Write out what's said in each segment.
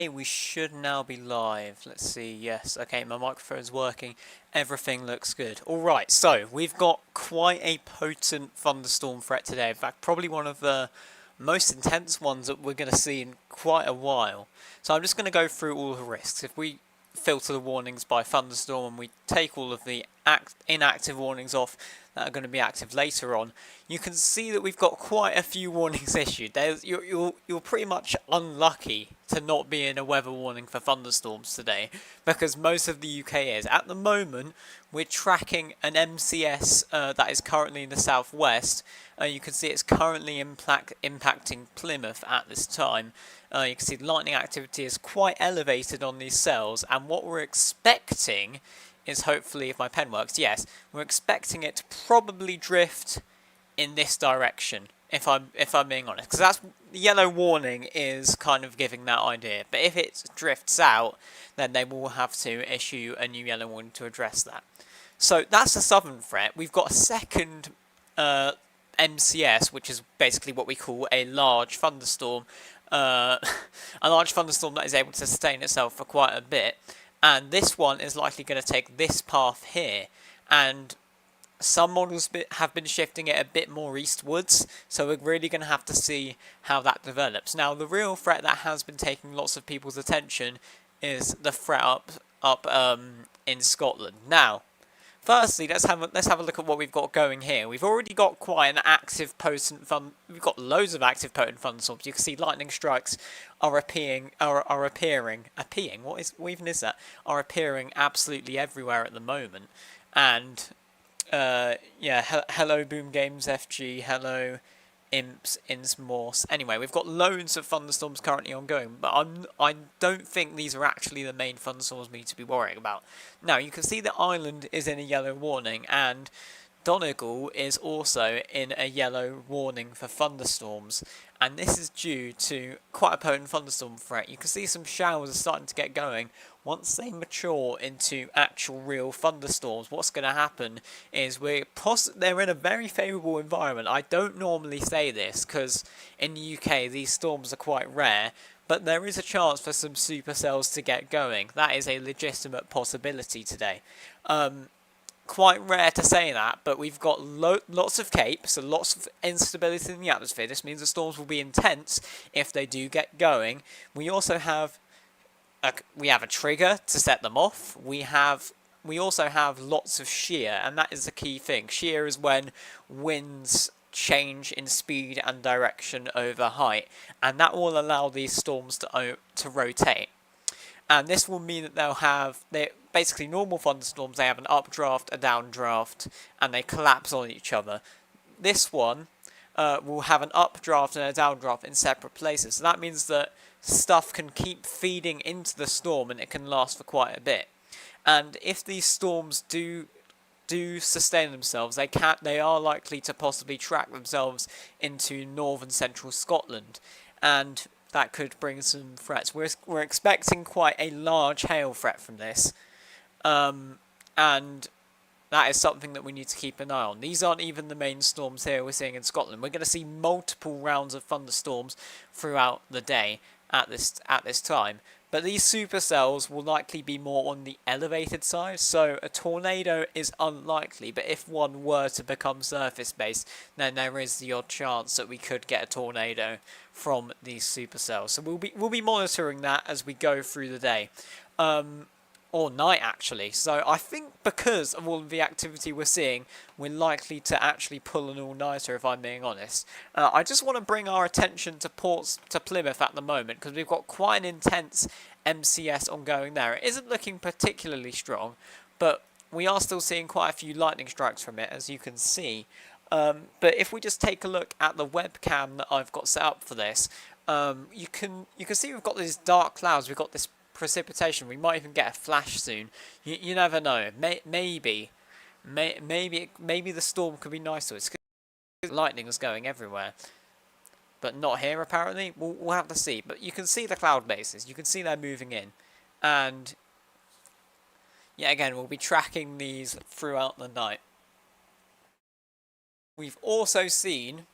Hey, we should now be live. Let's see. Yes. Okay, my microphone's working. Everything looks good. Alright, so we've got quite a potent thunderstorm threat today. In fact, probably one of the most intense ones that we're going to see in quite a while. So I'm just going to go through all the risks. If we filter the warnings by thunderstorm and we take all of the inactive warnings off that are going to be active later on, you can see that we've got quite a few warnings issued. You're pretty much unlucky to not be in a weather warning for thunderstorms today, because most of the UK is. At the moment, we're tracking an MCS that is currently in the southwest. You can see it's currently impacting Plymouth at this time. You can see the lightning activity is quite elevated on these cells, and what we're expecting is, hopefully, if my pen works, yes, we're expecting it to probably drift in this direction, if I'm being honest, because that's the yellow warning is kind of giving that idea. But if it drifts out, then they will have to issue a new yellow warning to address that. So that's the southern threat. We've got a second MCS, which is basically what we call a large thunderstorm, a large thunderstorm that is able to sustain itself for quite a bit. And this one is likely going to take this path here, and some models have been shifting it a bit more eastwards, so we're really going to have to see how that develops. Now, the real threat that has been taking lots of people's attention is the threat up in Scotland. Now, firstly, let's have a look at what we've got going here. We've already got quite an active, potent We've got loads of active, potent thunderstorms. You can see lightning strikes are appearing. What even is that? Are appearing absolutely everywhere at the moment. And yeah, hello Boom Games FG. Hello Imps, Morse. Anyway, we've got loads of thunderstorms currently ongoing, but I don't think these are actually the main thunderstorms we need to be worrying about. Now, you can see that Ireland is in a yellow warning, and Donegal is also in a yellow warning for thunderstorms, and this is due to quite a potent thunderstorm threat. You can see some showers are starting to get going. Once they mature into actual real thunderstorms, what's going to happen is they're in a very favourable environment. I don't normally say this because in the UK these storms are quite rare, but there is a chance for some supercells to get going. That is a legitimate possibility today. Quite rare to say that, but we've got lots of capes and lots of instability in the atmosphere. This means the storms will be intense if they do get going. We also have a trigger to set them off. We also have lots of shear, and that is the key thing. Shear is when winds change in speed and direction over height, and that will allow these storms to rotate. And this will mean that they're basically normal thunderstorms. They have an updraft, a downdraft, and they collapse on each other. This one will have an updraft and a downdraft in separate places. So that means that stuff can keep feeding into the storm, and it can last for quite a bit. And if these storms do sustain themselves, they are likely to possibly track themselves into northern central Scotland, and that could bring some threats. We're expecting quite a large hail threat from this, and that is something that we need to keep an eye on. These aren't even the main storms here we're seeing in Scotland. We're going to see multiple rounds of thunderstorms throughout the day at this time. But these supercells will likely be more on the elevated side, so a tornado is unlikely, but if one were to become surface-based, then there is the odd chance that we could get a tornado from these supercells. So we'll be monitoring that as we go through the day. Or night, actually. So I think because of all of the activity we're seeing, we're likely to actually pull an all-nighter, if I'm being honest. I just want to bring our attention to Plymouth at the moment, because we've got quite an intense MCS ongoing there. It isn't looking particularly strong, but we are still seeing quite a few lightning strikes from it, as you can see. But if we just take a look at the webcam that I've got set up for this, you can see we've got these dark clouds. We've got this precipitation. We might even get a flash soon. You never know. Maybe the storm could be nice to us. Lightning is going everywhere, but not here apparently. We'll have to see. But you can see the cloud bases. You can see they're moving in, and yeah, again, we'll be tracking these throughout the night. We've also seen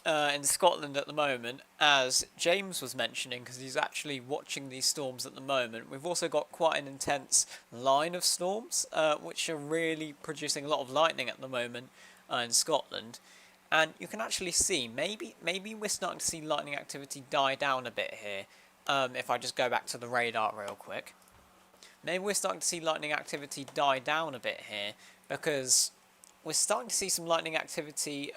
in Scotland at the moment, as James was mentioning, because he's actually watching these storms at the moment. We've also got quite an intense line of storms, which are really producing a lot of lightning at the moment in Scotland. And you can actually see, maybe we're starting to see lightning activity die down a bit here. If I just go back to the radar real quick. Maybe we're starting to see lightning activity die down a bit here, because we're starting to see some lightning activity.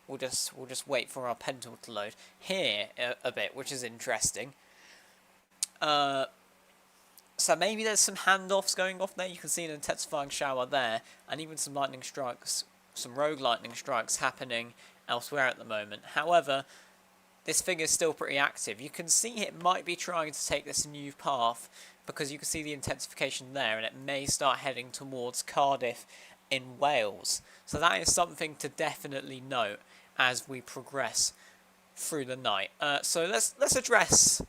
We'll just wait for our pencil to load here a bit, which is interesting. So maybe there's some handoffs going off there. You can see an intensifying shower there, and even some lightning strikes, some rogue lightning strikes happening elsewhere at the moment. However, this thing is still pretty active. You can see it might be trying to take this new path, because you can see the intensification there, and it may start heading towards Cardiff in Wales. So that is something to definitely note as we progress through the night. So let's address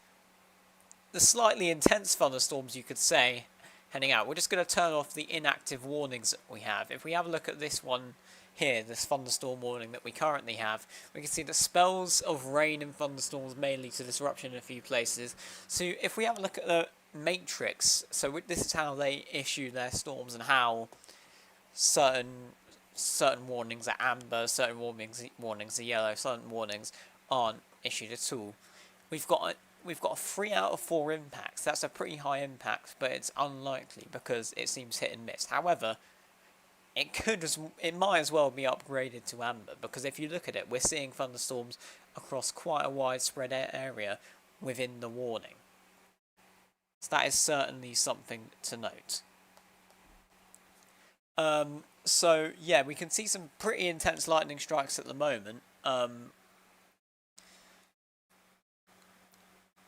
the slightly intense thunderstorms, you could say, heading out. We're just going to turn off the inactive warnings that we have. If we have a look at this one here, this thunderstorm warning that we currently have, we can see the spells of rain and thunderstorms may lead to disruption in a few places. So if we have a look at the matrix, so this is how they issue their storms and how certain warnings are amber, certain warnings are yellow, certain warnings aren't issued at all. We've got a 3 out of 4 impacts. That's a pretty high impact, but it's unlikely because it seems hit and miss. However, it might as well be upgraded to amber, because if you look at it, we're seeing thunderstorms across quite a widespread area within the warning. So that is certainly something to note. So yeah, we can see some pretty intense lightning strikes at the moment.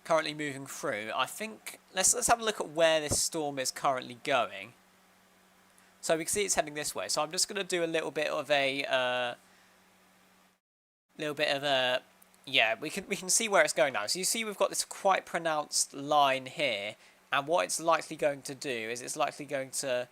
Currently moving through. I think let's have a look at where this storm is currently going. So we can see it's heading this way. So I'm just going to do a little bit of a yeah, we can see where it's going now. So you see we've got this quite pronounced line here, and what it's likely going to do is it's likely going to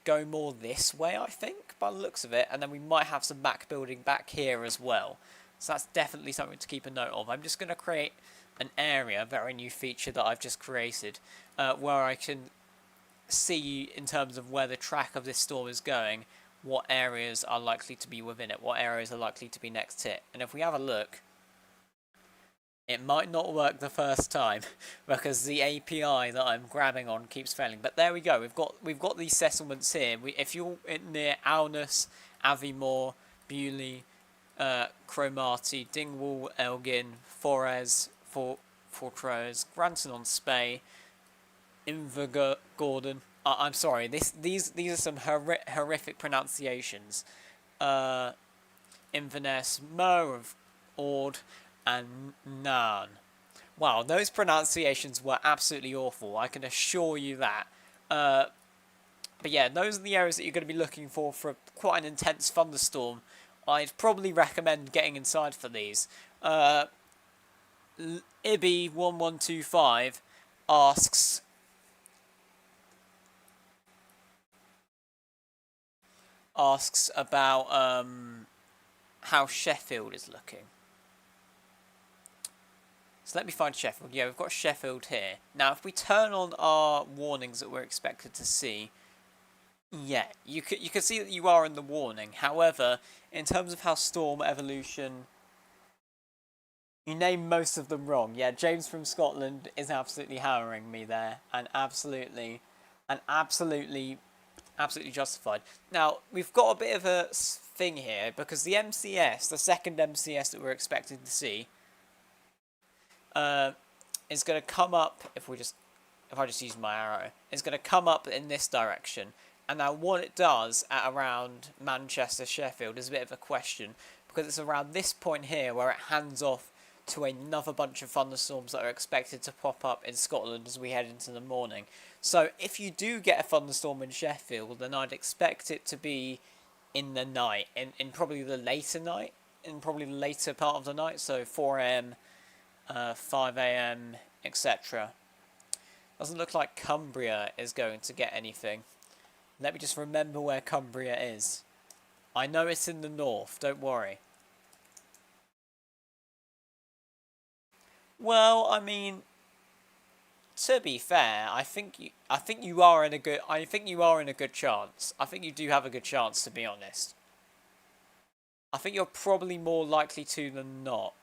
go more this way, I think, by the looks of it, and then we might have some back building back here as well. So that's definitely something to keep a note of. I'm just going to create an area, a very new feature that I've just created, where I can see in terms of where the track of this storm is going, what areas are likely to be within it, what areas are likely to be next to it. And if we have a look, it might not work the first time because the API that I'm grabbing on keeps failing. But there we go. We've got these settlements here. If you're near Awnus, Aviemore, Bewley, Cromarty, Dingwall, Elgin, Forres, Fortrose, Granton-on-Spey, Invergordon. I'm sorry. These are some horrific pronunciations. Inverness, Moe of Ord, and Narn. Wow, those pronunciations were absolutely awful, I can assure you that. But yeah, those are the areas that you're going to be looking for quite an intense thunderstorm. I'd probably recommend getting inside for these. Ibby1125 asks about how Sheffield is looking. So let me find Sheffield. Yeah, we've got Sheffield here. Now, if we turn on our warnings that we're expected to see, yeah, you can see that you are in the warning. However, in terms of how storm evolution, you name most of them wrong. Yeah, James from Scotland is absolutely hammering me there, and absolutely justified. Now, we've got a bit of a thing here because the MCS, the second MCS that we're expected to see, is going to come up if I just use my arrow. It's going to come up in this direction. And now what it does at around Manchester, Sheffield is a bit of a question, because it's around this point here where it hands off to another bunch of thunderstorms that are expected to pop up in Scotland as we head into the morning. So if you do get a thunderstorm in Sheffield, then I'd expect it to be in the night, in probably the later night, in probably the later part of the night, so 4 AM, 5 AM, etc. Doesn't look like Cumbria is going to get anything. Let me just remember where Cumbria is. I know it's in the north, don't worry. Well, I mean, to be fair, I think you are in a good, I think you are in a good chance. I think you do have a good chance, to be honest. I think you're probably more likely to than not.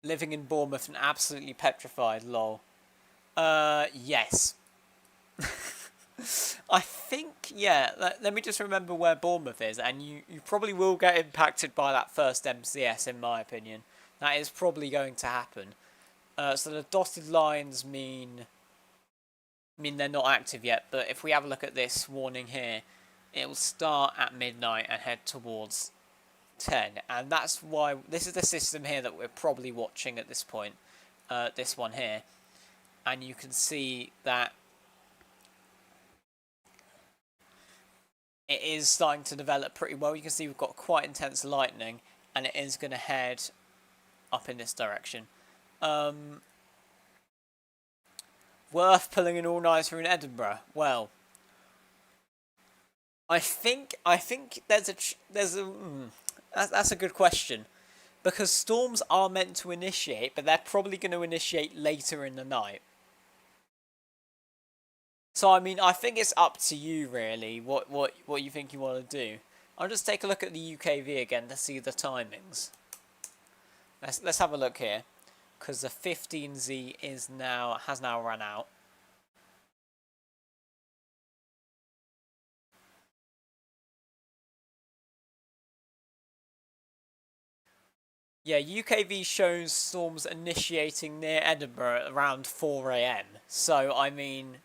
Living in Bournemouth and absolutely petrified, lol. Yes. I think, yeah, let me just remember where Bournemouth is, and you probably will get impacted by that first MCS, in my opinion. That is probably going to happen. So the dotted lines mean they're not active yet, but if we have a look at this warning here, it will start at midnight and head towards 10, and that's why this is the system here that we're probably watching at this point, this one here, and you can see that it is starting to develop pretty well. You can see we've got quite intense lightning, and it is going to head up in this direction. Worth pulling an all-nighter in Edinburgh. Well, I think that's a good question, because storms are meant to initiate, but they're probably going to initiate later in the night. So I mean, I think it's up to you really. What you think you want to do? I'll just take a look at the UKV again to see the timings. Let's have a look here, because the 15Z has now run out. Yeah, UKV shows storms initiating near Edinburgh around 4 AM. So I mean,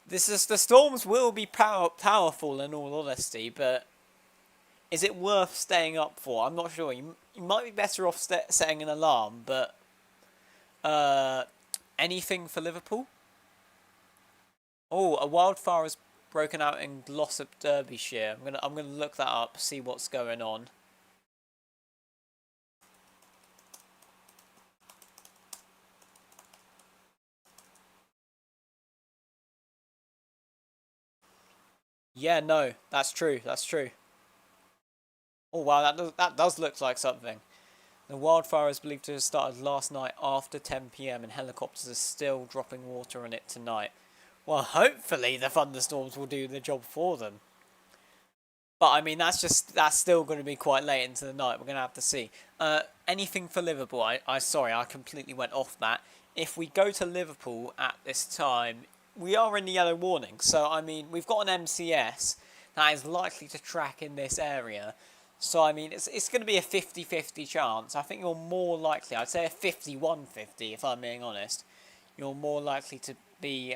the storms will be powerful in all honesty, but is it worth staying up for? I'm not sure. You might be better off setting an alarm, but anything for Liverpool? Oh, a wildfire has broken out in Glossop, Derbyshire. I'm gonna look that up, see what's going on. Yeah, no, that's true. That's true. Oh wow, that does look like something. The wildfire is believed to have started last night after 10 PM, and helicopters are still dropping water on it tonight. Well, hopefully the thunderstorms will do the job for them. But I mean, that's still going to be quite late into the night. We're going to have to see. Anything for Liverpool? Sorry, I completely went off that. If we go to Liverpool at this time, we are in the yellow warning. So I mean, we've got an MCS that is likely to track in this area. So I mean, it's going to be a 50-50 chance. I think you're more likely. I'd say a 51-50 if I'm being honest. You're more likely to be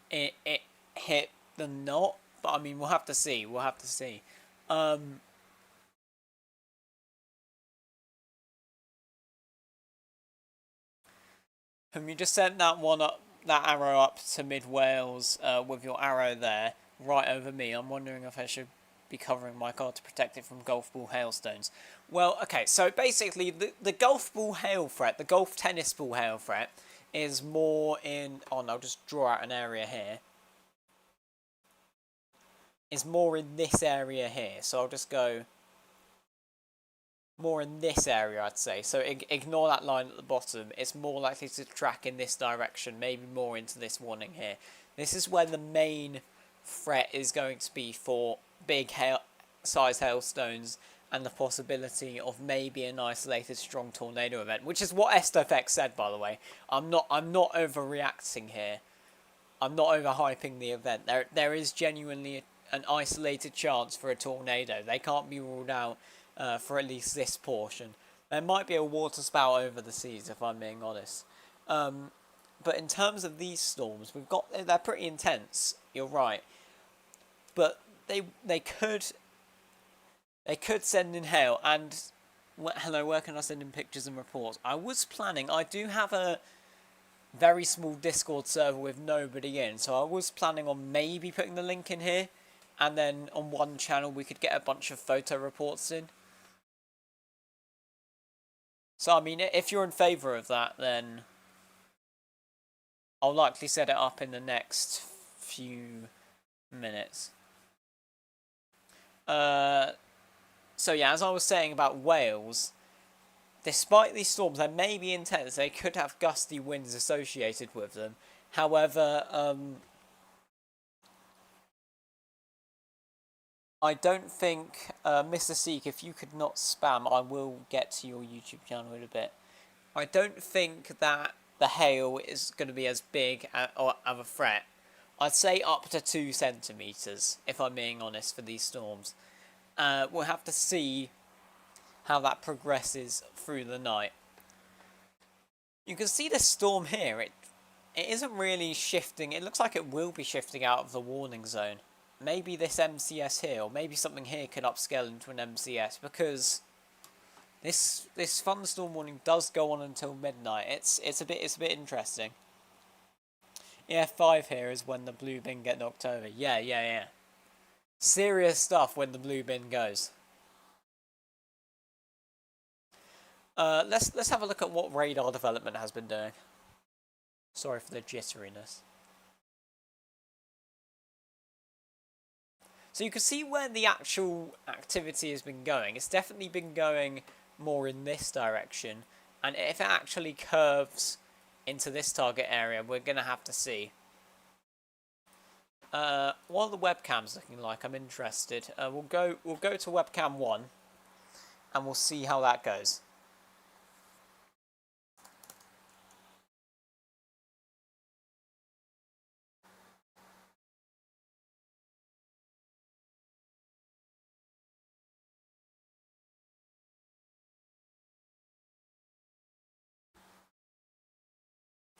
it hit than not. But I mean, we'll have to see. We'll have to see. Um, can you just send that arrow up to mid Wales with your arrow there, right over me? I'm wondering if I should be covering my car to protect it from golf ball hailstones. Well, okay, so basically the golf ball hail threat, the golf tennis ball hail threat, is more in. Oh, no, I'll just draw out an area here. Is more in this area here. So I'll just go more in this area, I'd say. So ignore that line at the bottom. It's more likely to track in this direction, maybe more into this warning here. This is where the main threat is going to be for big size hailstones and the possibility of maybe an isolated strong tornado event, which is what Estofx said, by the way. I'm not overreacting here. I'm not overhyping the event. There is genuinely an isolated chance for a tornado. They can't be ruled out for at least this portion. There might be a water spout over the seas, if I'm being honest. But in terms of these storms, they're pretty intense. You're right, but they could send in hail. And hello, where can I send in pictures and reports? I do have a very small Discord server with nobody in, so I was planning on maybe putting the link in here, and then on one channel we could get a bunch of photo reports in. So I mean, if you're in favour of that, then I'll likely set it up in the next few minutes. So yeah, as I was saying about Wales, despite these storms, they may be intense. They could have gusty winds associated with them. However, I don't think, Mr. Seek, if you could not spam, I will get to your YouTube channel in a bit. I don't think that the hail is going to be as big or of a threat. I'd say up to 2 centimetres, if I'm being honest, for these storms. We'll have to see how that progresses through the night. You can see the storm here. It isn't really shifting. It looks like it will be shifting out of the warning zone. Maybe this MCS here, or maybe something here could upscale into an MCS, because this thunderstorm warning does go on until midnight. It's a bit interesting. Yeah, 5 here is when the blue bin get knocked over. Yeah. Serious stuff when the blue bin goes. Let's have a look at what radar development has been doing. Sorry for the jitteriness. So you can see where the actual activity has been going. It's definitely been going more in this direction, and if it actually curves into this target area, we're gonna have to see. What are the webcams looking like? I'm interested. We'll go to webcam 1, and we'll see how that goes.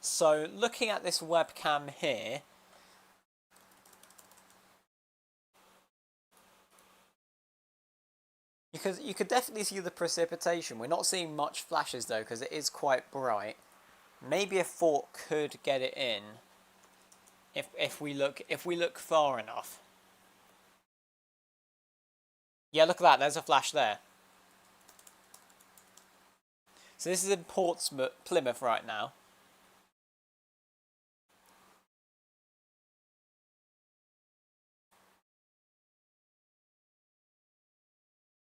So looking at this webcam here, you could definitely see the precipitation. We're not seeing much flashes though, because it is quite bright. Maybe a fork could get it in if we look far enough. Yeah, look at that. There's a flash there. So this is in Portsmouth, Plymouth right now.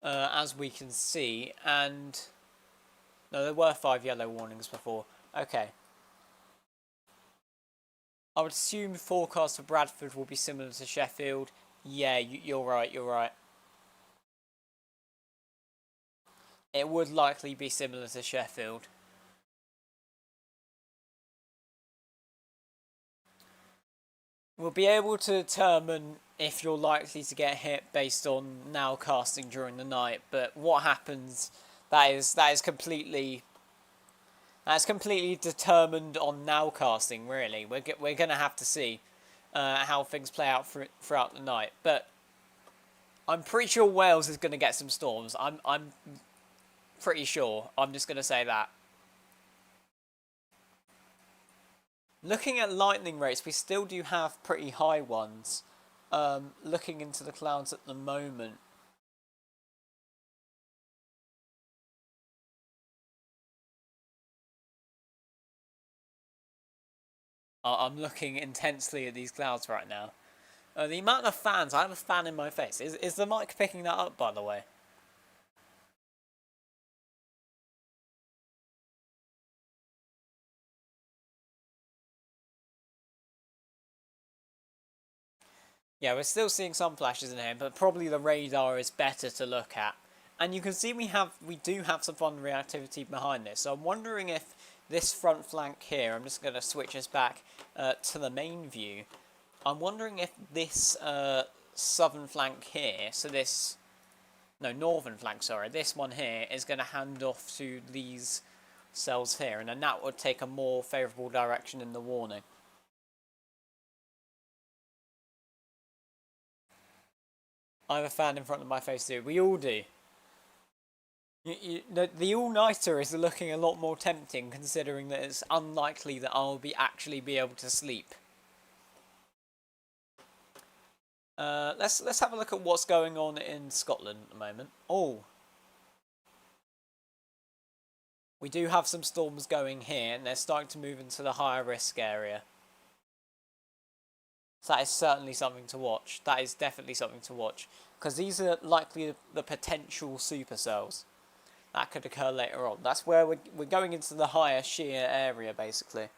As we can see, and no, there were 5 yellow warnings before. Okay. I would assume the forecast for Bradford will be similar to Sheffield. Yeah, you're right. It would likely be similar to Sheffield. We'll be able to determine if you're likely to get hit based on nowcasting during the night, but what happens, that is completely determined on nowcasting. Really, we're gonna have to see how things play out throughout the night. But I'm pretty sure Wales is gonna get some storms. I'm pretty sure. I'm just gonna say that. Looking at lightning rates, we still do have pretty high ones. Looking into the clouds at the moment. I'm looking intensely at these clouds right now. The amount of fans, I have a fan in my face. Is the mic picking that up, by the way? Yeah, we're still seeing some flashes in here, but probably the radar is better to look at. And you can see we do have some fun reactivity behind this. So I'm wondering if this front flank here, I'm just going to switch us back to the main view. I'm wondering if this southern flank here, so this, no, northern flank, sorry, this one here is going to hand off to these cells here, and then that would take a more favourable direction in the warning. I have a fan in front of my face too. We all do. The all-nighter is looking a lot more tempting, considering that it's unlikely that I'll actually be able to sleep. Let's have a look at what's going on in Scotland at the moment. Oh, we do have some storms going here, and they're starting to move into the higher risk area. So that is certainly something to watch. That is definitely something to watch. Because these are likely the potential supercells that could occur later on. That's where we're going into the higher shear area, basically.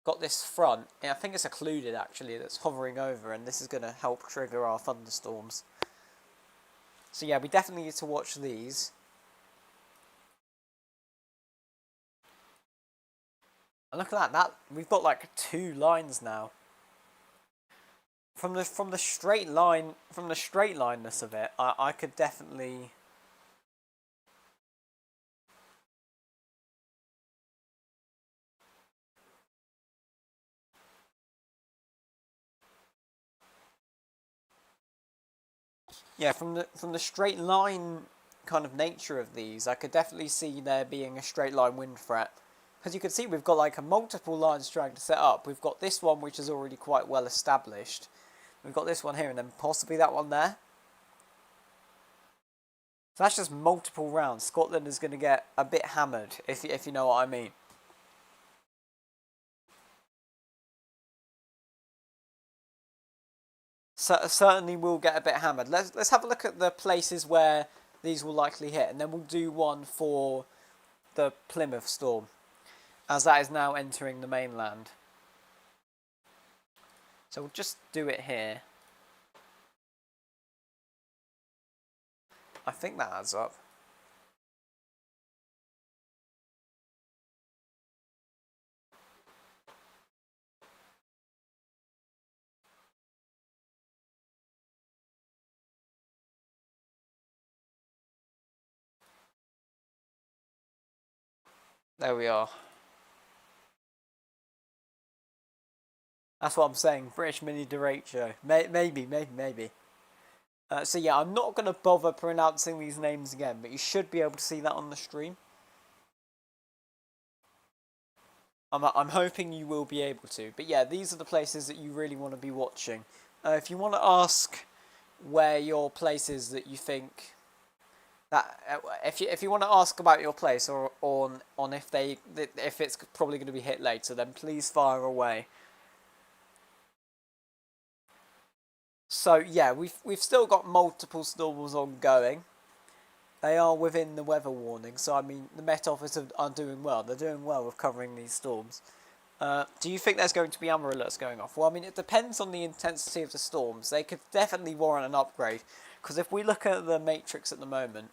Got this front, I think it's occluded actually, that's hovering over, and this is going to help trigger our thunderstorms. So yeah, we definitely need to watch these. And look at that, we've got like 2 lines now. From the straight lineness of it, I could definitely. Yeah, from the straight line kind of nature of these, I could definitely see there being a straight line wind threat. Because you can see we've got like a multiple lines trying to set up. We've got this one which is already quite well established. We've got this one here and then possibly that one there. So that's just multiple rounds. Scotland is going to get a bit hammered, if you know what I mean. So, certainly will get a bit hammered. Let's have a look at the places where these will likely hit, and then we'll do one for the Plymouth storm, as that is now entering the mainland. So we'll just do it here. I think that adds up. There we are. That's what I'm saying. British mini derecho. Maybe. So yeah, I'm not going to bother pronouncing these names again, but you should be able to see that on the stream. I'm hoping you will be able to. But yeah, these are the places that you really want to be watching. If you want to ask where your place is that you think that if you want to ask about your place or on if it's probably going to be hit later, then please fire away. So yeah, we've still got multiple storms ongoing. They are within the weather warning, so I mean the Met Office are doing well. They're doing well with covering these storms. Do you think there's going to be amber alerts going off? Well, I mean, it depends on the intensity of the storms. They could definitely warrant an upgrade, because if we look at the matrix at the moment,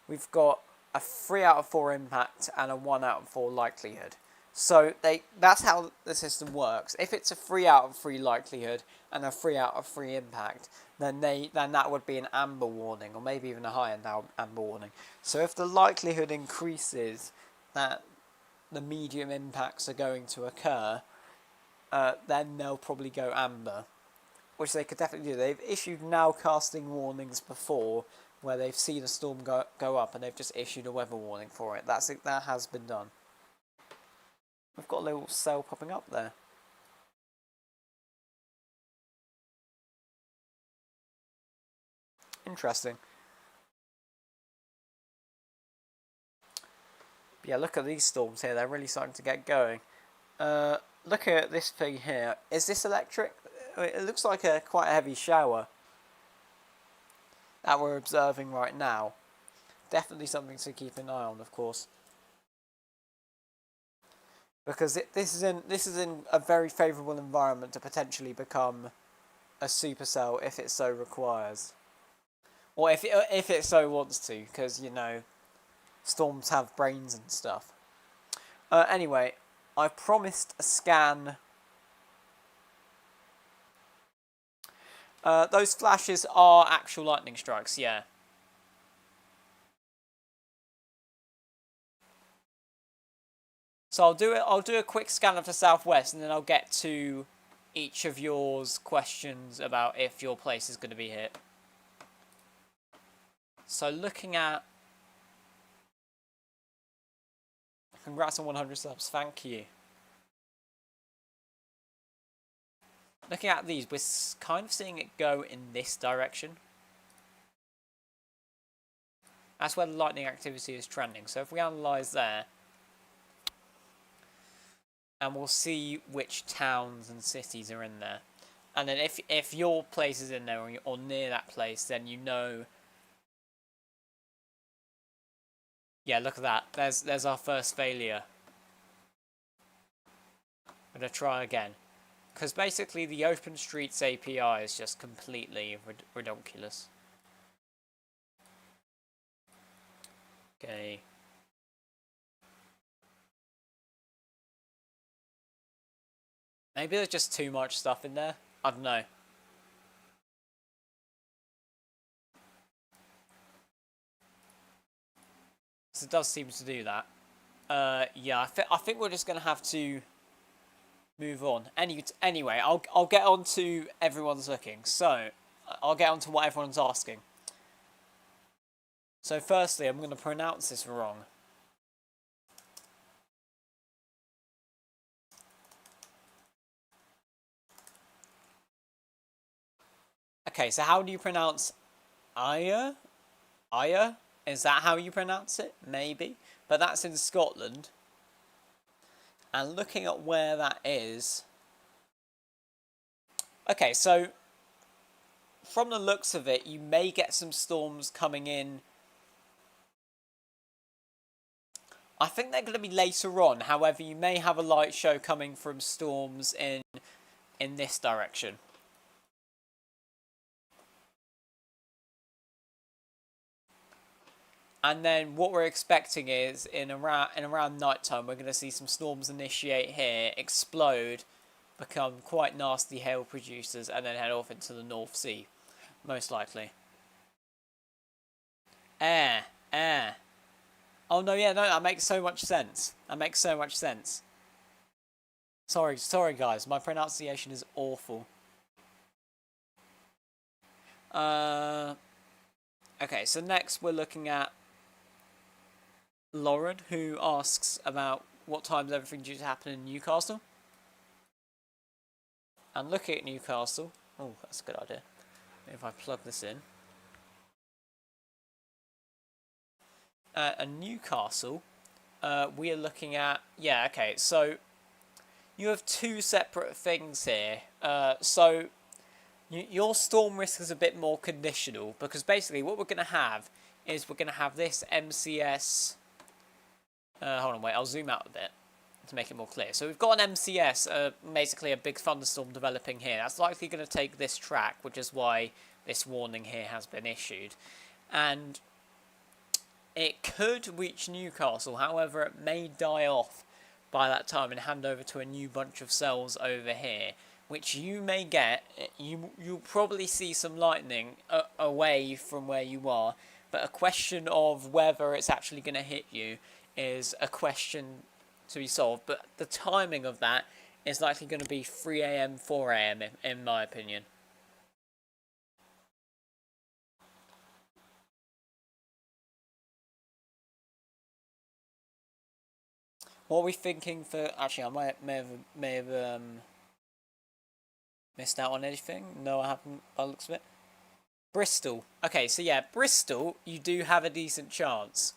we've got a 3 out of 4 impact and a 1 out of 4 likelihood. So that's how the system works. If it's a 3 out of 3 likelihood and a 3 out of 3 impact, then that would be an amber warning, or maybe even a higher amber warning. So if the likelihood increases that the medium impacts are going to occur, then they'll probably go amber, which they could definitely do. They've issued nowcasting warnings before, where they've seen a storm go up and they've just issued a weather warning for it. That has been done. We've got a little cell popping up there. Interesting. But yeah, look at these storms here. They're really starting to get going. Look at this thing here. Is this electric? It looks like quite a heavy shower that we're observing right now. Definitely something to keep an eye on, of course, because this is in a very favourable environment to potentially become a supercell if it so requires, or if it so wants to, because you know storms have brains and stuff. Anyway, I promised a scan. Those flashes are actual lightning strikes, yeah. So I'll do a quick scan of the southwest, and then I'll get to each of yours questions about if your place is going to be hit. So looking at, congrats on 100 subs, thank you. Looking at these, we're kind of seeing it go in this direction. That's where the lightning activity is trending. So if we analyse there, and we'll see which towns and cities are in there. And then if your place is in there or near that place, then you know. Yeah, look at that. There's our first failure. I'm gonna try again, because basically the OpenStreets API is just completely ridiculous. Okay. Maybe there's just too much stuff in there. I don't know. So it does seem to do that. Yeah, I think we're just gonna have to move on. Anyway, I'll get on to everyone's looking. So I'll get on to what everyone's asking. So firstly, I'm gonna pronounce this wrong. Okay, so how do you pronounce Aya? Aya? Is that how you pronounce it? Maybe. But that's in Scotland. And looking at where that is. Okay, so from the looks of it, you may get some storms coming in. I think they're going to be later on. However, you may have a light show coming from storms in this direction. And then what we're expecting is in around nighttime, we're going to see some storms initiate here, explode, become quite nasty hail producers, and then head off into the North Sea, most likely. Air. Oh no, yeah, no, that makes so much sense. That makes so much sense. Sorry guys, my pronunciation is awful. Okay, so next we're looking at Lauren, who asks about what time's everything due to happen in Newcastle. And looking at Newcastle, oh, that's a good idea. If I plug this in. And Newcastle, we are looking at, yeah, okay, so you have two separate things here. So your storm risk is a bit more conditional, because basically what we're going to have is we're going to have this MCS. Hold on, wait, I'll zoom out a bit to make it more clear. So we've got an MCS, basically a big thunderstorm developing here. That's likely going to take this track, which is why this warning here has been issued. And it could reach Newcastle, however it may die off by that time and hand over to a new bunch of cells over here, which you may get. You'll probably see some lightning away from where you are, but a question of whether it's actually going to hit you is a question to be solved. But the timing of that is likely going to be 3 AM, 4 AM, in my opinion. What are we thinking for? Actually, I may have missed out on anything. No, I haven't. By the looks of it. Bristol. Okay, so yeah, Bristol. You do have a decent chance.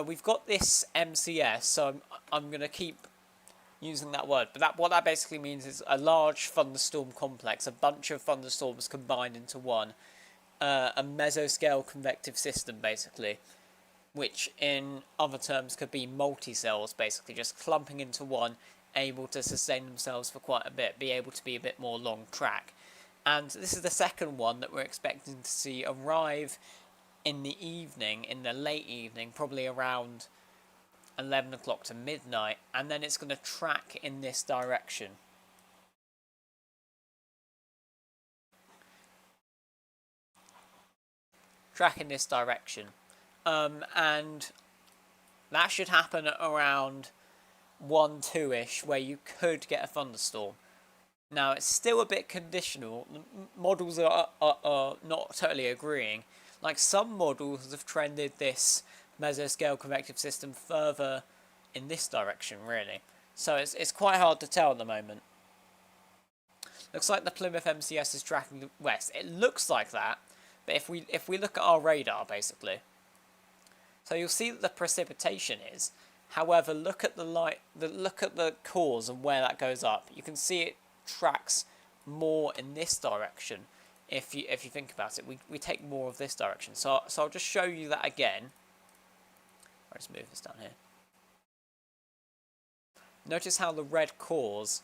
We've got this MCS, so I'm gonna keep using that word. But what that basically means is a large thunderstorm complex, a bunch of thunderstorms combined into one, a mesoscale convective system, basically. Which in other terms could be multi-cells, basically just clumping into one, able to sustain themselves for quite a bit, be able to be a bit more long track. And this is the second one that we're expecting to see arrive in the evening, in the late evening, probably around 11 o'clock to midnight, and then it's going to track in this direction. Track in this direction. And that should happen at around 1, 2-ish, where you could get a thunderstorm. Now, it's still a bit conditional. Models are not totally agreeing. Like, some models have trended this mesoscale convective system further in this direction, really. So it's quite hard to tell at the moment. Looks like the Plymouth MCS is tracking west. It looks like that, but if we look at our radar, basically. So you'll see that the precipitation is. However, look at the light. Look at the cores and where that goes up. You can see it tracks more in this direction. If you think about it, we take more of this direction. So I'll just show you that again. I'll just move this down here. Notice how the red cores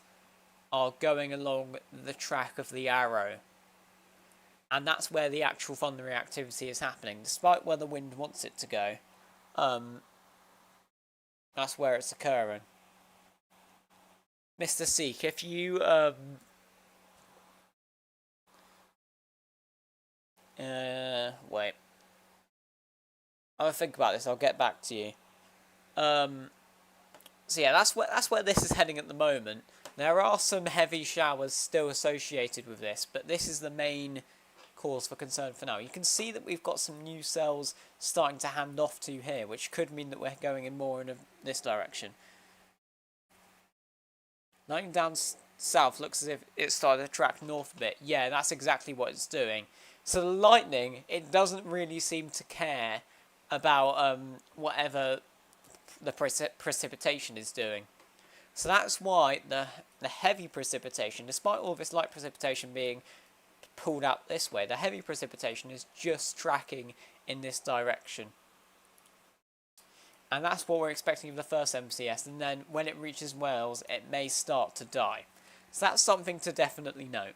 are going along the track of the arrow. And that's where the actual thundering activity is happening, despite where the wind wants it to go. That's where it's occurring. Mr. Seek, if you wait. I'll think about this. I'll get back to you. So yeah, that's where this is heading at the moment. There are some heavy showers still associated with this, but this is the main cause for concern for now. You can see that we've got some new cells starting to hand off to here, which could mean that we're going in more in this direction. Lightning down south looks as if it started to track north a bit. Yeah, that's exactly what it's doing. So the lightning, it doesn't really seem to care about whatever the precipitation is doing. So that's why the heavy precipitation, despite all this light precipitation being pulled out this way, the heavy precipitation is just tracking in this direction. And that's what we're expecting of the first MCS, and then when it reaches Wales, it may start to die. So that's something to definitely note.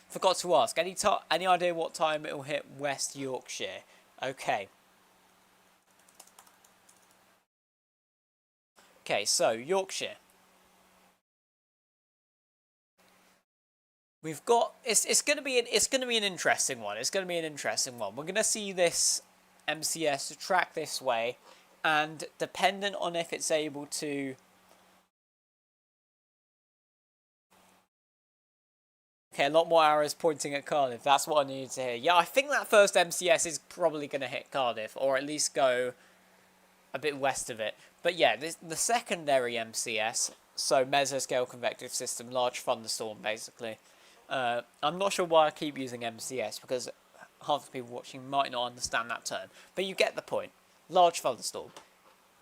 Forgot to ask, any idea what time it will hit West Yorkshire? Okay. Okay, so Yorkshire. We've got it's going to be an interesting one. It's going to be an interesting one. We're going to see this MCS track this way, and dependent on if it's able to a lot more arrows pointing at Cardiff. That's what I needed to hear. Yeah, I think that first MCS is probably going to hit Cardiff, or at least go a bit west of it. But yeah, the secondary MCS, so mesoscale convective system, large thunderstorm, basically. I'm not sure why I keep using MCS, because half the people watching might not understand that term. But you get the point. Large thunderstorm.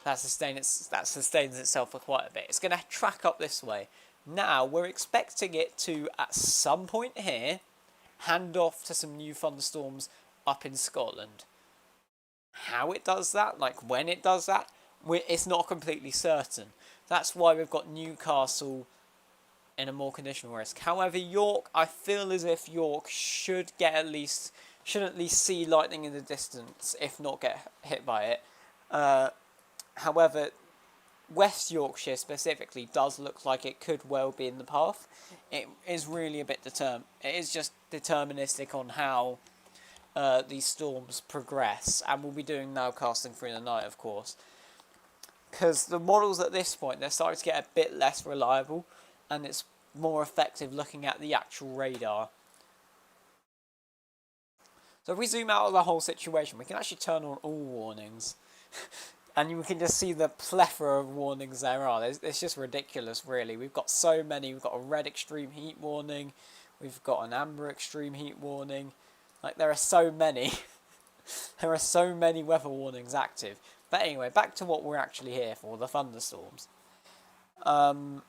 That sustains itself for quite a bit. It's going to track up this way. Now, we're expecting it to, at some point here, hand off to some new thunderstorms up in Scotland. How it does that, like when it does that, it's not completely certain. That's why we've got Newcastle in a more conditional risk. However, York, I feel as if York should at least see lightning in the distance, if not get hit by it. However, West Yorkshire specifically does look like it could well be in the path. It is really a bit it is just deterministic on how these storms progress, and we'll be doing nowcasting through the night, of course. Because the models at this point, they're starting to get a bit less reliable, and it's more effective looking at the actual radar. So if we zoom out of the whole situation, we can actually turn on all warnings. And you can just see the plethora of warnings there are. It's just ridiculous, really. We've got so many. We've got a red extreme heat warning. We've got an amber extreme heat warning. Like, there are so many. There are so many weather warnings active. But anyway, back to what we're actually here for, the thunderstorms. I'm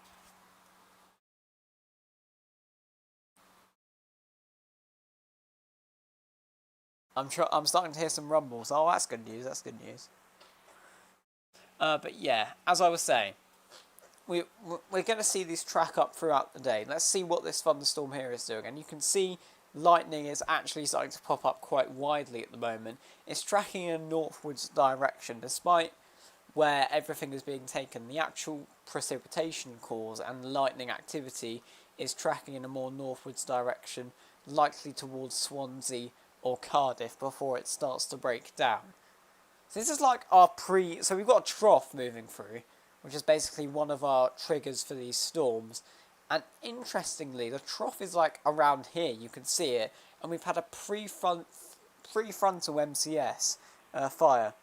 starting to hear some rumbles. Oh, that's good news. That's good news. But yeah, as I was saying, we're going to see these track up throughout the day. Let's see what this thunderstorm here is doing. And you can see lightning is actually starting to pop up quite widely at the moment. It's tracking in a northwards direction, despite where everything is being taken. The actual precipitation cause and lightning activity is tracking in a more northwards direction, likely towards Swansea or Cardiff before it starts to break down. So this is like our so we've got a trough moving through, which is basically one of our triggers for these storms. And interestingly, the trough is like around here, you can see it, and we've had a prefrontal MCS fire.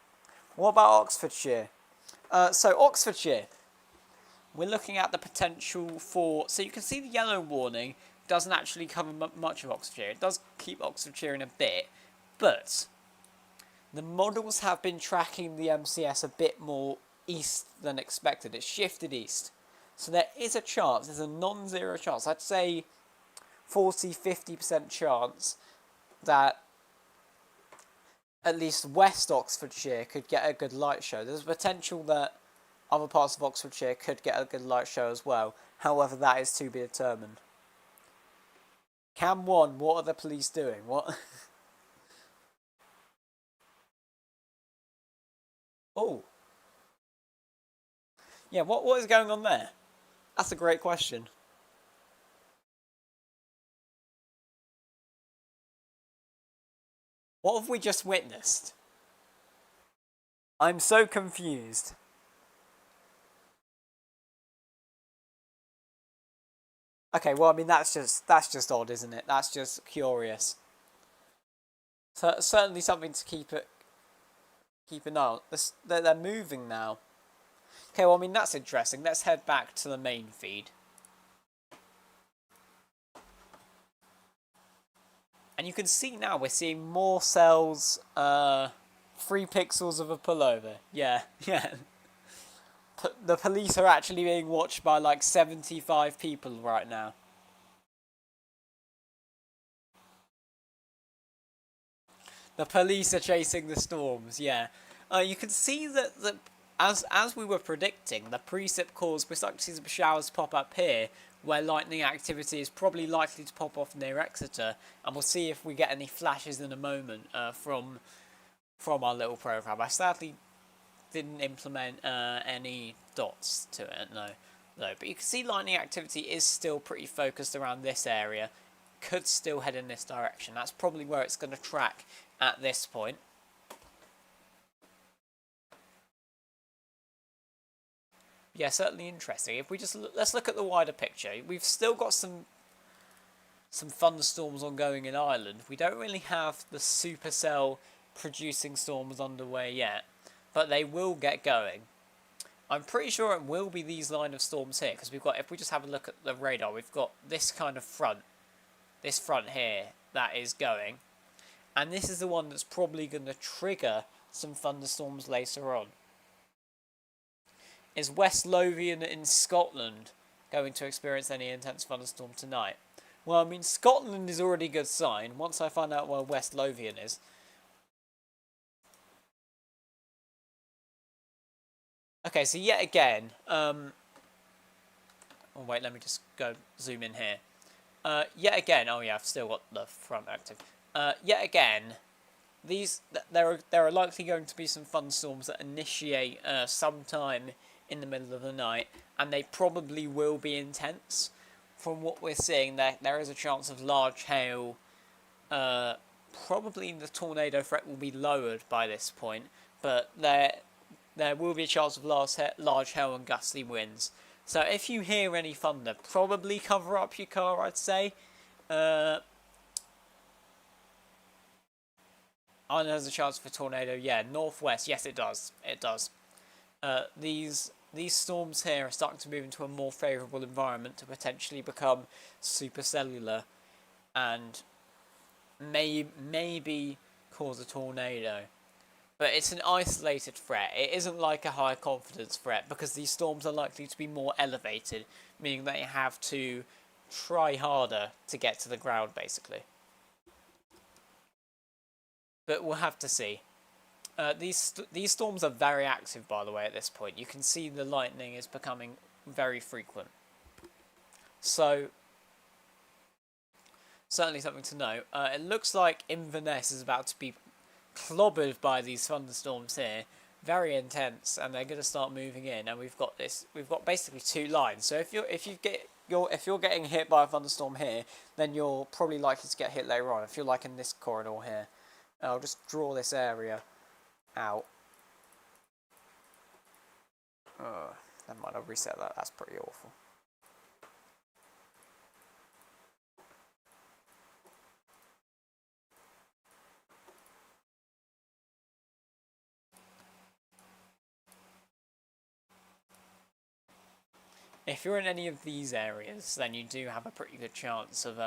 What about Oxfordshire? So Oxfordshire, we're looking at the potential for, so you can see the yellow warning doesn't actually cover much of Oxfordshire. It does keep Oxfordshire in a bit, but the models have been tracking the MCS a bit more east than expected. It's shifted east. So there is a chance, there's a non-zero chance, I'd say 40-50% chance that at least West Oxfordshire could get a good light show. There's a potential that other parts of Oxfordshire could get a good light show as well. However, that is to be determined. Cam 1, what are the police doing? What? Oh. Yeah, what is going on there? That's a great question. What have we just witnessed? I'm so confused. Okay, well, I mean, that's just odd, isn't it? That's just curious. So, certainly something to keep an eye on. They're moving now. Okay, well, I mean, that's interesting. Let's head back to the main feed. And you can see now we're seeing more cells, 3 pixels of a pullover. Yeah, yeah. The police are actually being watched by like 75 people right now. The police are chasing the storms, yeah. You can see that as we were predicting, the precip cause, we're starting to see some showers pop up here, where lightning activity is probably likely to pop off near Exeter, and we'll see if we get any flashes in a moment from our little program. I sadly didn't implement any dots to it, no. But you can see lightning activity is still pretty focused around this area. Could still head in this direction. That's probably where it's going to track at this point. Yeah, certainly interesting. If we just let's look at the wider picture. We've still got some thunderstorms ongoing in Ireland. We don't really have the supercell producing storms underway yet, but they will get going. I'm pretty sure it will be these line of storms here, because we've got, if we just have a look at the radar, we've got this kind of front, this front here, that is going. And this is the one that's probably going to trigger some thunderstorms later on. Is West Lothian in Scotland going to experience any intense thunderstorm tonight? Well, I mean, Scotland is already a good sign, once I find out where West Lothian is. Okay, so yet again, oh wait, let me just go zoom in here. Yet again, oh yeah, I've still got the front active. Yet again, there are likely going to be some thunderstorms that initiate sometime in the middle of the night, and they probably will be intense. From what we're seeing, there is a chance of large hail. Probably the tornado threat will be lowered by this point, but there will be a chance of large hail and gusty winds. So if you hear any thunder, probably cover up your car, I'd say. Oh, there's a chance for a tornado. Yeah, northwest. Yes, it does. It does. These storms here are starting to move into a more favourable environment to potentially become supercellular and maybe cause a tornado. But it's an isolated threat. It isn't like a high confidence threat, because these storms are likely to be more elevated, meaning that you have to try harder to get to the ground, basically. But we'll have to see. These storms are very active, by the way, at this point. You can see the lightning is becoming very frequent. So, certainly something to know. It looks like Inverness is about to be clobbered by these thunderstorms here. Very intense, and they're going to start moving in. And we've got basically 2 lines. So if you're getting hit by a thunderstorm here, then you're probably likely to get hit later on. If you're like in this corridor here, I'll just draw this area out. Never mind, I'll reset that. That's pretty awful. If you're in any of these areas, then you do have a pretty good chance of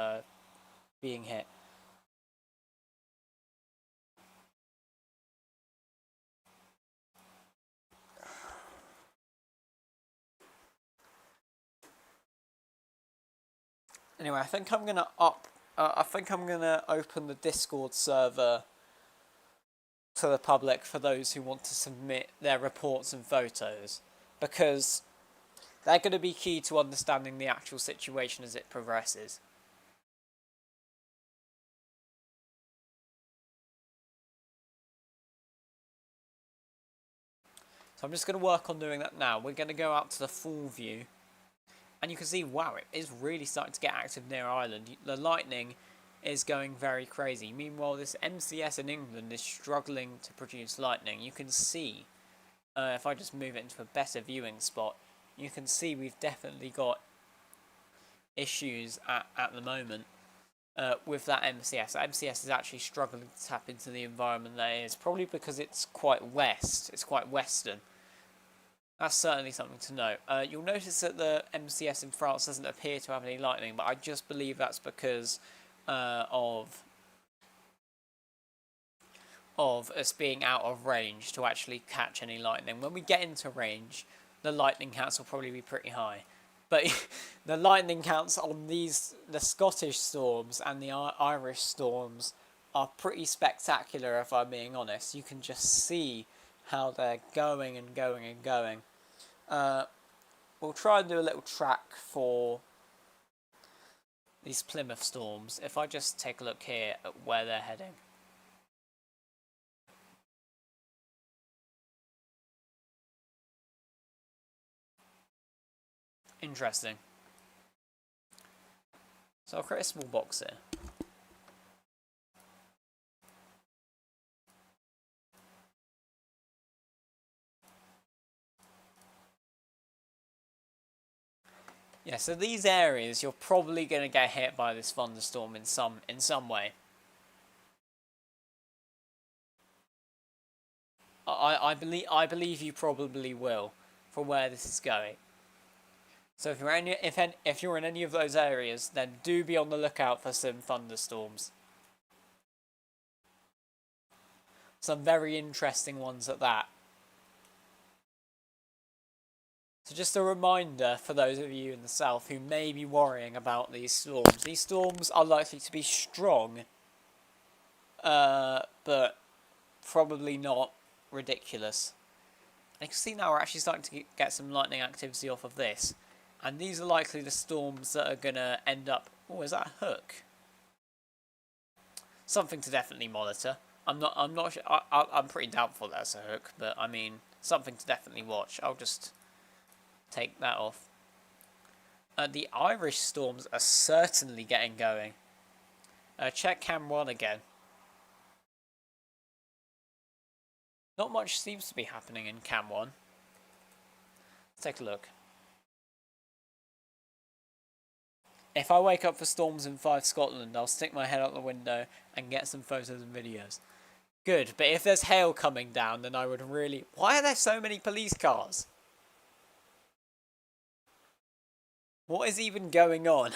being hit. Anyway, I think I'm gonna open the Discord server to the public for those who want to submit their reports and photos, because they're going to be key to understanding the actual situation as it progresses. So I'm just going to work on doing that now. We're going to go out to the full view. And you can see, wow, it is really starting to get active near Ireland. The lightning is going very crazy. Meanwhile, this MCS in England is struggling to produce lightning. You can see, if I just move it into a better viewing spot, you can see we've definitely got issues at the moment with that MCS. That MCS is actually struggling to tap into the environment that it is, probably because it's quite western. That's certainly something to note. You'll notice that the MCS in France doesn't appear to have any lightning, but I just believe that's because of us being out of range to actually catch any lightning. When we get into range, the lightning counts will probably be pretty high. But the lightning counts on the Scottish storms and the Irish storms are pretty spectacular, if I'm being honest. You can just see how they're going and going and going. We'll try and do a little track for these Plymouth storms. If I just take a look here at where they're heading. Interesting. So I'll create a small box here. Yeah, so these areas you're probably going to get hit by this thunderstorm in some way. I believe you probably will, for where this is going. So if you're in any of those areas, then do be on the lookout for some thunderstorms. Some very interesting ones at that. So just a reminder for those of you in the south who may be worrying about these storms. These storms are likely to be strong, but probably not ridiculous. And you can see now we're actually starting to get some lightning activity off of this. And these are likely the storms that are going to end up... Oh, is that a hook? Something to definitely monitor. I'm not sure. I'm pretty doubtful that's a hook, but I mean, something to definitely watch. I'll just take that off. The Irish storms are certainly getting going. Check cam 1 again. Not much seems to be happening in cam 1. Let's take a look. If I wake up for storms in 5 Scotland, I'll stick my head out the window and get some photos and videos. Good, but if there's hail coming down, then I would really... Why are there so many police cars? What is even going on?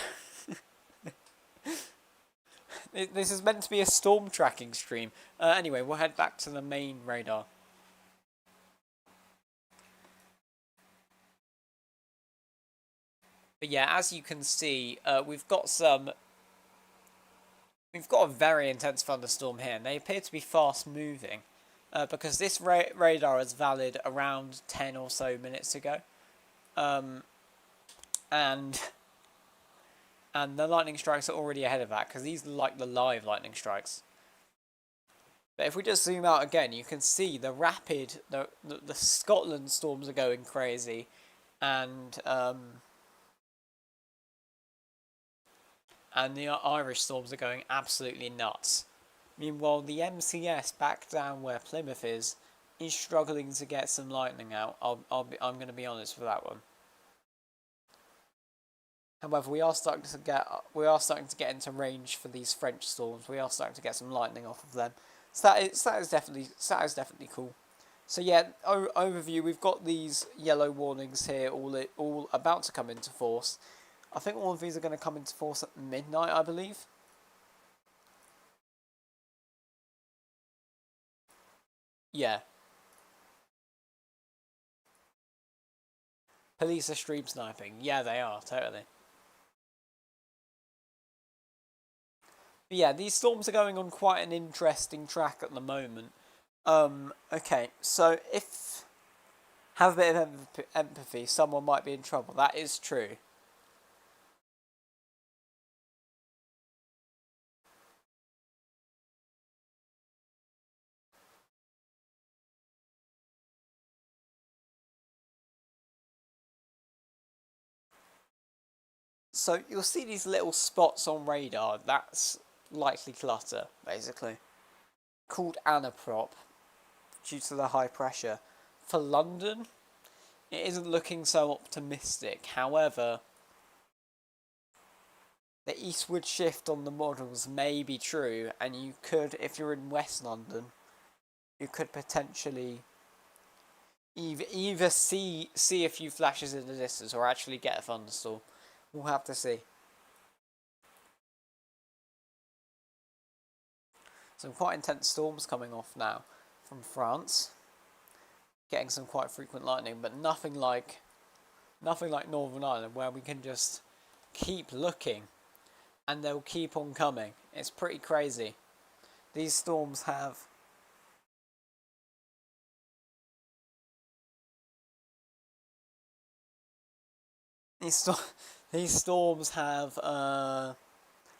This is meant to be a storm tracking stream. Anyway, we'll head back to the main radar. But yeah, as you can see, we've got a very intense thunderstorm here, and they appear to be fast moving, because this radar is valid around 10 or so minutes ago, and the lightning strikes are already ahead of that, because these are like the live lightning strikes. But if we just zoom out again, you can see the Scotland storms are going crazy, and the Irish storms are going absolutely nuts. Meanwhile, the MCS back down where Plymouth is struggling to get some lightning out. I'm going to be honest with that one. However, we are starting to get into range for these French storms. We are starting to get some lightning off of them. So that is definitely cool. So yeah, overview. We've got these yellow warnings here, all about to come into force. I think all of these are going to come into force at midnight, I believe. Yeah. Police are stream sniping. Yeah, they are, totally. But yeah, these storms are going on quite an interesting track at the moment. Okay, so if have a bit of empathy, someone might be in trouble. That is true. So you'll see these little spots on radar. That's likely clutter, basically. Called anaprop, due to the high pressure. For London, it isn't looking so optimistic. However, the eastward shift on the models may be true, and you could, if you're in West London, you could potentially either see a few flashes in the distance or actually get a thunderstorm. We'll have to see. Some quite intense storms coming off now from France. Getting some quite frequent lightning, but nothing like Northern Ireland, where we can just keep looking and they'll keep on coming. It's pretty crazy. These storms have these storms have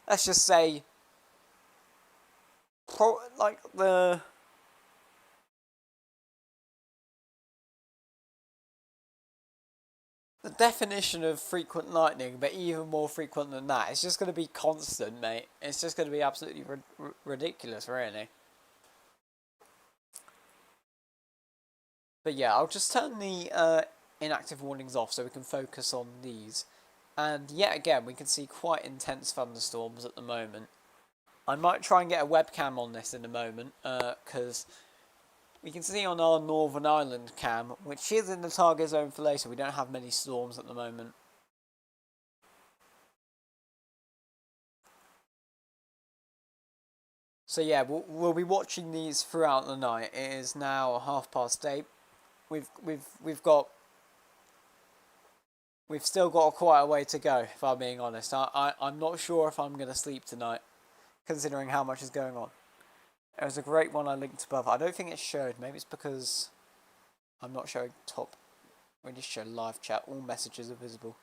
let's just say like the definition of frequent lightning, but even more frequent than that. It's just going to be constant, mate. It's just going to be absolutely ridiculous, really. But yeah, I'll just turn the inactive warnings off so we can focus on these. And yet again, we can see quite intense thunderstorms at the moment. I might try and get a webcam on this in a moment, because we can see on our Northern Ireland cam, which is in the target zone for later, we don't have many storms at the moment. So yeah, we'll be watching these throughout the night. It is now 8:30. We've still got quite a way to go, if I'm being honest. I'm not sure if I'm going to sleep tonight, considering how much is going on. There was a great one I linked above. I don't think it showed. Maybe it's because I'm not showing top. We just show live chat. All messages are visible.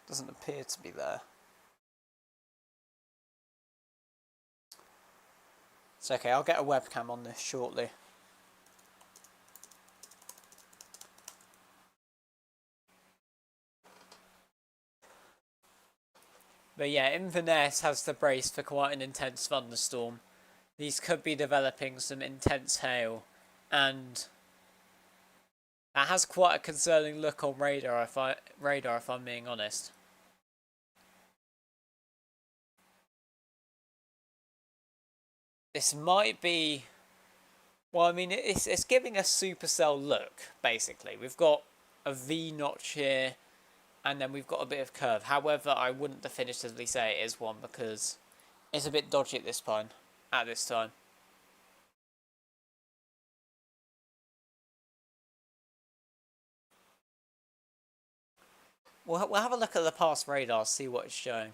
Doesn't appear to be there. It's okay, I'll get a webcam on this shortly. But yeah, Inverness has to brace for quite an intense thunderstorm. These could be developing some intense hail, and that has quite a concerning look on radar if I'm being honest. This might be, well, I mean, it's giving a supercell look, basically. We've got a V notch here, and then we've got a bit of curve. However, I wouldn't definitively say it is one because it's a bit dodgy at this point. At this time. We'll have a look at the past radar, see what it's showing.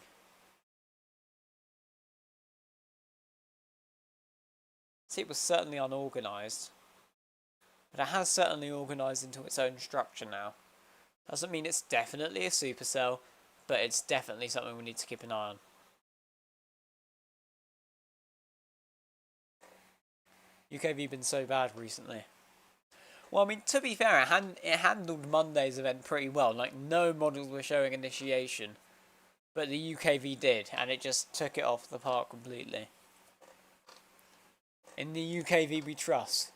See, it was certainly unorganised. But it has certainly organised into its own structure now. Doesn't mean it's definitely a supercell, but it's definitely something we need to keep an eye on. UKV been so bad recently. Well, I mean, to be fair, it handled Monday's event pretty well. Like, no models were showing initiation. But the UKV did, and it just took it off the park completely. In the UKV we trust.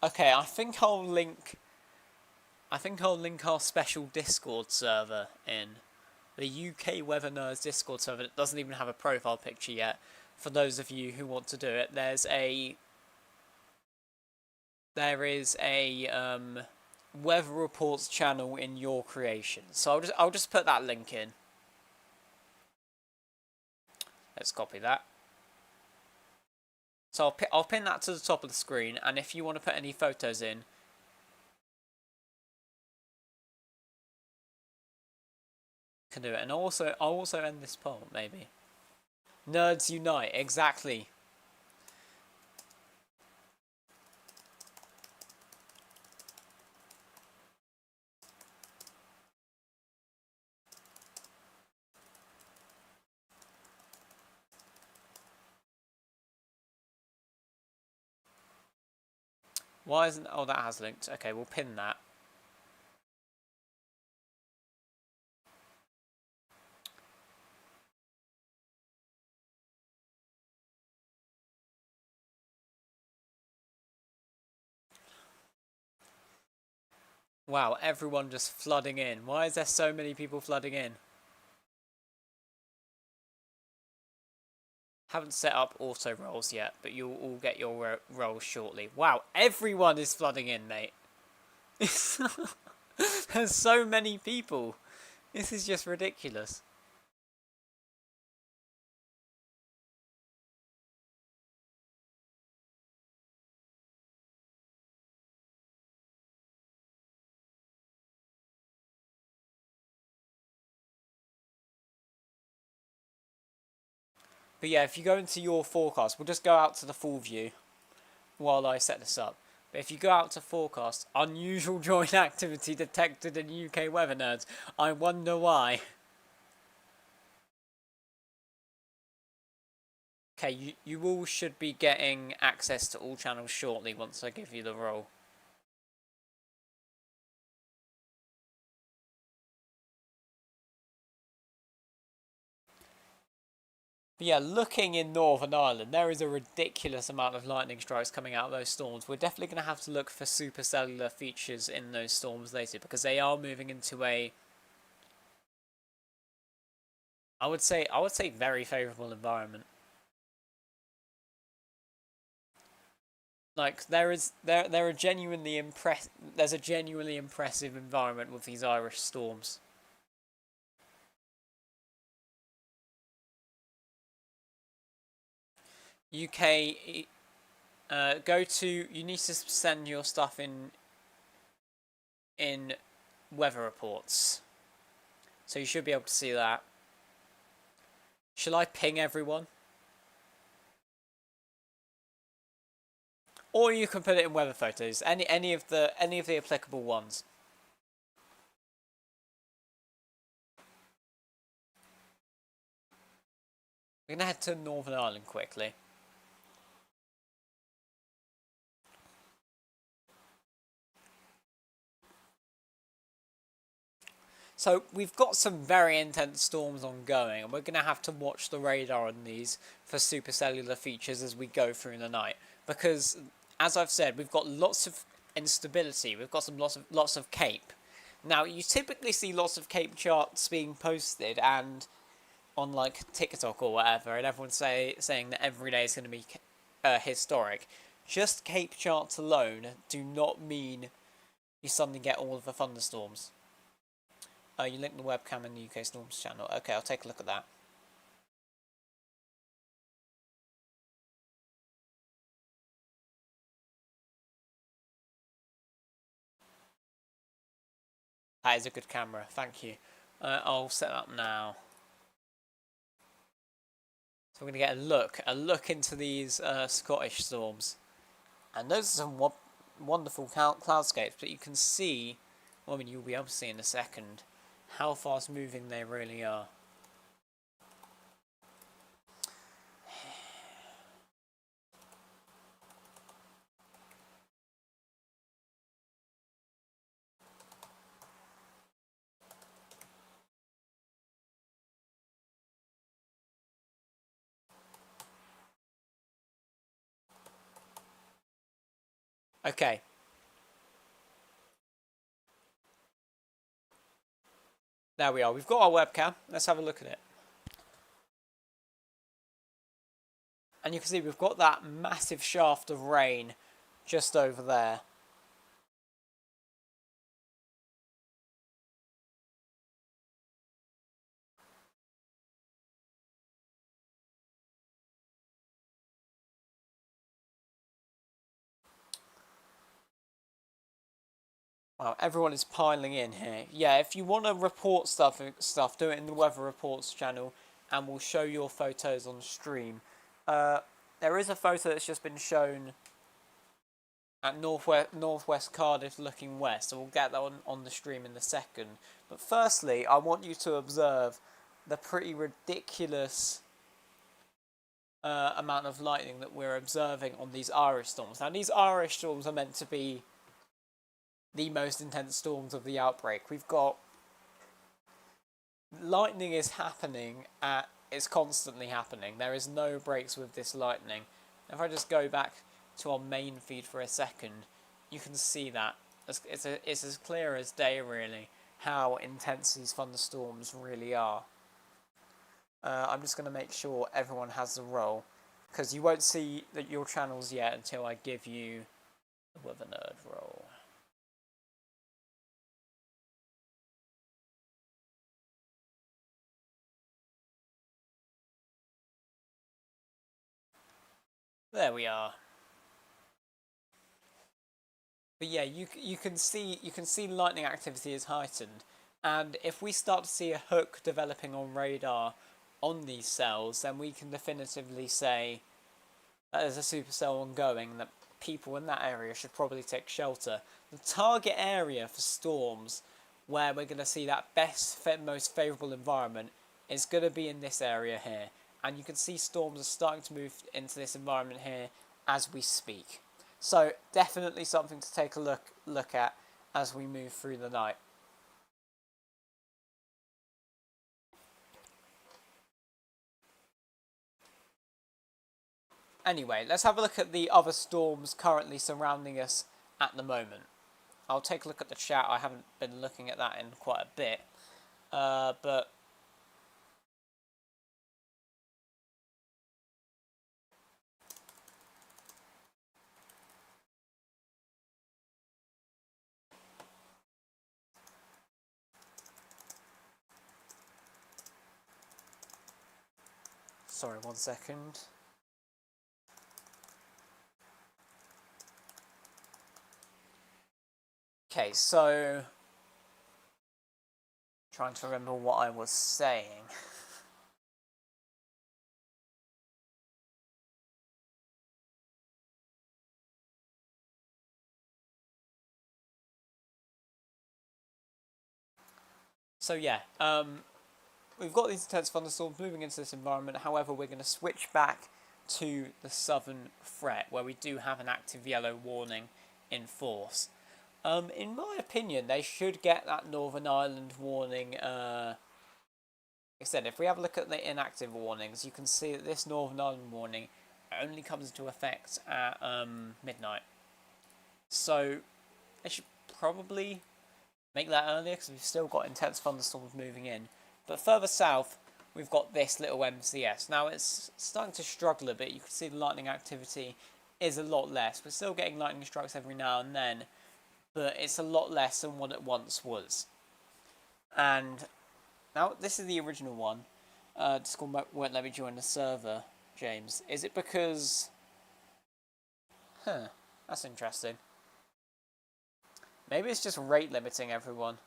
Okay, I think I'll link our special Discord server in. The UK Weather Nerds Discord server that doesn't even have a profile picture yet. For those of you who want to do it, there's there is a weather reports channel in your creation. So I'll just put that link in. Let's copy that. So I'll pin that to the top of the screen, and if you want to put any photos in, you can do it. And I'll also end this poll, maybe. Nerds unite, exactly. Why isn't... Oh, that has linked. Okay, we'll pin that. Wow, everyone just flooding in. Why is there so many people flooding in? Haven't set up auto rolls yet, but you'll all get your rolls shortly. Wow, everyone is flooding in, mate. There's so many people. This is just ridiculous. But yeah, if you go into your forecast, we'll just go out to the full view while I set this up. But if you go out to forecast, unusual joint activity detected in UK weather nerds. I wonder why. Okay, you all should be getting access to all channels shortly once I give you the role. But yeah, looking in Northern Ireland, there is a ridiculous amount of lightning strikes coming out of those storms. We're definitely going to have to look for supercellular features in those storms later, because they are moving into a... I would say very favourable environment. Like there's a genuinely impressive environment with these Irish storms. UK, you need to send your stuff in weather reports. So you should be able to see that. Shall I ping everyone? Or you can put it in weather photos. Any of the applicable ones. We're gonna head to Northern Ireland quickly. So we've got some very intense storms ongoing, and we're going to have to watch the radar on these for supercellular features as we go through the night. Because, as I've said, we've got lots of instability. We've got lots of CAPE. Now, you typically see lots of CAPE charts being posted and on like TikTok or whatever, and everyone's saying that every day is going to be historic. Just CAPE charts alone do not mean you suddenly get all of the thunderstorms. You link the webcam in the UK Storms channel. Okay, I'll take a look at that. That is a good camera, thank you. I'll set up now. So we're going to get a look into these Scottish storms. And those are some wonderful cloudscapes, but you can see, well, I mean, you'll be able to see in a second, how fast moving they really are. Okay. There we are. We've got our webcam. Let's have a look at it. And you can see we've got that massive shaft of rain just over there. Well, everyone is piling in here. Yeah, if you want to report stuff, do it in the weather reports channel, and we'll show your photos on stream. There is a photo that's just been shown at northwest Cardiff, looking west. So we'll get that on the stream in a second. But firstly, I want you to observe the pretty ridiculous amount of lightning that we're observing on these Irish storms. Now, these Irish storms are meant to be the most intense storms of the outbreak. We've got lightning is happening it's constantly happening. There is no breaks with this lightning. If I just go back to our main feed for a second, you can see that it's as clear as day, really, how intense these thunderstorms really are. I'm just going to make sure everyone has the role, because you won't see your channels yet until I give you the Weather Nerd role. There we are. But yeah, you can see lightning activity is heightened, and if we start to see a hook developing on radar on these cells, then we can definitively say that there's a supercell ongoing, that people in that area should probably take shelter. The target area for storms, where we're going to see that most favourable environment, is going to be in this area here. And you can see storms are starting to move into this environment here as we speak. So definitely something to take a look at as we move through the night. Anyway, let's have a look at the other storms currently surrounding us at the moment. I'll take a look at the chat. I haven't been looking at that in quite a bit. But sorry, 1 second. Okay, so trying to remember what I was saying. So yeah, we've got these intense thunderstorms moving into this environment. However, we're going to switch back to the southern threat, where we do have an active yellow warning in force. In my opinion, they should get that Northern Ireland warning. Like I said, if we have a look at the inactive warnings, you can see that this Northern Ireland warning only comes into effect at midnight. So they should probably make that earlier, because we've still got intense thunderstorms moving in. But further south, we've got this little MCS. Now it's starting to struggle a bit. You can see the lightning activity is a lot less. We're still getting lightning strikes every now and then, but it's a lot less than what it once was. And now this is the original one. Discord won't let me join the server, James. Is it because... that's interesting. Maybe it's just rate limiting everyone.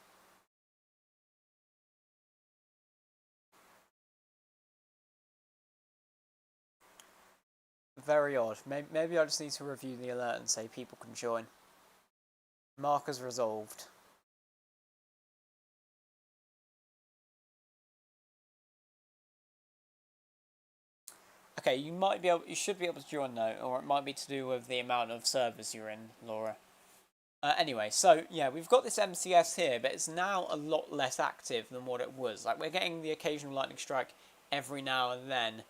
Very odd. Maybe I just need to review the alert and say people can join. Markers resolved. Okay, you should be able to join though, or it might be to do with the amount of servers you're in, Laura. Anyway, so yeah, we've got this MCS here, but it's now a lot less active than what it was. Like, we're getting the occasional lightning strike every now and then,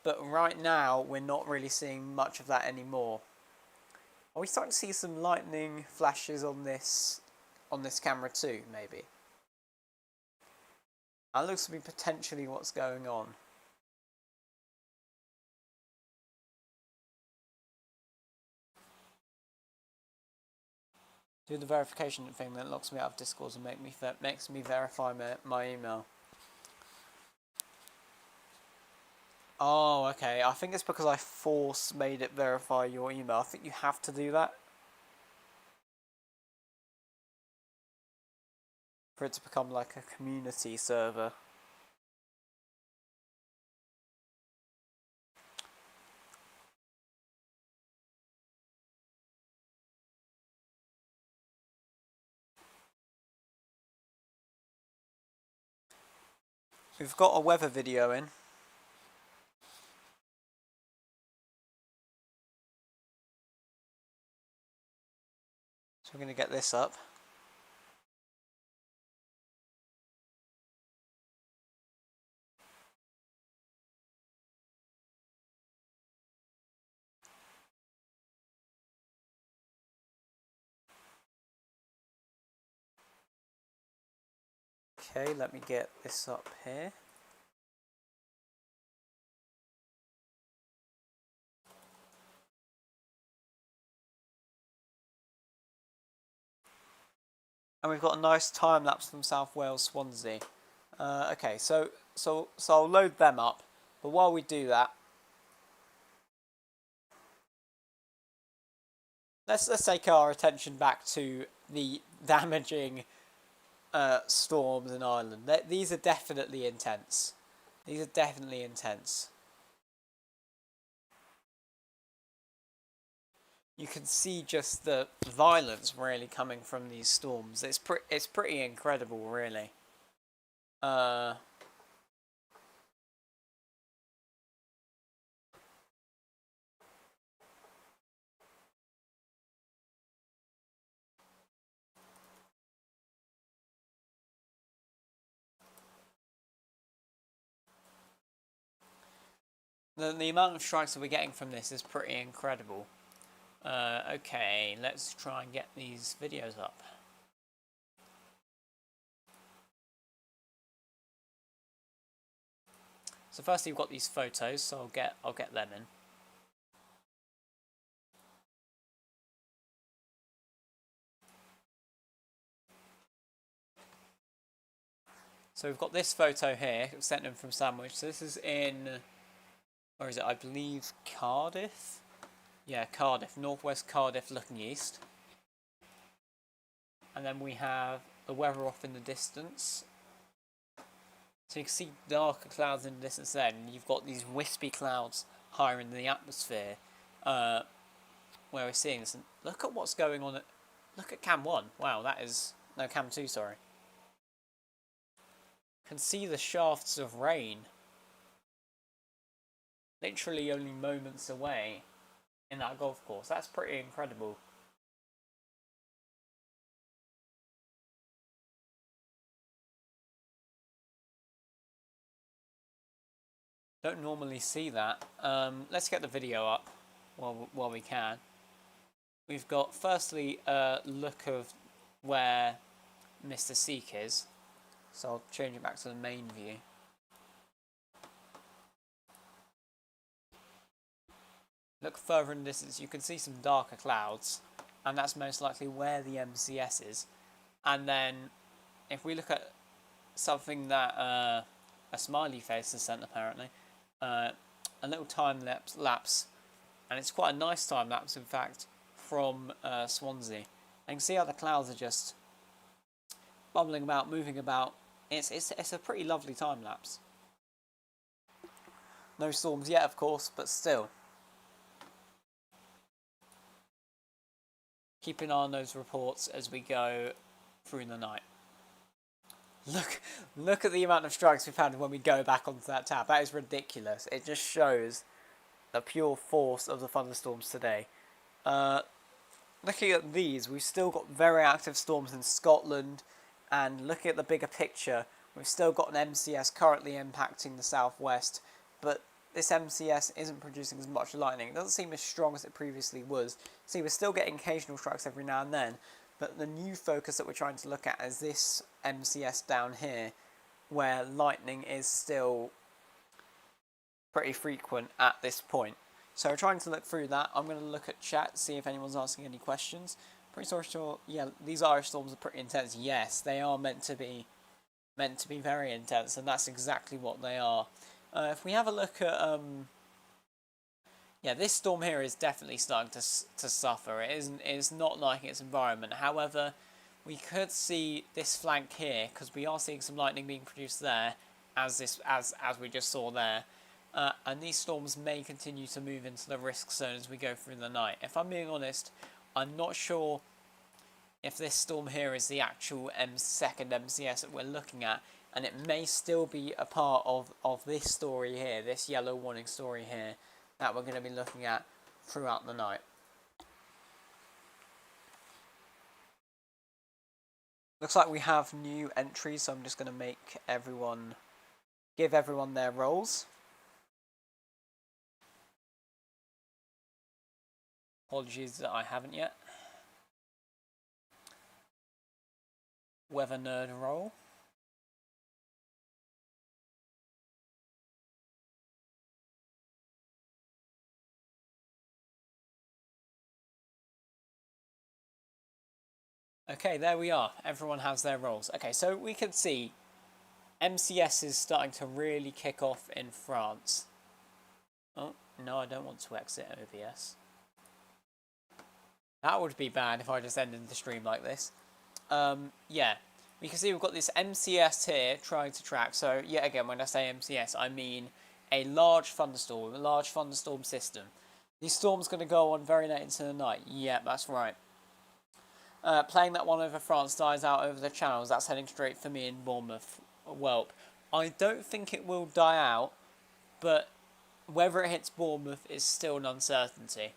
but right now we're not really seeing much of that anymore. Are we starting to see some lightning flashes on this camera too, maybe? That looks to be potentially what's going on. Do the verification thing that locks me out of Discord and makes me verify my email. Oh, okay. I think it's because I made it verify your email. I think you have to do that. for it to become like a community server. We've got a weather video in. So we're going to get this up. Okay, let me get this up here. And we've got a nice time lapse from South Wales, Swansea. Okay, so I'll load them up. But while we do that, let's take our attention back to the damaging storms in Ireland. These are definitely intense. These are definitely intense. You can see just the violence really coming from these storms. It's pretty incredible, really. The amount of strikes that we're getting from this is pretty incredible. Okay, let's try and get these videos up. So firstly, we've got these photos, so I'll get them in. So we've got this photo here, sent in from Sandwich. So this is in, where is it? I believe Cardiff. Yeah, Cardiff, northwest Cardiff, looking east. And then we have the weather off in the distance. So you can see darker clouds in the distance there, and you've got these wispy clouds higher in the atmosphere, where we're seeing this. And look at what's going on. Look at Cam 1. Wow, that is... No, Cam 2, sorry. You can see the shafts of rain. Literally only moments away in that golf course. That's pretty incredible. Don't normally see that. Let's get the video up while we can. We've got firstly a look of where Mr. Seek is. So I'll change it back to the main view. Look further in the distance, you can see some darker clouds, and that's most likely where the MCS is. And then if we look at something that a smiley face has sent, apparently, a little time lapse, and it's quite a nice time lapse, in fact, from Swansea. And you can see how the clouds are just bubbling about, moving about. It's a pretty lovely time lapse. No storms yet, of course, but still. Keep an eye on those reports as we go through the night. Look at the amount of strikes we've had when we go back onto that tab. That is ridiculous. It just shows the pure force of the thunderstorms today. Looking at these, we've still got very active storms in Scotland, and looking at the bigger picture, we've still got an MCS currently impacting the southwest, but this MCS isn't producing as much lightning. It doesn't seem as strong as it previously was. See, we're still getting occasional strikes every now and then, but the new focus that we're trying to look at is this MCS down here, where lightning is still pretty frequent at this point. So we're trying to look through that. I'm going to look at chat, see if anyone's asking any questions. Pretty sure, yeah, these Irish storms are pretty intense. Yes, they are meant to be very intense, and that's exactly what they are. If we have a look at, yeah, this storm here is definitely starting to suffer. It's not liking its environment. However, we could see this flank here, because we are seeing some lightning being produced there, as we just saw there. And these storms may continue to move into the risk zone as we go through the night. If I'm being honest, I'm not sure if this storm here is the actual second MCS that we're looking at, and it may still be a part of this story here, this yellow warning story here, that we're going to be looking at throughout the night. Looks like we have new entries, so I'm just going to give everyone their roles. Apologies that I haven't yet. Weather nerd role. Okay, there we are. Everyone has their roles. Okay, so we can see MCS is starting to really kick off in France. Oh, no, I don't want to exit OBS. That would be bad if I just ended the stream like this. Yeah, we can see we've got this MCS here trying to track. So, yet again, when I say MCS, I mean a large thunderstorm system. These storms going to go on very late into the night. Yeah, that's right. Playing that one over France dies out over the channels. That's heading straight for me in Bournemouth. Welp. I don't think it will die out, but whether it hits Bournemouth is still an uncertainty.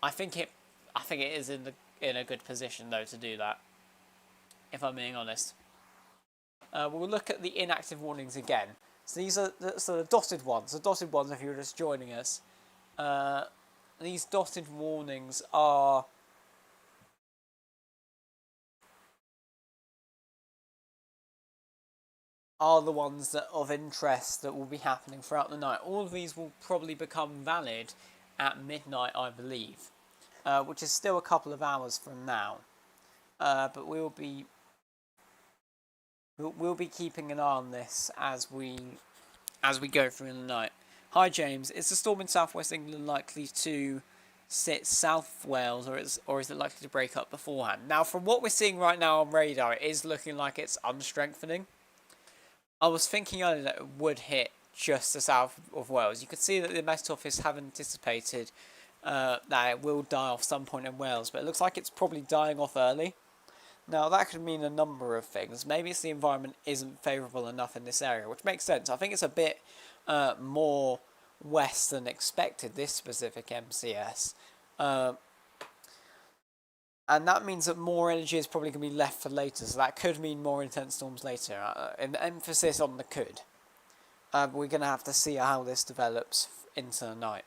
I think it is in a good position though to do that, if I'm being honest. We'll look at the inactive warnings again. So these are the dotted ones. The dotted ones, if you're just joining us, these dotted warnings are the ones that of interest that will be happening throughout the night. All of these will probably become valid at midnight, I believe, which is still a couple of hours from now. But we'll be keeping an eye on this as we go through the night. Hi James, is the storm in southwest England likely to sit South Wales, or is it likely to break up beforehand? Now, from what we're seeing right now on radar, it is looking like it's unstrengthening. I was thinking earlier that it would hit just the south of Wales. You could see that the Met Office have anticipated that it will die off some point in Wales, but it looks like it's probably dying off early. Now, that could mean a number of things. Maybe it's the environment isn't favourable enough in this area, which makes sense. I think it's a bit more west than expected, this specific MCS. And that means that more energy is probably going to be left for later, so that could mean more intense storms later. An emphasis on the could. But we're going to have to see how this develops into the night.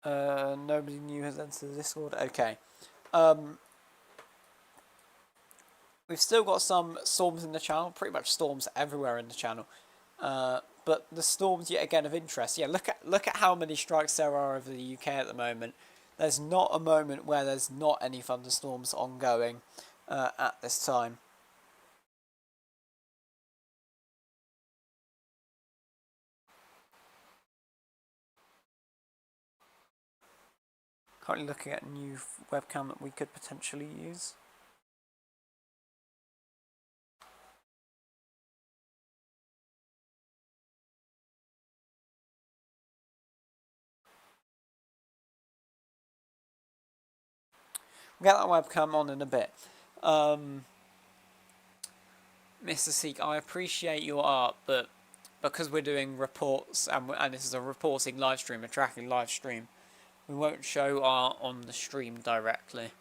Nobody new has entered the Discord. Okay. We've still got some storms in the channel, pretty much storms everywhere in the channel. But the storms, yet again, of interest. Yeah, look at how many strikes there are over the UK at the moment. There's not a moment where there's not any thunderstorms ongoing at this time. Currently looking at a new webcam that we could potentially use. We'll get that webcam on in a bit. Mr. Seek, I appreciate your art, but because we're doing reports, and this is a reporting live stream, a tracking live stream, we won't show art on the stream directly.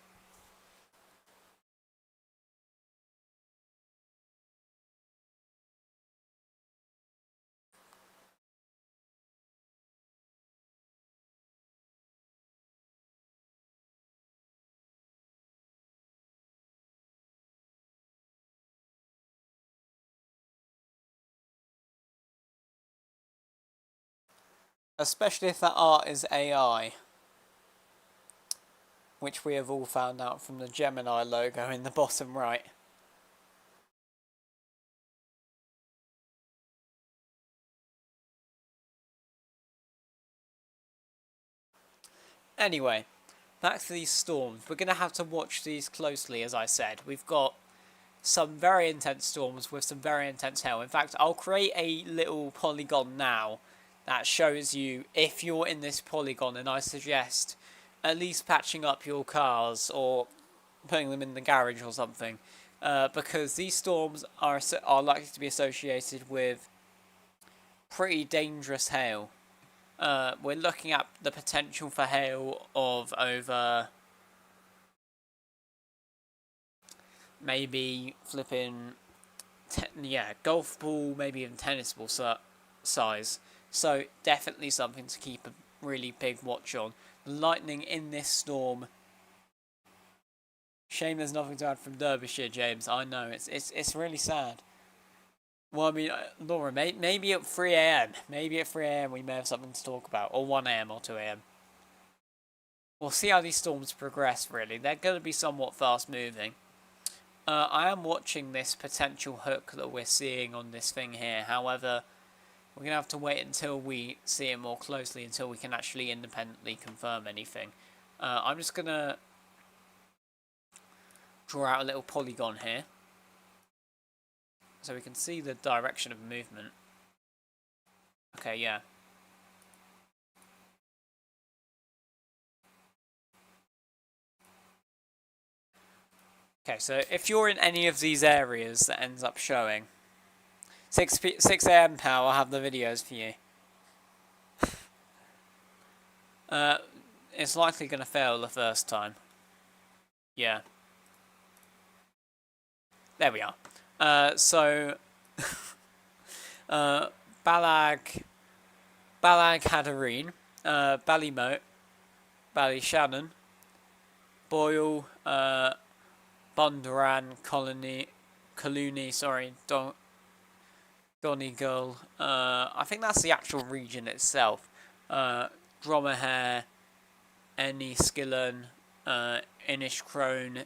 Especially if that art is AI. Which we have all found out from the Gemini logo in the bottom right. Anyway, back to these storms. We're going to have to watch these closely, as I said. We've got some very intense storms with some very intense hail. In fact, I'll create a little polygon now that shows you if you're in this polygon, and I suggest at least patching up your cars or putting them in the garage or something, because these storms are likely to be associated with pretty dangerous hail. We're looking at the potential for hail of over maybe flipping, golf ball, maybe even tennis ball size. So definitely something to keep a really big watch on. The lightning in this storm. Shame there's nothing to add from Derbyshire, James. I know, it's really sad. Well, I mean, Laura, maybe at 3 a.m. Maybe at 3 a.m. we may have something to talk about. Or 1 a.m. or 2 a.m. We'll see how these storms progress, really. They're going to be somewhat fast-moving. I am watching this potential hook that we're seeing on this thing here. However, we're going to have to wait until we see it more closely, until we can actually independently confirm anything. I'm just going to draw out a little polygon here, so we can see the direction of movement. Okay, yeah. Okay, so if you're in any of these areas that ends up showing, 6 a.m. pal, I'll have the videos for you. It's likely going to fail the first time. Yeah. There we are. So Balag Hadareen, Ballymote, Ballyshannon, Boyle, Bundoran, Collooney, sorry, Donegal. I think that's the actual region itself. Dromahair, Enniskillen, Inishcrone,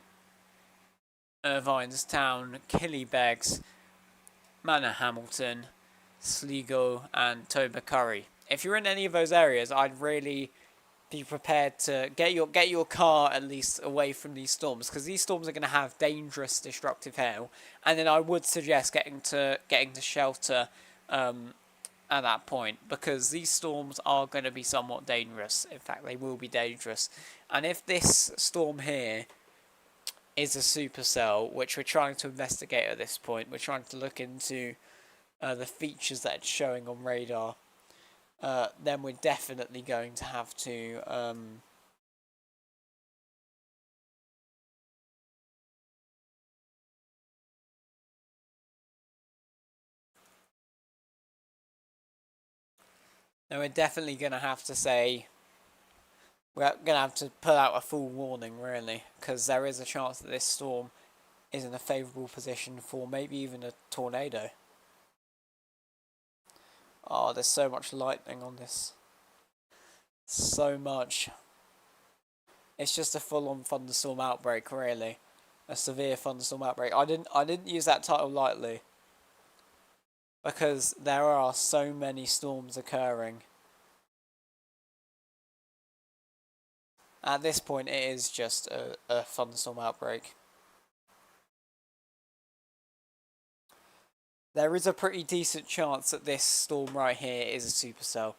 Irvinestown, Killybegs, Manor Hamilton, Sligo, and Tobercurry. If you're in any of those areas, I'd really be prepared to get your car at least away from these storms, because these storms are going to have dangerous, destructive hail. And then I would suggest getting to shelter at that point, because these storms are going to be somewhat dangerous. In fact, they will be dangerous. And if this storm here is a supercell, which we're trying to investigate at this point, we're trying to look into the features that it's showing on radar, then we're definitely going to have to say we're going to have to put out a full warning, really, because there is a chance that this storm is in a favourable position for maybe even a tornado. Oh, there's so much lightning on this. So much. It's just a full-on thunderstorm outbreak, really. A severe thunderstorm outbreak. I didn't use that title lightly, because there are so many storms occurring. At this point, it is just a thunderstorm outbreak. There is a pretty decent chance that this storm right here is a supercell.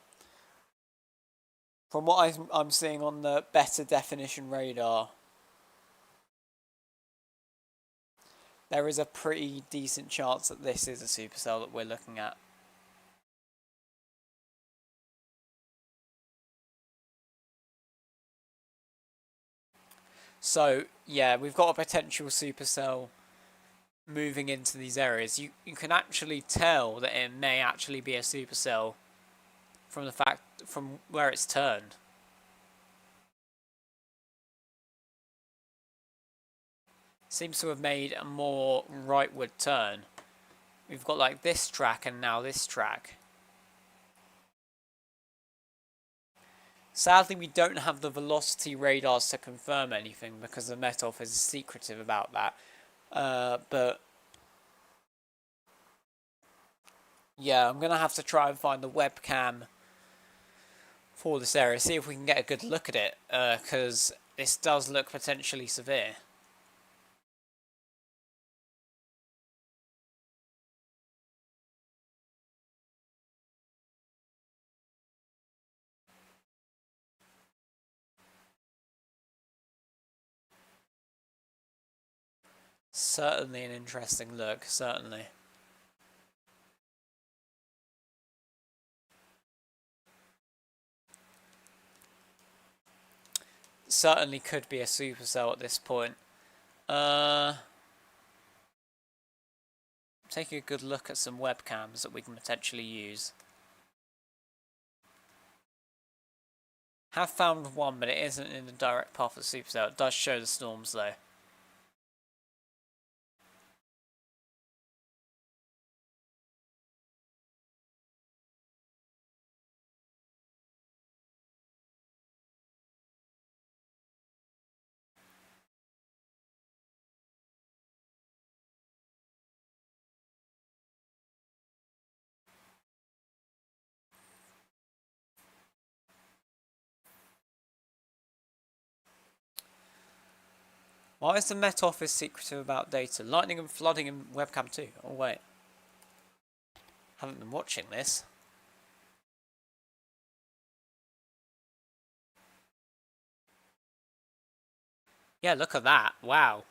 From what I'm seeing on the better definition radar, there is a pretty decent chance that this is a supercell that we're looking at. So, yeah, we've got a potential supercell moving into these areas. You can actually tell that it may actually be a supercell from where it's turned. Seems to have made a more rightward turn. We've got like this track and now this track. Sadly, we don't have the velocity radars to confirm anything, because the Met Office is secretive about that. But yeah, I'm going to have to try and find the webcam for this area, see if we can get a good look at it, because this does look potentially severe. Certainly an interesting look, certainly. Certainly could be a supercell at this point. Taking a good look at some webcams that we can potentially use. Have found one, but it isn't in the direct path of the supercell. It does show the storms though. Why is the Met Office secretive about data? Lightning and flooding in webcam 2. Oh wait. Haven't been watching this. Yeah, look at that. Wow.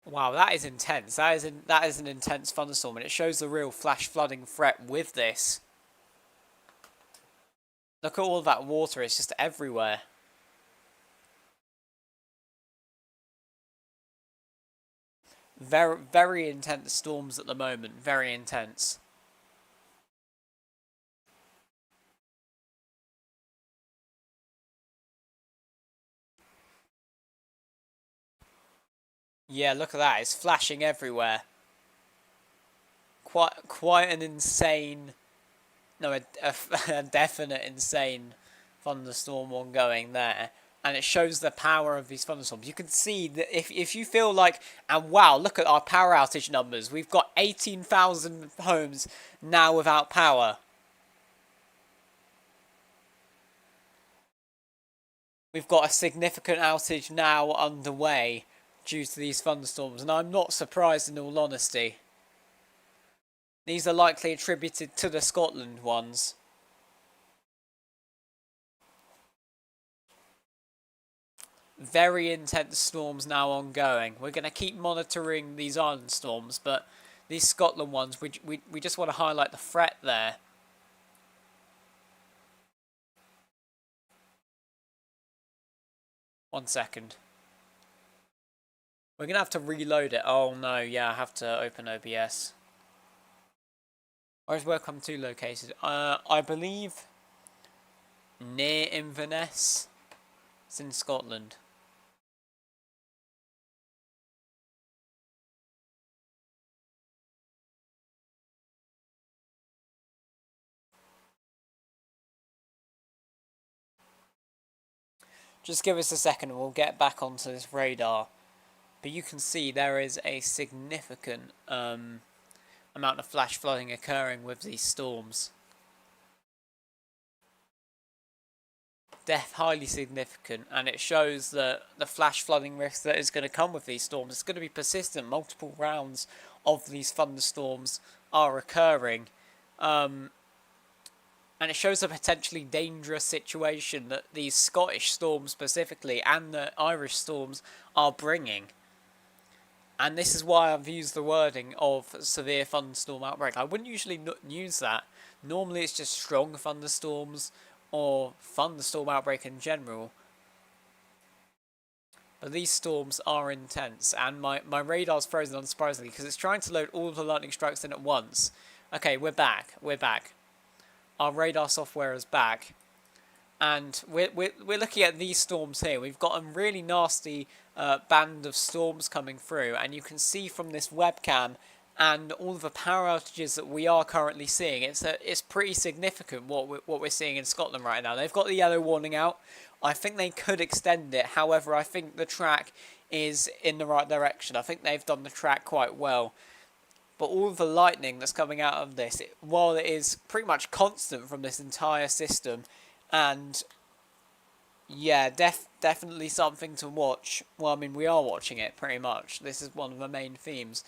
Wow, that is intense. That is an intense thunderstorm, and it shows the real flash flooding threat with this. Look at all that water, it's just everywhere. Very, very intense storms at the moment, very intense. Yeah, look at that, it's flashing everywhere. Quite an insane, no, a definite insane thunderstorm ongoing there. And it shows the power of these thunderstorms. You can see that if you feel like, and wow, look at our power outage numbers. We've got 18,000 homes now without power. We've got a significant outage now underway due to these thunderstorms, and I'm not surprised in all honesty. These are likely attributed to the Scotland ones. Very intense storms now ongoing. We're going to keep monitoring these island storms, but these Scotland ones, we just want to highlight the threat there. One second. We're going to have to reload it. Oh no, yeah, I have to open OBS. Where's Welcome to located? I believe near Inverness. It's in Scotland. Just give us a second and we'll get back onto this radar. But you can see there is a significant amount of flash flooding occurring with these storms. Highly significant, and it shows the flash flooding risk that is going to come with these storms. It's going to be persistent. Multiple rounds of these thunderstorms are occurring. And it shows a potentially dangerous situation that these Scottish storms specifically and the Irish storms are bringing. And this is why I've used the wording of severe thunderstorm outbreak. I wouldn't usually use that. Normally it's just strong thunderstorms or thunderstorm outbreak in general. But these storms are intense, and my radar's frozen unsurprisingly because it's trying to load all of the lightning strikes in at once. Okay, we're back. Our radar software is back. And we're looking at these storms here. We've got a really nasty band of storms coming through, and you can see from this webcam and all of the power outages that we are currently seeing, it's pretty significant what we're seeing in Scotland right now. They've got the yellow warning out. I think they could extend it. However, I think the track is in the right direction. I think they've done the track quite well. But all of the lightning that's coming out of this, while it is pretty much constant from this entire system, and yeah, definitely something to watch. Well, I mean, we are watching it pretty much. This is one of the main themes.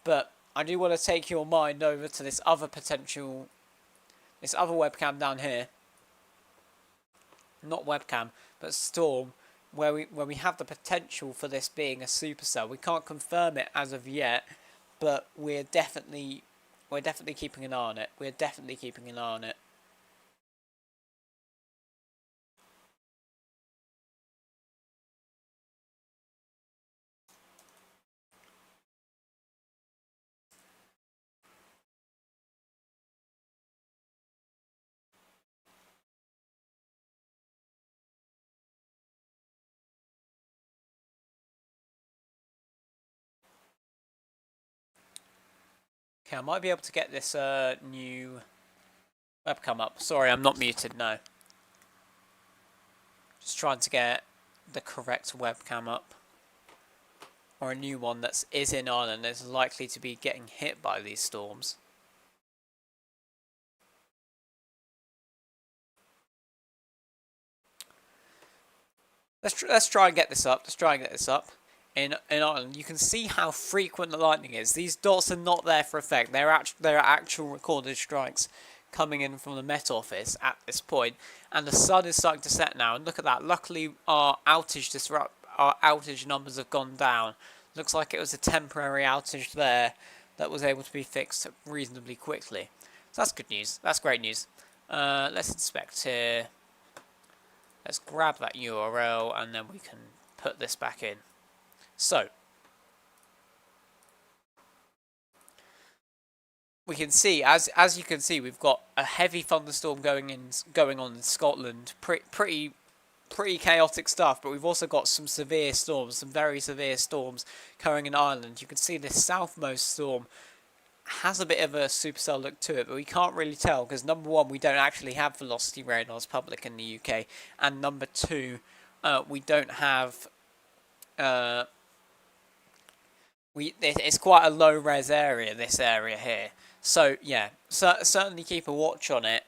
But I do want to take your mind over to this other webcam down here. not webcam, but storm, where we have the potential for this being a supercell. We can't confirm it as of yet, but we're definitely keeping an eye on it. We're definitely keeping an eye on it. Okay, I might be able to get this new webcam up. Sorry, I'm not muted, no. Just trying to get the correct webcam up. Or a new one that is in Ireland is likely to be getting hit by these storms. Let's try and get this up. Let's try and get this up. In Ireland, you can see how frequent the lightning is. These dots are not there for effect. There are actual recorded strikes coming in from the Met Office at this point, and the sun is starting to set now. And look at that. Luckily, our outage numbers have gone down. Looks like it was a temporary outage there that was able to be fixed reasonably quickly. So that's good news. That's great news. Let's inspect here. Let's grab that URL and then we can put this back in. So, we can see, as you can see, we've got a heavy thunderstorm going on in Scotland. Pretty chaotic stuff, but we've also got some severe storms, some very severe storms occurring in Ireland. You can see this southmost storm has a bit of a supercell look to it, but we can't really tell because number one, we don't actually have velocity radars public in the UK, and number two, we don't have it's quite a low res area, this area here. So yeah, certainly keep a watch on it.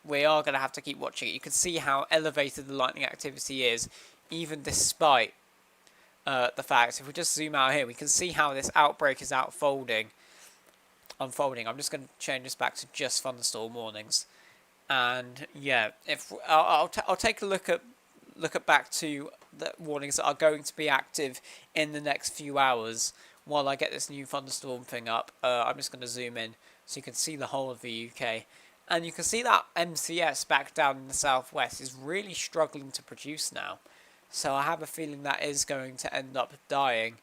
We are going to have to keep watching it. You can see how elevated the lightning activity is, even despite the fact. If we just zoom out here, we can see how this outbreak is unfolding. I'm just going to change this back to just thunderstorm warnings, and yeah, if I'll take a look at back to the warnings that are going to be active in the next few hours while I get this new thunderstorm thing up. I'm just going to zoom in so you can see the whole of the UK. And you can see that MCS back down in the southwest is really struggling to produce now. So I have a feeling that is going to end up dying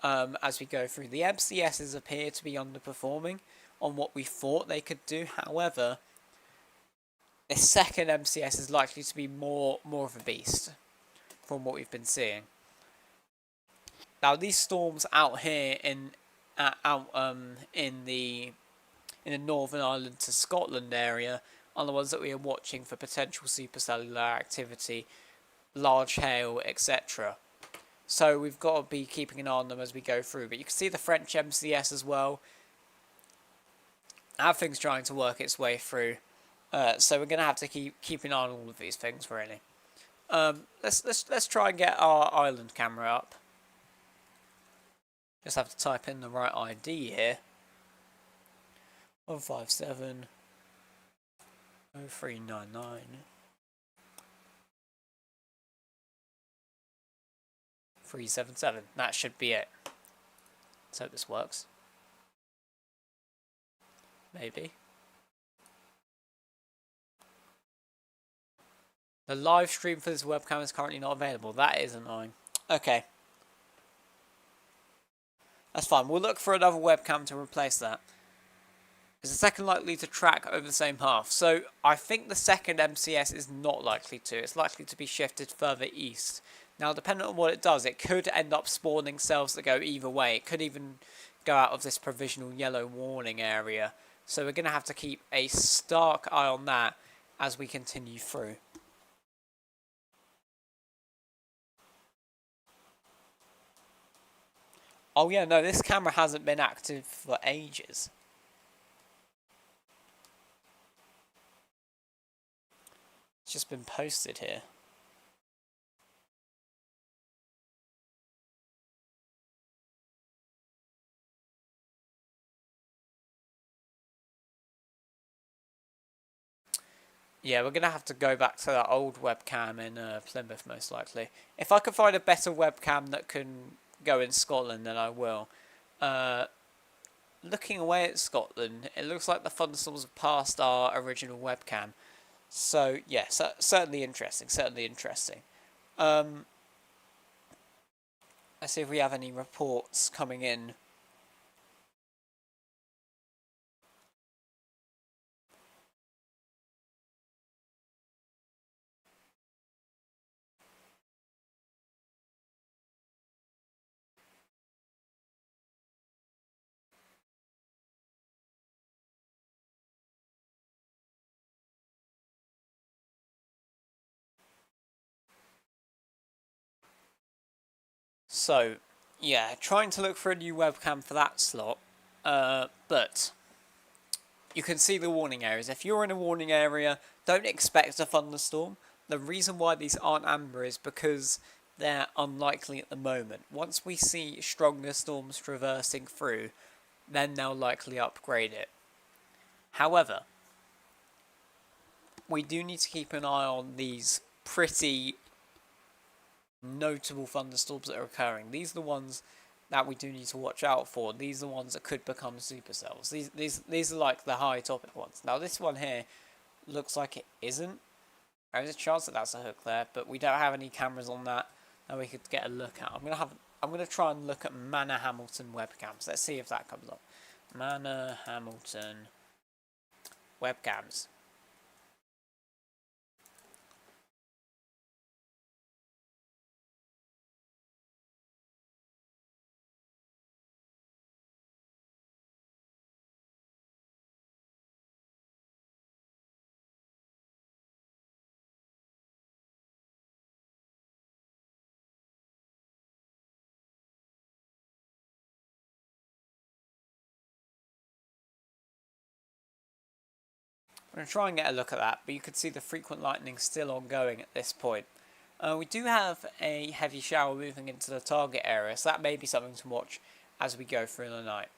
as we go through. The MCSs appear to be underperforming on what we thought they could do. However, the second MCS is likely to be more of a beast from what we've been seeing. Now these storms out here in the Northern Ireland to Scotland area are the ones that we are watching for potential supercellular activity, large hail, etc. So we've got to be keeping an eye on them as we go through. But you can see the French MCS as well. How things trying to work its way through. So we're going to have to keep an eye on all of these things really. Let's try and get our island camera up. Just have to type in the right ID here. 157 0399 377. That should be it. Let's hope this works. Maybe. The live stream for this webcam is currently not available. That is annoying. Okay. That's fine. We'll look for another webcam to replace that. Is the second likely to track over the same path? So I think the second MCS is not likely to. It's likely to be shifted further east. Now, depending on what it does, it could end up spawning cells that go either way. It could even go out of this provisional yellow warning area. So we're going to have to keep a stark eye on that as we continue through. Oh yeah, no, this camera hasn't been active for ages. It's just been posted here. Yeah, we're going to have to go back to that old webcam in Plymouth, most likely. If I can find a better webcam that can go in Scotland, then I will. Looking away at Scotland, it looks like the thunderstorms have passed our original webcam. So, yeah, certainly interesting, certainly interesting. Let's see if we have any reports coming in. So, yeah, trying to look for a new webcam for that slot. But you can see the warning areas. If you're in a warning area, don't expect a thunderstorm. The reason why these aren't amber is because they're unlikely at the moment. Once we see stronger storms traversing through, then they'll likely upgrade it. However, we do need to keep an eye on these pretty notable thunderstorms that are occurring. These are the ones that we do need to watch out for. These are the ones that could become supercells. These are like the high topic ones. Now this one here looks like it isn't. There's a chance that that's a hook there, but we don't have any cameras on that we could get a look at. I'm gonna try and look at Manor Hamilton webcams. Let's see if that comes up. Manor Hamilton webcams. I'm going to try and get a look at that, but you can see the frequent lightning still ongoing at this point. We do have a heavy shower moving into the target area, so that may be something to watch as we go through the night.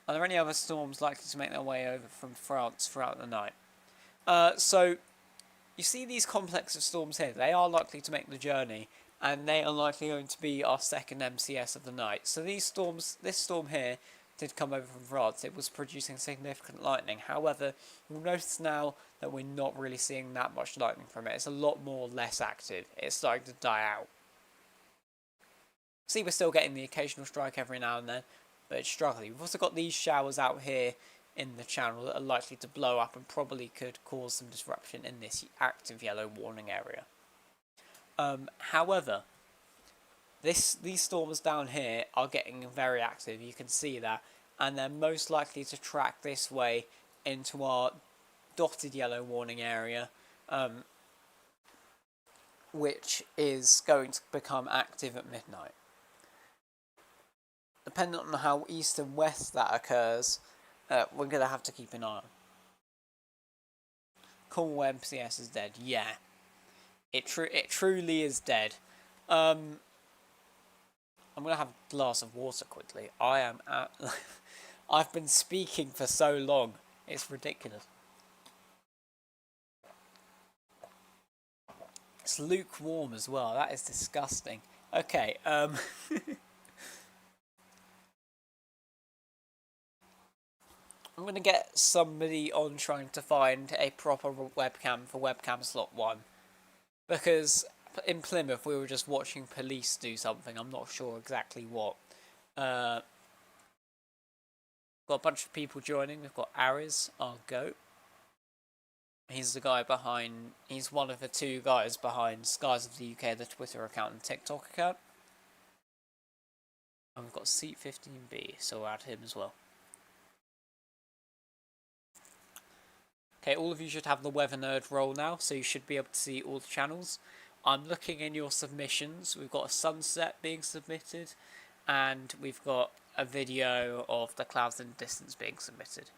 Are there any other storms likely to make their way over from France throughout the night? So, you see these complex of storms here, they are likely to make the journey, and they are likely going to be our second MCS of the night. So these storms, this storm here, did come over from France. It was producing significant lightning. However, you'll notice now that we're not really seeing that much lightning from it. It's a lot more less active. It's starting to die out. See, we're still getting the occasional strike every now and then, but it's struggling. We've also got these showers out here in the channel that are likely to blow up and probably could cause some disruption in this active yellow warning area. However, these storms down here are getting very active, you can see that, and they're most likely to track this way into our dotted yellow warning area, which is going to become active at midnight. Depending on how east and west that occurs, we're going to have to keep an eye on. Cornwall MCS is dead, yeah. It truly is dead. I'm going to have a glass of water quickly. I've been speaking for so long. It's ridiculous. It's lukewarm as well. That is disgusting. Okay, I'm going to get somebody on trying to find a proper webcam for webcam slot 1. Because in Plymouth we were just watching police do something. I'm not sure exactly what. Got a bunch of people joining. We've got Aries, our goat. He's the guy behind... He's one of the two guys behind Skies of the UK, the Twitter account and TikTok account. And we've got Seat 15B, so we'll add him as well. Okay, all of you should have the Weather Nerd role now, so you should be able to see all the channels. I'm looking in your submissions. We've got a sunset being submitted, and we've got a video of the clouds in the distance being submitted.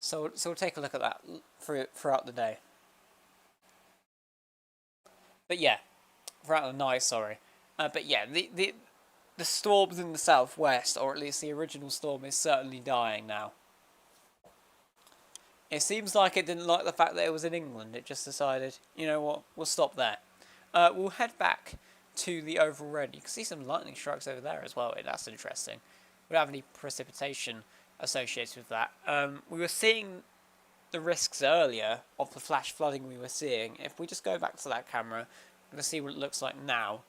So we'll take a look at that throughout the day. But yeah, throughout the night, sorry. But yeah, the storms in the southwest, or at least the original storm, is certainly dying now. It seems like it didn't like the fact that it was in England. It just decided, you know what, we'll stop there. We'll head back to the overall red. You can see some lightning strikes over there as well. That's interesting. We don't have any precipitation associated with that. We were seeing the risks earlier of the flash flooding we were seeing. If we just go back to that camera, we're going to see what it looks like now.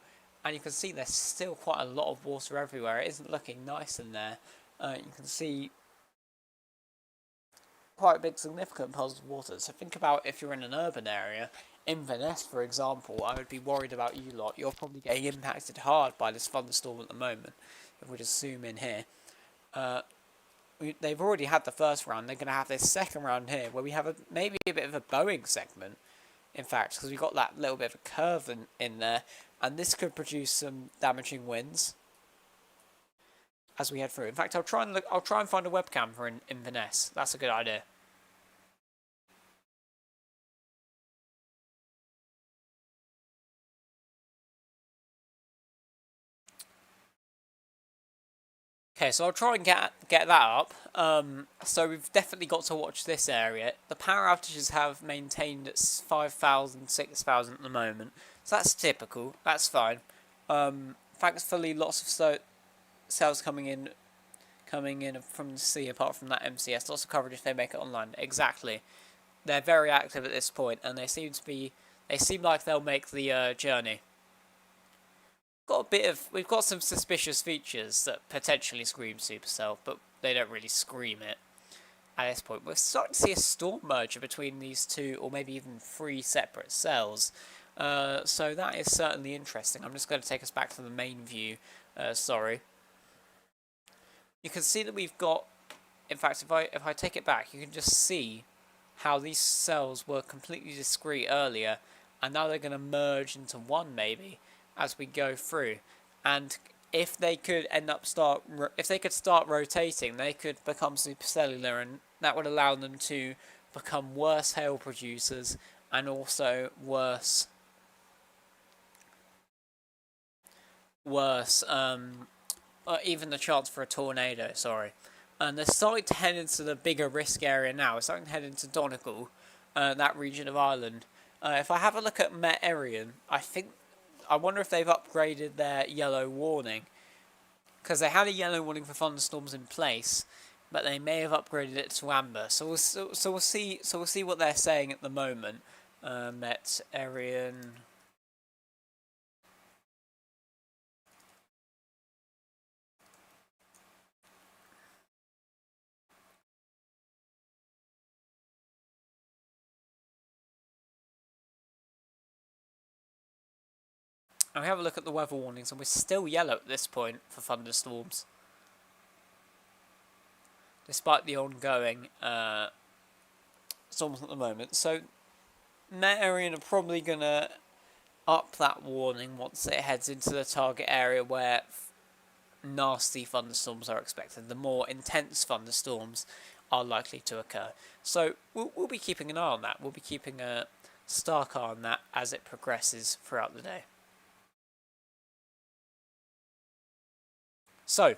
And you can see there's still quite a lot of water everywhere. It isn't looking nice in there. You can see quite big significant piles of water. So think about if you're in an urban area. Inverness, for example, I would be worried about you lot. You're probably getting impacted hard by this thunderstorm at the moment. If we just zoom in here. They've already had the first round. They're going to have this second round here where we have maybe a bit of a bowing segment, in fact, because we've got that little bit of a curve in there. And this could produce some damaging winds as we head through. In fact, I'll try and find a webcam for Inverness. That's a good idea. Okay, so I'll try and get that up. So we've definitely got to watch this area. The power outages have maintained at 5,000, 6,000 at the moment. So that's typical. That's fine. Thankfully, lots of cells coming in from the sea, apart from that MCS. Lots of coverage if they make it online. Exactly. They're very active at this point, and they seem like they'll make the journey. We've got some suspicious features that potentially scream Supercell, but they don't really scream it at this point. We're starting to see a storm merger between these two, or maybe even 3 separate cells. So that is certainly interesting. I'm just going to take us back to the main view. Sorry. You can see that we've got, in fact, if I take it back, you can just see how these cells were completely discrete earlier, and now they're going to merge into one maybe as we go through. And if they could start rotating, they could become supercellular, and that would allow them to become worse hail producers and also worse even the chance for a tornado, sorry. And they're starting to head into the bigger risk area now. We're starting to head into Donegal, that region of Ireland. If I have a look at Met Erion, I wonder if they've upgraded their yellow warning, because they had a yellow warning for thunderstorms in place, but they may have upgraded it to amber. So we'll see what they're saying at the moment. Met Erion. And we have a look at the weather warnings, and we're still yellow at this point for thunderstorms, despite the ongoing storms at the moment. So Met Erion are probably going to up that warning once it heads into the target area where nasty thunderstorms are expected. The more intense thunderstorms are likely to occur. So we'll be keeping an eye on that. We'll be keeping a stark eye on that as it progresses throughout the day. So,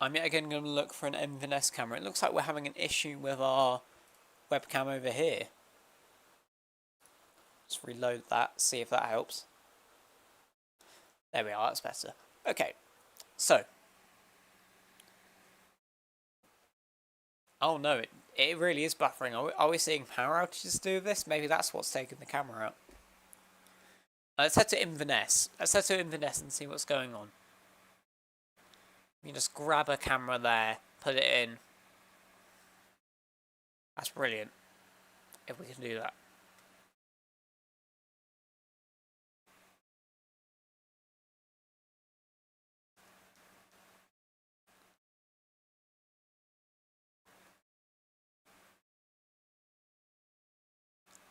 I'm yet again going to look for an Inverness camera. It looks like we're having an issue with our webcam over here. Let's reload that, see if that helps. There we are, that's better. Okay, so. Oh no, it really is buffering. Are we seeing power outages do this? Maybe that's what's taking the camera out. Let's head to Inverness. Let's head to Inverness and see what's going on. You can just grab a camera there, put it in. That's brilliant. If we can do that.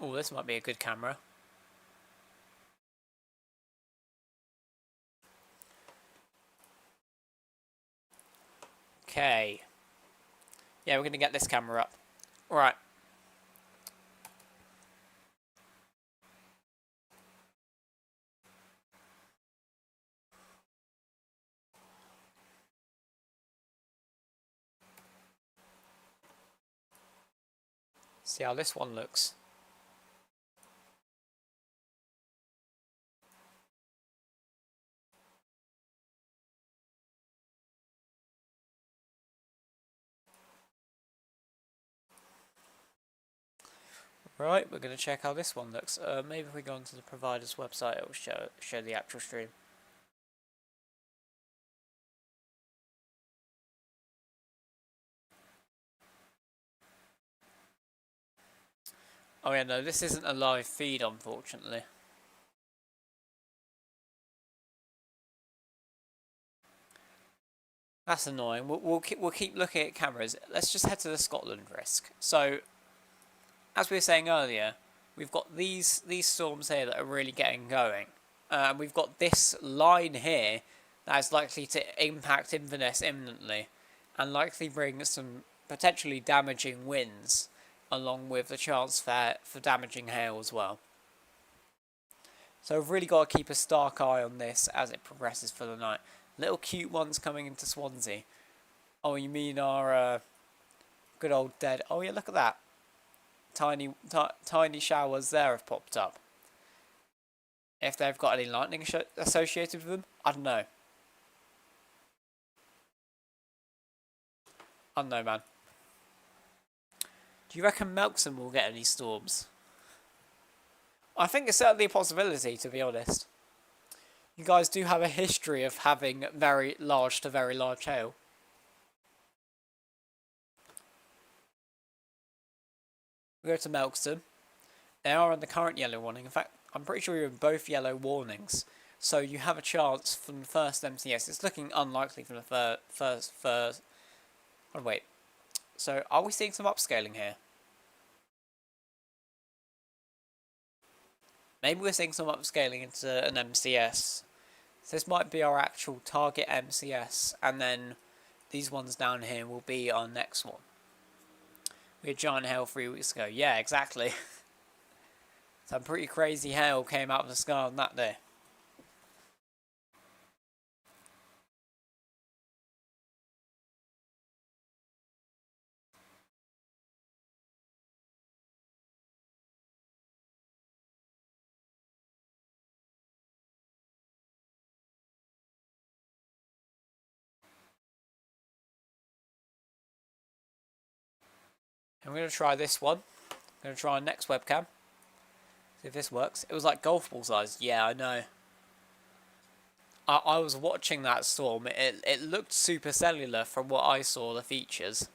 Oh, this might be a good camera. Okay. Yeah, we're going to get this camera up. Right. See how this one looks. Right, we're going to check how this one looks. Maybe if we go onto the provider's website, it will show the actual stream. Oh yeah, no, this isn't a live feed, unfortunately. That's annoying. We'll keep looking at cameras. Let's just head to the Scotland risk. So, as we were saying earlier, we've got these storms here that are really getting going. We've got this line here that is likely to impact Inverness imminently, and likely bring some potentially damaging winds, along with the chance for damaging hail as well. So we've really got to keep a stark eye on this as it progresses for the night. Little cute ones coming into Swansea. Oh, you mean our good old dead... Oh yeah, look at that. Tiny showers there have popped up. If they've got any lightning associated with them, I don't know. I don't know, man. Do you reckon Melksham will get any storms? I think it's certainly a possibility, to be honest. You guys do have a history of having very large to very large hail. We go to Melksham. They are on the current yellow warning. In fact, I'm pretty sure you're in both yellow warnings. So you have a chance from the first MCS. It's looking unlikely from the first. Oh, wait. So are we seeing some upscaling here? Maybe we're seeing some upscaling into an MCS. So this might be our actual target MCS, and then these ones down here will be our next one. We had giant hail 3 weeks ago. Yeah, exactly. Some pretty crazy hail came out of the sky on that day. I'm going to try this one. I'm going to try our next webcam. See if this works. It was like golf ball size. Yeah, I know. I was watching that storm. It looked supercellular from what I saw, the features.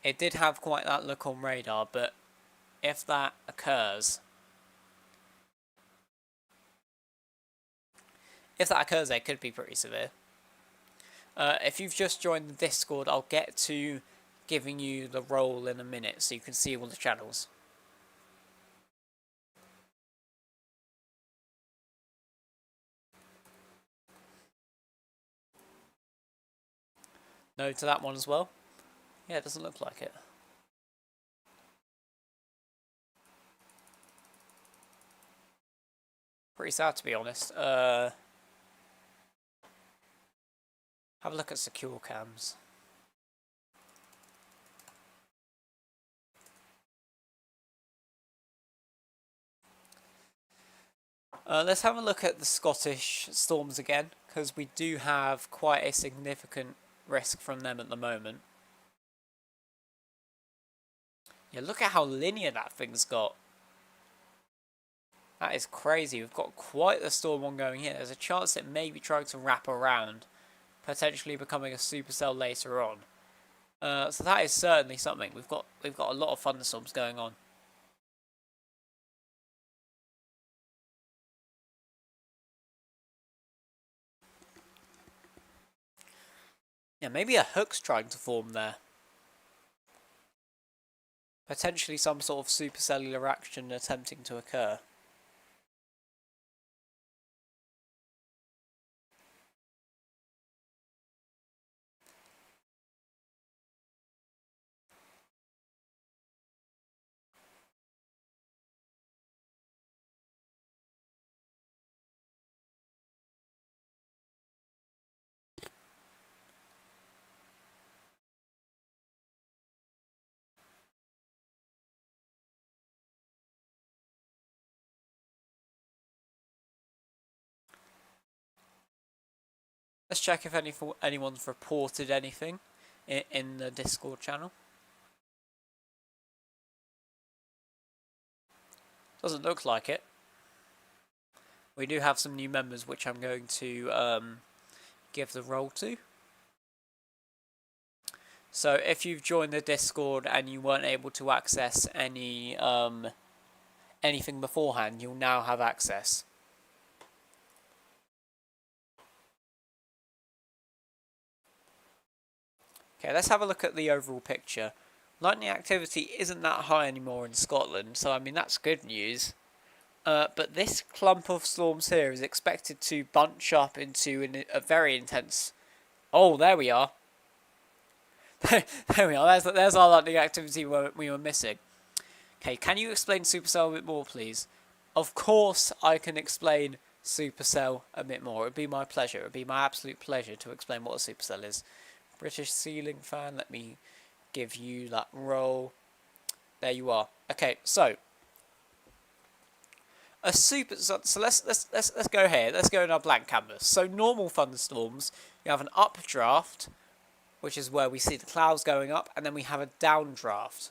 It did have quite that look on radar, but if that occurs... If that occurs, it could be pretty severe. If you've just joined the Discord, I'll get to giving you the role in a minute so you can see all the channels. No to that one as well? Yeah, it doesn't look like it. Pretty sad, to be honest. Have a look at secure cams. Let's have a look at the Scottish storms again, because we do have quite a significant risk from them at the moment. Yeah, look at how linear that thing's got. That is crazy. We've got quite the storm ongoing here. There's a chance it may be trying to wrap around, potentially becoming a supercell later on. So that is certainly something. We've got a lot of thunderstorms going on. Yeah, maybe a hook's trying to form there. Potentially some sort of supercellular action attempting to occur. Let's check if anyone's reported anything in the Discord channel. Doesn't look like it. We do have some new members, which I'm going to give the role to. So if you've joined the Discord and you weren't able to access any anything beforehand, you'll now have access. Okay, let's have a look at the overall picture. Lightning activity isn't that high anymore in Scotland, so I mean that's good news. But this clump of storms here is expected to bunch up into a very intense... Oh, there we are. There we are. There's our lightning activity we were missing. Okay, can you explain Supercell a bit more, please? Of course I can explain Supercell a bit more. It would be my pleasure. It would be my absolute pleasure to explain what a Supercell is. British ceiling fan. Let me give you that role. There you are. Okay, so a supercell. So let's go here. Let's go in our blank canvas. So normal thunderstorms, you have an updraft, which is where we see the clouds going up, and then we have a downdraft,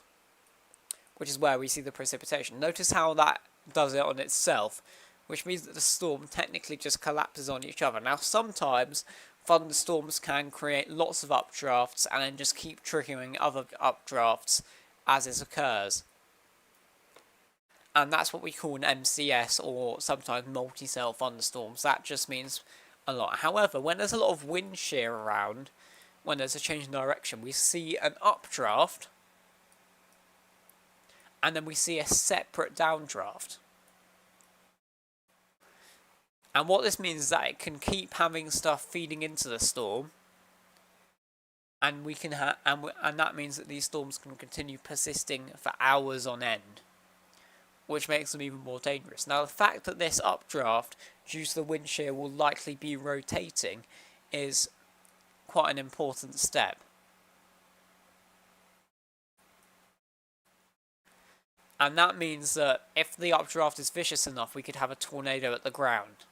which is where we see the precipitation. Notice how that does it on itself, which means that the storm technically just collapses on each other. Now, sometimes thunderstorms can create lots of updrafts and then just keep triggering other updrafts as it occurs. And that's what we call an MCS, or sometimes multi-cell thunderstorms. That just means a lot. However, when there's a lot of wind shear around, when there's a change in direction, we see an updraft, and then we see a separate downdraft. And what this means is that it can keep having stuff feeding into the storm, and we can and that means that these storms can continue persisting for hours on end, which makes them even more dangerous. Now, the fact that this updraft, due to the wind shear, will likely be rotating is quite an important step. And that means that if the updraft is vicious enough, we could have a tornado at the ground.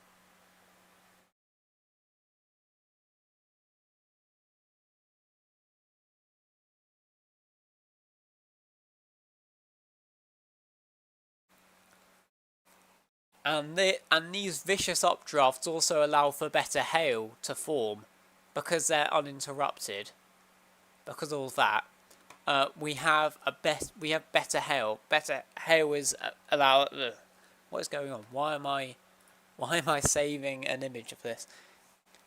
And these vicious updrafts also allow for better hail to form, because they're uninterrupted. Because of all that, we have better hail. Better hail is what is going on? Why am I saving an image of this?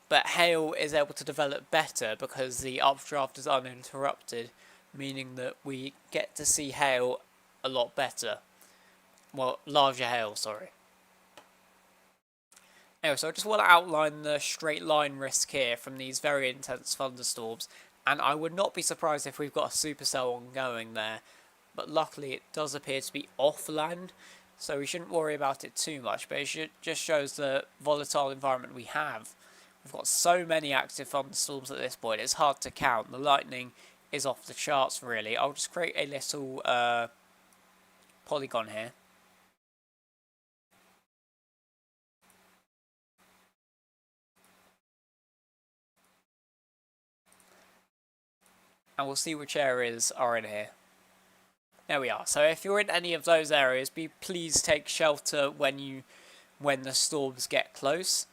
But hail is able to develop better because the updraft is uninterrupted, meaning that we get to see hail a lot better. Well, larger hail, sorry. Anyway, so I just want to outline the straight line risk here from these very intense thunderstorms, and I would not be surprised if we've got a supercell ongoing there, but luckily it does appear to be off land, so we shouldn't worry about it too much, but it just shows the volatile environment we have. We've got so many active thunderstorms at this point, it's hard to count. The lightning is off the charts, really. I'll just create a little polygon here. And we'll see which areas are in here. There we are. So if you're in any of those areas, please take shelter when the storms get close.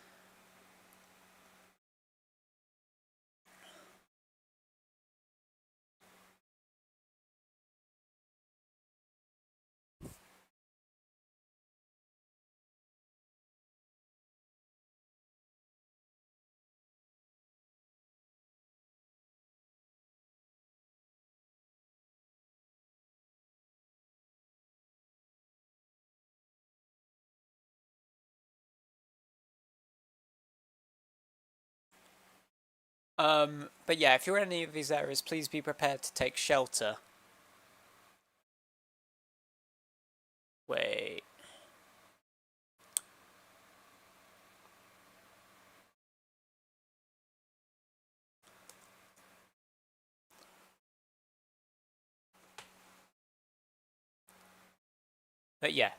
But yeah, if you're in any of these areas, please be prepared to take shelter. Wait. But yeah,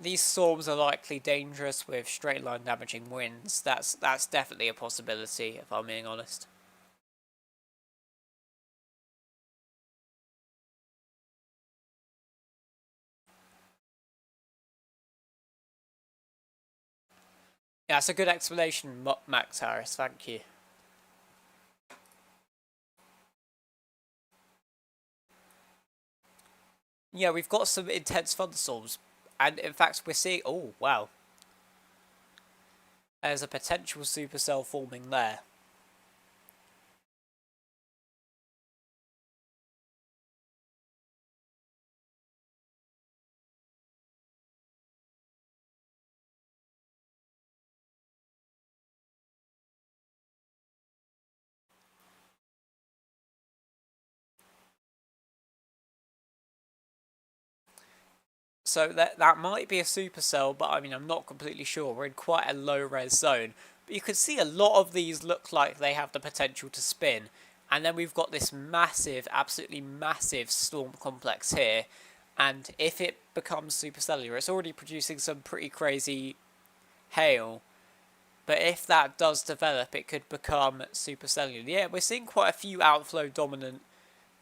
these storms are likely dangerous with straight line damaging winds. That's definitely a possibility, if I'm being honest. Yeah, that's a good explanation, Max Harris. Thank you. Yeah, we've got some intense thunderstorms, and in fact, we're seeing. Oh wow, there's a potential supercell forming there. So that might be a supercell, but I mean, I'm not completely sure. We're in quite a low res zone. But you can see a lot of these look like they have the potential to spin. And then we've got this massive, absolutely massive storm complex here. And if it becomes supercellular, it's already producing some pretty crazy hail. But if that does develop, it could become supercellular. Yeah, we're seeing quite a few outflow dominant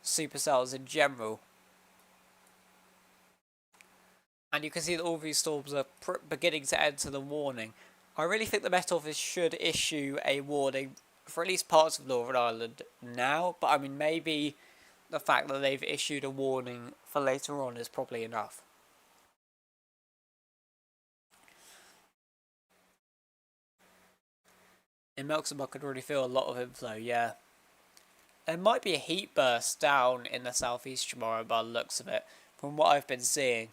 supercells in general. And you can see that all these storms are beginning to enter the warning. I really think the Met Office should issue a warning for at least parts of Northern Ireland now, but I mean, maybe the fact that they've issued a warning for later on is probably enough. In Melksham, I could already feel a lot of inflow, yeah. There might be a heat burst down in the southeast tomorrow by the looks of it, from what I've been seeing.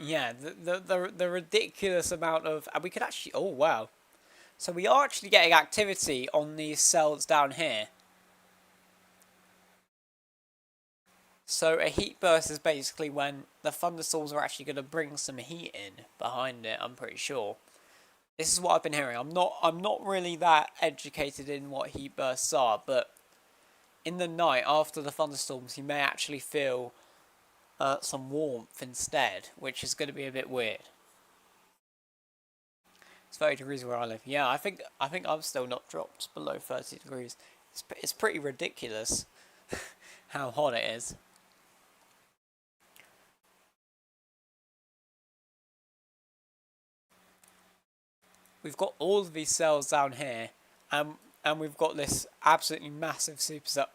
Yeah, the ridiculous amount of... And we could actually... Oh, wow. So we are actually getting activity on these cells down here. So a heat burst is basically when the thunderstorms are actually going to bring some heat in behind it, I'm pretty sure. This is what I've been hearing. I'm not really that educated in what heat bursts are, but in the night after the thunderstorms, you may actually feel some warmth instead, which is going to be a bit weird. It's 30 degrees where I live. Yeah, I think I'm still not dropped below 30 degrees. It's pretty ridiculous how hot it is. We've got all of these cells down here, and we've got this absolutely massive supercell.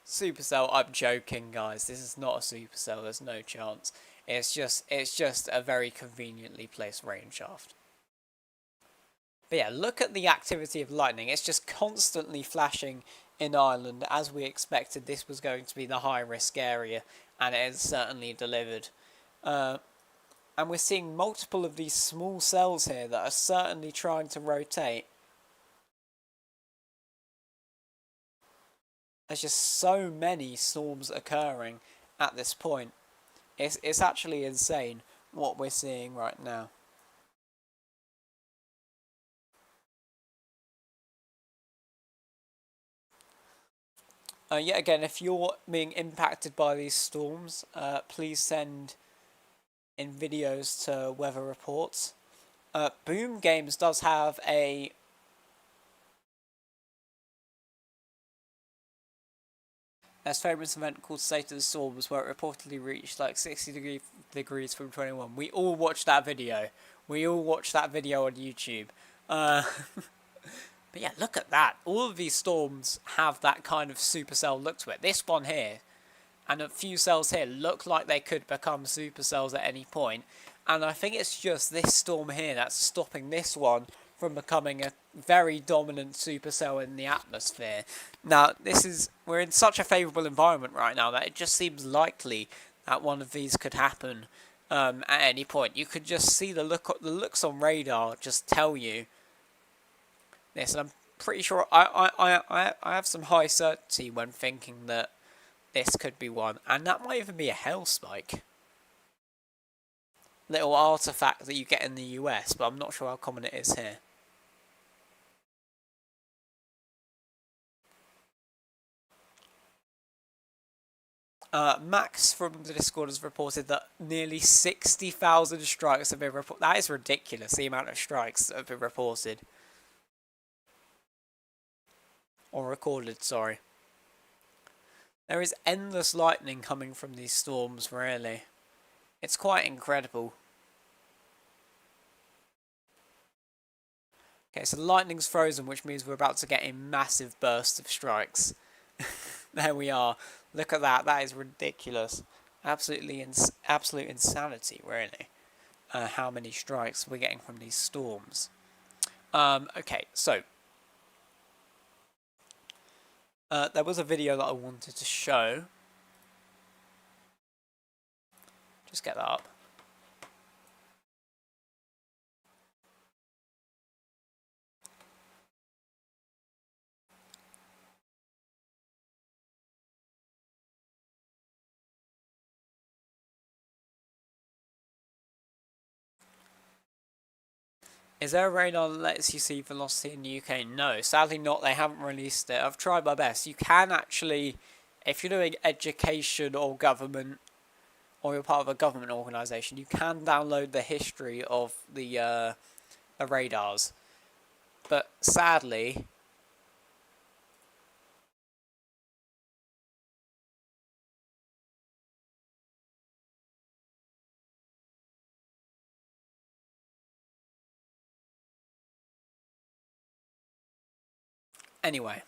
Supercell, I'm joking, guys. This is not a supercell. There's no chance. It's just a very conveniently placed rain shaft. But yeah, look at the activity of lightning. It's just constantly flashing in Ireland. As we expected, this was going to be the high-risk area, and it has certainly delivered. And we're seeing multiple of these small cells here that are certainly trying to rotate. There's just so many storms occurring at this point. It's actually insane what we're seeing right now. Yet again, if you're being impacted by these storms, please send in videos to weather reports. Boom Games does have a famous event called State of the Storms, where it reportedly reached like 60 degrees from 21. We all watched that video. We all watched that video on YouTube. But yeah, look at that. All of these storms have that kind of supercell look to it. This one here and a few cells here look like they could become supercells at any point. And I think it's just this storm here that's stopping this one from becoming a very dominant supercell in the atmosphere. Now, we're in such a favourable environment right now that it just seems likely that one of these could happen. at any point. You could just see the looks on radar just tell you this, and I'm pretty sure I have some high certainty when thinking that this could be one, and that might even be a hell spike. Little artifact that you get in the US, but I'm not sure how common it is here. Max from the Discord has reported that nearly 60,000 strikes have been reported. That is ridiculous, the amount of strikes that have been reported. Or recorded, sorry. There is endless lightning coming from these storms, really. It's quite incredible. Okay, so the lightning's frozen, which means we're about to get a massive burst of strikes. There we are. Look at that. That is ridiculous. Absolute insanity, really. How many strikes we're getting from these storms. Okay, so there was a video that I wanted to show. Just get that up. Is there a radar that lets you see velocity in the UK? No, sadly not. They haven't released it. I've tried my best. You can actually, if you're doing education or government, or you're part of a government organisation, you can download the history of the radars. But sadly, anyway.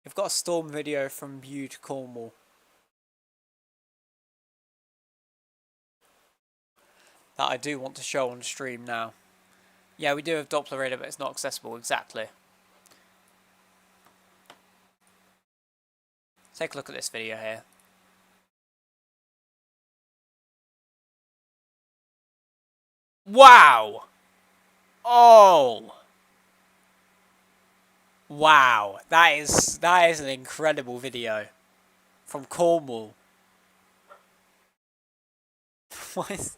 We've got a storm video from Bude, Cornwall. That I do want to show on stream now. Yeah, we do have Doppler radar, but it's not accessible exactly. Take a look at this video here. Wow! Oh! Wow, that is an incredible video from Cornwall. What is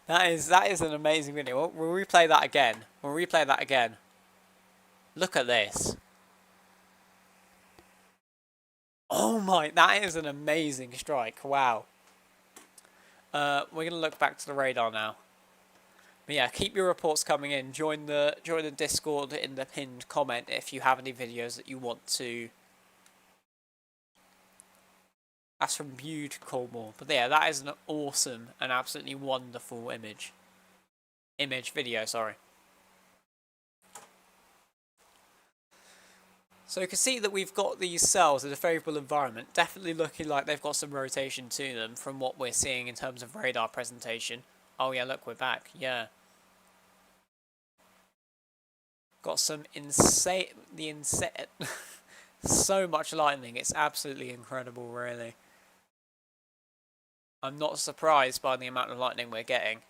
that is an amazing video. We'll replay that again. We'll replay that again. Look at this. Oh my, that is an amazing strike. Wow. We're going to look back to the radar now. But yeah, keep your reports coming in. Join the Discord in the pinned comment if you have any videos that you want to. That's from Bude, Cornwall. But yeah, that is an awesome and absolutely wonderful video, sorry. So you can see that we've got these cells in a favourable environment, definitely looking like they've got some rotation to them from what we're seeing in terms of radar presentation. Oh yeah, look, we're back, yeah. Got some so much lightning, it's absolutely incredible, really. I'm not surprised by the amount of lightning we're getting.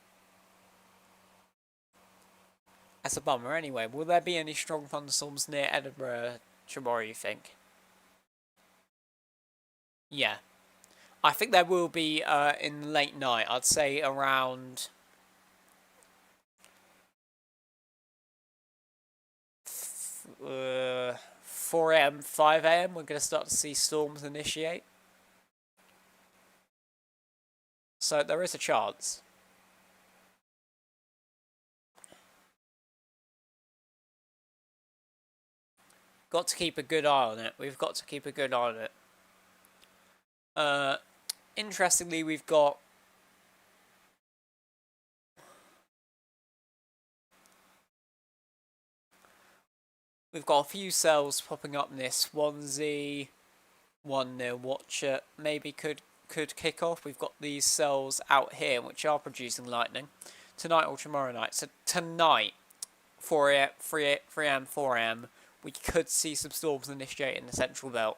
That's a bummer anyway. Will there be any strong thunderstorms near Edinburgh tomorrow, you think? Yeah. I think there will be in late night. I'd say around 4 AM, 5 AM, we're going to start to see storms initiate. So there is a chance. Got to keep a good eye on it. We've got to keep a good eye on it. Interestingly, we've got We've got a few cells popping up near Swansea, one near Watcher, maybe could kick off. We've got these cells out here which are producing lightning tonight or tomorrow night. So tonight, 4 a.m., 4 a.m., we could see some storms initiate in the central belt.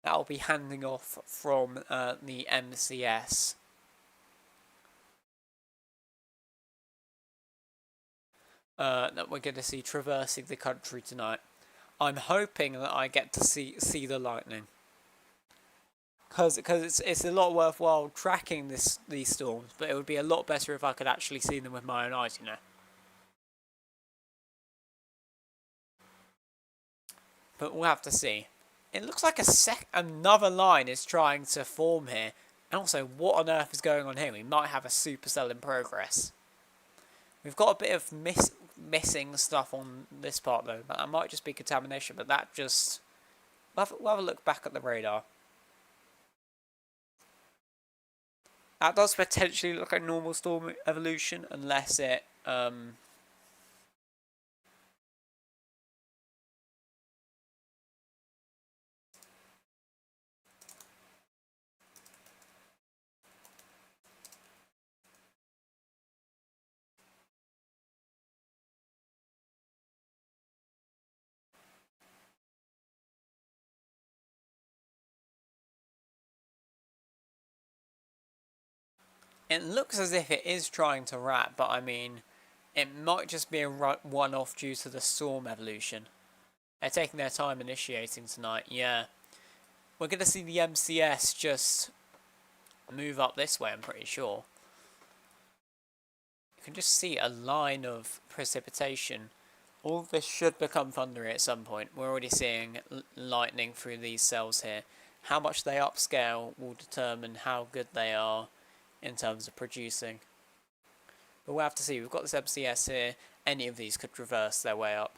That'll be handing off from the MCS. That we're going to see traversing the country tonight. I'm hoping that I get to see the lightning, because it's a lot worthwhile tracking these storms, but it would be a lot better if I could actually see them with my own eyes, you know. But we'll have to see. It looks like another line is trying to form here, and also, what on earth is going on here? We might have a supercell in progress. We've got a bit of missing stuff on this part though, but that might just be contamination, but that just... We'll have a look back at the radar. That does potentially look like normal storm evolution, unless it... It looks as if it is trying to wrap, but I mean, it might just be a one-off due to the storm evolution. They're taking their time initiating tonight, yeah. We're going to see the MCS just move up this way, I'm pretty sure. You can just see a line of precipitation. All of this should become thundery at some point. We're already seeing lightning through these cells here. How much they upscale will determine how good they are in terms of producing. But we'll have to see. We've got this MCS here. Any of these could reverse their way up.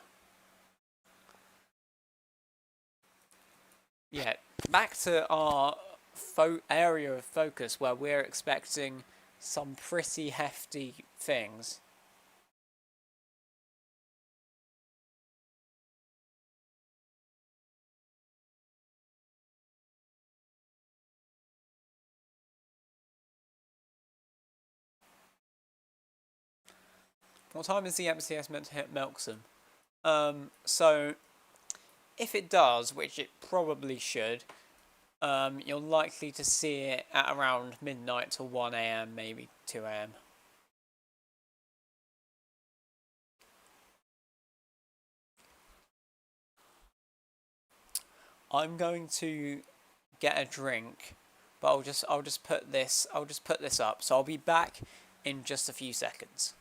Yeah, back to our area of focus where we're expecting some pretty hefty things. What time is the MCS meant to hit Melksham? So if it does, which it probably should, you're likely to see it at around midnight to 1 a.m, maybe 2 a.m. I'm going to get a drink, but I'll just put this up. So I'll be back in just a few seconds.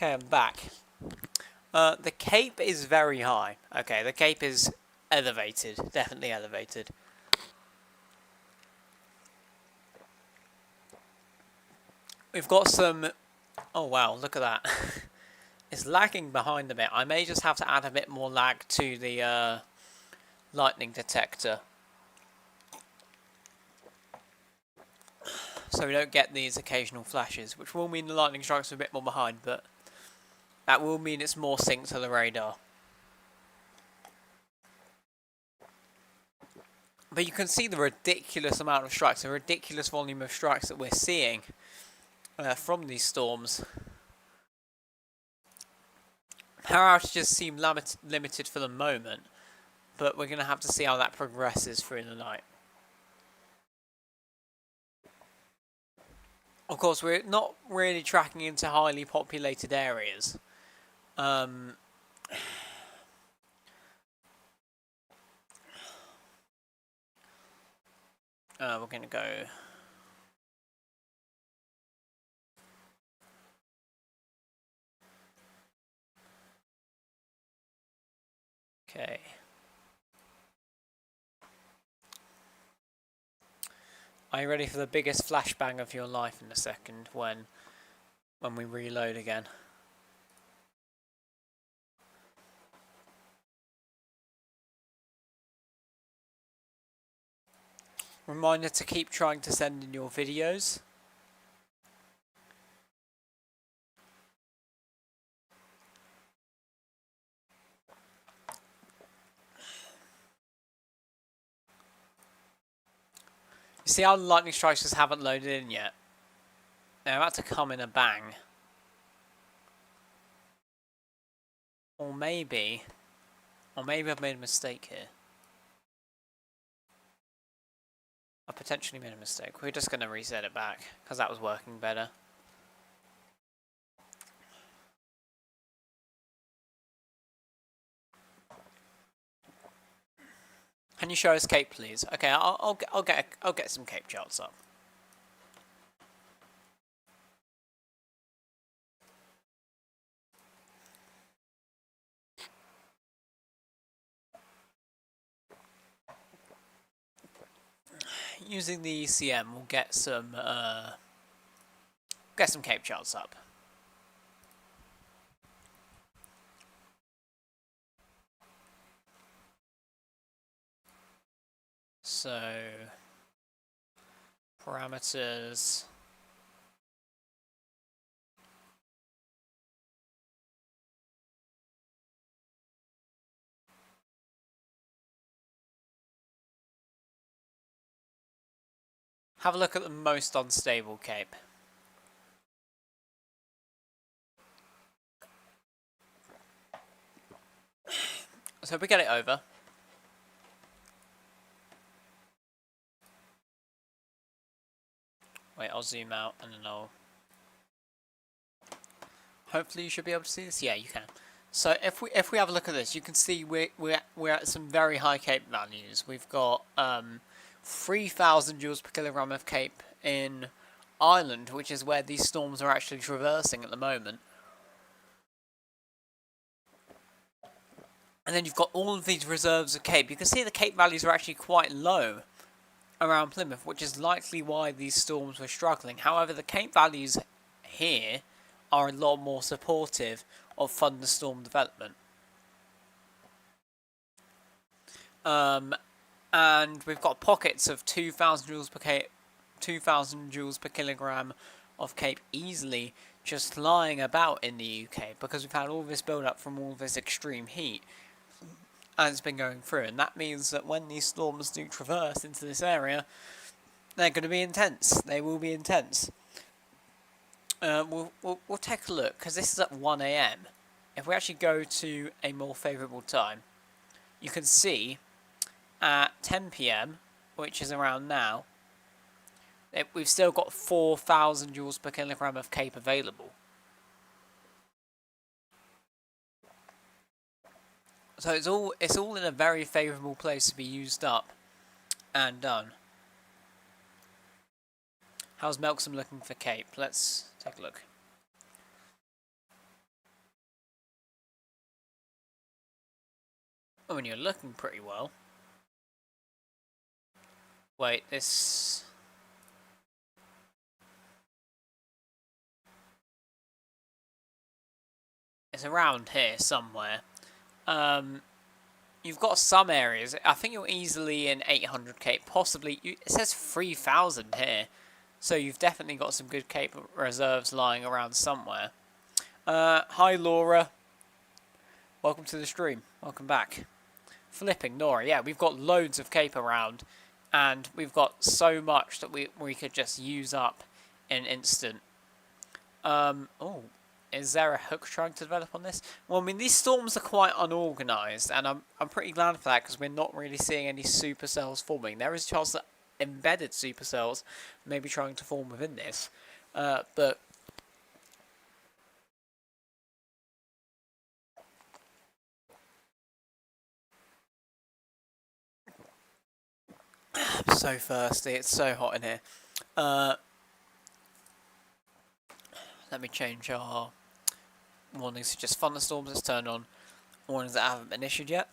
Okay, I'm back. The cape is very high. Okay, the cape is elevated, definitely elevated. We've got some... Oh wow, look at that. It's lagging behind a bit. I may just have to add a bit more lag to the lightning detector, so we don't get these occasional flashes, which will mean the lightning strikes are a bit more behind, but that will mean it's more synced to the radar. But you can see the ridiculous amount of strikes, the ridiculous volume of strikes that we're seeing from these storms. Power outages seem limited for the moment, but we're going to have to see how that progresses through the night. Of course, we're not really tracking into highly populated areas. We're going to go... Okay. Are you ready for the biggest flashbang of your life in a second when we reload again? Reminder to keep trying to send in your videos. You see how the lightning strikes just haven't loaded in yet? They're about to come in a bang. Or maybe I've made a mistake here. I potentially made a mistake. We're just going to reset it back, because that was working better. Can you show us cape, please? Okay, I'll get some cape charts up. Using the ECM, we'll get some cape charts up. So parameters. Have a look at the most unstable cape. So we get it over. Wait, I'll zoom out and then I'll... Hopefully you should be able to see this. Yeah, you can. So if we have a look at this, you can see we're at some very high cape values. We've got 3,000 joules per kilogram of cape in Ireland, which is where these storms are actually traversing at the moment. And then you've got all of these reserves of cape. You can see the cape values are actually quite low around Plymouth, which is likely why these storms were struggling. However, the cape values here are a lot more supportive of thunderstorm development. And we've got pockets of 2,000 joules per cape, 2,000 joules per kilogram of cape easily just lying about in the UK, because we've had all this build up from all this extreme heat and it's been going through, and that means that when these storms do traverse into this area, they're going to be intense. They will be intense. We'll take a look, because this is at 1 AM. If we actually go to a more favourable time, you can see at 10 PM, which is around now, we've still got 4,000 joules per kilogram of cape available. So it's all in a very favourable place to be used up and done. How's Melksham looking for cape? Let's take a look. I mean, you're looking pretty well. Wait, this... It's around here somewhere. You've got some areas. I think you're easily in 800k, possibly. It says 3,000 here. So you've definitely got some good cape reserves lying around somewhere. Hi, Laura. Welcome to the stream. Welcome back. Flipping Nora. Yeah, we've got loads of cape around. And we've got so much that we could just use up in an instant. Oh, is there a hook trying to develop on this? Well, I mean, these storms are quite unorganised, and I'm pretty glad for that, because we're not really seeing any supercells forming. There is a chance that embedded supercells may be trying to form within this, but... I'm so thirsty, it's so hot in here. Let me change our warnings to just thunderstorms. Let's turn on warnings that haven't been issued yet.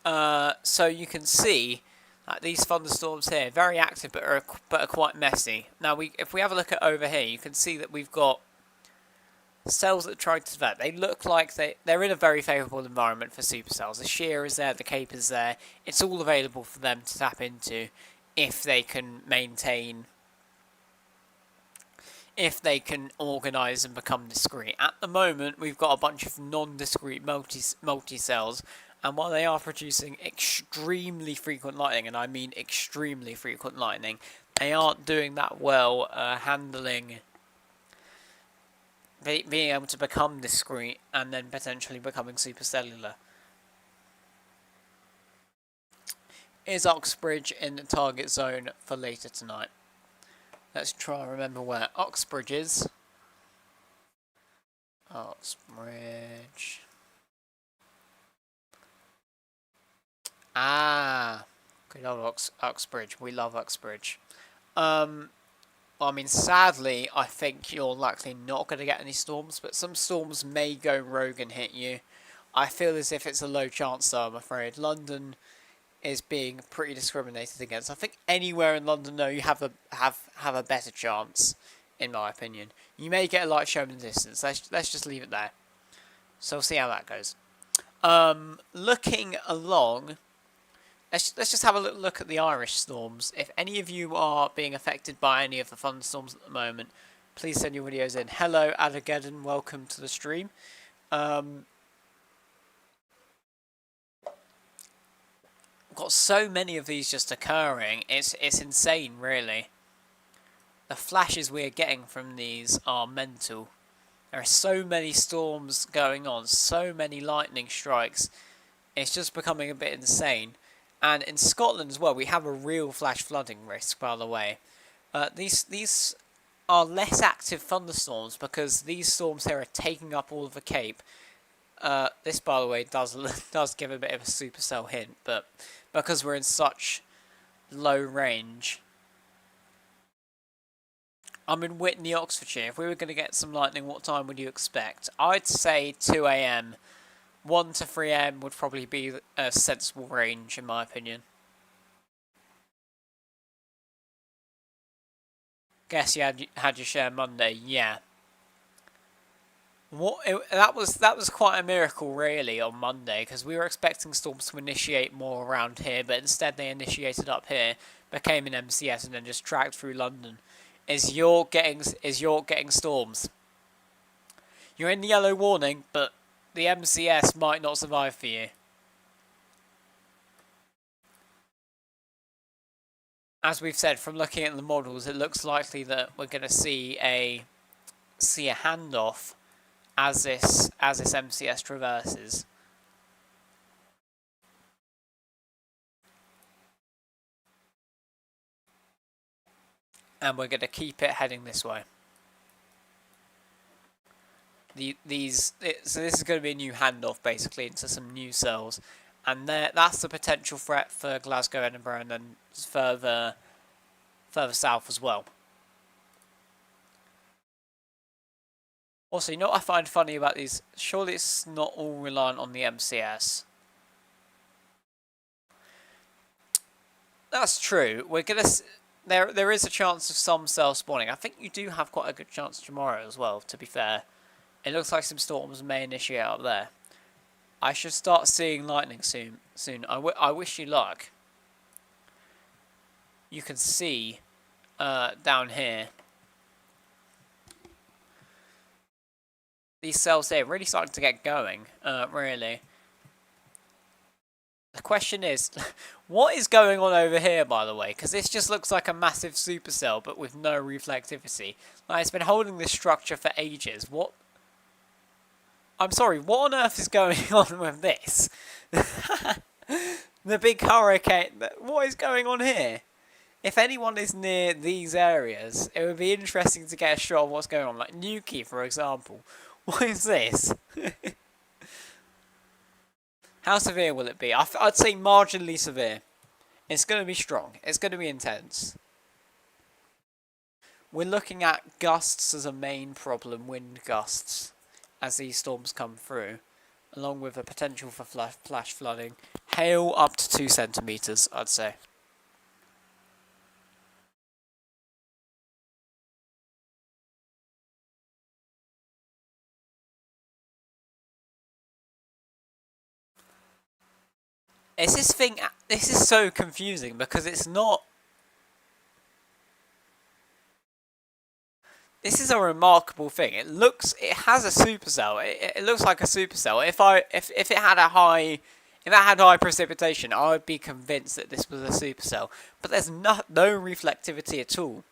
So you can see that these thunderstorms here, very active but are quite messy. Now, if we have a look at over here, you can see that we've got cells that are trying to develop. They look like they're in a very favourable environment for supercells. The shear is there, the cape is there. It's all available for them to tap into if they can maintain... if they can organise and become discrete. At the moment, we've got a bunch of non-discrete multi-cells, and while they are producing extremely frequent lightning, and I mean extremely frequent lightning, they aren't doing that well handling being able to become discrete and then potentially becoming supercellular. Is Oxbridge in the target zone for later tonight? Let's try and remember where Oxbridge is. Oxbridge. Ah, good old Oxbridge. We love Oxbridge. I mean, sadly, I think you're likely not going to get any storms, but some storms may go rogue and hit you. I feel as if it's a low chance, though, I'm afraid. London is being pretty discriminated against. I think anywhere in London, though, you have a better chance, in my opinion. You may get a light show in the distance. Let's just leave it there. So we'll see how that goes. Looking along, let's just have a little look at the Irish storms. If any of you are being affected by any of the thunderstorms at the moment, please send your videos in. Hello, Adageddon. Welcome to the stream. Got so many of these just occurring. It's insane, really. The flashes we're getting from these are mental. There are so many storms going on, so many lightning strikes. It's just becoming a bit insane. And in Scotland as well, we have a real flash flooding risk, by the way. These are less active thunderstorms because these storms here are taking up all of the Cape. This, by the way, does give a bit of a supercell hint, but because we're in such low range. I'm in Whitney, Oxfordshire. If we were going to get some lightning, what time would you expect? I'd say 2 AM. 1 to 3 AM would probably be a sensible range, in my opinion. Guess you had your share Monday, yeah. That was quite a miracle, really, on Monday, because we were expecting storms to initiate more around here, but instead they initiated up here, became an MCS, and then just tracked through London. Is York getting storms? You're in the yellow warning, but the MCS might not survive for you. As we've said, from looking at the models, it looks likely that we're going to see a handoff as this MCS traverses. And we're going to keep it heading this way. So this is going to be a new handoff, basically, into some new cells. And that's the potential threat for Glasgow, Edinburgh, and then further south as well. Also, you know what I find funny about these? Surely it's not all reliant on the MCS. That's true. We're gonna. There is a chance of some cell spawning. I think you do have quite a good chance tomorrow as well. To be fair, it looks like some storms may initiate up there. I should start seeing lightning soon. I wish you luck. You can see down here. These cells here really starting to get going. Really. The question is, what is going on over here, by the way? Because this just looks like a massive supercell, but with no reflectivity. Like, it's been holding this structure for ages. What? I'm sorry, what on earth is going on with this? The big hurricane. What is going on here? If anyone is near these areas, it would be interesting to get a shot of what's going on. Like Nuki, for example. What is this? How severe will it be? I'd say marginally severe. It's going to be strong. It's going to be intense. We're looking at gusts as a main problem, wind gusts, as these storms come through, along with a potential for flash flooding. Hail up to 2 centimeters, I'd say. This is so confusing because it's not. This is a remarkable thing. It has a supercell. It looks like a supercell. If it had high precipitation, I would be convinced that this was a supercell. But there's no reflectivity at all.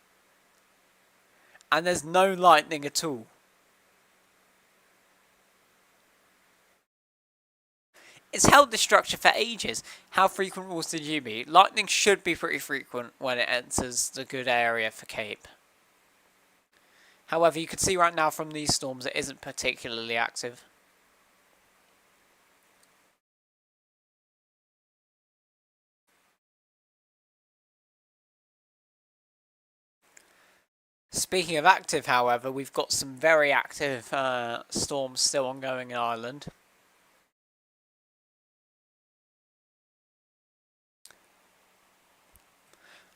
And there's no lightning at all. It's held this structure for ages. How frequent will you be? Lightning should be pretty frequent when it enters the good area for Cape. However, you can see right now from these storms it isn't particularly active. Speaking of active, however, we've got some very active storms still ongoing in Ireland.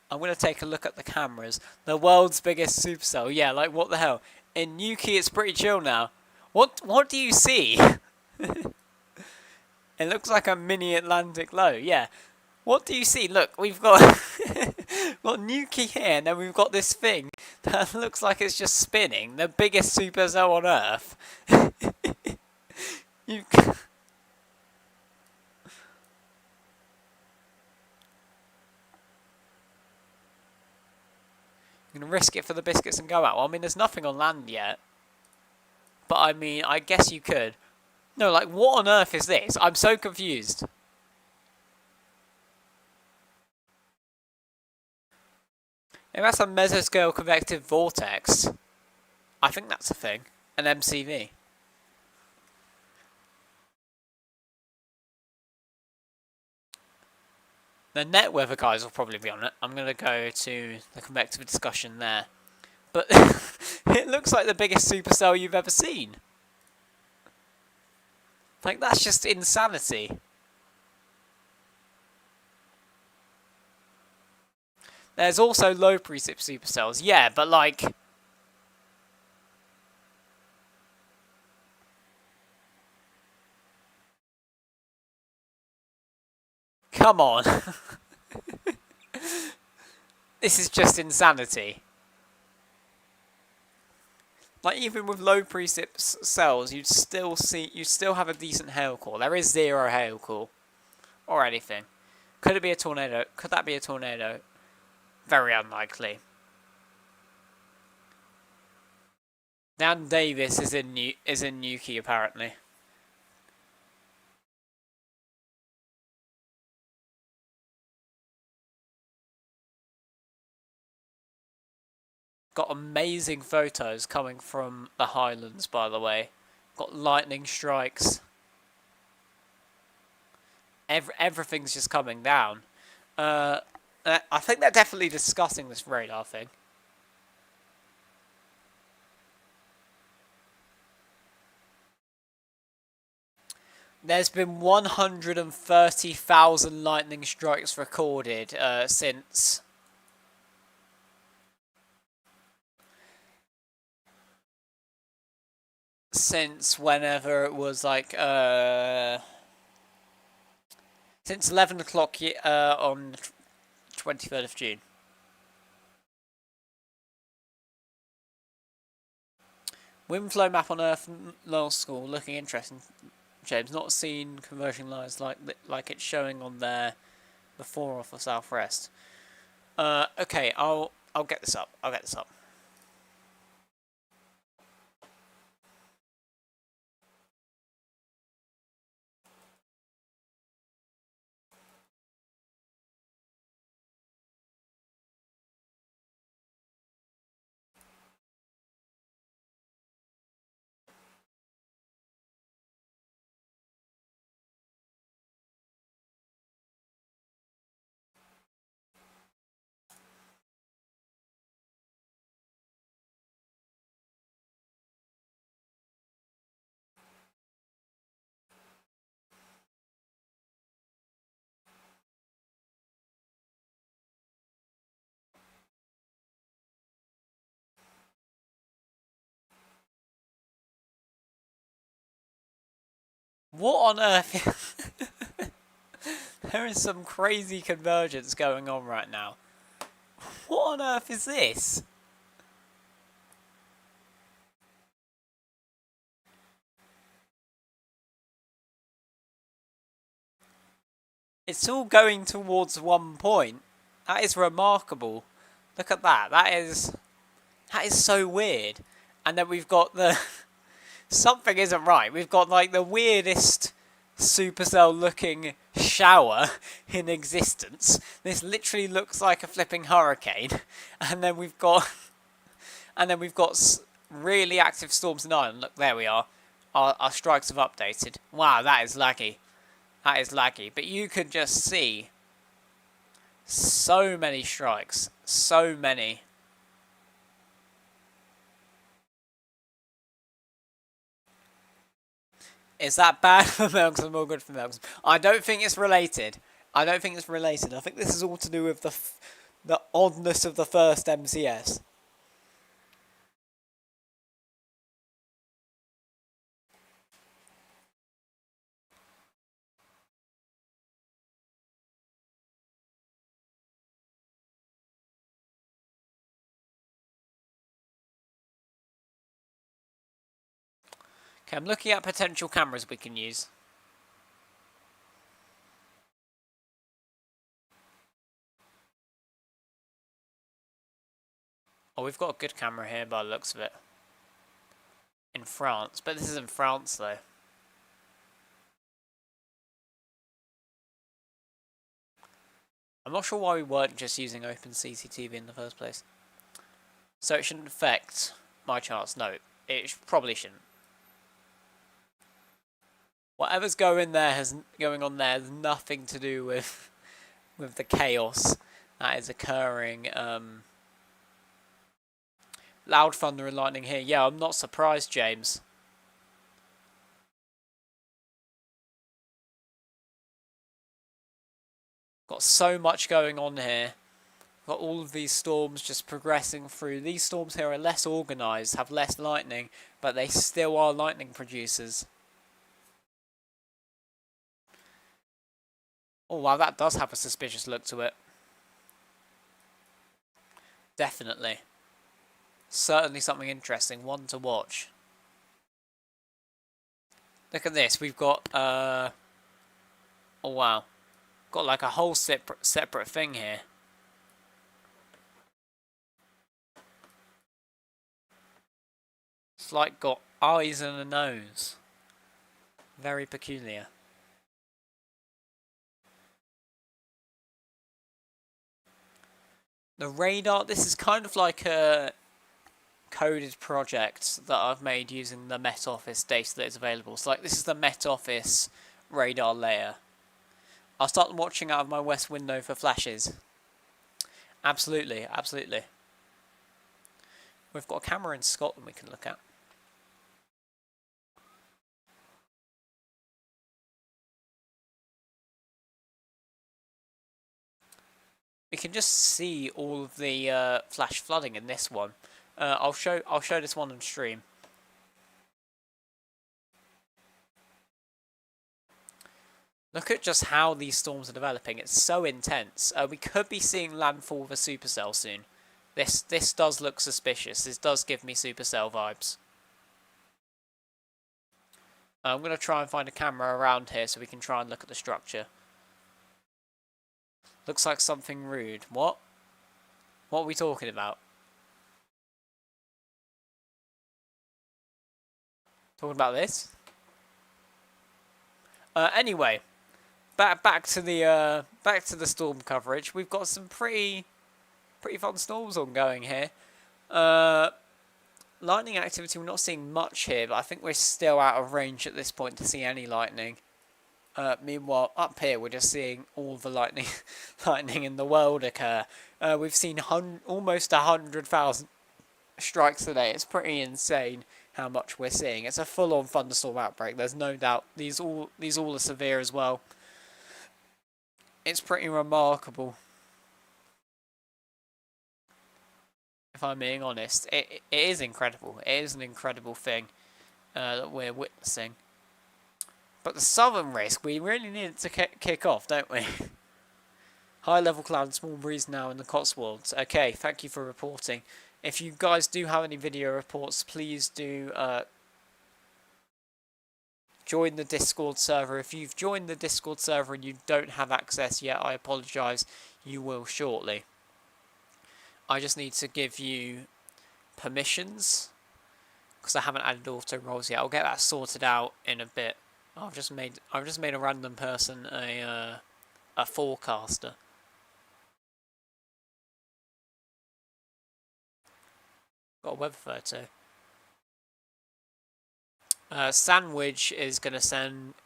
I'm going to take a look at the cameras. The world's biggest supercell. Yeah, like what the hell? In Nuki, it's pretty chill now. What do you see? It looks like a mini Atlantic low. Yeah. What do you see? Look, we've got got Nuki here, and then we've got this thing that looks like it's just spinning. The biggest supercell on Earth. you. Gonna risk it for the biscuits and go out. Well, I mean, there's nothing on land yet. But I mean, I guess you could. No, like, what on earth is this? I'm so confused. Maybe that's a mesoscale convective vortex. I think that's a thing. An MCV. The net weather guys will probably be on it. I'm going to go to the convective discussion there. But it looks like the biggest supercell you've ever seen. Like, that's just insanity. There's also low precip supercells. Yeah, but like... Come on. This is just insanity. Like, even with low precip cells, you'd still have a decent hail core. There is 0 hail core. Or anything. Could it be a tornado? Could that be a tornado? Very unlikely. Dan Davis is in Nuki, apparently. Got amazing photos coming from the Highlands, by the way. Got lightning strikes. Everything's just coming down. I think they're definitely discussing this radar thing. There's been 130,000 lightning strikes recorded since whenever it was like since 11 o'clock on 23rd of June. Wind flow map on Earth last school looking interesting. James, not seen conversion lines like it's showing on there before or for southwest. Okay, I'll get this up. I'll get this up. What on earth? There is some crazy convergence going on right now. What on earth is this? It's all going towards one point. That is remarkable. Look at that. That is so weird. And then we've got the something isn't right. We've got like the weirdest supercell looking shower in existence. This literally looks like a flipping hurricane. And then we've got really active storms in Ireland. Look, there we are. Our strikes have updated. Wow, that is laggy. That is laggy. But you can just see so many strikes. So many. Is that bad for Melksham or good for Melksham? I don't think it's related. I think this is all to do with the oddness of the first MCS. Okay, I'm looking at potential cameras we can use. Oh, we've got a good camera here by the looks of it. In France, but this is in France though. I'm not sure why we weren't just using open CCTV in the first place. So it shouldn't affect my charts. No, it probably shouldn't. Whatever's going on there has nothing to do with the chaos that is occurring. Loud thunder and lightning here. Yeah, I'm not surprised, James. Got so much going on here. Got all of these storms just progressing through. These storms here are less organised, have less lightning, but they still are lightning producers. Oh wow, that does have a suspicious look to it. Definitely. Certainly something interesting, one to watch. Look at this, we've got, oh wow. Got like a whole separate thing here. It's like got eyes and a nose. Very peculiar. The radar, this is kind of like a coded project that I've made using the Met Office data that is available. So like this is the Met Office radar layer. I'll start watching out of my west window for flashes. Absolutely, absolutely. We've got a camera in Scotland we can look at. we can just see all of the flash flooding in this one. I'll show this one on stream. Look at just how these storms are developing. It's so intense. We could be seeing landfall of a supercell soon. This does look suspicious. This does give me supercell vibes. I'm going to try and find a camera around here so we can try and look at the structure. Looks like something rude. What? What are we talking about? Talking about this? Anyway, back to the storm coverage. We've got some pretty fun storms ongoing here. Lightning activity, we're not seeing much here, but I think we're still out of range at this point to see any lightning. Meanwhile, up here we're just seeing all the lightning in the world occur. We've seen almost 100,000 strikes today. It's pretty insane how much we're seeing. It's a full-on thunderstorm outbreak. There's no doubt. These all are severe as well. It's pretty remarkable. If I'm being honest, it is incredible. It is an incredible thing that we're witnessing. But the southern risk, we really need it to kick off, don't we? High level cloud, small breeze now in the Cotswolds. Okay, thank you for reporting. If you guys do have any video reports, please do join the Discord server. If you've joined the Discord server and you don't have access yet, I apologise. You will shortly. I just need to give you permissions because I haven't added auto rolls yet. I'll get that sorted out in a bit. I've just made a random person a forecaster. Got a web photo. Sandwich is gonna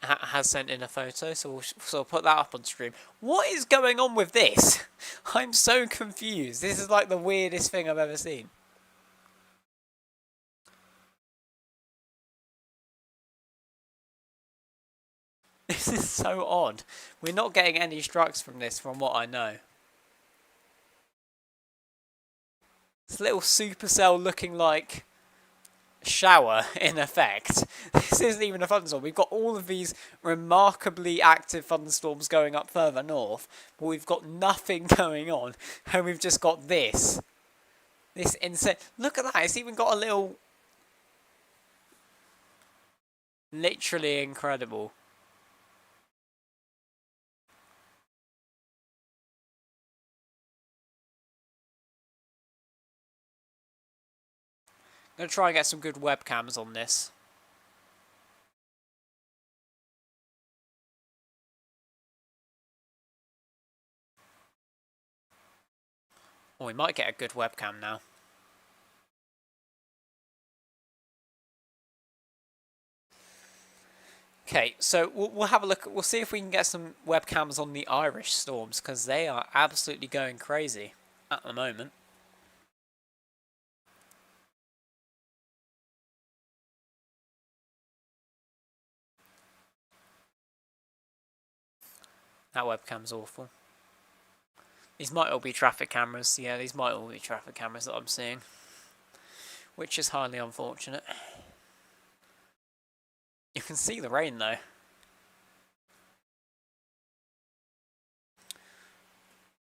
has sent in a photo, so we'll put that up on stream. What is going on with this? I'm so confused. This is like the weirdest thing I've ever seen. This is so odd. We're not getting any strikes from this, from what I know. This little supercell looking like shower in effect. This isn't even a thunderstorm. We've got all of these remarkably active thunderstorms going up further north, but we've got nothing going on, and we've just got this insane. Look at that. It's even got a little, literally incredible. I'm going to try and get some good webcams on this. Oh, we might get a good webcam now. Okay, so we'll have a look. We'll see if we can get some webcams on the Irish storms, because they are absolutely going crazy at the moment. That webcam's awful. These might all be traffic cameras. Yeah, these might all be traffic cameras that I'm seeing, which is highly unfortunate. You can see the rain though.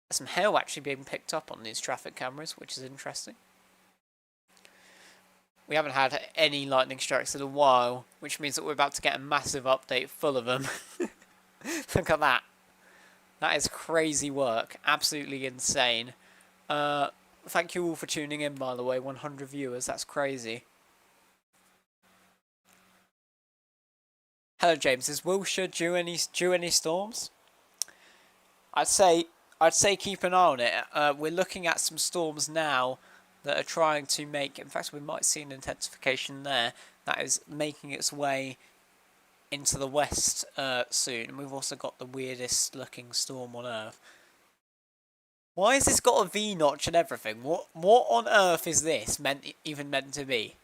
There's some hail actually being picked up on these traffic cameras, which is interesting. We haven't had any lightning strikes in a while, which means that we're about to get a massive update full of them. Look at that. That is crazy work. Absolutely insane. Thank you all for tuning in, by the way. 100 viewers. That's crazy. Hello, James. Is Wiltshire due any storms? I'd say keep an eye on it. We're looking at some storms now that are trying to make. In fact, we might see an intensification there that is making its way into the west soon. And we've also got the weirdest looking storm on Earth. Why has this got a V notch and everything? What on earth is this even meant to be?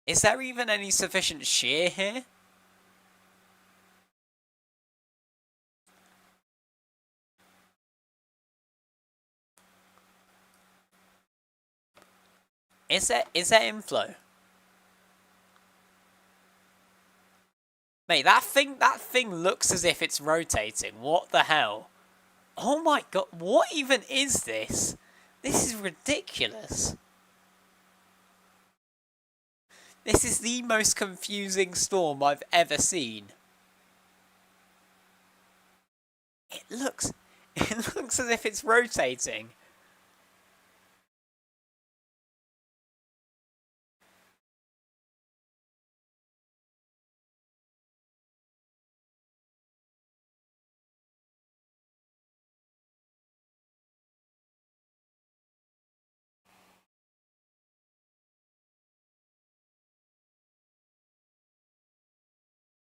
Is there even any sufficient shear here? Is there inflow? Mate, that thing looks as if it's rotating. What the hell? Oh my god, what even is this? This is ridiculous. This is the most confusing storm I've ever seen. It looks as if it's rotating.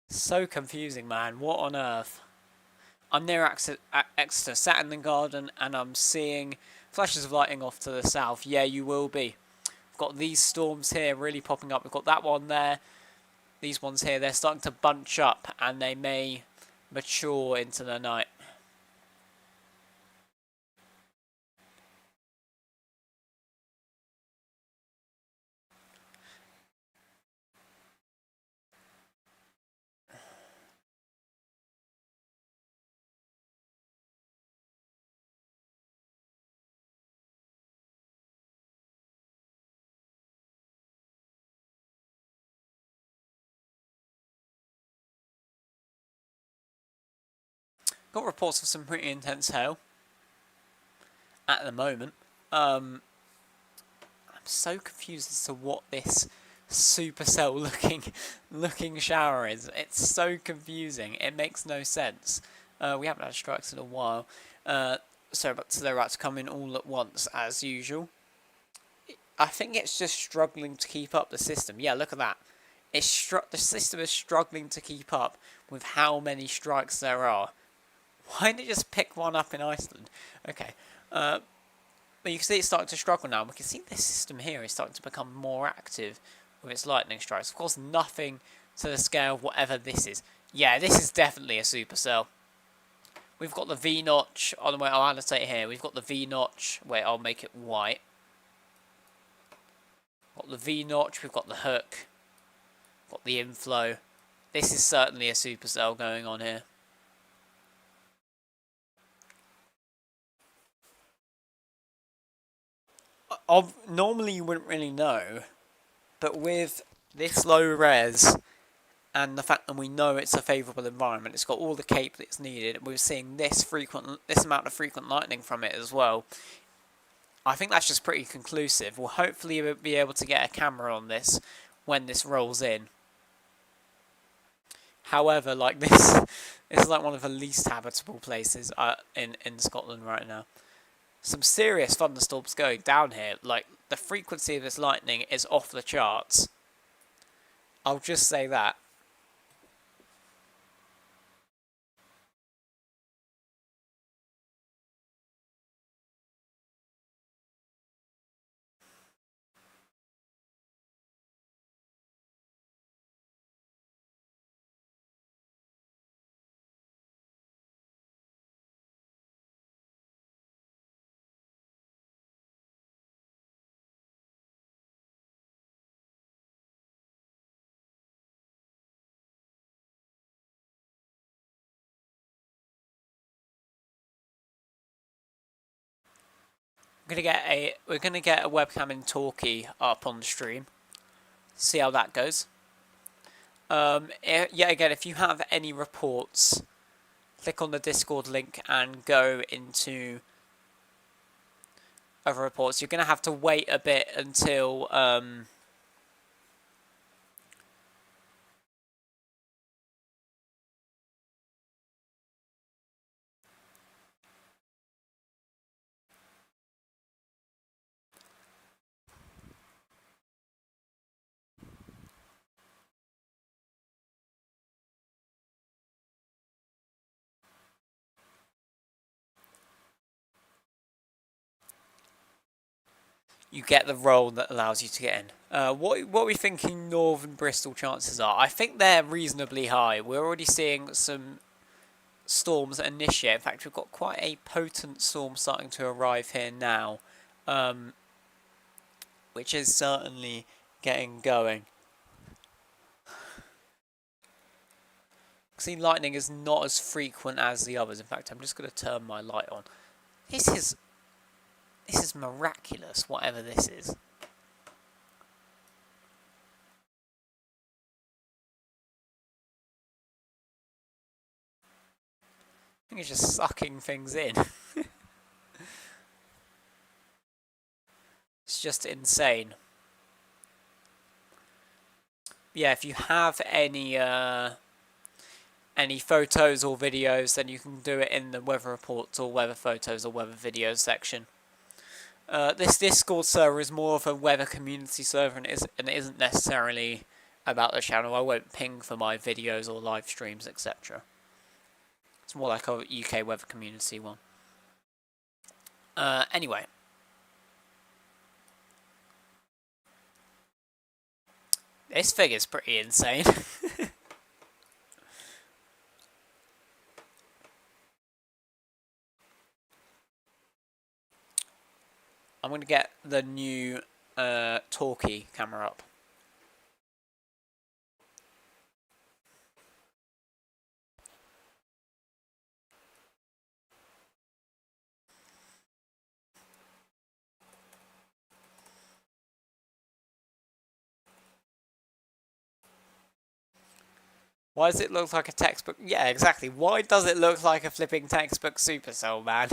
So confusing, man. What on earth? I'm near Exeter, sat in the garden, and I'm seeing flashes of lightning off to the south. Yeah, you will be. We've got these storms here really popping up. We've got that one there. These ones here, they're starting to bunch up, and they may mature into the night. Got reports of some pretty intense hail at the moment. I'm so confused as to what this supercell looking shower is. It's so confusing. It makes no sense. We haven't had strikes in a while. So they're about to come in all at once as usual. I think it's just struggling to keep up the system. Yeah, look at that. The system is struggling to keep up with how many strikes there are. Why didn't it just pick one up in Iceland? Okay. But you can see it's starting to struggle now. We can see this system here is starting to become more active with its lightning strikes. Of course, nothing to the scale of whatever this is. Yeah, this is definitely a supercell. We've got the V-notch on the way. I'll annotate it here. We've got the V-notch. Wait, I'll make it white. Got the V-notch. We've got the hook. Got the inflow. This is certainly a supercell going on here. Normally you wouldn't really know, but with this low res and the fact that we know it's a favourable environment, it's got all the cape that's needed. We're seeing this amount of frequent lightning from it as well. I think that's just pretty conclusive. We'll hopefully be able to get a camera on this when this rolls in. However, like this is like one of the least habitable places in Scotland right now. Some serious thunderstorms going down here. Like, the frequency of this lightning is off the charts. I'll just say that. We're gonna get a webcam in Torquay up on the stream. See how that goes. Yeah, again, if you have any reports, click on the Discord link and go into other reports. You're gonna have to wait a bit until you get the roll that allows you to get in. What are we thinking Northern Bristol chances are? I think they're reasonably high. We're already seeing some storms initiate. In fact, we've got quite a potent storm starting to arrive here now. which is certainly getting going. See, lightning is not as frequent as the others. In fact, I'm just going to turn my light on. This is miraculous, whatever this is. I think it's just sucking things in. It's just insane. Yeah, if you have any photos or videos, then you can do it in the weather reports or weather photos or weather videos section. This Discord server is more of a weather community server, and it isn't necessarily about the channel. I won't ping for my videos or live streams, etc. It's more like a UK weather community one. Anyway. This figure's pretty insane. I'm going to get the new talkie camera up. Why does it look like a textbook? Yeah, exactly. Why does it look like a flipping textbook supercell, man?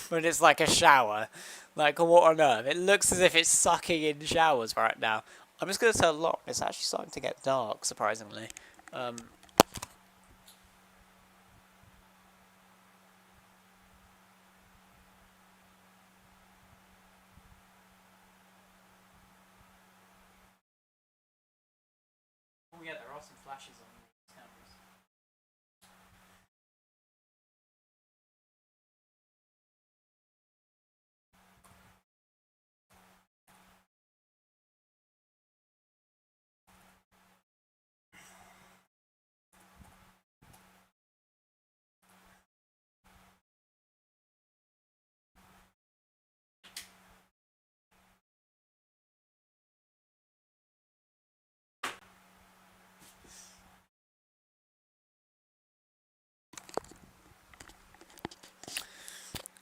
When it's like a shower. Like, what on earth? It looks as if it's sucking in showers right now. I'm just going to turn it on. It's actually starting to get dark, surprisingly. Oh yeah, there are some flashes on these cameras.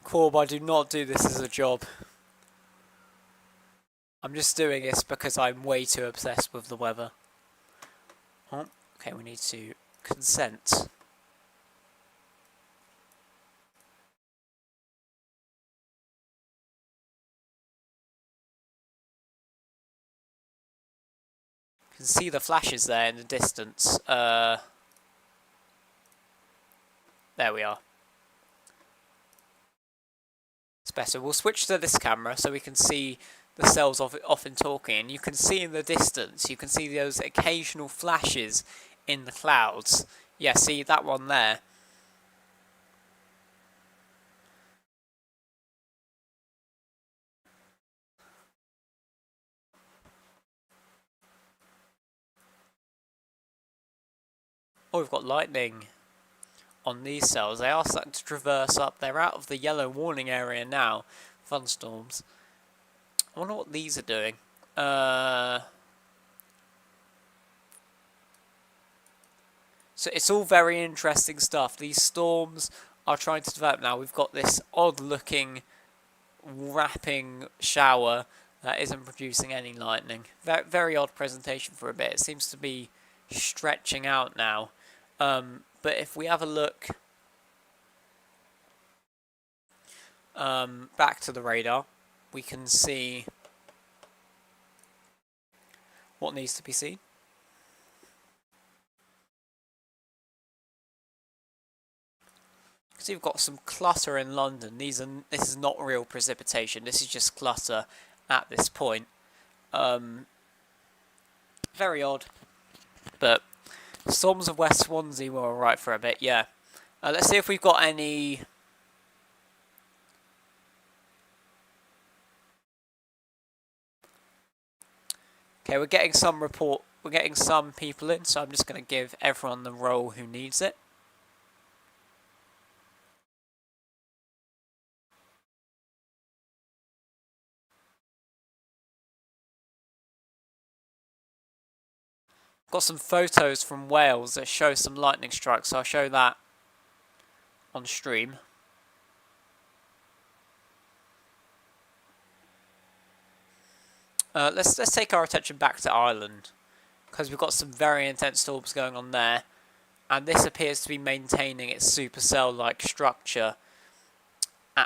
Corb, I do not do this as a job. I'm just doing this because I'm way too obsessed with the weather. Oh, okay, we need to consent. You can see the flashes there in the distance. There we are. It's better. We'll switch to this camera so we can see the cells often talking. And you can see in the distance, you can see those occasional flashes in the clouds. Yeah, see that one there. Oh, we've got lightning on these cells. They are starting to traverse up. They're out of the yellow warning area now. Thunderstorms. I wonder what these are doing. So it's all very interesting stuff. These storms are trying to develop now. We've got this odd-looking wrapping shower that isn't producing any lightning. Very, very odd presentation for a bit. It seems to be stretching out now. But if we have a look back to the radar, we can see what needs to be seen. So you've got some clutter in London. This is not real precipitation. This is just clutter at this point. Very odd. But storms of West Swansea were alright for a bit, yeah. Let's see if we've got any... Okay, we're getting some people in, so I'm just going to give everyone the role who needs it. got some photos from Wales that show some lightning strikes, so I'll show that on stream. Let's take our attention back to Ireland, because we've got some very intense storms going on there, and this appears to be maintaining its supercell-like structure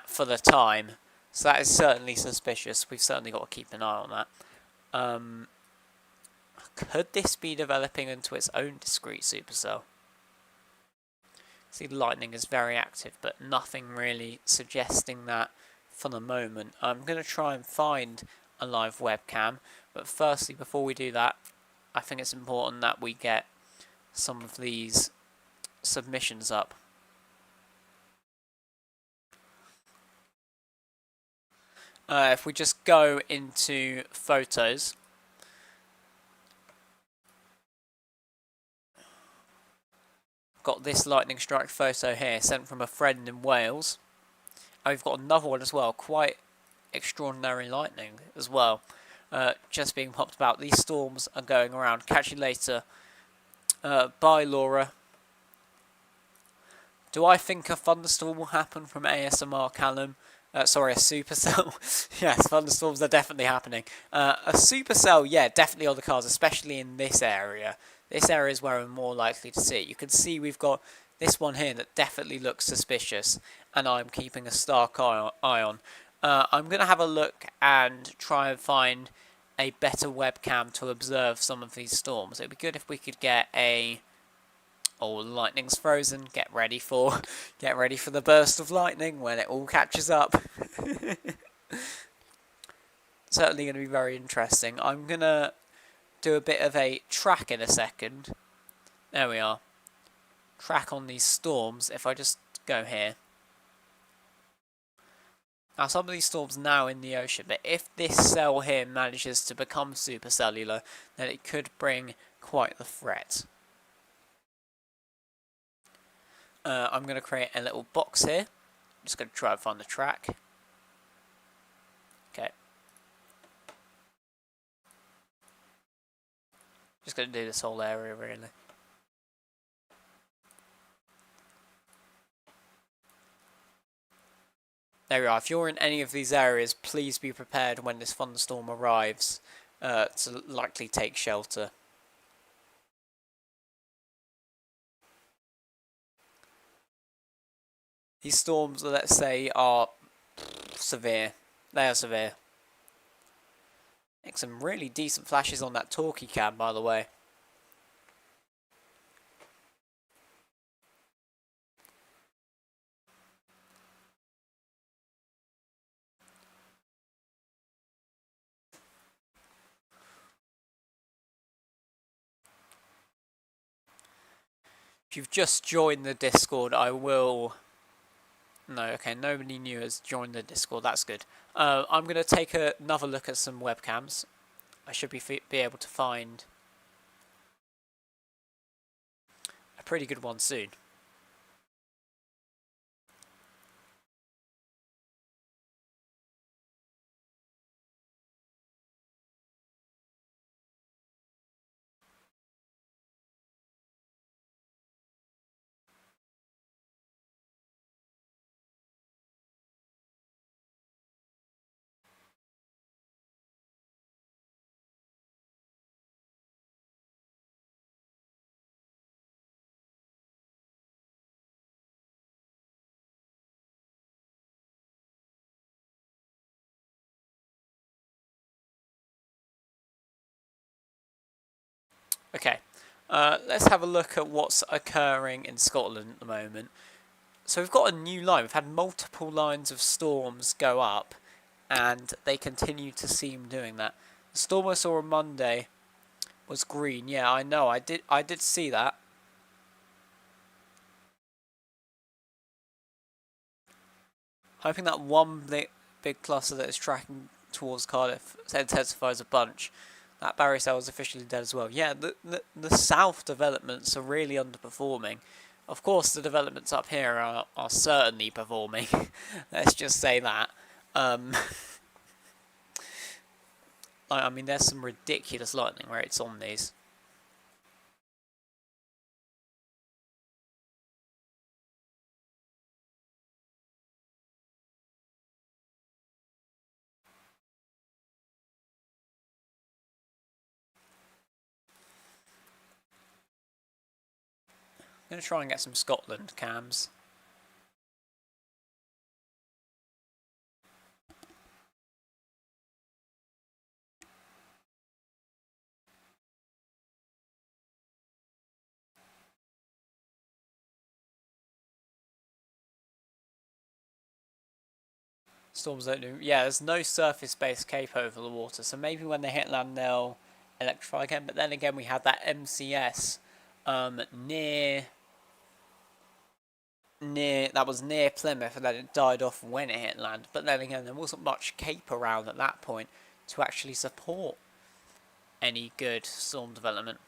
for the time. So that is certainly suspicious. We've certainly got to keep an eye on that. Could this be developing into its own discrete supercell? See, the lightning is very active, but nothing really suggesting that for the moment. I'm going to try and find a live webcam, but firstly, before we do that, I think it's important that we get some of these submissions up. If we just go into photos, got this lightning strike photo here sent from a friend in Wales, and we've got another one as well, quite extraordinary lightning as well, just being popped about. These storms are going around. Catch you later. Bye, Laura. Do I think a thunderstorm will happen from ASMR Callum? Sorry, a supercell. Yes, thunderstorms are definitely happening. A supercell, yeah, definitely on the cards, especially in this area. This area is where we're more likely to see it. You can see we've got this one here that definitely looks suspicious, and I'm keeping a stark eye on. I'm going to have a look and try and find a better webcam to observe some of these storms. It would be good if we could get a... Oh, lightning's frozen. Get ready for the burst of lightning when it all catches up. Certainly going to be very interesting. I'm going to do a bit of a track in a second. There we are. Track on these storms. If I just go here. Now, some of these storms now in the ocean, but if this cell here manages to become supercellular, then it could bring quite the threat. I'm going to create a little box here. I'm just going to try and find the track. Okay. Just going to do this whole area, really. There we are. If you're in any of these areas, please be prepared when this thunderstorm arrives to likely take shelter. These storms, let's say, are severe. They are severe. Make some really decent flashes on that talkie cam, by the way. If you've just joined the Discord, I will... No, okay, nobody new has joined the Discord, that's good. I'm going to take another look at some webcams. I should be able to find a pretty good one soon. Okay, let's have a look at what's occurring in Scotland at the moment. So we've got a new line. We've had multiple lines of storms go up, and they continue to seem doing that. The storm I saw on Monday was green. Yeah, I know. I did see that. Hoping that one big cluster that is tracking towards Cardiff intensifies a bunch. That Barry cell is officially dead as well. Yeah, the south developments are really underperforming. Of course, the developments up here are certainly performing. Let's just say that. I mean, there's some ridiculous lightning rates on these. going to try and get some Scotland cams. Storms don't do... Yeah, there's no surface-based cape over the water, so maybe when they hit land they'll electrify again. But then again, we had that MCS near Plymouth, and then it died off when it hit land. But then again, there wasn't much cape around at that point to actually support any good storm development,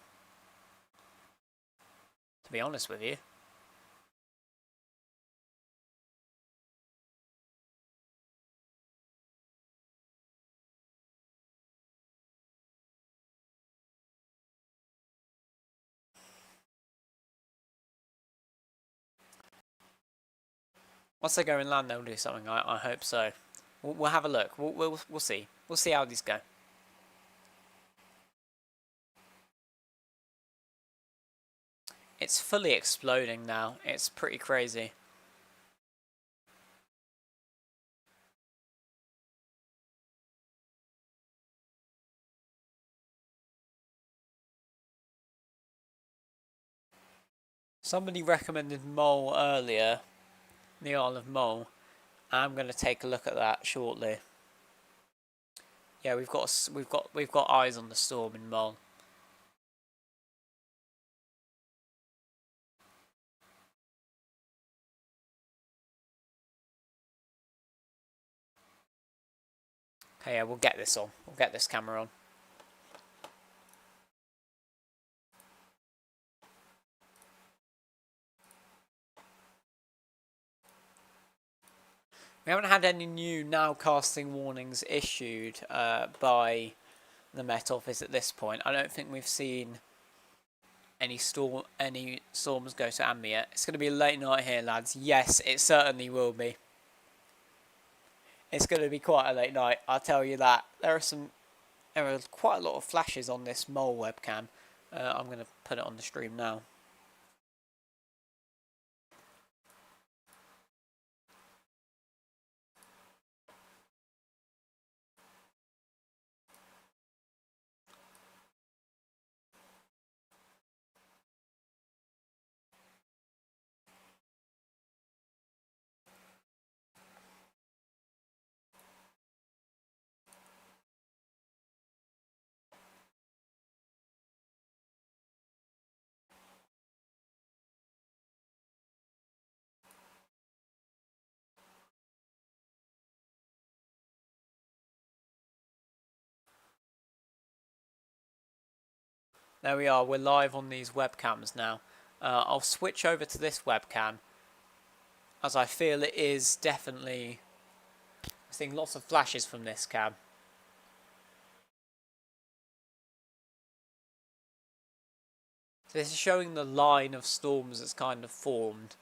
to be honest with you. Once they go inland, they'll do something. I hope so. We'll have a look. We'll see. We'll see how these go. It's fully exploding now. It's pretty crazy. Somebody recommended Mull earlier, the Isle of Mull. I'm going to take a look at that shortly. Yeah, we've got eyes on the storm in Mull. Okay, yeah, we'll get this on. We'll get this camera on. We haven't had any new nowcasting warnings issued by the Met Office at this point. I don't think we've seen any storms go to amber yet. It's going to be a late night here, lads. Yes, it certainly will be. It's going to be quite a late night, I'll tell you that. There are quite a lot of flashes on this Mole webcam. I'm going to put it on the stream now. There we are, we're live on these webcams now. I'll switch over to this webcam, as I feel it is definitely... I'm seeing lots of flashes from this cam. So this is showing the line of storms that's kind of formed.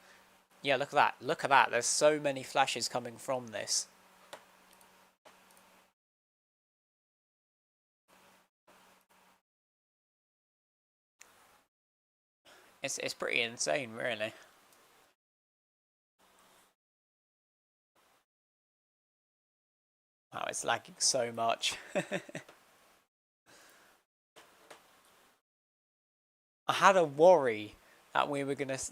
Yeah, look at that. Look at that. There's so many flashes coming from this. It's pretty insane, really. Wow, it's lagging so much. I had a worry that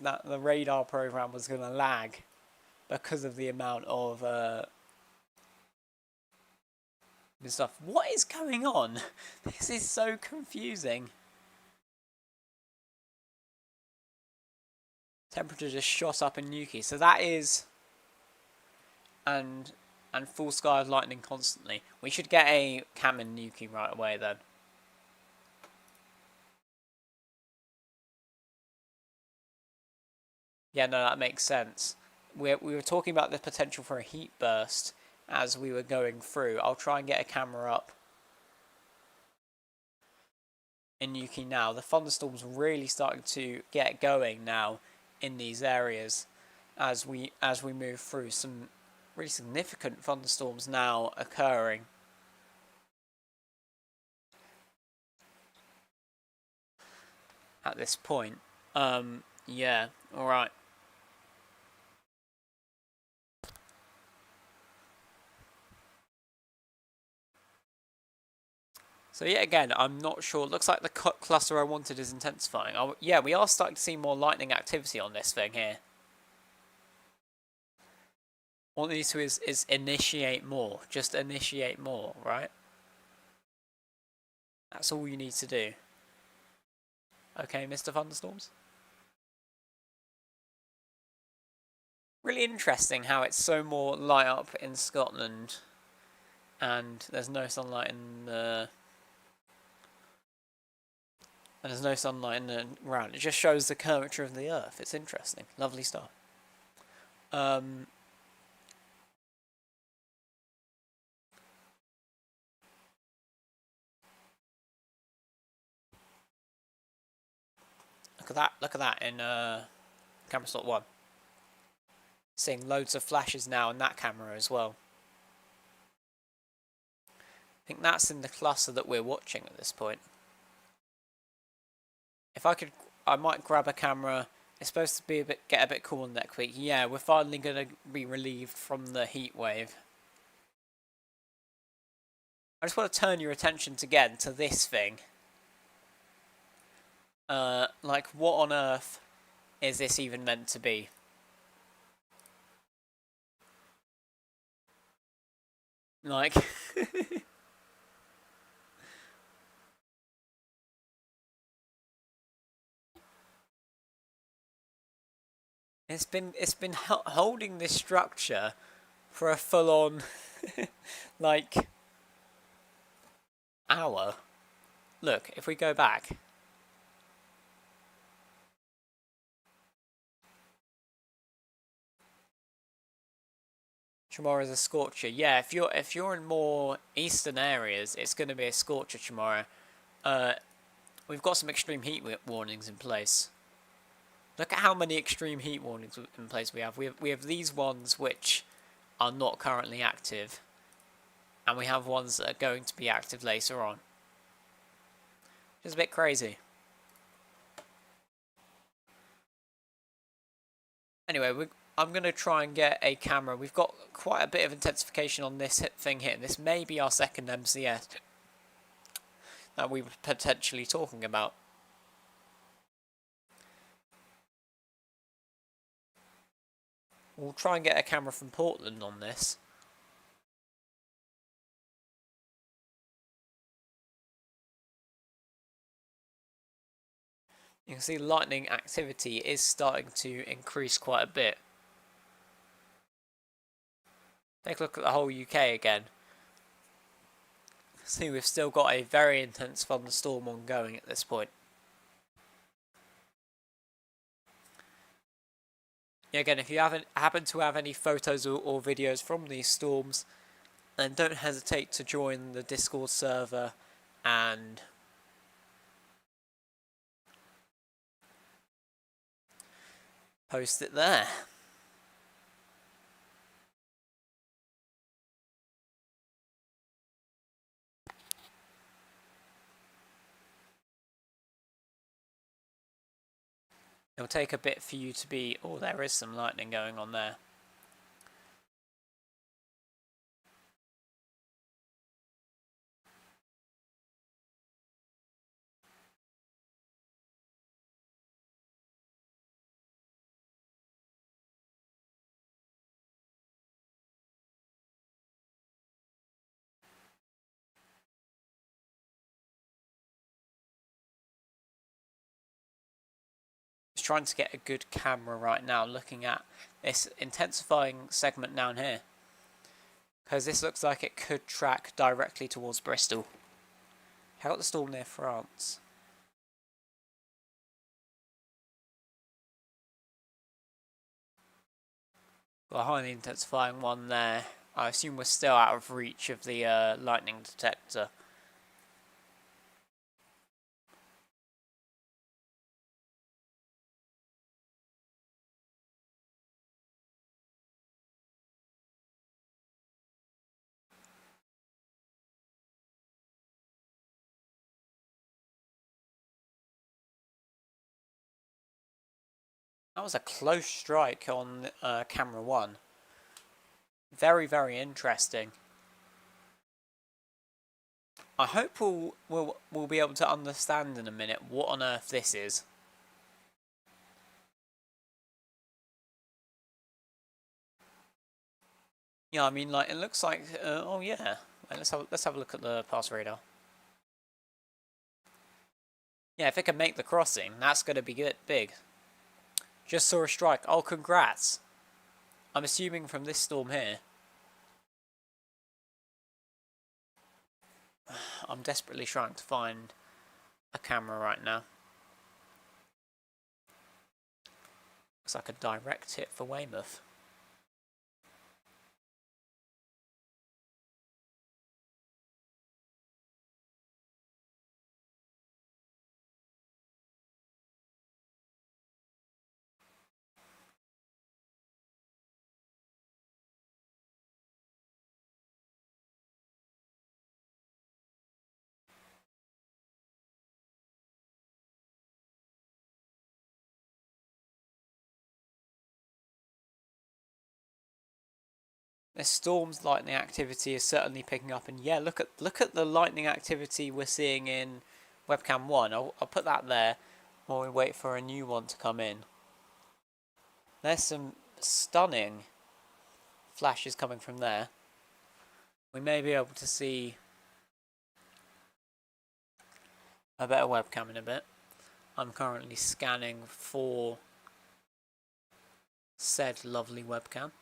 that the radar program was gonna lag because of the amount of stuff. What is going on? This is so confusing. Temperature just shot up in Nuki, so that is and full sky of lightning constantly. We should get a cam in Nuki right away then. Yeah, no, that makes sense. We were talking about the potential for a heat burst as we were going through. I'll try and get a camera up in Nuki now. The thunderstorms really starting to get going now in these areas as we move through. Some really significant thunderstorms now occurring. At this point. Yeah, alright. So yeah, again, I'm not sure. Looks like the cluster I wanted is intensifying. Oh, yeah, we are starting to see more lightning activity on this thing here. All we need to is initiate more. Just initiate more, right? That's all you need to do. Okay, Mr. Thunderstorms? Really interesting how it's so more light up in Scotland and there's no sunlight in the... And there's no sunlight in the ground. It just shows the curvature of the Earth. It's interesting. Lovely stuff. Um, Look at that. Look at that in camera slot 1. Seeing loads of flashes now in that camera as well. I think that's in the cluster that we're watching at this point. If I could, I might grab a camera. It's supposed to be get a bit cool next week. Yeah, we're finally going to be relieved from the heat wave. I just want to turn your attention again to this thing. Like, what on earth is this even meant to be? Like... It's been holding this structure for a full-on like hour. Look, if we go back, tomorrow's a scorcher. Yeah, if you're in more eastern areas, it's going to be a scorcher tomorrow. We've got some extreme heat warnings in place. Look at how many extreme heat warnings in place we have. We have these ones which are not currently active, and we have ones that are going to be active later on. It's a bit crazy. Anyway, I'm going to try and get a camera. We've got quite a bit of intensification on this thing here. This may be our second MCS that we were potentially talking about. We'll try and get a camera from Portland on this. You can see lightning activity is starting to increase quite a bit. Take a look at the whole UK again. See, we've still got a very intense thunderstorm ongoing at this point. Yeah, again, if you happen to have any photos or videos from these storms, then don't hesitate to join the Discord server and post it there. It'll take a bit for you to be... Oh, there is some lightning going on there. Just trying to get a good camera right now, looking at this intensifying segment down here. Because this looks like it could track directly towards Bristol. How about the storm near France? Got a highly intensifying one there. I assume we're still out of reach of the lightning detector. That was a close strike on camera 1. Very, very interesting. I hope we'll be able to understand in a minute what on earth this is. Yeah, I mean, like, it looks like. Oh yeah, let's have a look at the pass radar. Yeah, if it can make the crossing, that's gonna be good, big. Just saw a strike. Oh, congrats! I'm assuming from this storm here. I'm desperately trying to find a camera right now. Looks like a direct hit for Weymouth. This storm's lightning activity is certainly picking up, and yeah, look at the lightning activity we're seeing in webcam 1. I'll put that there while we wait for a new one to come in. There's some stunning flashes coming from there. We may be able to see a better webcam in a bit. I'm currently scanning for said lovely webcam.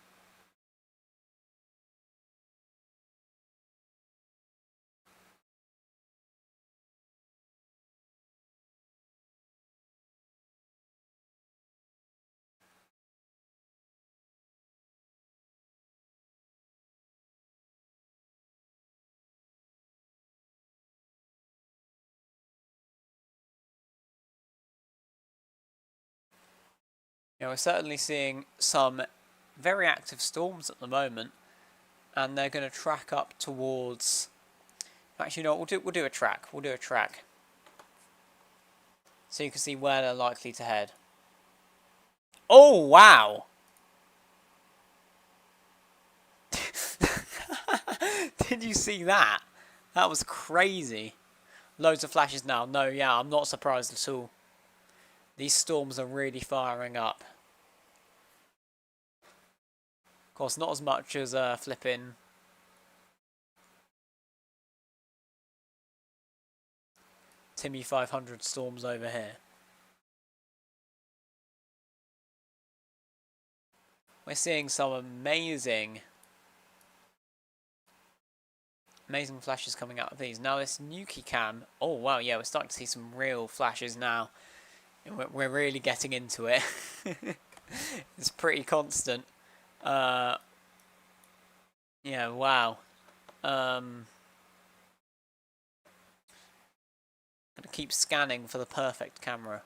You know, we're certainly seeing some very active storms at the moment, and they're going to track up towards. Actually, no, we'll do a track. We'll do a track, so you can see where they're likely to head. Oh wow! Did you see that? That was crazy. Loads of flashes now. No, yeah, I'm not surprised at all. These storms are really firing up. Of course, not as much as flipping Timmy 500 storms over here. We're seeing some amazing flashes coming out of these. Now this Nuki cam, oh wow, yeah, we're starting to see some real flashes now. We're really getting into it. It's pretty constant. Yeah, wow. Gonna keep scanning for the perfect camera.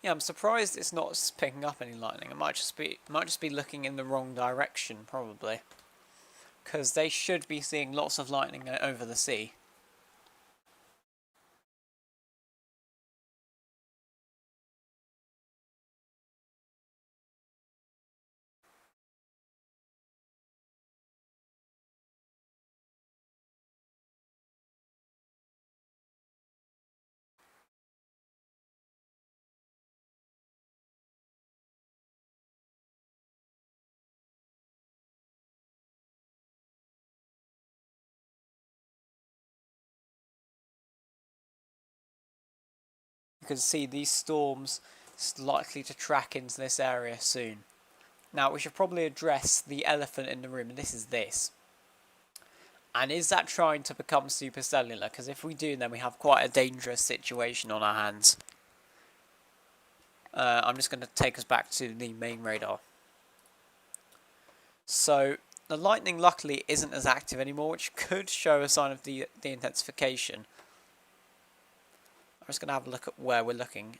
Yeah, I'm surprised it's not picking up any lightning. It might just be looking in the wrong direction, probably, because they should be seeing lots of lightning over the sea. You can see these storms likely to track into this area soon. Now, we should probably address the elephant in the room, and this is this. And is that trying to become supercellular? Because if we do, then we have quite a dangerous situation on our hands. I'm just going to take us back to the main radar. So, The lightning luckily isn't as active anymore, which could show a sign of the intensification. I'm just going to have a look at where we're looking.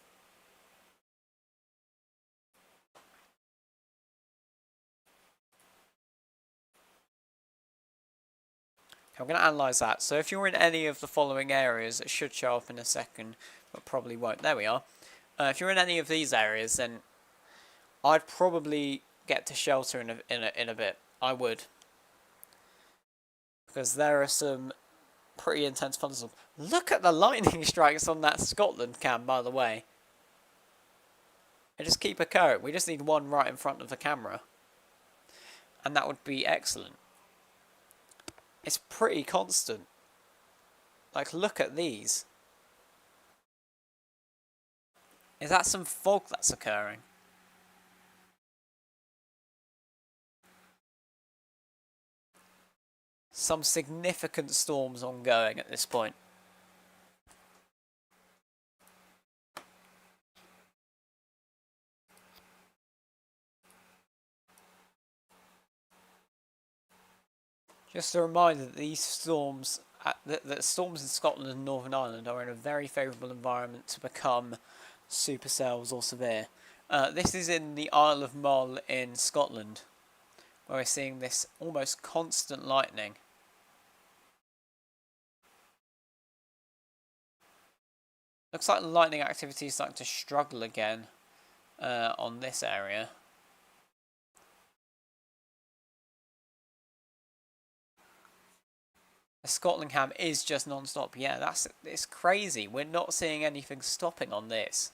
I'm going to analyse that. So if you're in any of the following areas, it should show up in a second, but probably won't. There we are. If you're in any of these areas, then I'd probably get to shelter in a bit. I would, because there are some pretty intense thunderstorms. Look at the lightning strikes on that Scotland cam, by the way. They just keep occurring. We just need one right in front of the camera, and that would be excellent. It's pretty constant. Like, look at these. Is that some fog that's occurring? Some significant storms ongoing at this point. Just a reminder that these storms, that storms in Scotland and Northern Ireland are in a very favourable environment to become supercells or severe. This is in the Isle of Mull in Scotland, where we're seeing this almost constant lightning. Looks like the lightning activity is starting to struggle again on this area. The Scotland cam is just non-stop. Yeah, it's crazy. We're not seeing anything stopping on this.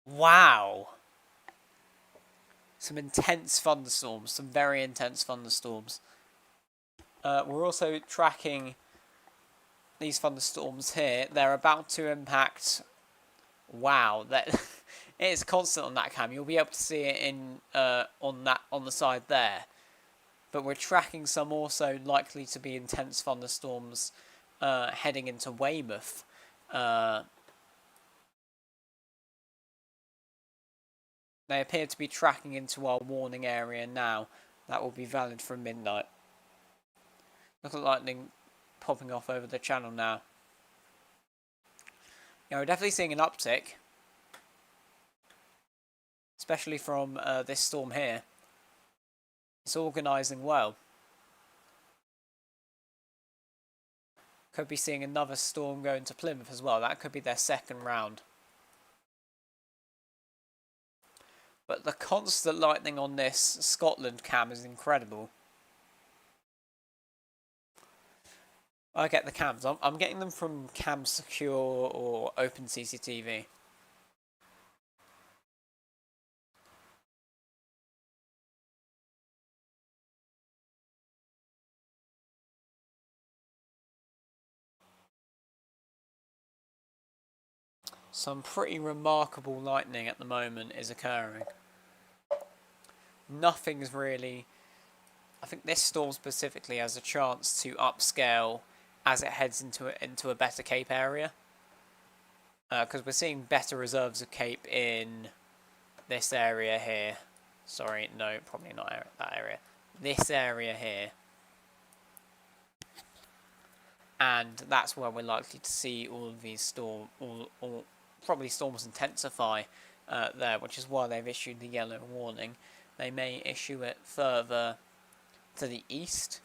Wow. Some intense thunderstorms. Some very intense thunderstorms. We're also tracking these thunderstorms here. They're about to impact. Wow, that it's constant on that cam. You'll be able to see it in on the side there. But we're tracking some also likely to be intense thunderstorms heading into Weymouth. They appear to be tracking into our warning area now. That will be valid from midnight. Look at lightning popping off over the channel now. Yeah, we're definitely seeing an uptick. Especially from this storm here. It's organising well. Could be seeing another storm going to Plymouth as well. That could be their second round. But the constant lightning on this Scotland cam is incredible. I get the cams. I'm getting them from Cam Secure or OpenCCTV. Some pretty remarkable lightning at the moment is occurring. Nothing's really... I think this storm specifically has a chance to upscale as it heads into a better Cape area. Because we're seeing better reserves of Cape in this area here. Sorry, no, probably not that area. This area here. And that's where we're likely to see all of these probably storms intensify there, which is why they've issued the yellow warning. They may issue it further to the east.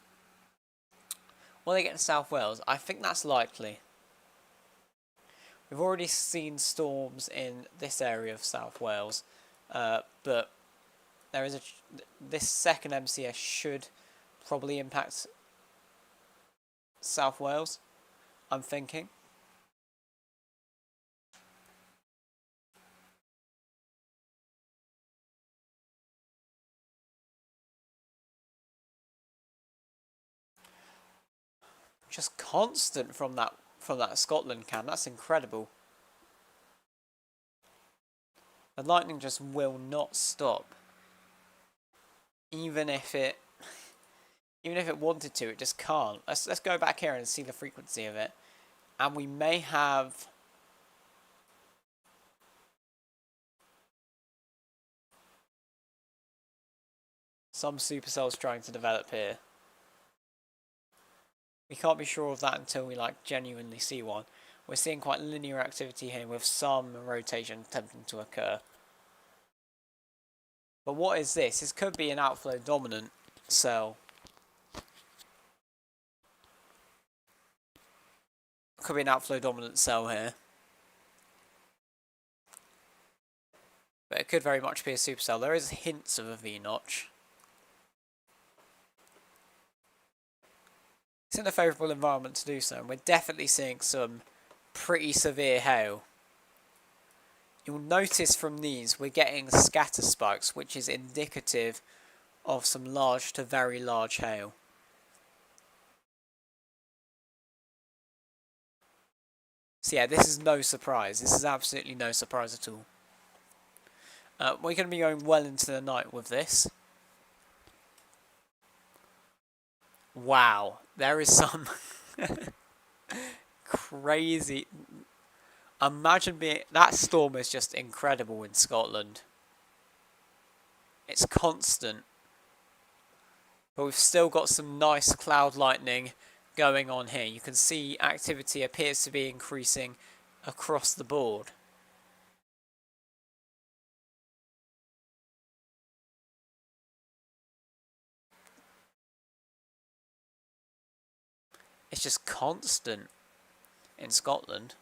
Will they get to South Wales? I think that's likely. We've already seen storms in this area of South Wales, but there is this second MCS should probably impact South Wales, I'm thinking. Just constant from that Scotland cam. That's incredible. The lightning just will not stop. Even if it wanted to, it just can't. Let's go back here and see the frequency of it. And we may have some supercells trying to develop here. We can't be sure of that until we like genuinely see one. We're seeing quite linear activity here with some rotation attempting to occur. But what is this? This could be an outflow dominant cell. Could be an outflow dominant cell here. But it could very much be a supercell. There is hints of a V-notch. It's in a favourable environment to do so, and we're definitely seeing some pretty severe hail. You'll notice from these we're getting scatter spikes, which is indicative of some large to very large hail. So yeah, this is no surprise. This is absolutely no surprise at all. We're going to be going well into the night with this. Wow, there is some crazy... Imagine being... That storm is just incredible in Scotland. It's constant. But we've still got some nice cloud lightning going on here. You can see activity appears to be increasing across the board. It's just constant in Scotland.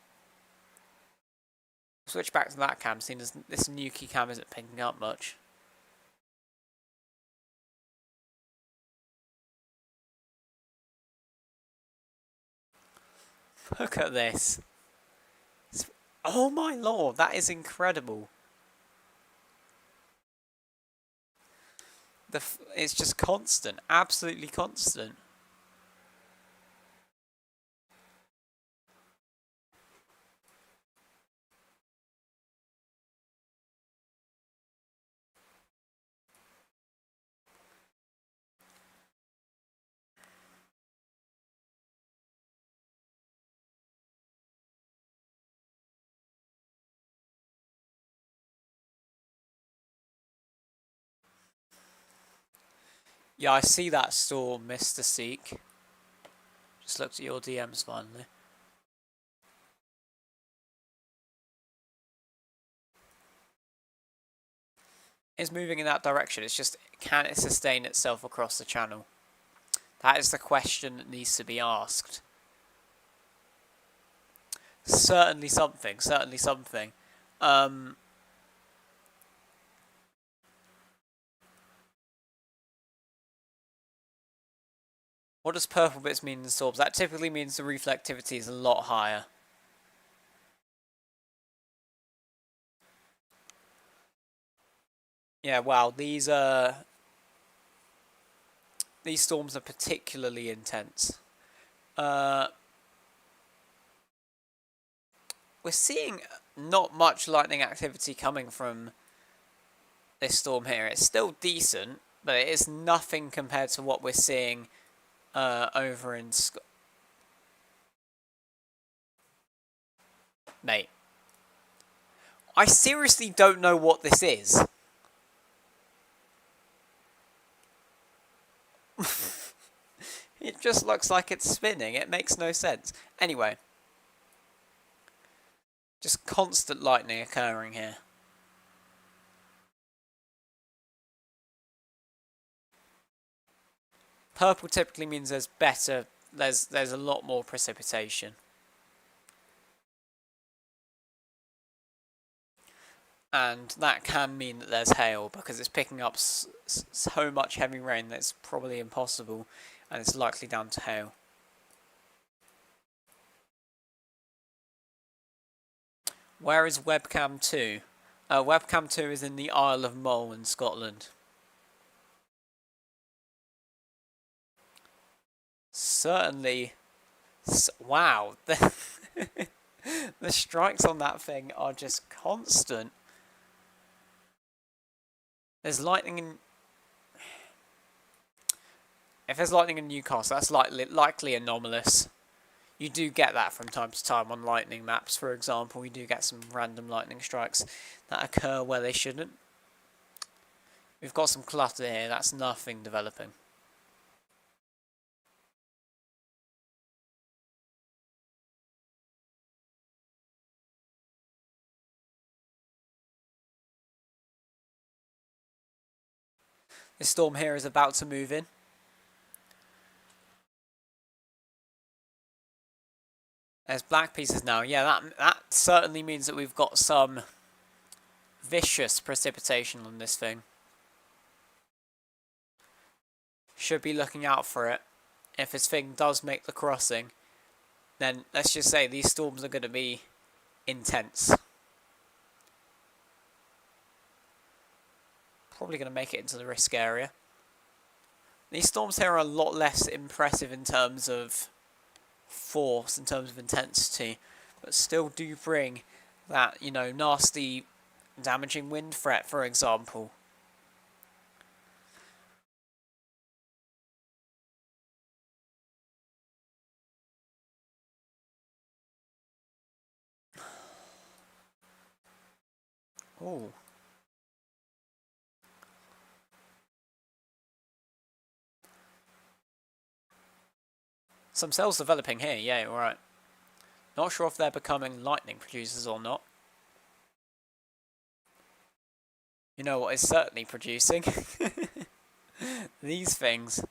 Switch back to that cam, seeing as this Nuki cam isn't picking up much. Look at this. Oh my lord, that is incredible. It's just constant, absolutely constant. Yeah, I see that storm, Mr. Seek. Just looked at your DMs finally. It's moving in that direction. It's just, can it sustain itself across the channel? That is the question that needs to be asked. Certainly something, certainly something. What does purple bits mean in storms? That typically means the reflectivity is a lot higher. Yeah, wow, these storms are particularly intense. We're seeing not much lightning activity coming from this storm here. It's still decent, but it is nothing compared to what we're seeing over in Mate, I seriously don't know what this is. It just looks like it's spinning. It makes no sense. Anyway. Just constant lightning occurring here. Purple typically means there's a lot more precipitation. And that can mean that there's hail, because it's picking up so much heavy rain that it's probably impossible, and it's likely down to hail. Where is webcam 2? Webcam 2 is in the Isle of Mull in Scotland. Certainly. Wow. The strikes on that thing are just constant. There's lightning in... If there's lightning in Newcastle, that's likely anomalous. You do get that from time to time on lightning maps, for example. You do get some random lightning strikes that occur where they shouldn't. We've got some clutter here, that's nothing developing. This storm here is about to move in. There's black pieces now. Yeah, that certainly means that we've got some vicious precipitation on this thing. Should be looking out for it. If this thing does make the crossing, then let's just say these storms are going to be intense. Probably going to make it into the risk area. These storms here are a lot less impressive in terms of force, in terms of intensity, but still do bring that, you know, nasty damaging wind threat, for example. Ooh. Some cells developing here, yeah, right. Not sure if they're becoming lightning producers or not. You know what is certainly producing? These things.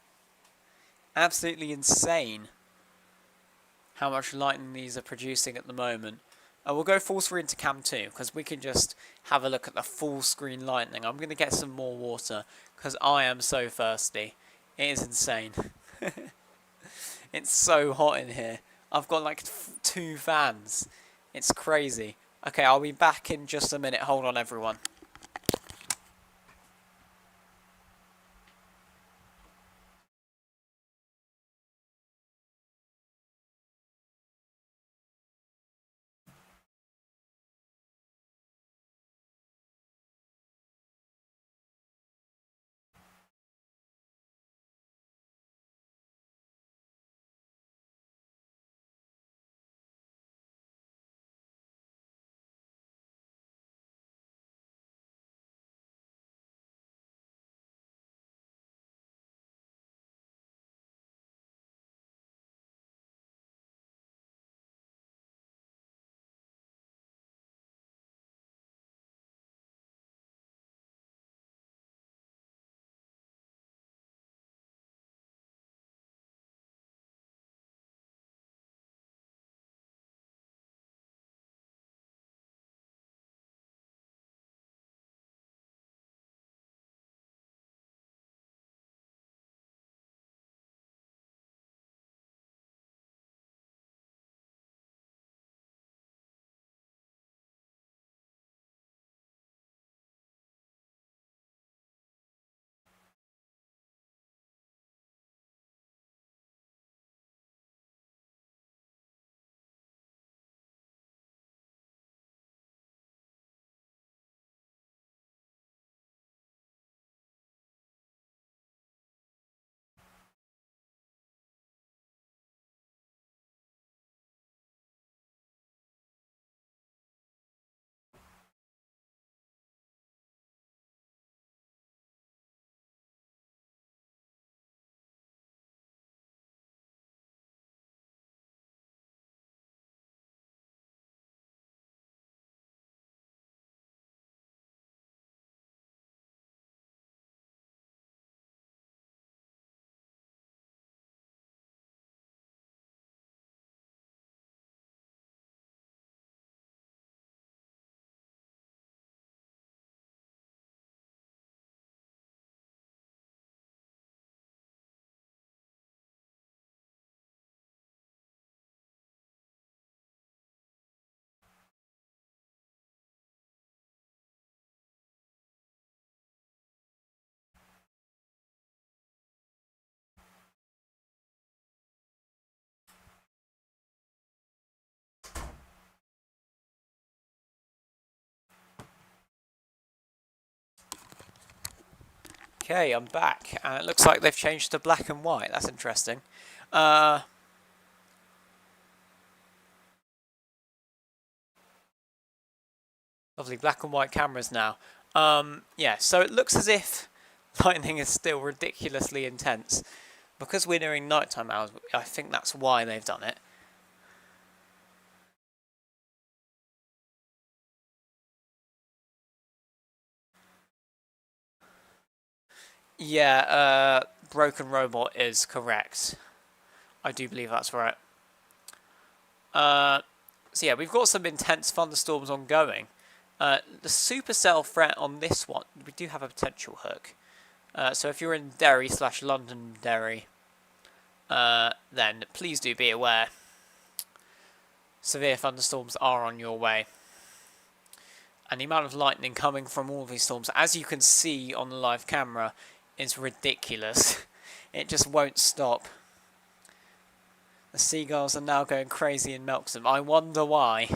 Absolutely insane how much lightning these are producing at the moment. We'll go full screen to cam 2, because we can just have a look at the full screen lightning. I'm going to get some more water, because I am so thirsty. It is insane. It's so hot in here. I've got like 2 fans. It's crazy. Okay, I'll be back in just a minute. Hold on, everyone. Okay, I'm back, and it looks like they've changed to black and white. That's interesting. Lovely black and white cameras now. Yeah, so it looks as if lightning is still ridiculously intense. Because we're doing nighttime hours, I think that's why they've done it. Yeah, Broken Robot is correct. I do believe that's right. So yeah, we've got some intense thunderstorms ongoing. The supercell threat on this one, we do have a potential hook. So if you're in Derry / Londonderry, then please do be aware. Severe thunderstorms are on your way. And the amount of lightning coming from all of these storms, as you can see on the live camera, is ridiculous. It just won't stop. The seagulls are now going crazy in Melksham. I wonder why.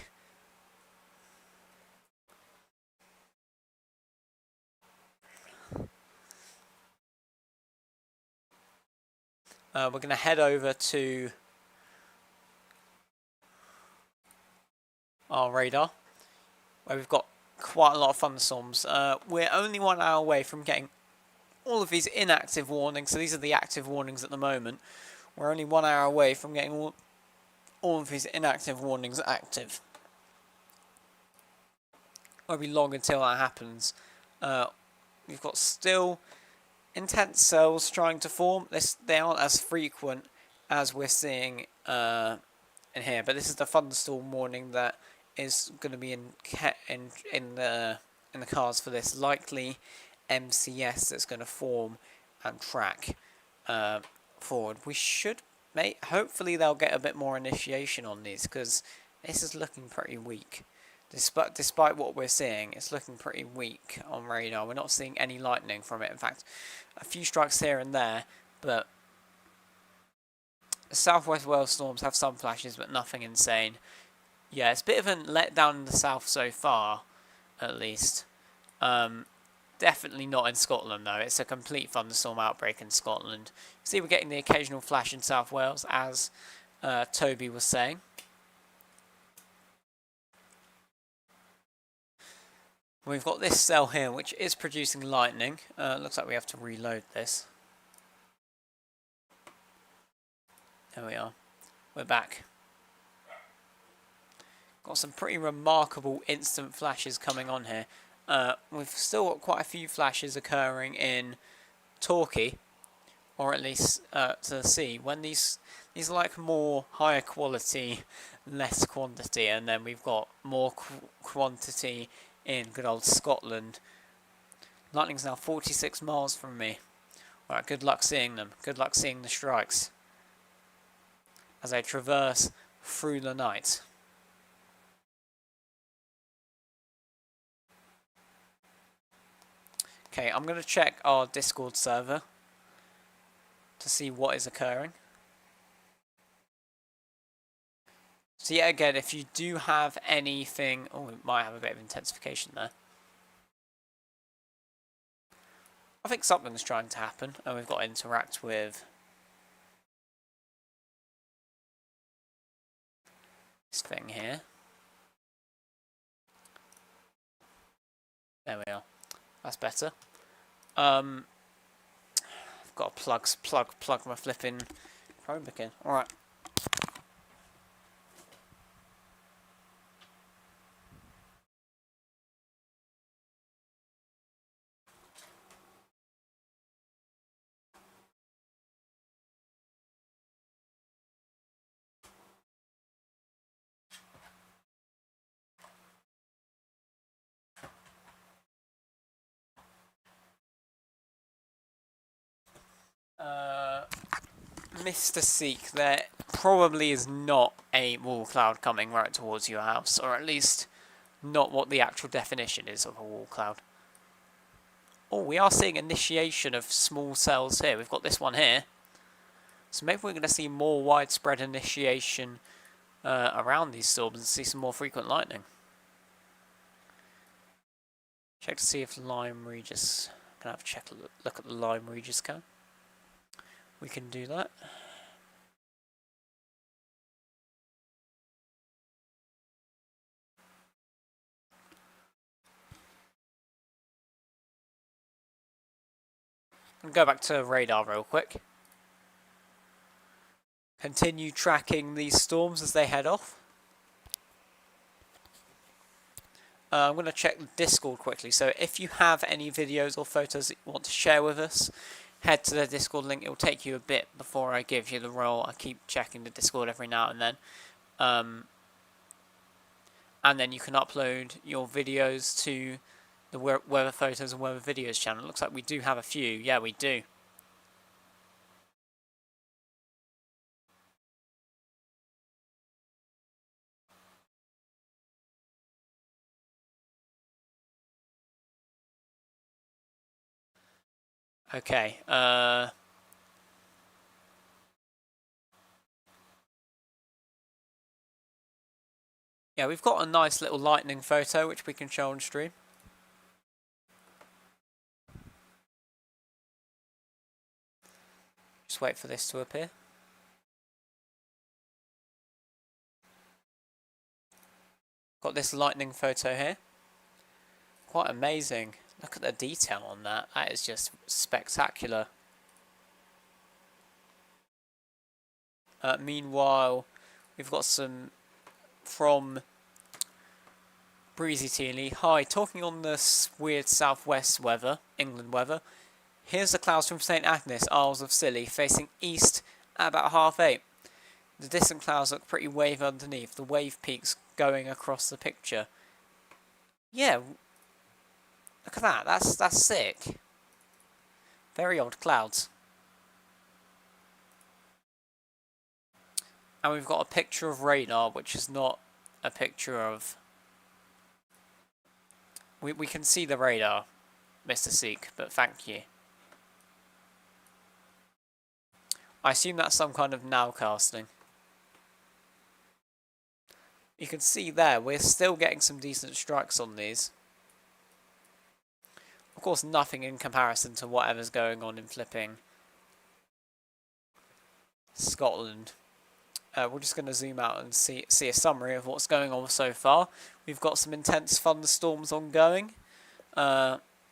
We're going to head over to our radar, where we've got quite a lot of thunderstorms. We're only 1 hour away from getting all of these inactive warnings. So these are the active warnings at the moment. We're only 1 hour away from getting all of these inactive warnings active. Won't be long until that happens. We've got still intense cells trying to form. They aren't as frequent as we're seeing in here, but this is the thunderstorm warning that is going to be in the cards for this likely MCS that's going to form and track forward. We should hopefully they'll get a bit more initiation on these, because this is looking pretty weak. Despite what we're seeing, it's looking pretty weak on radar. We're not seeing any lightning from it. In fact, a few strikes here and there, but the Southwest Wales storms have some flashes, but nothing insane. Yeah, it's a bit of a letdown in the south so far, at least. Definitely not in Scotland, though. It's a complete thunderstorm outbreak in Scotland. You see, we're getting the occasional flash in South Wales, as Toby was saying. We've got this cell here, which is producing lightning. Looks like we have to reload this. There we are. We're back. Got some pretty remarkable instant flashes coming on here. We've still got quite a few flashes occurring in Torquay, or at least to the sea. When these are like more higher quality, less quantity, and then we've got more quantity in good old Scotland. Lightning's now 46 miles from me. Alright, good luck seeing them. Good luck seeing the strikes as I traverse through the night. Okay, I'm going to check our Discord server to see what is occurring. So yeah, again, if you do have anything... Oh, we might have a bit of intensification there. I think something's trying to happen, and we've got to interact with this thing here. There we are. That's better. I've got to plug my flipping Chromebook in. Alright. Mr. Seek, there probably is not a wall cloud coming right towards your house, or at least not what the actual definition is of a wall cloud. Oh, we are seeing initiation of small cells here. We've got this one here. So maybe we're going to see more widespread initiation around these storms and see some more frequent lightning. Check to see if Lyme Regis... I'm going to have to look at the Lyme Regis count. We can do that. And go back to radar real quick. Continue tracking these storms as they head off. I'm going to check the Discord quickly, so if you have any videos or photos that you want to share with us, head to the Discord link. It will take you a bit before I give you the role. I keep checking the Discord every now and then. And then you can upload your videos to the Weather Photos and Weather Videos channel. It looks like we do have a few. Yeah, we do. Okay, yeah, we've got a nice little lightning photo which we can show on stream. Just wait for this to appear. Got this lightning photo here. Quite amazing. Look at the detail on that. That is just spectacular. Meanwhile, we've got some from Breezy Teely. Hi, talking on this weird southwest weather, England weather. Here's the clouds from St Agnes, Isles of Scilly, facing east at about 8:30. The distant clouds look pretty wavy underneath, the wave peaks going across the picture. Yeah, look at that, that's sick. Very odd clouds. And we've got a picture of radar, which is not a picture of... We can see the radar, Mr. Seek, but thank you. I assume that's some kind of nowcasting. You can see there, we're still getting some decent strikes on these. Of course, nothing in comparison to whatever's going on in flipping Scotland. We're just going to zoom out and see a summary of what's going on so far. We've got some intense thunderstorms ongoing,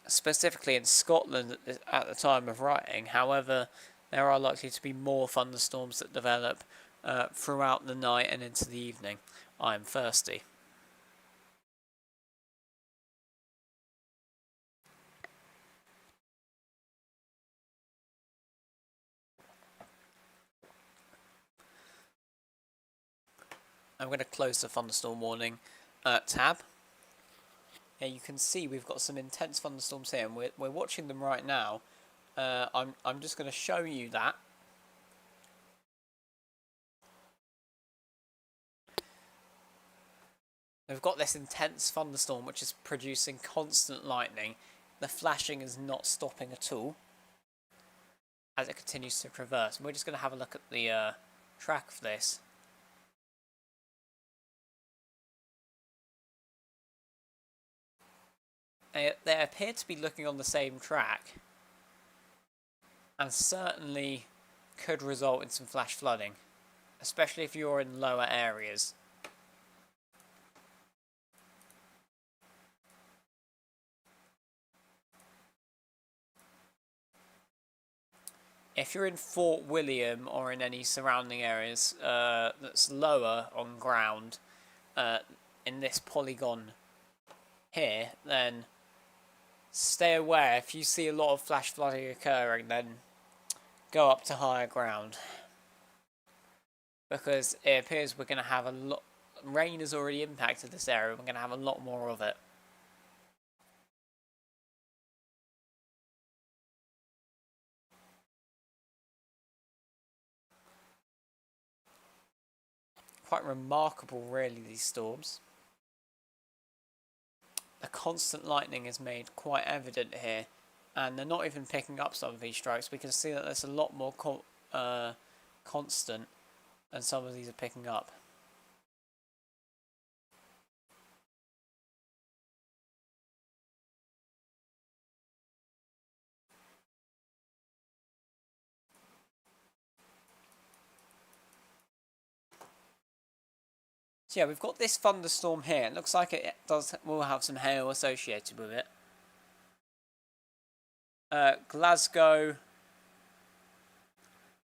specifically in Scotland at the time of writing. However, there are likely to be more thunderstorms that develop throughout the night and into the evening. I'm thirsty. I'm going to close the thunderstorm warning tab. Yeah, you can see we've got some intense thunderstorms here, and we're watching them right now. I'm just going to show you that. We've got this intense thunderstorm which is producing constant lightning. The flashing is not stopping at all as it continues to traverse. And we're just going to have a look at the track of this. They appear to be looking on the same track, and certainly could result in some flash flooding, especially if you're in lower areas. If you're in Fort William or in any surrounding areas that's lower on ground in this polygon here, then stay aware. If you see a lot of flash flooding occurring, then go up to higher ground, because it appears we're going to have a lot... Rain has already impacted this area. We're going to have a lot more of it. Quite remarkable, really, these storms. The constant lightning is made quite evident here, and they're not even picking up some of these strikes. We can see that there's a lot more constant, and some of these are picking up. So yeah, we've got this thunderstorm here. It looks like it will have some hail associated with it. Glasgow.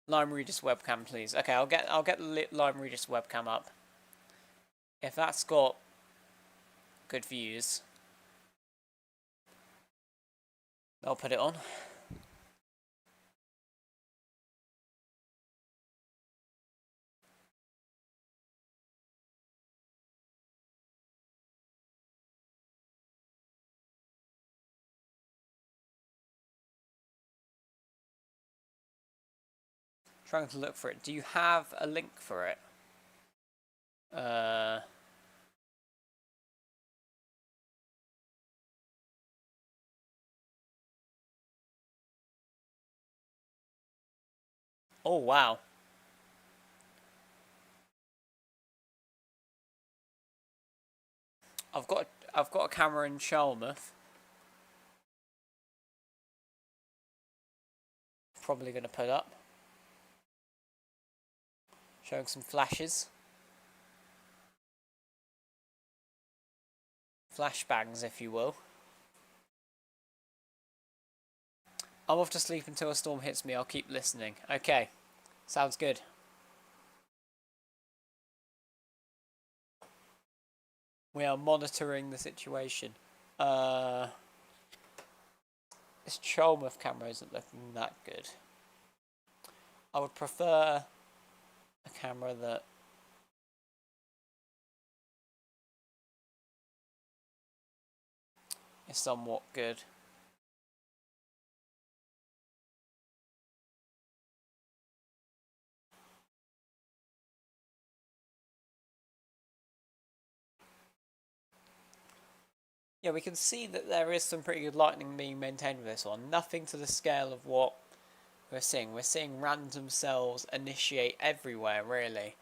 Lime Regis webcam, please. Okay, I'll get the Lime Regis webcam up. If that's got good views, I'll put it on. Trying to look for it. Do you have a link for it? Oh wow. I've got a camera in Charmouth. Probably going to put up. Showing some flashes. Flashbangs, if you will. I'm off to sleep until a storm hits me. I'll keep listening. Okay. Sounds good. We are monitoring the situation. This Charmouth camera isn't looking that good. I would prefer a camera that is somewhat good. Yeah, we can see that there is some pretty good lighting being maintained with this one. Nothing to the scale of what we're seeing. We're seeing random cells initiate everywhere, really.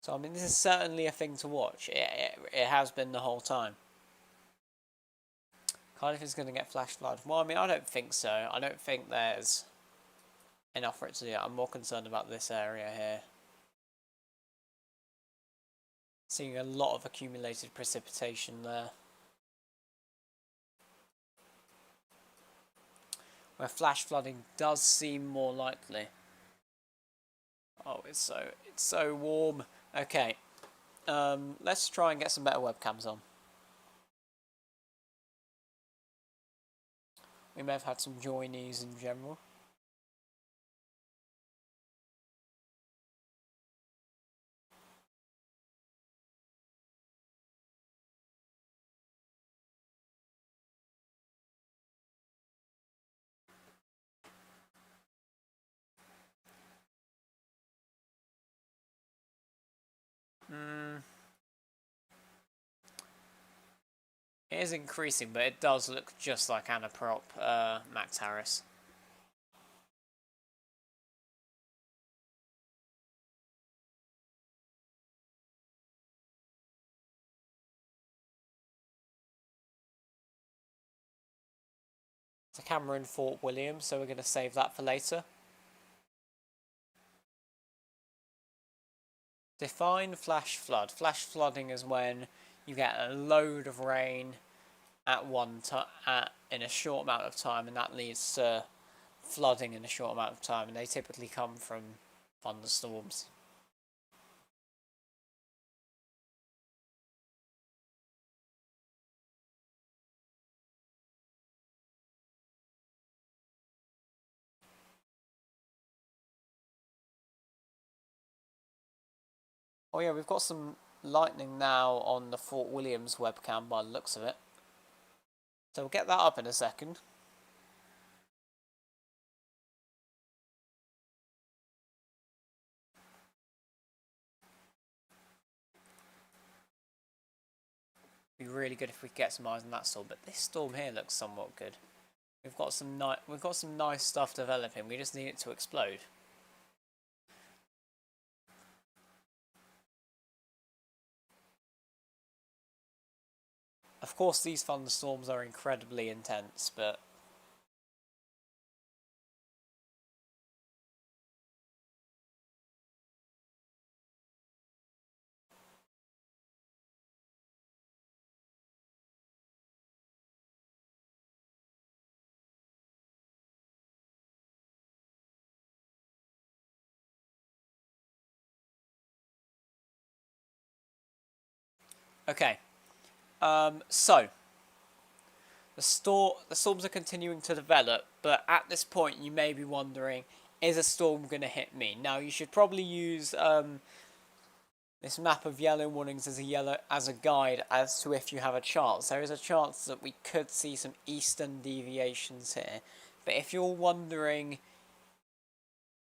So, I mean, this is certainly a thing to watch. It has been the whole time. Cardiff is going to get flash flood. Well, I mean, I don't think so. I don't think there's enough for it to do it. I'm more concerned about this area here. Seeing a lot of accumulated precipitation there. Where flash flooding does seem more likely. Oh, it's so warm. Okay. Let's try and get some better webcams on. We may have had some joinies in general. It is increasing, but it does look just like Anaprop Max Harris. It's a camera in Fort William, so we're going to save that for later. Define flash flood. Flash flooding is when you get a load of rain at in a short amount of time, and that leads to flooding in a short amount of time, and they typically come from thunderstorms. Oh yeah, we've got some lightning now on the Fort Williams webcam by the looks of it. So we'll get that up in a second. Be really good if we get some eyes on that storm, but this storm here looks somewhat good. We've got some nice stuff developing. We just need it to explode. Of course, these thunderstorms are incredibly intense, but Okay. So the storms are continuing to develop, but at this point you may be wondering, is a storm going to hit me? Now you should probably use this map of yellow warnings as a guide as to if you have a chance. There is a chance that we could see some eastern deviations here, but if you're wondering,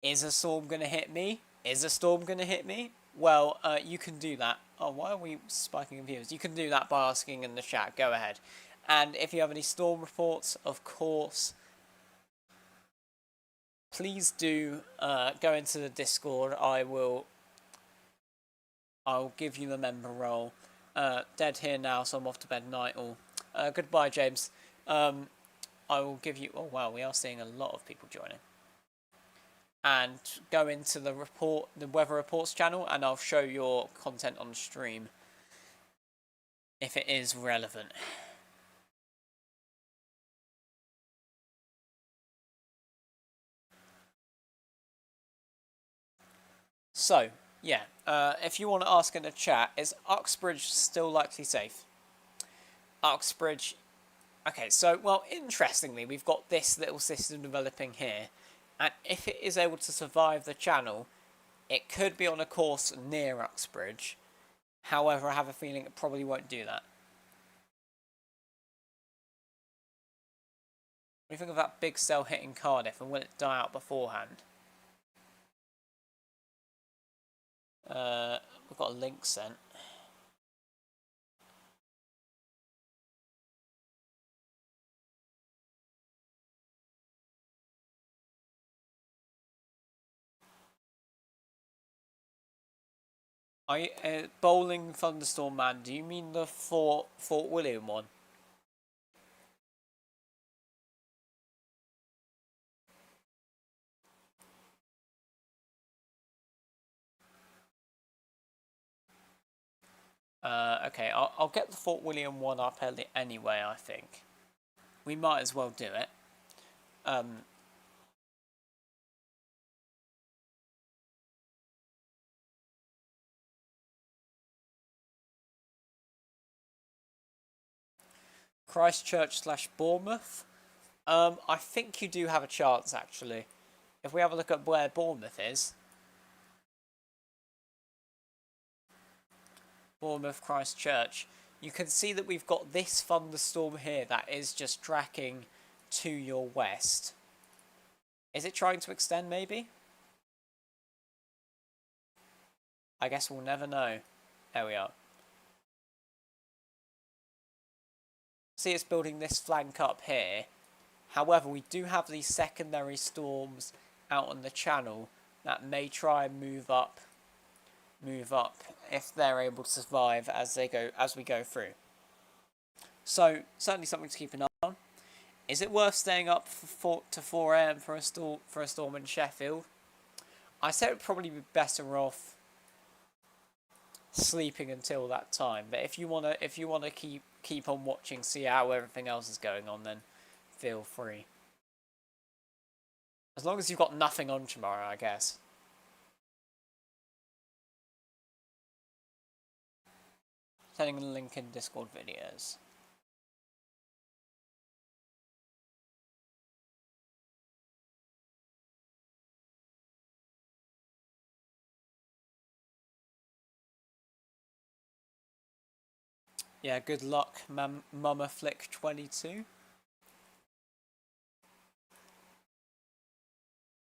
is a storm going to hit me? Is a storm going to hit me? Well, you can do that. Oh, why are we spiking in viewers? You can do that by asking in the chat. Go ahead. And if you have any storm reports, of course, please do go into the Discord. I'll give you the member role. Dead here now, so I'm off to bed night. All. Goodbye, James. I will give you. Oh wow, we are seeing a lot of people joining. And go into the weather reports channel, and I'll show your content on stream if it is relevant. So, yeah, if you want to ask in the chat, is Uxbridge still likely safe? Uxbridge, okay, so, well, interestingly, we've got this little system developing here, and if it is able to survive the channel, it could be on a course near Uxbridge. However, I have a feeling it probably won't do that. What do you think of that big cell hitting Cardiff, and will it die out beforehand? We've got a link sent. Bowling Thunderstorm Man, do you mean the Fort William one? Okay, I'll get the Fort William one up anyway, I think. We might as well do it. Christchurch/Bournemouth. I think you do have a chance, actually. If we have a look at where Bournemouth is. Bournemouth, Christchurch. You can see that we've got this thunderstorm here that is just tracking to your west. Is it trying to extend, maybe? I guess we'll never know. There we are. See, it's building this flank up here. However, we do have these secondary storms out on the channel that may try and move up if they're able to survive as we go through. So certainly something to keep an eye on. Is it worth staying up to 4 AM for a storm in Sheffield? I said it would probably be better off sleeping until that time. But if you wanna keep on watching, see how everything else is going on, then feel free. As long as you've got nothing on tomorrow, I guess. Sending the link in Discord videos. Yeah, good luck, Mama Flick 22.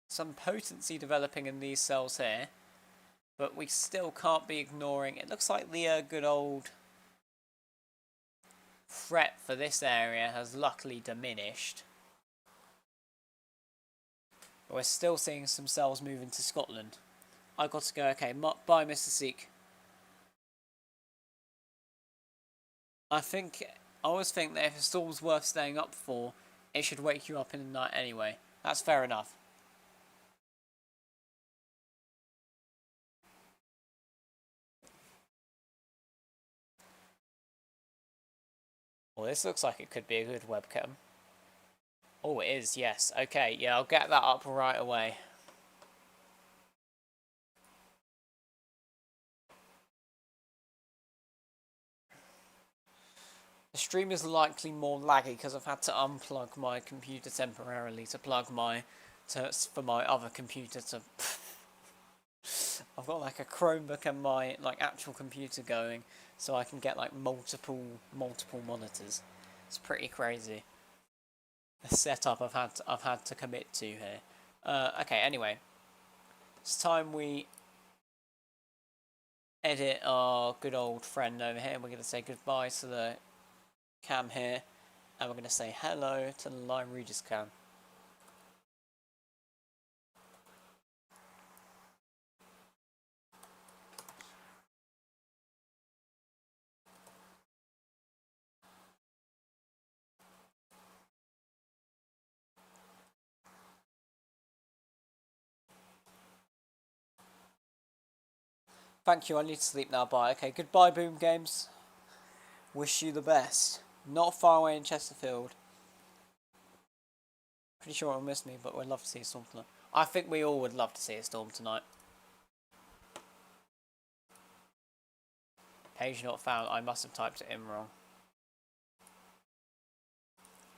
Some potency developing in these cells here, but we still can't be ignoring. It looks like the good old threat for this area has luckily diminished. But we're still seeing some cells move into Scotland. I've got to go. Okay, bye, Mr. Seek. I always think that if a storm's worth staying up for, it should wake you up in the night anyway. That's fair enough. Well, this looks like it could be a good webcam. Oh, it is, yes. Okay, yeah, I'll get that up right away. The stream is likely more laggy because I've had to unplug my computer temporarily to plug for my other computer to. I've got like a Chromebook and my like actual computer going, so I can get like multiple monitors. It's pretty crazy. The setup I've had to commit to here. Okay. Anyway, it's time we edit our good old friend over here. We're gonna say goodbye to the cam here, and we're gonna say hello to the Lime Regis cam. Thank you, I need to sleep now, bye. Okay, goodbye, Boom Games. Wish you the best. Not far away in Chesterfield. Pretty sure it'll miss me, but we'd love to see a storm tonight. I think we all would love to see a storm tonight. Page not found. I must have typed it in wrong.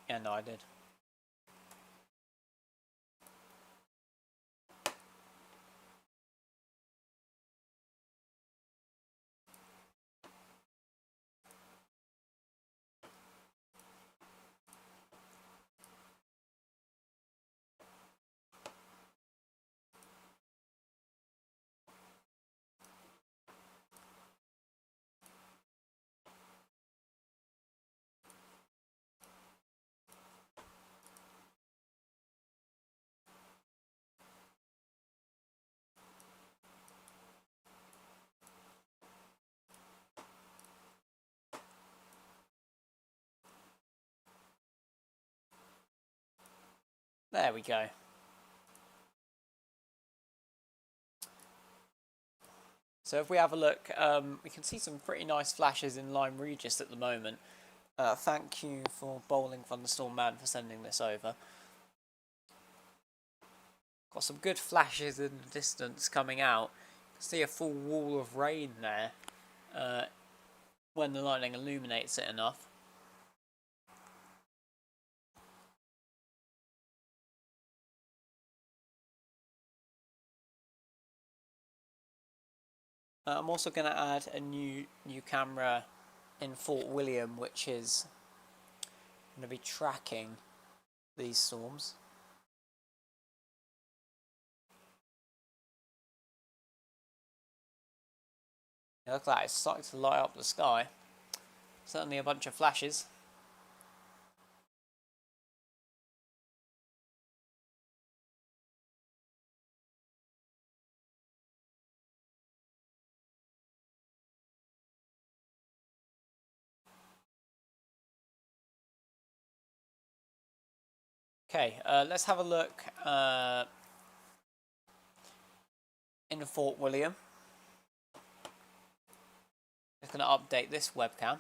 Yeah, no, I did. There we go. So if we have a look, we can see some pretty nice flashes in Lime Regis at the moment. Thank you for Bowling Thunderstorm Man for sending this over. Got some good flashes in the distance coming out. You can see a full wall of rain there when the lightning illuminates it enough. I'm also going to add a new camera in Fort William, which is going to be tracking these storms. It looks like it's starting to light up the sky. Certainly a bunch of flashes. Okay, let's have a look in Fort William. Just going to update this webcam.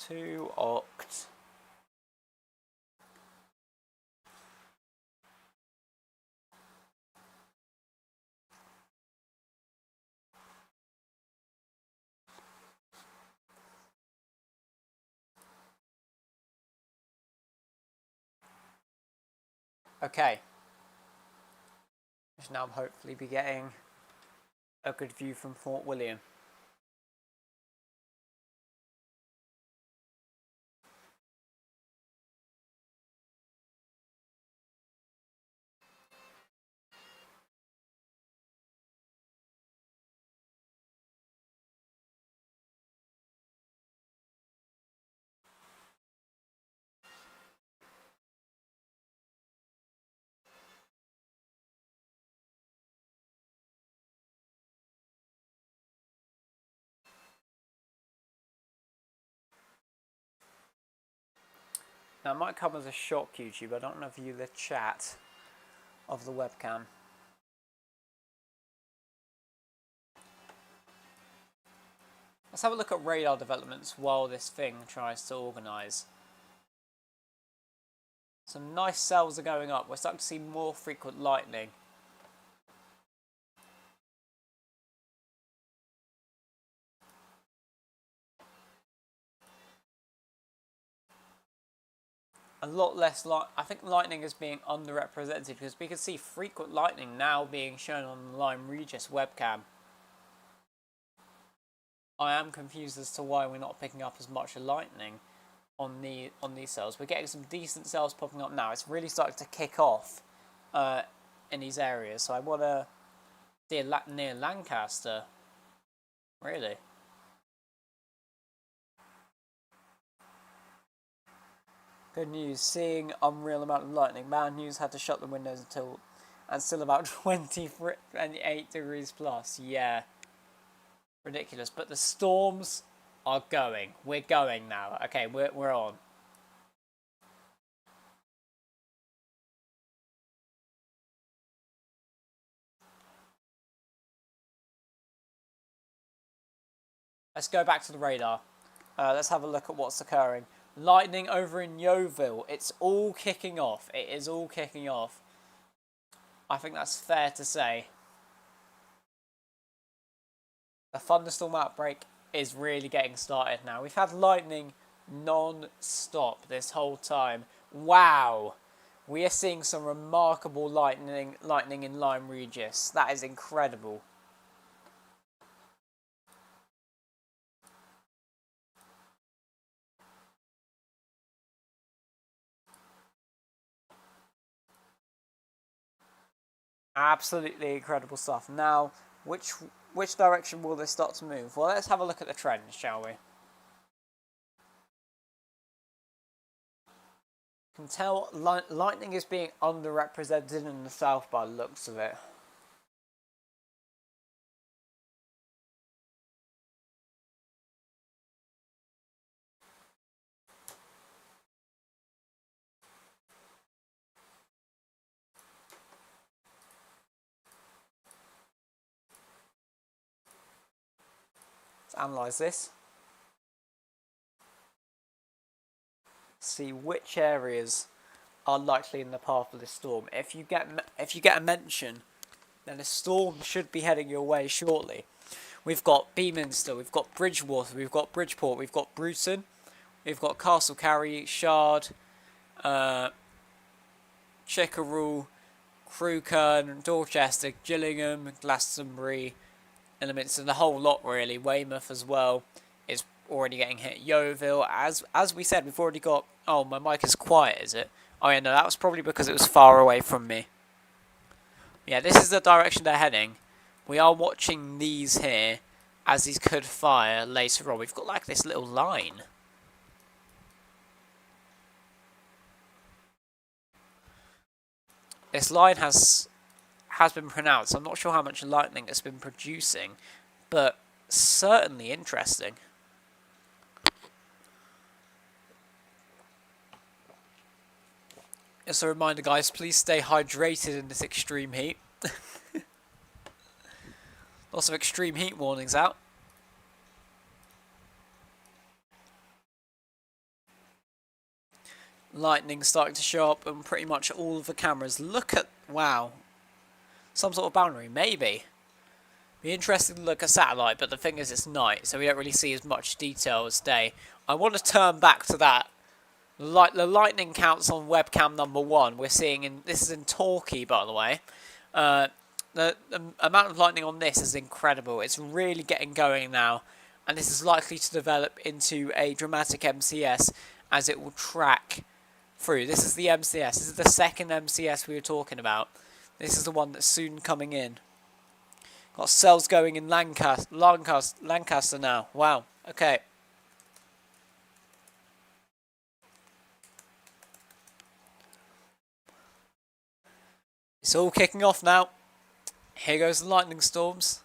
To Oct. Okay. We should now hopefully be getting a good view from Fort William. Now, it might come as a shock, YouTube. I don't know if you the chat of the webcam. Let's have a look at radar developments while this thing tries to organise. Some nice cells are going up. We're starting to see more frequent lightning. A lot less light. I think lightning is being underrepresented because we can see frequent lightning now being shown on the Lyme Regis webcam. I am confused as to why we're not picking up as much lightning on these cells. We're getting some decent cells popping up now. It's really starting to kick off in these areas. So I want to near Lancaster. Really. Good news, seeing unreal amount of lightning. Man News had to shut the windows and still about 28 degrees plus. Yeah. Ridiculous. But the storms are going. We're going now. Okay, we're on. Let's go back to the radar. Let's have a look at what's occurring. Lightning over in Yeovil. It's all kicking off. It is all kicking off. I think that's fair to say. The thunderstorm outbreak is really getting started now. We've had lightning non-stop this whole time. Wow. We are seeing some remarkable lightning in Lyme Regis. That is incredible. Absolutely incredible stuff. Now, which direction will this start to move? Well, let's have a look at the trends, shall we? You can tell lightning is being underrepresented in the south by the looks of it. Let's analyse this. See which areas are likely in the path of this storm. If you get a mention, then a storm should be heading your way shortly. We've got Beaminster, we've got Bridgewater, we've got Bridgeport, we've got Bruton, we've got Castlecarry, Shard, Chickerell, Crewkerne, Dorchester, Gillingham, Glastonbury, elements and the whole lot really. Weymouth as well is already getting hit. Yeovil, as we said, we've already got. Oh, my mic is quiet, is it? Oh yeah, no, that was probably because it was far away from me. Yeah, this is the direction they're heading. We are watching these here, as these could fire later on. We've got like this little line. This line has been pronounced. I'm not sure how much lightning it's been producing, but certainly interesting. Just a reminder, guys, please stay hydrated in this extreme heat. Lots of extreme heat warnings out. Lightning starting to show up on pretty much all of the cameras. Look at, wow. Some sort of boundary, maybe. Be interested to look at satellite, but the thing is it's night, so we don't really see as much detail as day. I want to turn back to that. The lightning counts on webcam number 1. We're seeing this is in Torquay, by the way. The amount of lightning on this is incredible. It's really getting going now, and this is likely to develop into a dramatic MCS as it will track through. This is the MCS. This is the second MCS we were talking about. This is the one that's soon coming in. Got cells going in Lancaster now. Wow. Okay. It's all kicking off now. Here goes the lightning storms.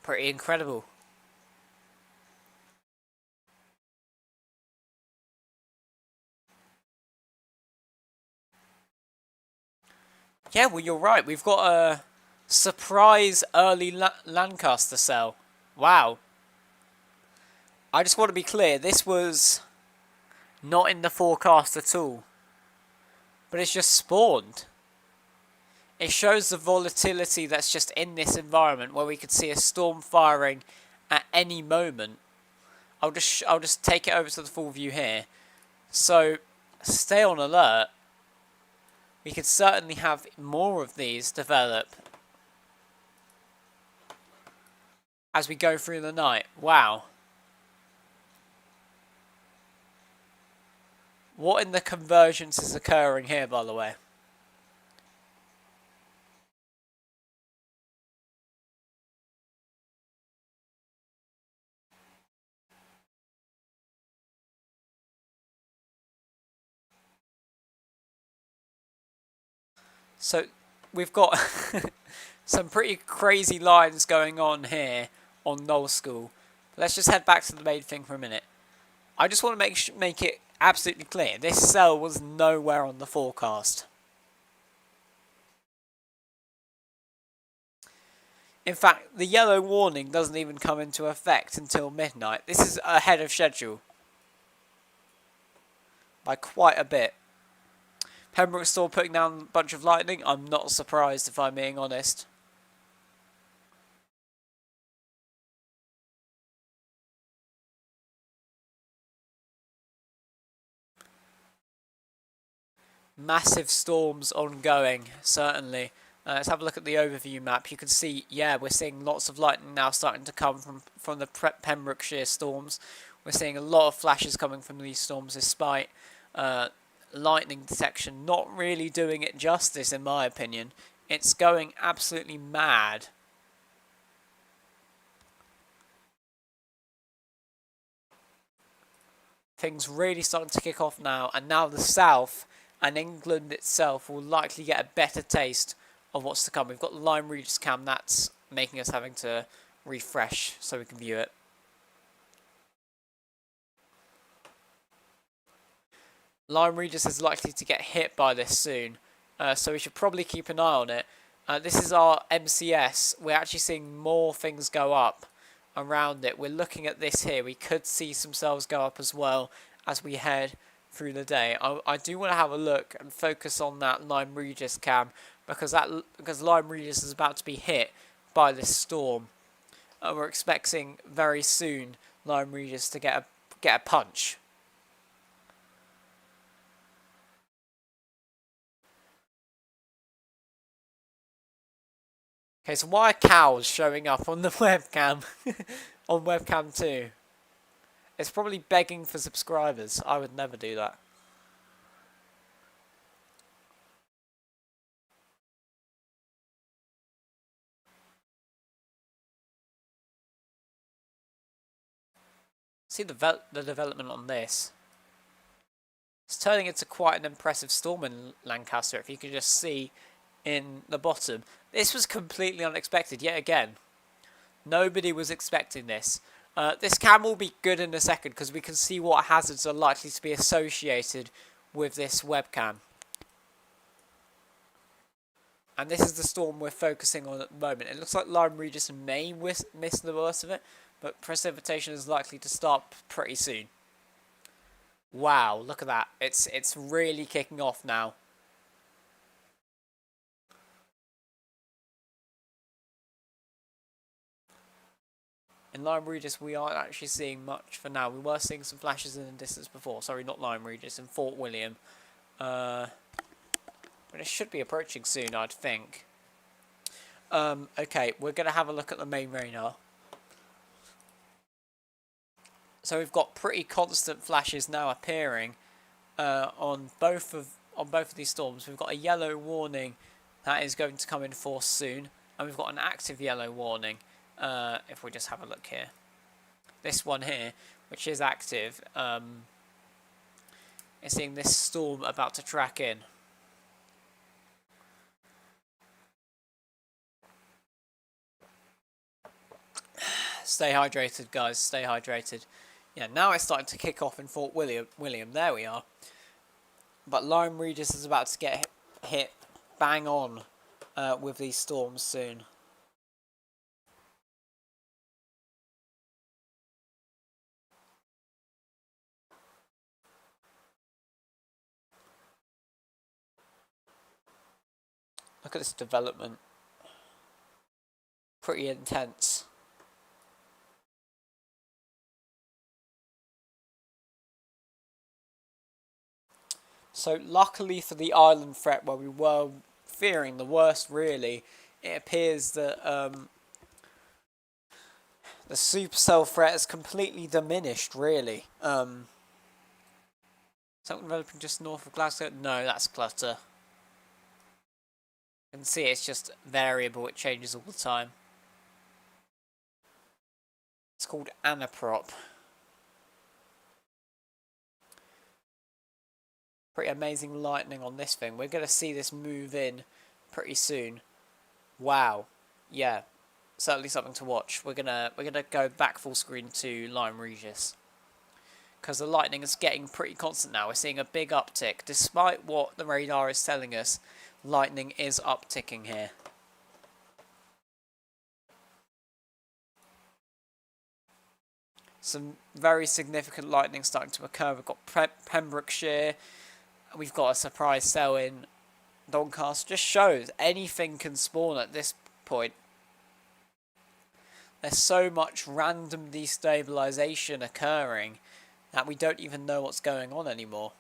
Pretty incredible. Yeah, well, you're right. We've got a surprise early Lancaster cell. Wow. I just want to be clear, this was not in the forecast at all. But it's just spawned. It shows the volatility that's just in this environment where we could see a storm firing at any moment. I'll just take it over to the full view here. So stay on alert. We could certainly have more of these develop as we go through the night. Wow. What in the convergence is occurring here, by the way? So we've got some pretty crazy lines going on here on Knoll School. Let's just head back to the main thing for a minute. I just want to make it absolutely clear. This cell was nowhere on the forecast. In fact, the yellow warning doesn't even come into effect until midnight. This is ahead of schedule. By quite a bit. Pembroke still putting down a bunch of lightning. I'm not surprised, if I'm being honest. Massive storms ongoing, certainly. Let's have a look at the overview map. You can see, yeah, we're seeing lots of lightning now starting to come from the Pembrokeshire storms. We're seeing a lot of flashes coming from these storms despite lightning detection not really doing it justice, in my opinion. It's going absolutely mad. Things really starting to kick off now, and now the south and England itself will likely get a better taste of what's to come. We've got the Lyme Regis cam, that's making us having to refresh so we can view it. Lyme Regis is likely to get hit by this soon, so we should probably keep an eye on it. This is our MCS. We're actually seeing more things go up around it. We're looking at this here. We could see some cells go up as well as we head through the day. I do want to have a look and focus on that Lyme Regis cam because Lyme Regis is about to be hit by this storm. We're expecting very soon Lyme Regis to get a punch. Okay, so why are cows showing up on the webcam? On webcam 2? It's probably begging for subscribers. I would never do that. See the development on this. It's turning into quite an impressive storm in Lancaster, if you can just see in the bottom. This was completely unexpected, yet again. Nobody was expecting this. This cam will be good in a second because we can see what hazards are likely to be associated with this webcam. And this is the storm we're focusing on at the moment. It looks like Lyme Regis may miss the worst of it, but precipitation is likely to start pretty soon. Wow, look at that. It's really kicking off now. In Lyme Regis, we aren't actually seeing much for now. We were seeing some flashes in the distance before. Sorry, not Lyme Regis, in Fort William. But it should be approaching soon, I'd think. Okay, we're going to have a look at the main radar. So we've got pretty constant flashes now appearing on both of these storms. We've got a yellow warning that is going to come in force soon, and we've got an active yellow warning. If we just have a look here, this one here, which is active, is seeing this storm about to track in. Stay hydrated, guys. Stay hydrated. Yeah, now it's starting to kick off in Fort William. There we are. But Lyme Regis is about to get hit bang on with these storms soon. Look at this development. Pretty intense. So luckily for the island threat, where we were fearing the worst really, it appears that the supercell threat has completely diminished really. Something developing just north of Glasgow? No, that's clutter. You can see it's just variable, it changes all the time. It's called Anaprop. Pretty amazing lightning on this thing. We're going to see this move in pretty soon. Wow. Yeah. Certainly something to watch. We're gonna go back full screen to Lyme Regis. Because the lightning is getting pretty constant now. We're seeing a big uptick. Despite what the radar is telling us, lightning is upticking here. Some very significant lightning starting to occur. We've got Pembrokeshire. We've got a surprise cell in Doncaster. Just shows anything can spawn at this point. There's so much random destabilization occurring that we don't even know what's going on anymore.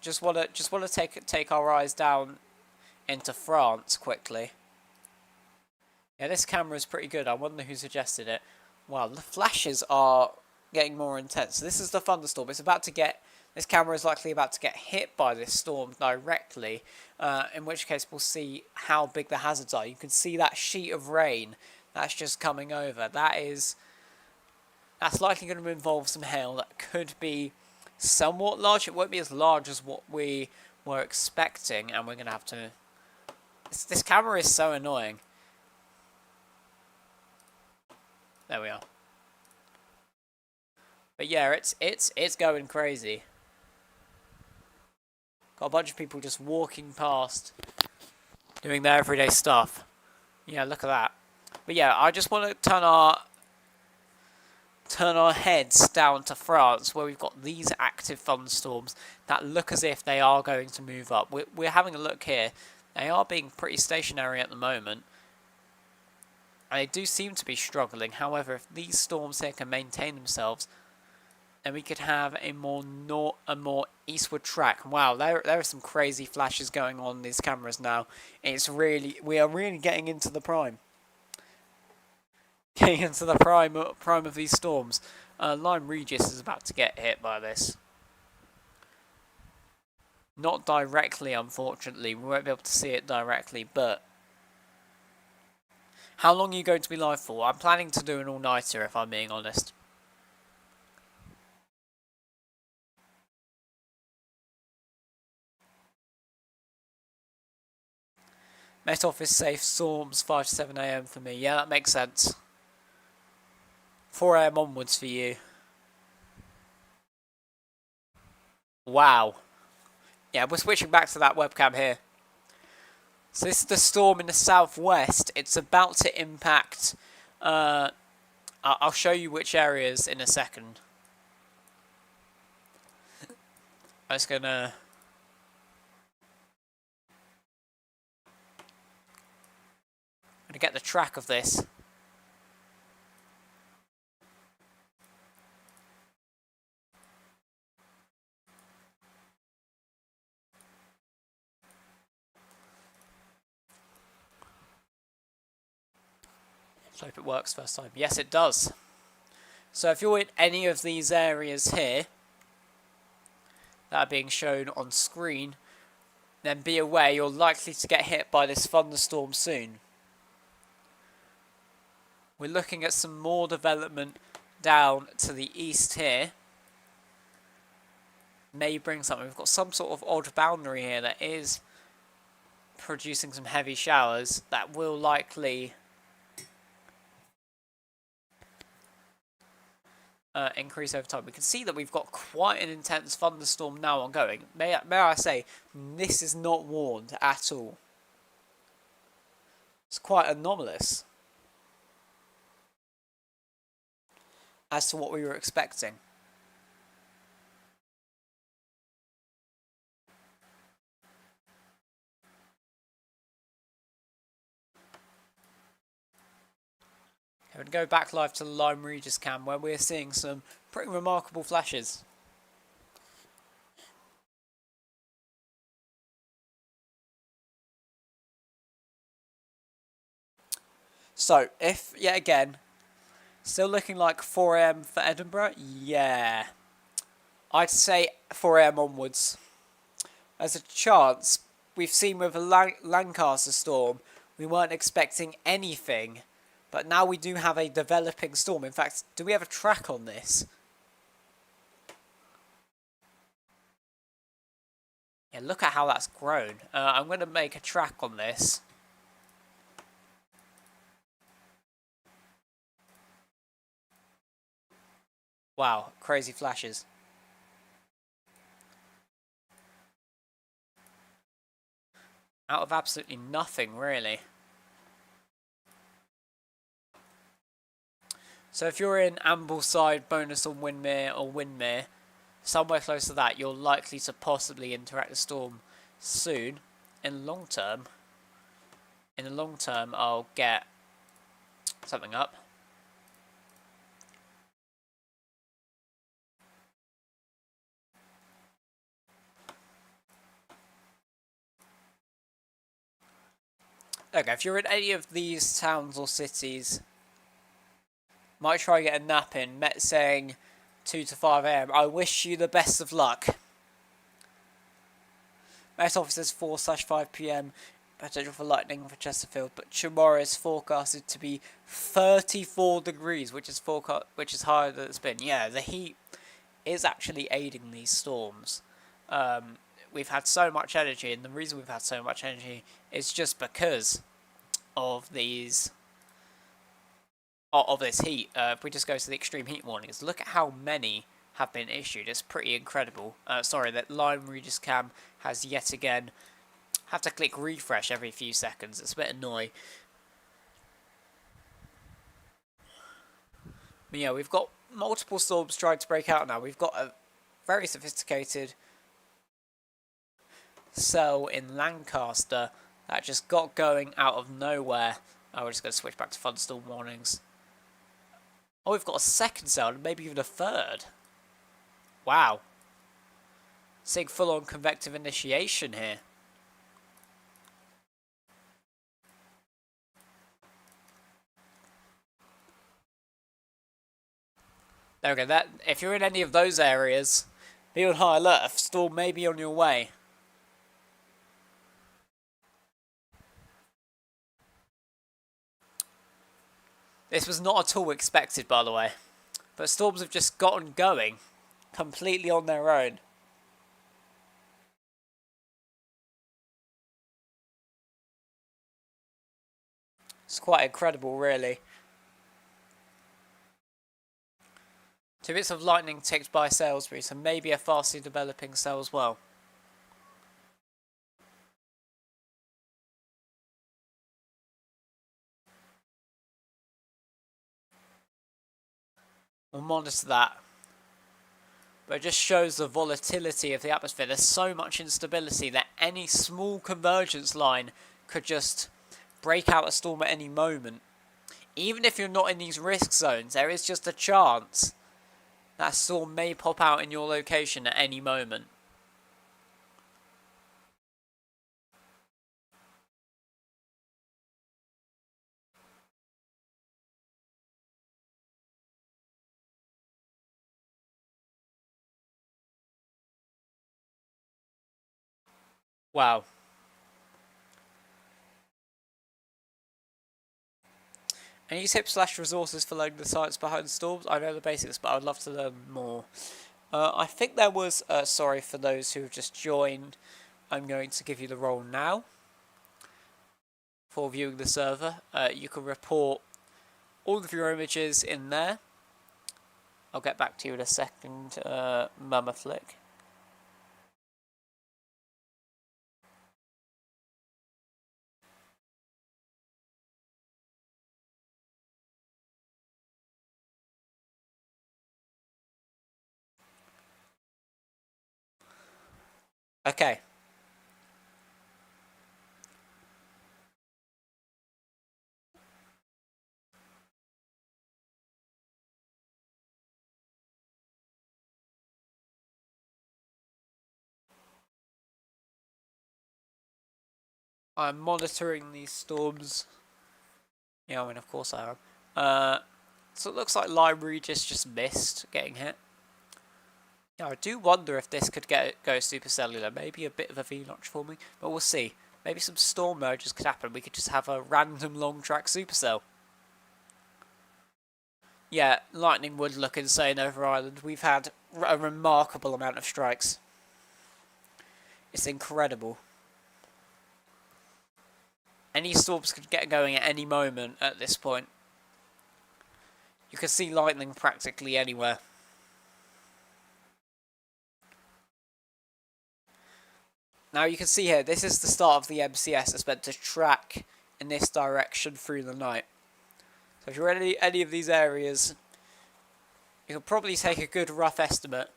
Just wanna take our eyes down into France quickly. Yeah, this camera is pretty good. I wonder who suggested it. Wow, the flashes are getting more intense. This is the thunderstorm. It's about to get. This camera is likely about to get hit by this storm directly, in which case we'll see how big the hazards are. You can see that sheet of rain that's just coming over. That's likely going to involve some hail that could be somewhat large. It won't be as large as what we were expecting, and we're going to have to... This camera is so annoying. There we are. But yeah, it's going crazy. Got a bunch of people just walking past, doing their everyday stuff. Yeah, look at that. But yeah, I just want to turn our heads down to France, where we've got these active thunderstorms that look as if they are going to move up. We're having a look here. They are being pretty stationary at the moment, and they do seem to be struggling. However, if these storms here can maintain themselves, then we could have a more eastward track. Wow, there are some crazy flashes going on these cameras now. We are really getting into the prime. Getting into the prime of these storms. Lyme Regis is about to get hit by this. Not directly, unfortunately. We won't be able to see it directly, but... How long are you going to be live for? I'm planning to do an all-nighter, if I'm being honest. Met Office safe, storms 5 to 7 AM for me. Yeah, that makes sense. 4 AM onwards for you. Wow. Yeah, we're switching back to that webcam here. So this is the storm in the southwest. It's about to impact... I'll show you which areas in a second. I'm just gonna... get the track of this. Let's hope it works first time. Yes, it does. So if you're in any of these areas here that are being shown on screen, then be aware you're likely to get hit by this thunderstorm soon. We're looking at some more development down to the east here. May bring something. We've got some sort of odd boundary here that is producing some heavy showers that will likely increase over time. We can see that we've got quite an intense thunderstorm now ongoing. May I say, this is not warned at all. It's quite anomalous as to what we were expecting. I'm going to go back live to the Lyme Regis cam where we're seeing some pretty remarkable flashes. So, if, yet again, still looking like 4 AM for Edinburgh, yeah. I'd say 4 AM onwards. There's a chance, we've seen with the Lancaster storm, we weren't expecting anything. But now we do have a developing storm. In fact, do we have a track on this? Yeah, look at how that's grown. I'm going to make a track on this. Wow, crazy flashes. Out of absolutely nothing, really. So if you're in Ambleside, Bonus or Winmere, somewhere close to that, you're likely to possibly interact with the storm soon. In the long term, I'll get something up. Okay, if you're in any of these towns or cities, might try and get a nap in. Met saying 2 to 5 AM. I wish you the best of luck. Met Office says 4/5 PM. Potential for lightning for Chesterfield, but tomorrow is forecasted to be 34 degrees, which is higher than it's been. Yeah, the heat is actually aiding these storms. We've had so much energy, and the reason we've had so much energy is just because of these. Of this heat. If we just go to the extreme heat warnings, look at how many have been issued. It's pretty incredible. Sorry, that Lyme Regis cam has yet again have to click refresh every few seconds. It's a bit annoying. But yeah, we've got multiple storms trying to break out now. We've got a very sophisticated cell in Lancaster that just got going out of nowhere. We're just going to switch back to thunderstorm warnings. Oh, we've got a second cell, and maybe even a third. Wow. Seeing full-on convective initiation here. There we go. If you're in any of those areas, be on high alert. A storm may be on your way. This was not at all expected, by the way. But storms have just gotten going completely on their own. It's quite incredible, really. 2 bits of lightning ticked by Salisbury, so maybe a fastly developing cell as well. We'll monitor that. But it just shows the volatility of the atmosphere. There's so much instability that any small convergence line could just break out a storm at any moment. Even if you're not in these risk zones, there is just a chance that storm may pop out in your location at any moment. Wow. Any tips/resources for learning the science behind storms? I know the basics, but I'd love to learn more. I think there was, sorry for those who have just joined, I'm going to give you the role now for viewing the server. You can report all of your images in there. I'll get back to you in a second, Mama Flick. Okay. I'm monitoring these storms. Yeah, I mean, of course I am. So it looks like Lyme Regis just missed getting hit. Yeah, I do wonder if this could go supercellular. Maybe a bit of a V-notch forming, but we'll see. Maybe some storm mergers could happen. We could just have a random long track supercell. Yeah, lightning would look insane over Ireland. We've had a remarkable amount of strikes. It's incredible. Any storms could get going at any moment at this point. You can see lightning practically anywhere. Now you can see here, this is the start of the MCS. It's meant to track in this direction through the night. So if you're in any of these areas, you can probably take a good rough estimate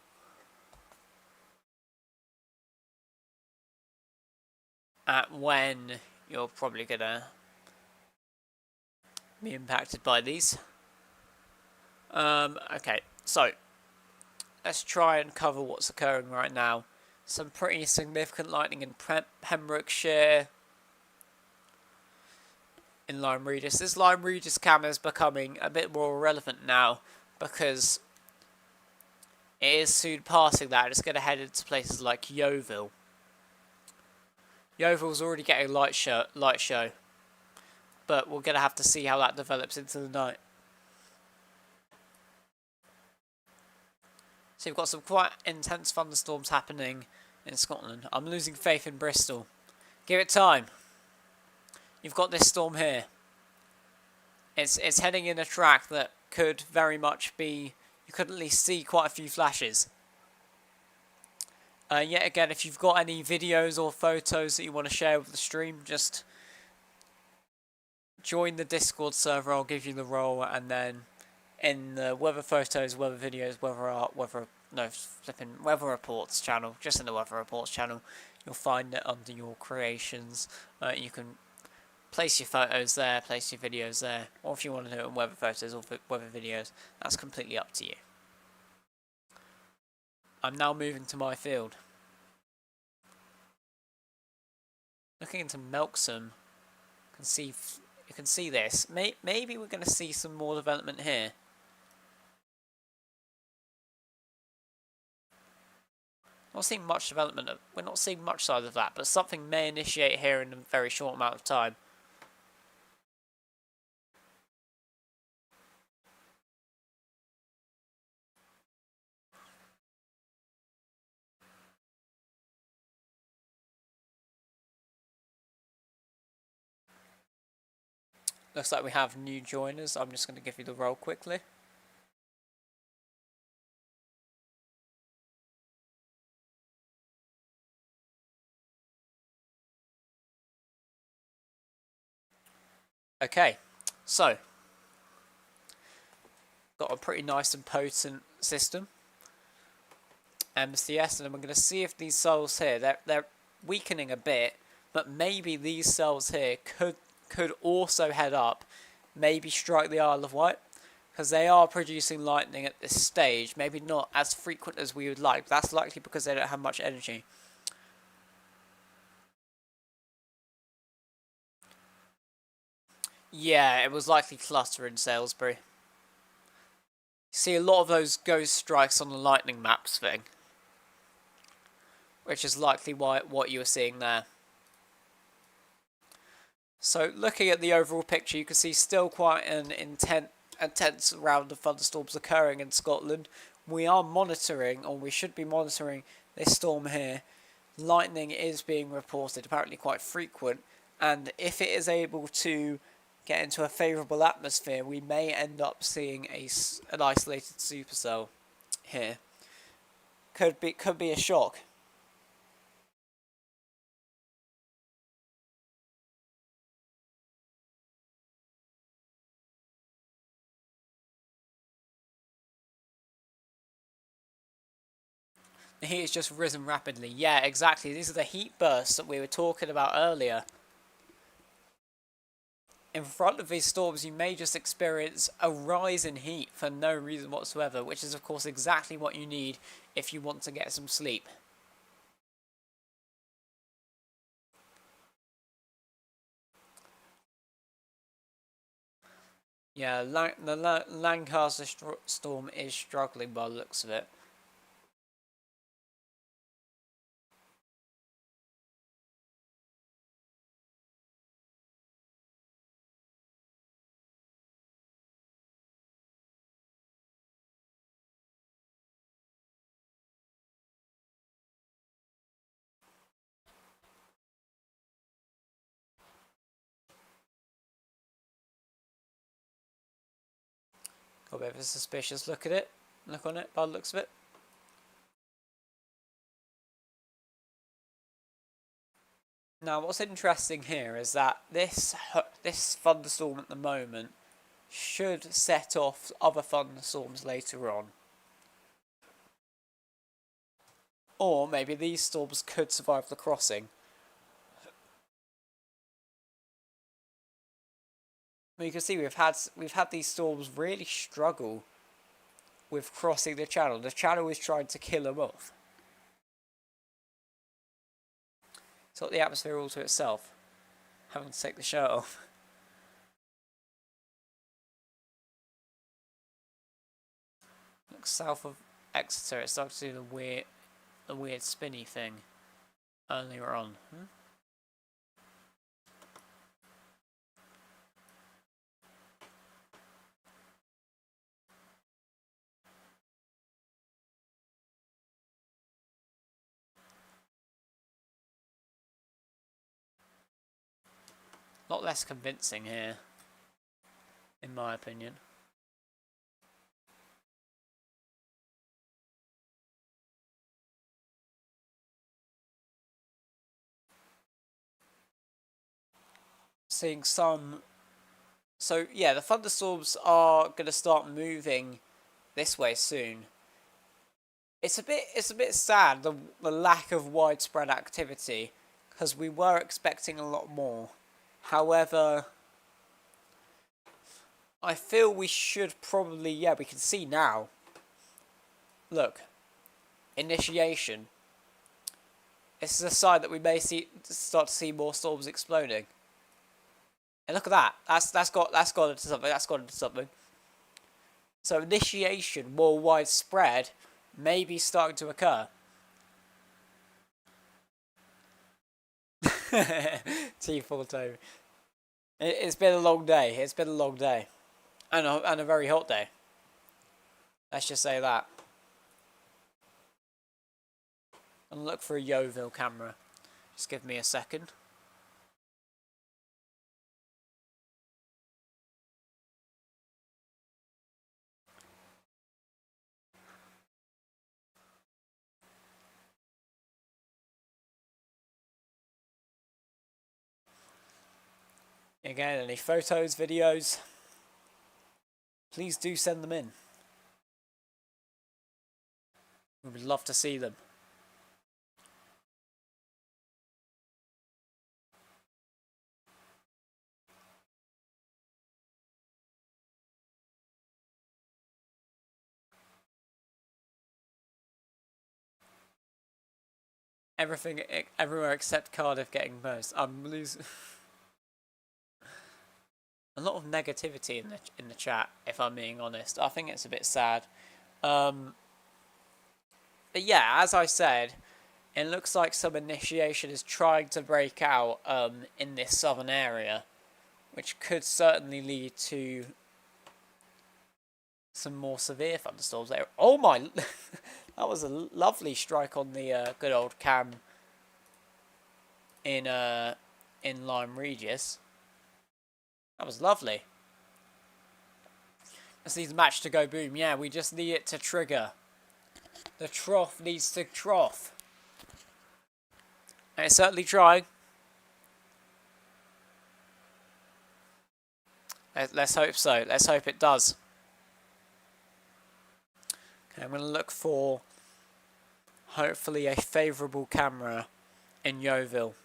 at when you're probably going to be impacted by these. Okay, so let's try and cover what's occurring right now. Some pretty significant lightning in Pembrokeshire, in Lyme Regis. This Lyme Regis cam is becoming a bit more relevant now because it is soon passing that. It's going to head into places like Yeovil. Yeovil's already getting light show, but we're going to have to see how that develops into the night. So you've got some quite intense thunderstorms happening in Scotland. I'm losing faith in Bristol. Give it time. You've got this storm here. It's heading in a track that could very much be... You could at least see quite a few flashes. Yet again, if you've got any videos or photos that you want to share with the stream, just join the Discord server. I'll give you the role, and then in the weather photos, weather videos, weather art, weather reports channel, just in the weather reports channel, you'll find it under your creations. You can place your photos there, place your videos there, or if you want to do it in weather photos or weather videos, that's completely up to you. I'm now moving to my field. Looking into Melksham, you can see this. Maybe we're going to see some more development here. Not seeing much development. We're not seeing much side of that, but something may initiate here in a very short amount of time. Looks like we have new joiners. I'm just going to give you the role quickly. Okay, so got a pretty nice and potent system. MCS, and we're going to see if these cells here, they're weakening a bit, but maybe these cells here could also head up, maybe strike the Isle of Wight, because they are producing lightning at this stage. Maybe not as frequent as we would like, but that's likely because they don't have much energy. Yeah, it was likely cluster in Salisbury. You see a lot of those ghost strikes on the lightning maps thing, which is likely what you were seeing there. So looking at the overall picture, you can see still quite an intense round of thunderstorms occurring in Scotland. We are monitoring, or we should be monitoring, this storm here. Lightning is being reported, apparently quite frequent, and if it is able to get into a favourable atmosphere, we may end up seeing an isolated supercell here. Could be a shock. The heat has just risen rapidly. Yeah, exactly. These are the heat bursts that we were talking about earlier. In front of these storms, you may just experience a rise in heat for no reason whatsoever, which is of course exactly what you need if you want to get some sleep. Yeah, the Lancaster storm is struggling by the looks of it. Got a bit of a suspicious look on it by the looks of it. Now, what's interesting here is that this thunderstorm at the moment should set off other thunderstorms later on. Or maybe these storms could survive the crossing. You can see we've had these storms really struggle with crossing the channel. The channel is trying to kill them off. It's got the atmosphere all to itself. Having to take the shirt off. Looks south of Exeter. It started to do the weird spinny thing earlier on. A lot less convincing here, in my opinion. Seeing some... So, yeah, the thunderstorms are going to start moving this way soon. It's a bit sad, the lack of widespread activity, because we were expecting a lot more. However, I feel we should probably... Yeah, we can see now. Look. Initiation. This is a sign that we may start to see more storms exploding. And look at that. That's gone into something. That's gone into something. So initiation, more widespread, may be starting to occur. T4 Toby. It's been a long day. It's been a long day. And a very hot day. Let's just say that. And look for a Yeovil camera. Just give me a second. Again, any photos, videos, please do send them in. We would love to see them. Everywhere except Cardiff getting most. I'm losing. A lot of negativity in the chat, if I'm being honest. I think it's a bit sad. But yeah, as I said, it looks like some initiation is trying to break out in this southern area, which could certainly lead to some more severe thunderstorms there. Oh my! That was a lovely strike on the good old cam in Lyme Regis. That was lovely. Just needs a match to go boom. Yeah, we just need it to trigger. The trough needs to trough. And it's certainly trying. Let's hope so. Let's hope it does. Okay, I'm going to look for hopefully a favourable camera in Yeovil.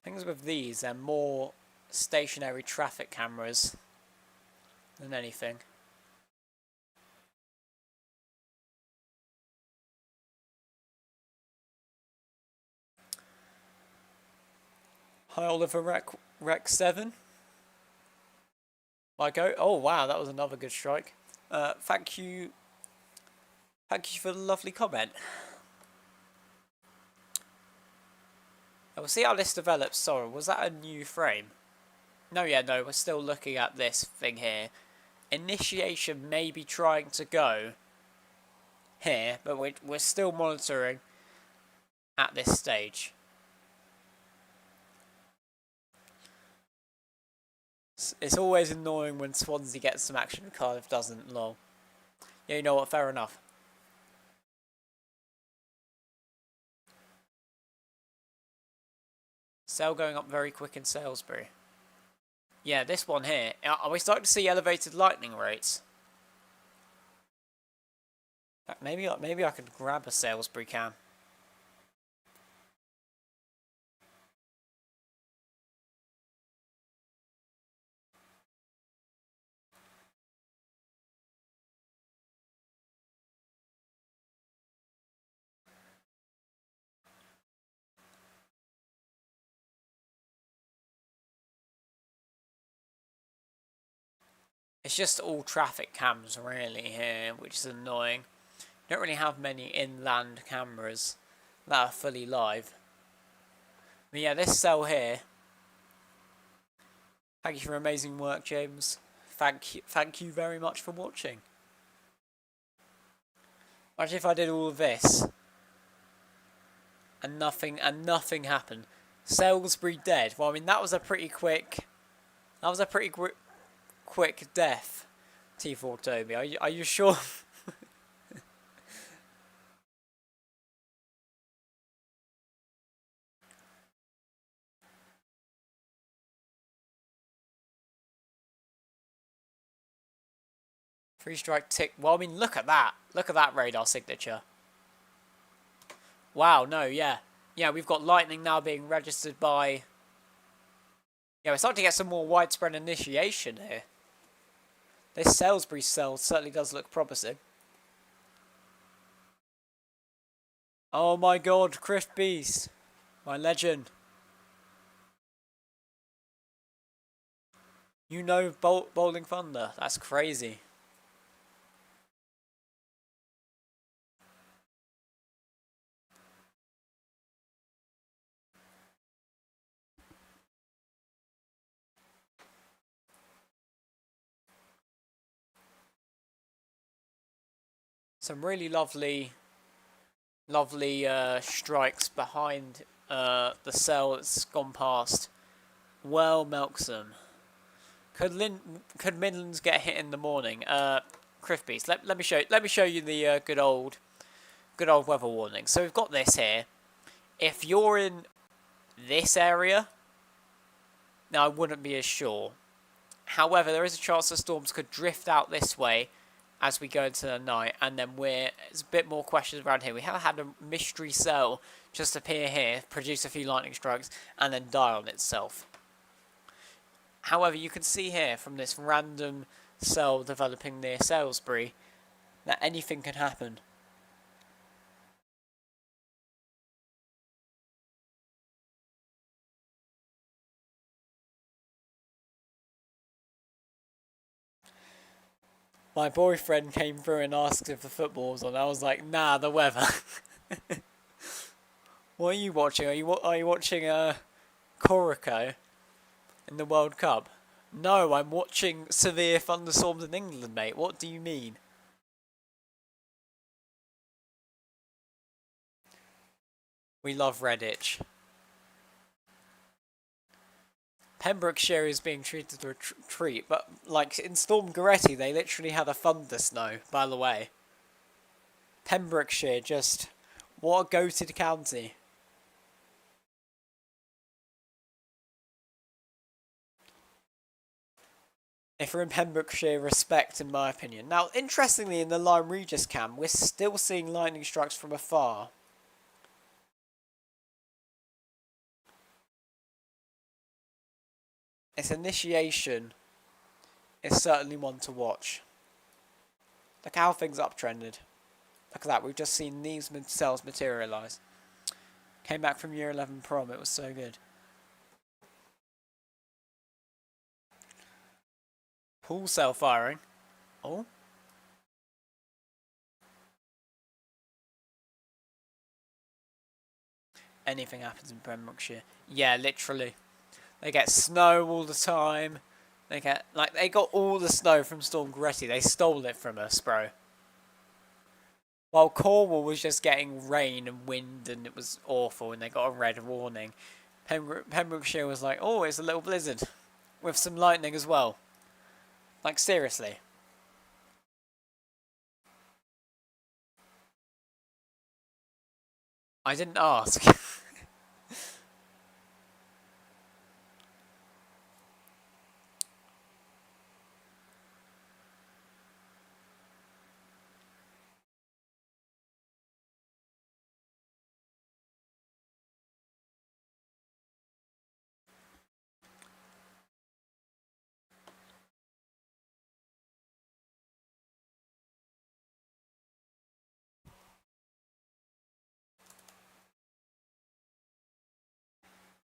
Things with these, they're more stationary traffic cameras than anything. Hi Oliver Rec 7. I go. Oh wow, that was another good strike. Thank you for the lovely comment. We'll see how this develops. Sorry, was that a new frame? No, yeah, no, we're still looking at this thing here. Initiation may be trying to go here, but we're still monitoring at this stage. It's always annoying when Swansea gets some action and Cardiff doesn't, lol. Yeah, you know what, fair enough. Sale going up very quick in Salisbury. Yeah, this one here. Are we starting to see elevated lightning rates? Maybe I could grab a Salisbury cam. It's just all traffic cams really here, which is annoying. You don't really have many inland cameras that are fully live. But yeah, this cell here. Thank you for amazing work, James. Thank you very much for watching. Imagine if I did all of this and nothing happened. Salisbury dead. Well, I mean that was a pretty quick. Quick death. T4 Toby, are you sure? Three strike tick. Well, I mean, look at that. Look at that radar signature. Wow, no, yeah. Yeah, we've got lightning now being registered by... Yeah, we're starting to get some more widespread initiation here. This Salisbury cell certainly does look promising. Oh my god, Chris Beast. My legend. You know Bowling Thunder. That's crazy. Some really lovely strikes behind the cell that's gone past. Well, Melksham. Could Midlands get hit in the morning? Criff Beast. Let me show you the good old weather warning. So we've got this here. If you're in this area, now I wouldn't be as sure. However, there is a chance that storms could drift out this way as we go into the night, and then there's a bit more questions around here. We have had a mystery cell just appear here, produce a few lightning strikes, and then die on itself. However, you can see here from this random cell developing near Salisbury that anything can happen. My boyfriend came through and asked if the football was on. I was like, nah, the weather. What are you watching? Are you watching Corico in the World Cup? No, I'm watching severe thunderstorms in England, mate. What do you mean? We love Redditch. Pembrokeshire is being treated to a treat, but like in Storm Goretti, they literally had a thunder snow, by the way. Pembrokeshire, just what a goated county. If we're in Pembrokeshire, respect, in my opinion. Now, interestingly, in the Lyme Regis cam, we're still seeing lightning strikes from afar. Its initiation is certainly one to watch. Look how things uptrended. Look at that, we've just seen these cells materialise. Came back from year 11 prom, it was so good. Pool cell firing. Oh. Anything happens in Pembrokeshire. Yeah, literally. They get snow all the time. They got all the snow from Storm Goretti. They stole it from us, bro. While Cornwall was just getting rain and wind and it was awful and they got a red warning. Pembrokeshire was like, oh, it's a little blizzard. With some lightning as well. Like, seriously. I didn't ask.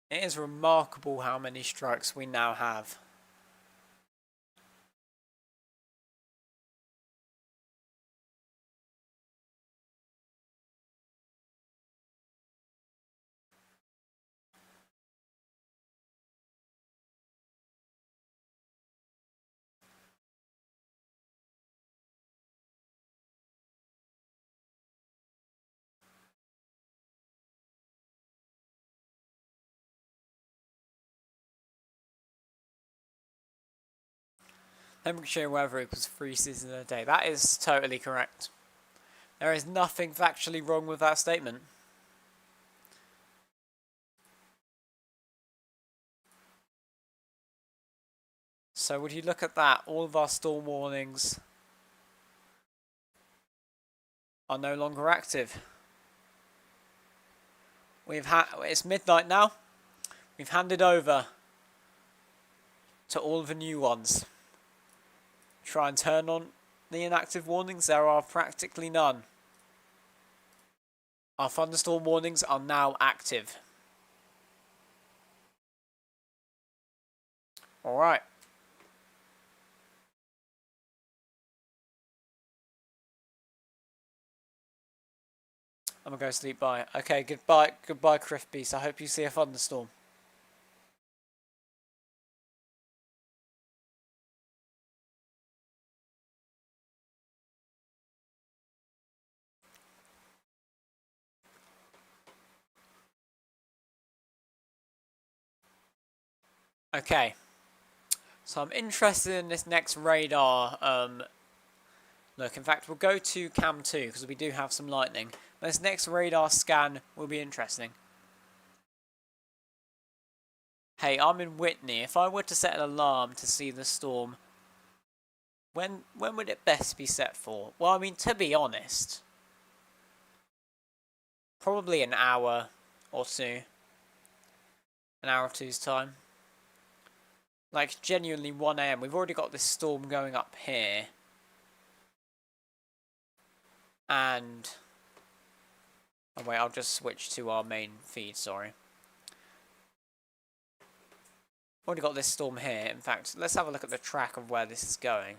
It is remarkable how many strikes we now have. Pembrokeshire weather equals 3 seasons in a day. That is totally correct. There is nothing factually wrong with that statement. So would you look at that, all of our storm warnings are no longer active. It's midnight now. We've handed over to all the new ones. Try and turn on the inactive warnings. There are practically none. Our thunderstorm warnings are now active. Alright. I'm gonna go sleep. Bye. Okay, goodbye, Criff Beast. I hope you see a thunderstorm. Okay. So I'm interested in this next radar. Look, in fact, we'll go to Cam 2 because we do have some lightning. This next radar scan will be interesting. Hey, I'm in Whitney. If I were to set an alarm to see the storm, when would it best be set for? Well, I mean, to be honest, probably an hour or two. An hour or two's time. Like, genuinely 1 AM. We've already got this storm going up here. And... oh, wait, I'll just switch to our main feed, sorry. Already got this storm here. In fact, let's have a look at the track of where this is going.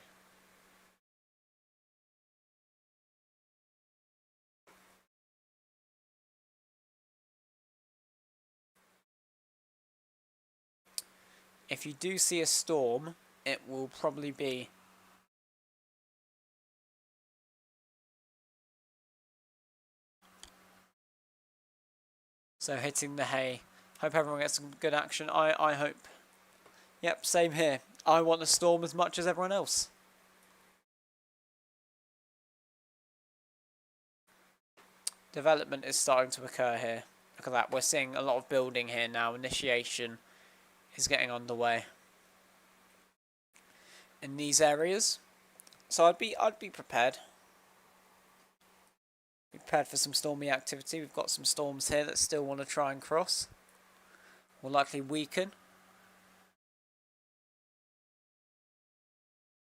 if you do see a storm, it will probably be... So hitting the hay. Hope everyone gets some good action. I hope. Yep, same here. I want a storm as much as everyone else. Development is starting to occur here. Look at that. We're seeing a lot of building here now. Initiation is getting underway in these areas. So I'd be prepared. Be prepared for some stormy activity. We've got some storms here that still want to try and cross. Will likely weaken.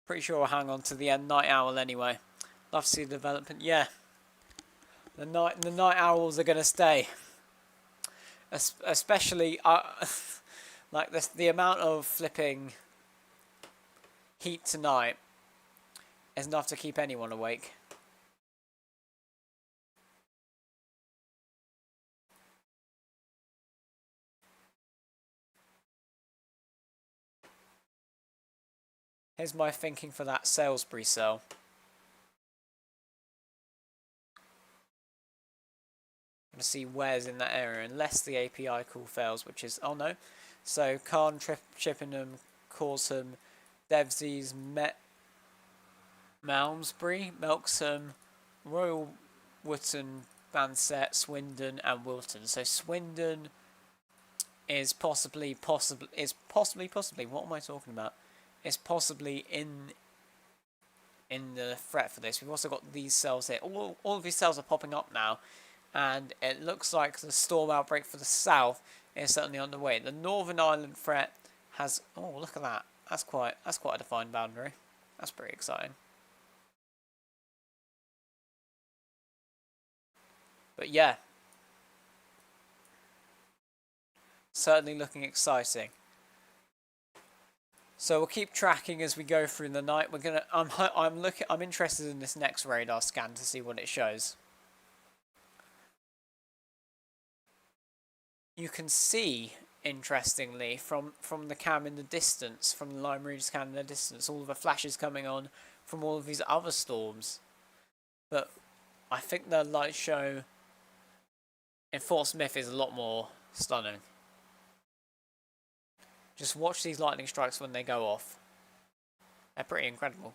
Pretty sure I'll hang on to the end night owl anyway. Love to see the development. Yeah. The night owls are going to stay. Especially like this, the amount of flipping heat tonight is enough to keep anyone awake. Here's my thinking for that Salisbury cell. I'm going to see where's in that area, unless the API call fails, which is... Oh no. So, Khan, Chippenham, Corsham, Devsies, Malmesbury, Melksham, Royal Wootton, Banset, Swindon and Wilton. So Swindon is possibly, what am I talking about? It's possibly in the threat for this. We've also got these cells here. All of these cells are popping up now, and it looks like the storm outbreak for the south is certainly underway. The Northern Ireland threat has... Oh, look at that. That's quite a defined boundary. That's pretty exciting. But yeah, certainly looking exciting. So we'll keep tracking as we go through the night. We're gonna. I'm interested in this next radar scan to see what it shows. You can see, interestingly, from the cam in the distance, from the Lime Ridge cam in the distance, all of the flashes coming on from all of these other storms. But I think the light show in Fort Smith is a lot more stunning. Just watch these lightning strikes when they go off. They're pretty incredible.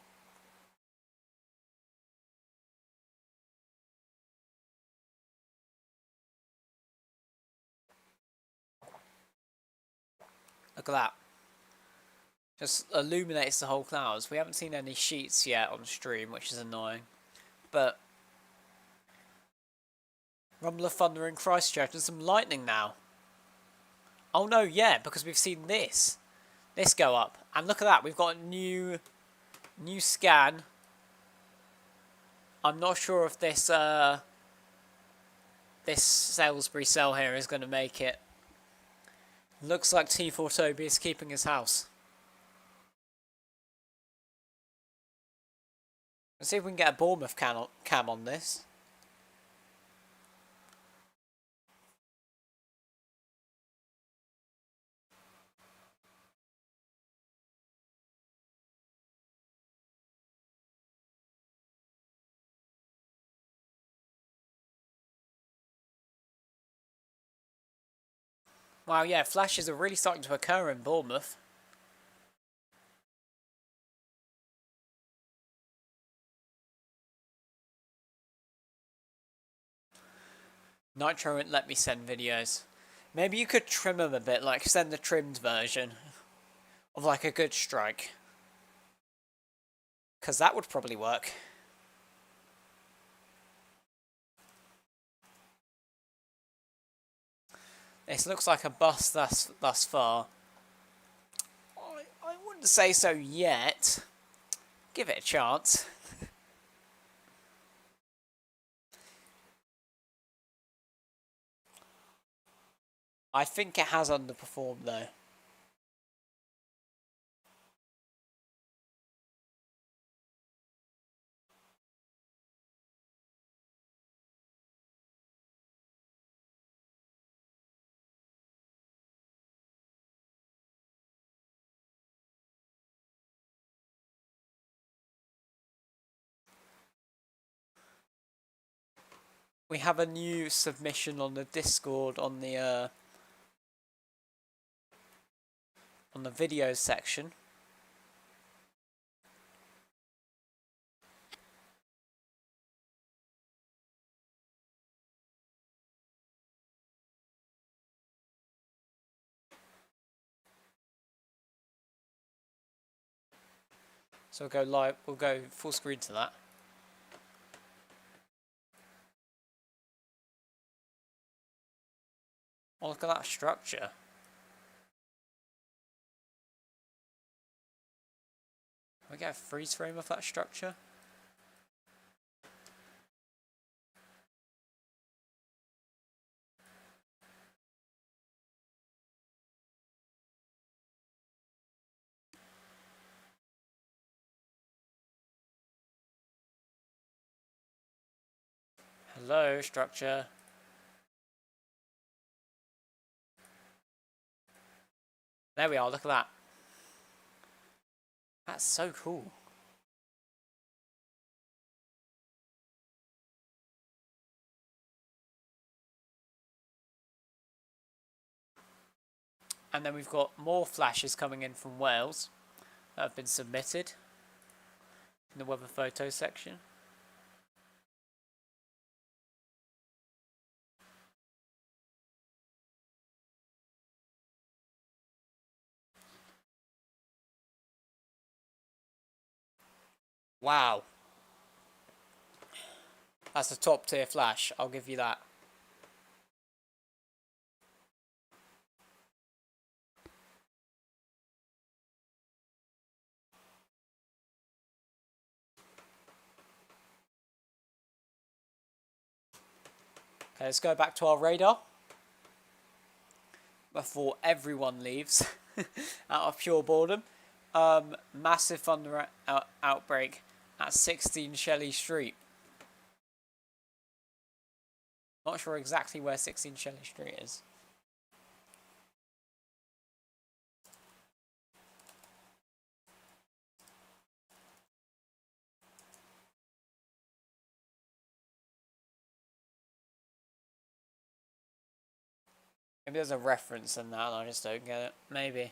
Look at that. Just illuminates the whole clouds. We haven't seen any sheets yet on stream, which is annoying. But rumble of thunder in Christchurch and some lightning now. Oh no, yeah, because we've seen this go up. And look at that, we've got a new scan. I'm not sure if this Salisbury cell here is going to make it. Looks like T4 Toby is keeping his house. Let's see if we can get a Bournemouth cam on this. Wow, yeah, flashes are really starting to occur in Bournemouth. Nitro won't let me send videos. Maybe you could trim them a bit, like send the trimmed version of like a good strike. Because that would probably work. This looks like a bust thus far. I wouldn't say so yet. Give it a chance. I think it has underperformed though. we have a new submission on the Discord on the videos section. So we'll go live. We'll go full screen to that. Oh, look at that structure. Can we get a freeze frame of that structure? Hello, structure. There we are, look at that. That's so cool. And then we've got more flashes coming in from Wales that have been submitted in the weather photo section. Wow. That's a top tier flash, I'll give you that. Okay, let's go back to our radar before everyone leaves out of pure boredom. Massive thunder outbreak at 16 Shelley Street. Not sure exactly where 16 Shelley Street is. Maybe there's a reference in that and I just don't get it. Maybe.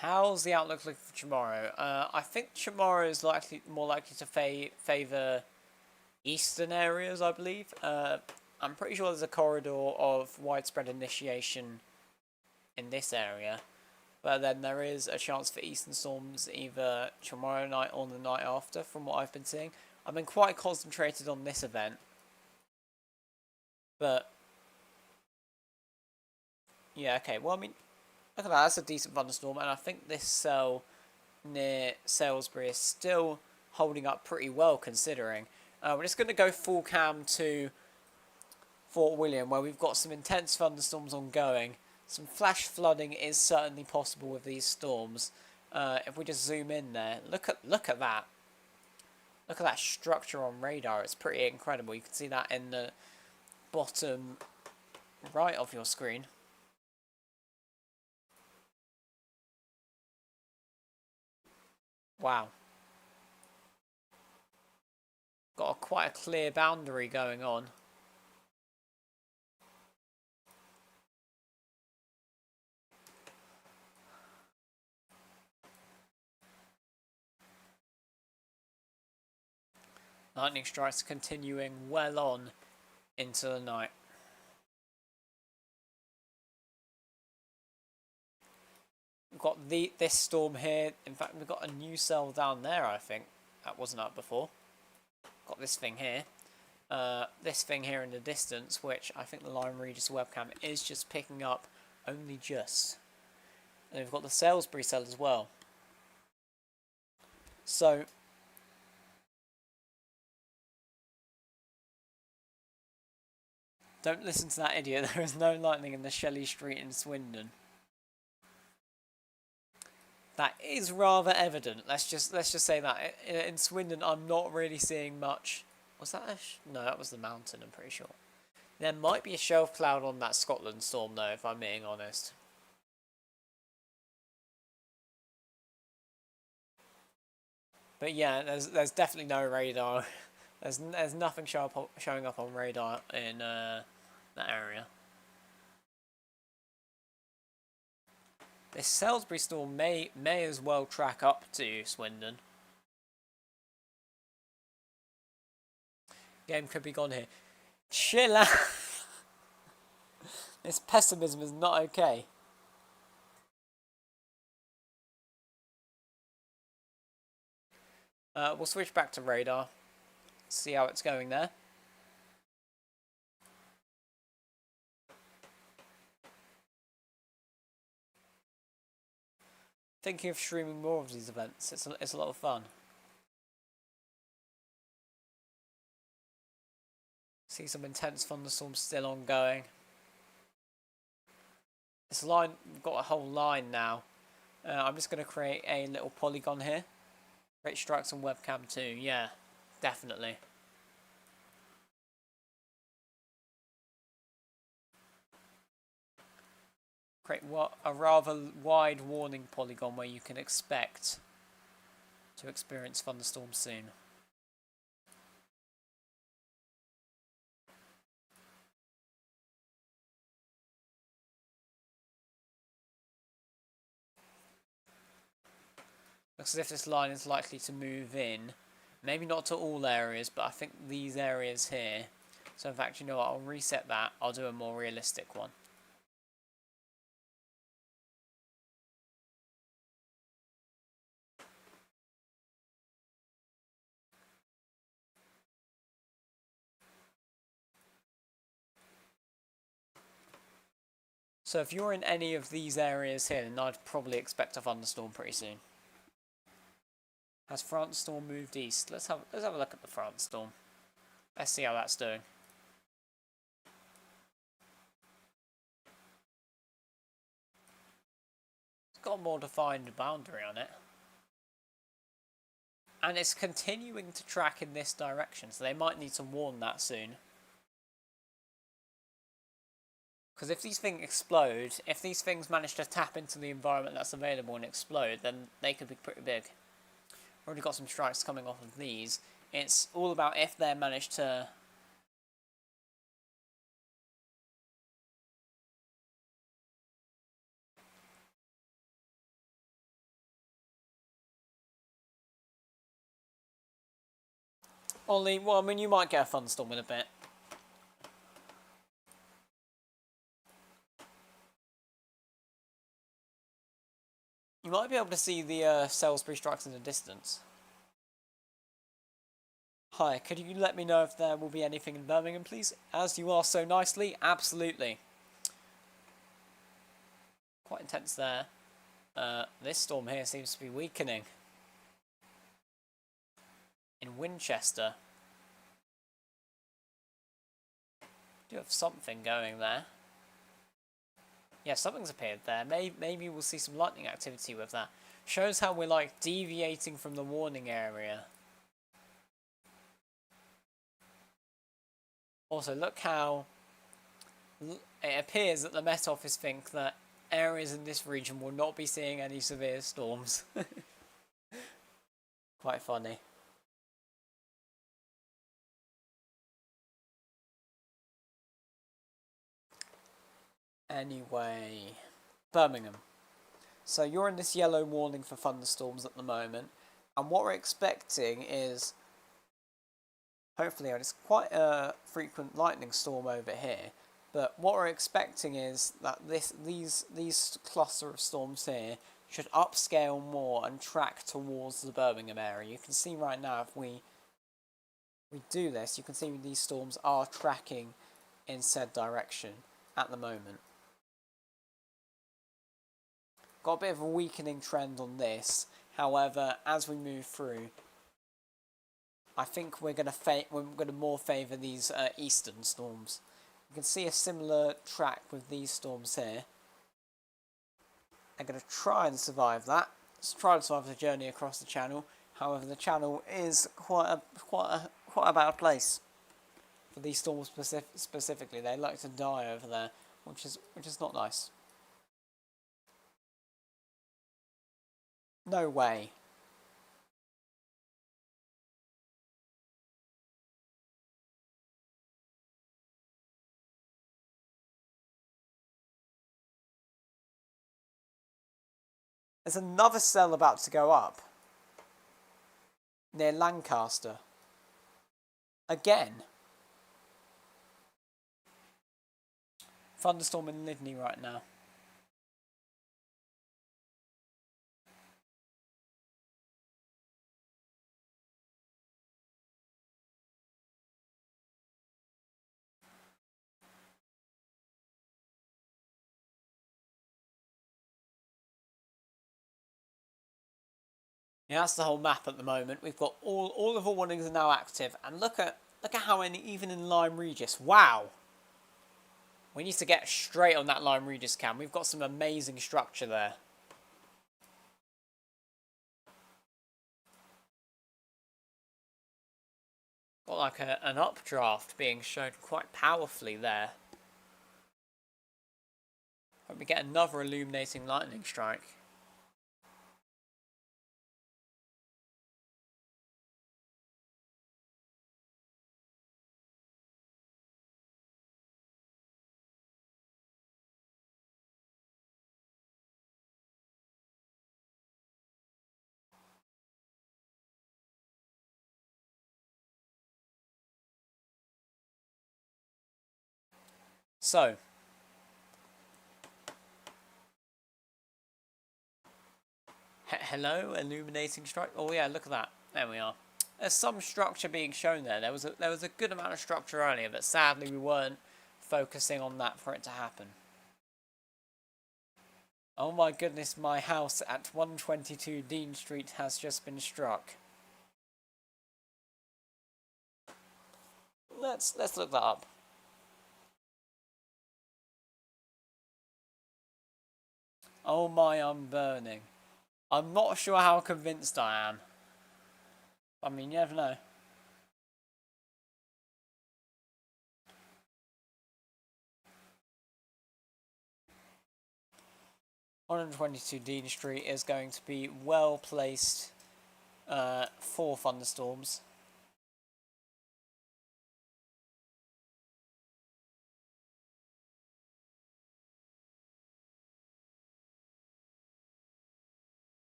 How's the outlook looking for tomorrow? I think tomorrow is more likely to favour eastern areas, I believe. I'm pretty sure there's a corridor of widespread initiation in this area. But then there is a chance for eastern storms either tomorrow night or the night after, from what I've been seeing. I've been quite concentrated on this event. But yeah, okay. Well, I mean, look at that. That's a decent thunderstorm. And I think this cell near Salisbury is still holding up pretty well, considering. We're just going to go full cam to Fort William, where we've got some intense thunderstorms ongoing. Some flash flooding is certainly possible with these storms. If we just zoom in there, look at that. Look at that structure on radar. It's pretty incredible. You can see that in the bottom right of your screen. Wow. Got quite a clear boundary going on. Lightning strikes continuing well on into the night. We've got this storm here. In fact, we've got a new cell down there, I think. That wasn't up before. Got this thing here. This thing here in the distance, which I think the Lyme Regis webcam is just picking up only just. And we've got the Salisbury cell as well. So don't listen to that idiot. There is no lightning in the Shelley Street in Swindon. That is rather evident. Let's just say that in Swindon, I'm not really seeing much. Was that no? That was the mountain. I'm pretty sure. There might be a shelf cloud on that Scotland storm, though, if I'm being honest. But yeah, there's definitely no radar. There's nothing showing up on radar in that area. This Salisbury storm may as well track up to Swindon. Game could be gone here. Chill out. This pessimism is not okay. We'll switch back to radar. See how it's going there. Thinking of streaming more of these events. It's a lot of fun. See some intense thunderstorms still ongoing. This line, we've got a whole line now. I'm just going to create a little polygon here. Create strikes on webcam too. Yeah, definitely. Create a rather wide warning polygon where you can expect to experience thunderstorms soon. Looks as if this line is likely to move in. Maybe not to all areas, but I think these areas here. So in fact, you know what, I'll reset that. I'll do a more realistic one. So if you're in any of these areas here, then I'd probably expect a thunderstorm pretty soon. Has France storm moved east? Let's have a look at the France storm. Let's see how that's doing. It's got a more defined boundary on it. And it's continuing to track in this direction, so they might need to warn that soon. Because if these things explode, if these things manage to tap into the environment that's available and explode, then they could be pretty big. Already got some strikes coming off of these. It's all about if they manage to... Ollie, well, I mean, you might get a thunderstorm in a bit. You might be able to see the Salisbury strikes in the distance. Hi, could you let me know if there will be anything in Birmingham, please? As you asked so nicely, absolutely. Quite intense there. This storm here seems to be weakening. In Winchester. Do have something going there. Yeah, something's appeared there. Maybe we'll see some lightning activity with that. Shows how we're like deviating from the warning area. Also, look how it appears that the Met Office think that areas in this region will not be seeing any severe storms. Quite funny. Anyway, Birmingham. So you're in this yellow warning for thunderstorms at the moment, and what we're expecting is, hopefully, it's quite a frequent lightning storm over here. But what we're expecting is that these cluster of storms here should upscale more and track towards the Birmingham area. You can see right now if we do this, you can see these storms are tracking in said direction at the moment. Got a bit of a weakening trend on this. However, as we move through, I think we're going to more favour these eastern storms. You can see a similar track with these storms here. I'm going to try and survive that. Let's try and survive the journey across the channel. However, the channel is quite a bad place for these storms specifically. They like to die over there, which is not nice. No way. There's another cell about to go up. Near Lancaster. Again. Thunderstorm in Lydney right now. Yeah, that's the whole map at the moment. We've got all of our warnings are now active, and look at how many even in Lyme Regis. Wow. We need to get straight on that Lyme Regis cam. We've got some amazing structure there. Got like an updraft being shown quite powerfully there. Hope we get another illuminating lightning strike. So, hello, illuminating strike. Oh yeah, look at that. There we are. There's some structure being shown there. There was a good amount of structure earlier, but sadly we weren't focusing on that for it to happen. Oh my goodness, my house at 122 Dean Street has just been struck. Let's look that up. Oh my, I'm burning. I'm not sure how convinced I am. I mean, you never know. (122 Dean Street) is going to be well placed for thunderstorms.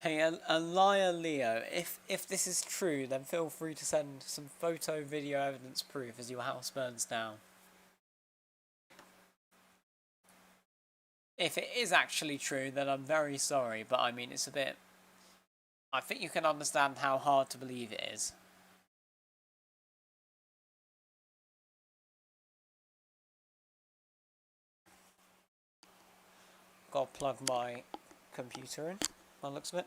Hey, Elia Leo, if this is true, then feel free to send some photo, video evidence proof as your house burns down. If it is actually true, then I'm very sorry, but I mean, it's a bit... I think you can understand how hard to believe it is. Gotta plug my computer in, by the looks of it.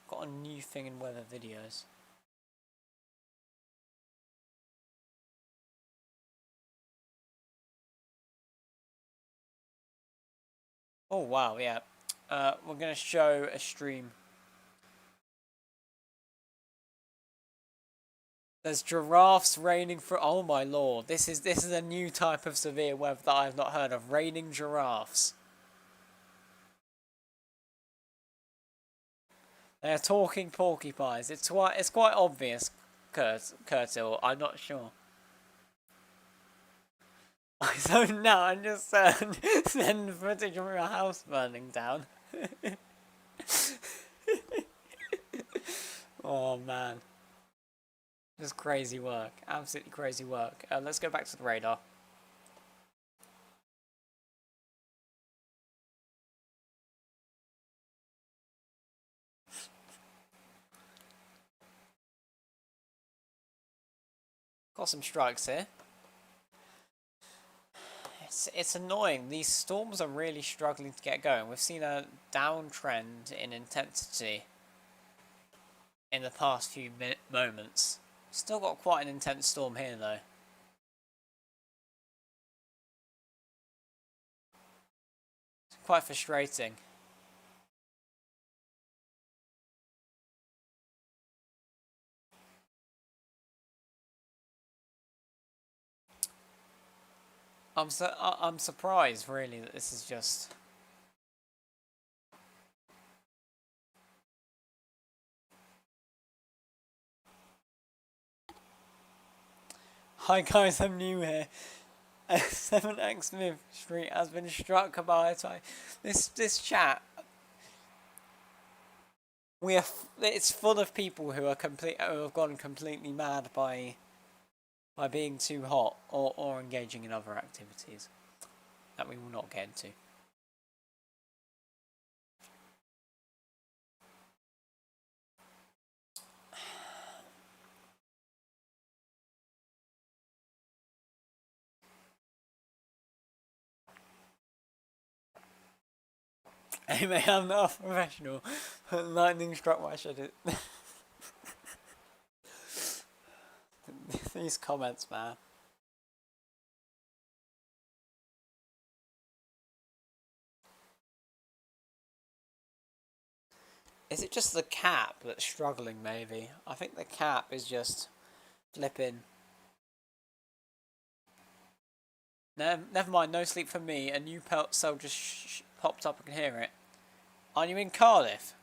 Got a new thing in weather videos. Oh wow, yeah. We're gonna show a stream. There's giraffes raining for... Oh my lord, this is a new type of severe weather that I've not heard of. Raining giraffes. They're talking porcupines. It's quite obvious, Kurtil. I'm not sure. I don't know. I'm just send footage of your house burning down. Oh man, just crazy work. Absolutely crazy work. Let's go back to the radar. Got some strikes here. It's annoying. These storms are really struggling to get going. We've seen a downtrend in intensity in the past few moments. Still got quite an intense storm here though. It's quite frustrating. I'm surprised really that this is just... Hi guys, I'm new here. 7X Smith Street has been struck by a typhoon. This chat, it's full of people who have gone completely mad by being too hot or engaging in other activities that we will not get into. Anyway, I'm not a professional, but lightning struck my shit. These comments, man. Is it just the cap that's struggling, maybe? I think the cap is just flipping. Never mind, no sleep for me. A new cell just popped up, I can hear it. Are you in Cardiff?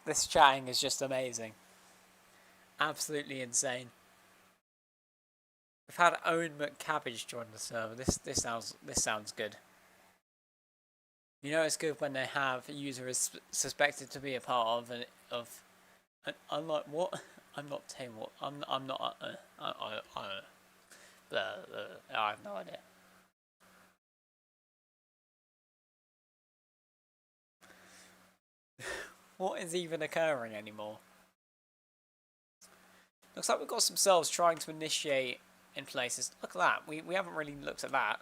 This chatting is just amazing. Absolutely insane. We've had Owen McCabbage join the server. This sounds good. You know it's good when they have a user is suspected to be a part of I'm like, what? I'm not saying what. I'm not. I have no idea. What is even occurring anymore? Looks like we've got some cells trying to initiate in places. Look at that. We haven't really looked at that.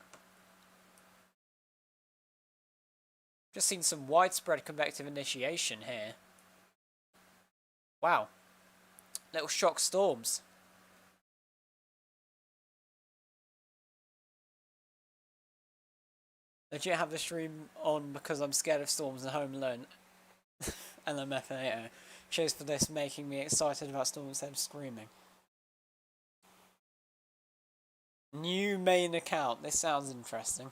Just seen some widespread convective initiation here. Wow. Little shock storms. Legit have the stream on because I'm scared of storms and home alone. LMFAO. Cheers for this, making me excited about storms instead of screaming. New main account. This sounds interesting.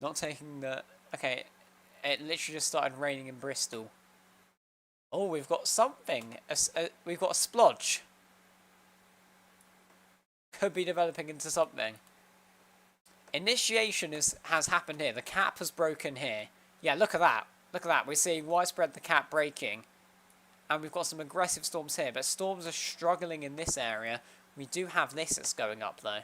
Not taking the... Okay, it literally just started raining in Bristol. Oh, we've got something. We've got a splodge. Could be developing into something. Initiation has happened here. The cap has broken here. Yeah, look at that. Look at that. We're seeing widespread the cap breaking. And we've got some aggressive storms here. But storms are struggling in this area. We do have this that's going up, though.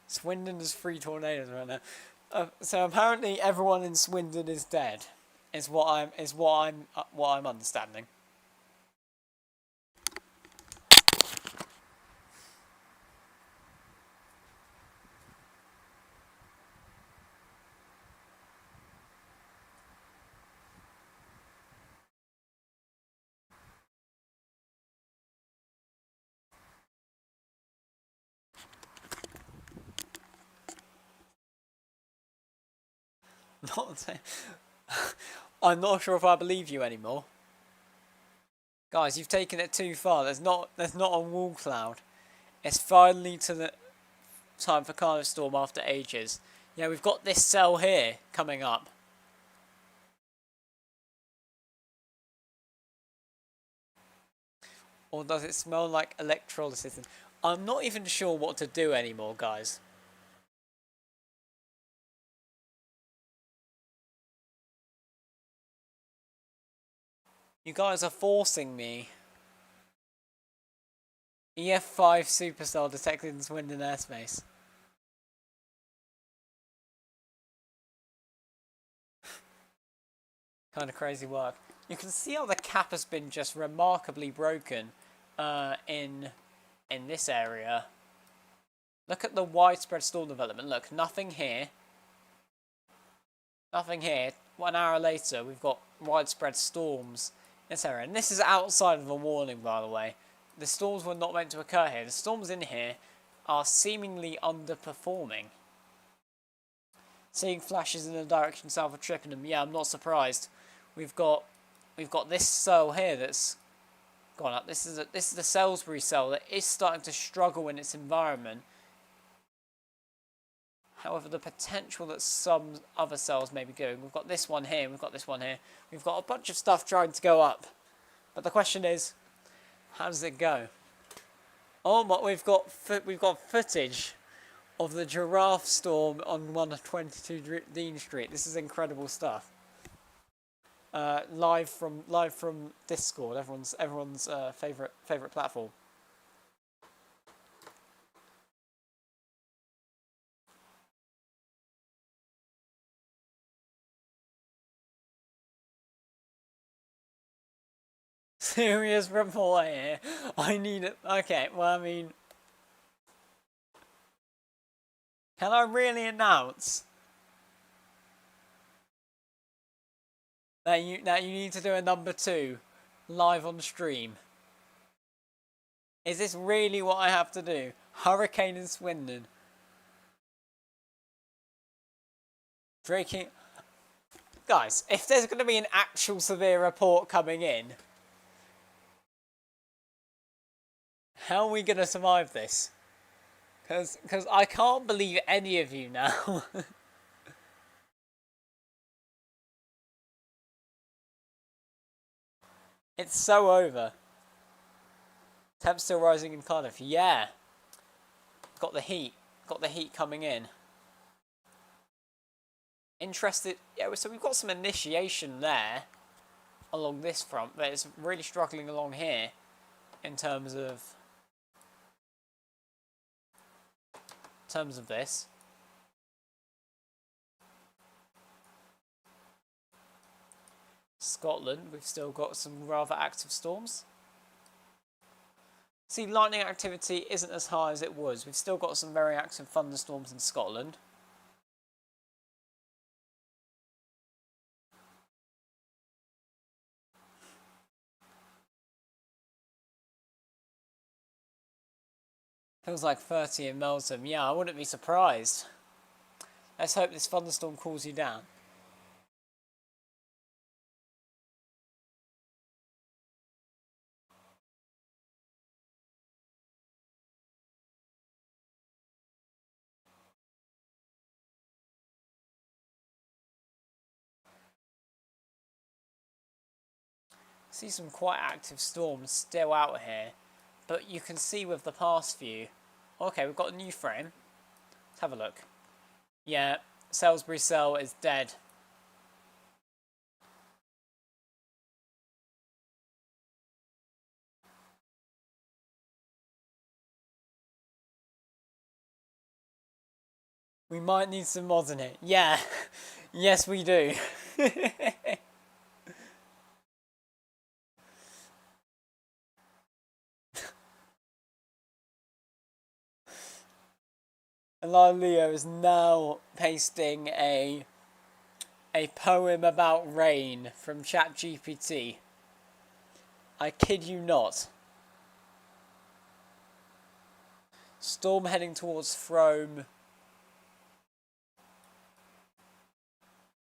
Swindon has 3 tornadoes right now. So apparently everyone in Swindon is dead. Is what I'm understanding. I'm not sure if I believe you anymore. Guys, you've taken it too far. There's not a wall cloud. It's finally to the time for Cardiff Storm after ages. Yeah, we've got this cell here coming up. Or does it smell like electrolysis? I'm not even sure what to do anymore, guys. You guys are forcing me. EF5 supercell detected in Swindon airspace. Kind of crazy work. You can see how the cap has been just remarkably broken in this area. Look at the widespread storm development. Look, nothing here. Nothing here. 1 hour later, we've got widespread storms in this area. And this is outside of the warning, by the way. The storms were not meant to occur here. The storms in here are seemingly underperforming. Seeing flashes in the direction south of Chippenham. Yeah, I'm not surprised. We've got this cell here that's gone up. This is the Salisbury cell that is starting to struggle in its environment. However, the potential that some other cells may be going. We've got this one here. We've got this one here. We've got a bunch of stuff trying to go up. But the question is, how does it go? Oh, but we've got footage of the giraffe storm on 122 Dean Street. This is incredible stuff. Live from Discord, everyone's favorite platform. Serious report here. I need it. Okay, well, I mean, can I really announce that you need to do a number 2 live on stream? Is this really what I have to do? Hurricane in Swindon. Breaking. Guys, if there's going to be an actual severe report coming in, how are we going to survive this? Because I can't believe any of you now. It's so over. Temps still rising in Cardiff. Yeah. Got the heat coming in. Interested. Yeah, so we've got some initiation there along this front, but it's really struggling along here in terms of this. Scotland, we've still got some rather active storms. See, lightning activity isn't as high as it was. We've still got some very active thunderstorms in Scotland. Feels like 30 in Melton. Yeah, I wouldn't be surprised. Let's hope this thunderstorm cools you down. See some quite active storms still out here, but you can see with the past view. Okay, we've got a new frame. Let's have a look. Yeah, Salisbury cell is dead. We might need some mods in it. Yeah, yes we do. Leo is now pasting a poem about rain from ChatGPT. I kid you not. Storm heading towards Frome.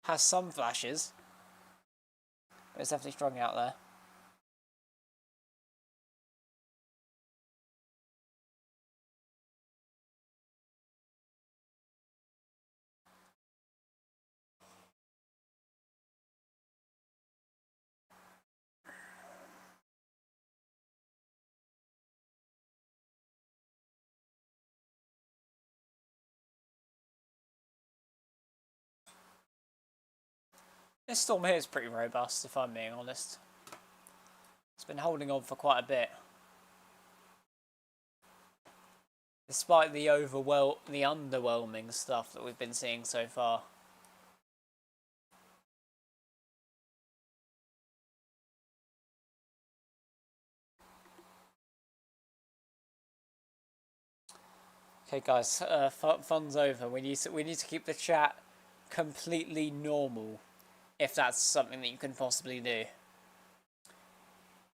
Has some flashes, but it's definitely strong out there. This storm here is pretty robust, if I'm being honest. It's been holding on for quite a bit. Despite the underwhelming stuff that we've been seeing so far. Okay guys, fun's over. We need to keep the chat completely normal. If that's something that you can possibly do.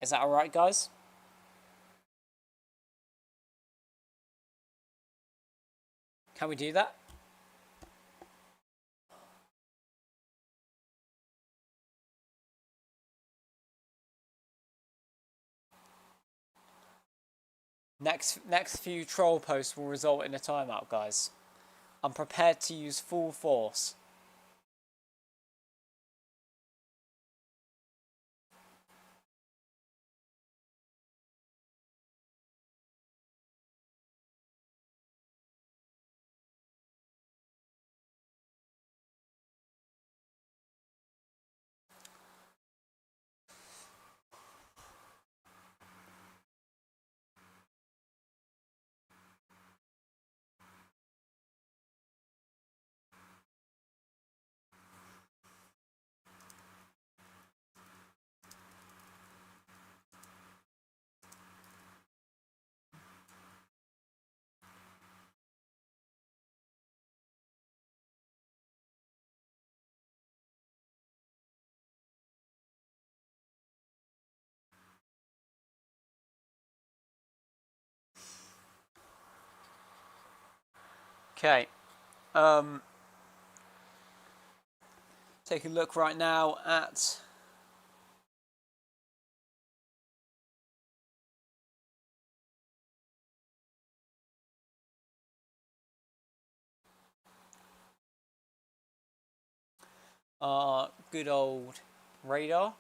Is that alright, guys? Can we do that? Next few troll posts will result in a timeout, guys. I'm prepared to use full force. Okay. Take a look right now at our good old radar,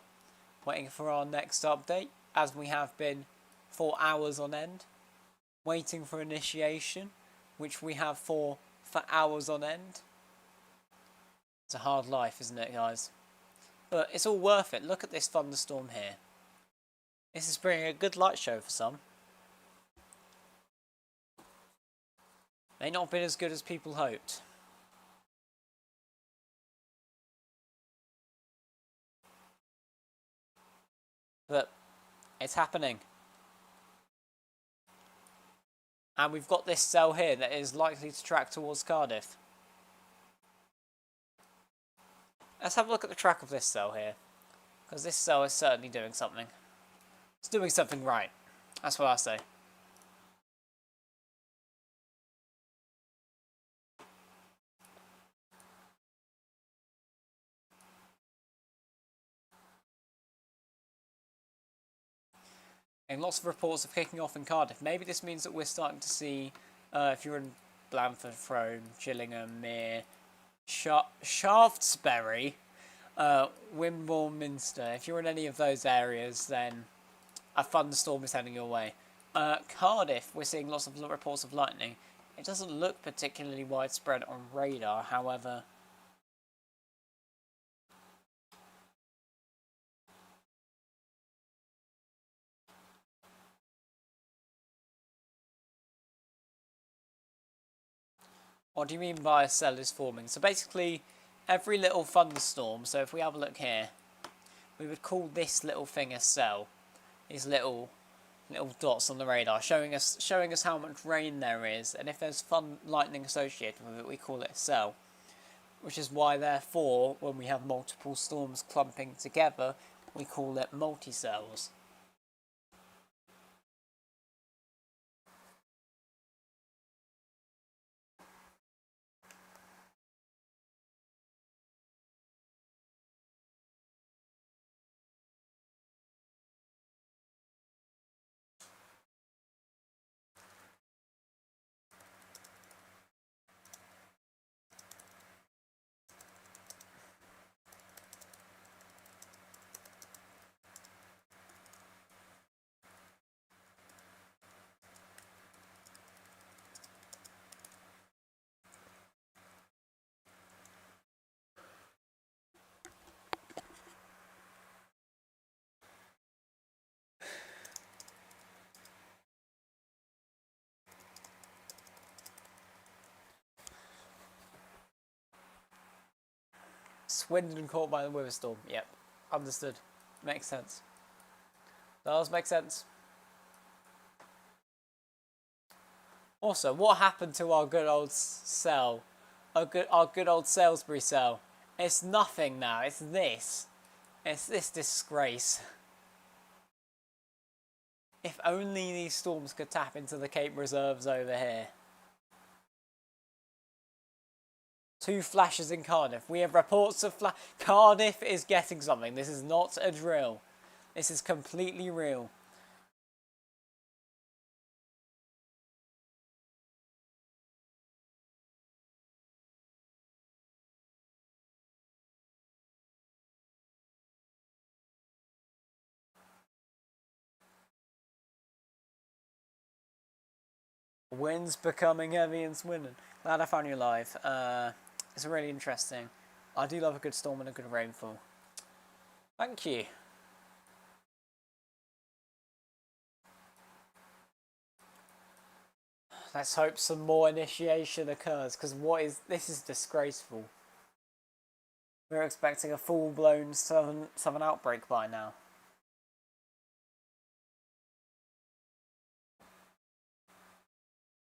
waiting for our next update, as we have been for hours on end, waiting for initiation, which we have for hours on end. It's a hard life, isn't it, guys? But it's all worth it. Look at this thunderstorm here. This is bringing a good light show for some. May not have been as good as people hoped. But it's happening. And we've got this cell here that is likely to track towards Cardiff. Let's have a look at the track of this cell here. Because this cell is certainly doing something. It's doing something right. That's what I say. And lots of reports of kicking off in Cardiff. Maybe this means that we're starting to see, if you're in Blandford, Frome, Gillingham, Mere, Shaftesbury, Wimborne, Minster. If you're in any of those areas, then a thunderstorm is heading your way. Cardiff, we're seeing lots of reports of lightning. It doesn't look particularly widespread on radar, however. What do you mean by a cell is forming? So basically, every little thunderstorm, so if we have a look here, we would call this little thing a cell. These little dots on the radar, showing us how much rain there is, and if there's lightning associated with it, we call it a cell. Which is why, therefore, when we have multiple storms clumping together, we call it multi-cells. Swindon caught by the weather storm. Yep, understood. Makes sense. Does make sense. Also, what happened to our good old cell? Our good old Salisbury cell? It's nothing now. It's this. It's this disgrace. If only these storms could tap into the Cape Reserves over here. 2 flashes in Cardiff. We have reports of Cardiff is getting something. This is not a drill. This is completely real. Wind's becoming heavy and swinning. Glad I found you alive. It's really interesting. I do love a good storm and a good rainfall. Thank you. Let's hope some more initiation occurs, because this is disgraceful. We're expecting a full-blown southern outbreak by now.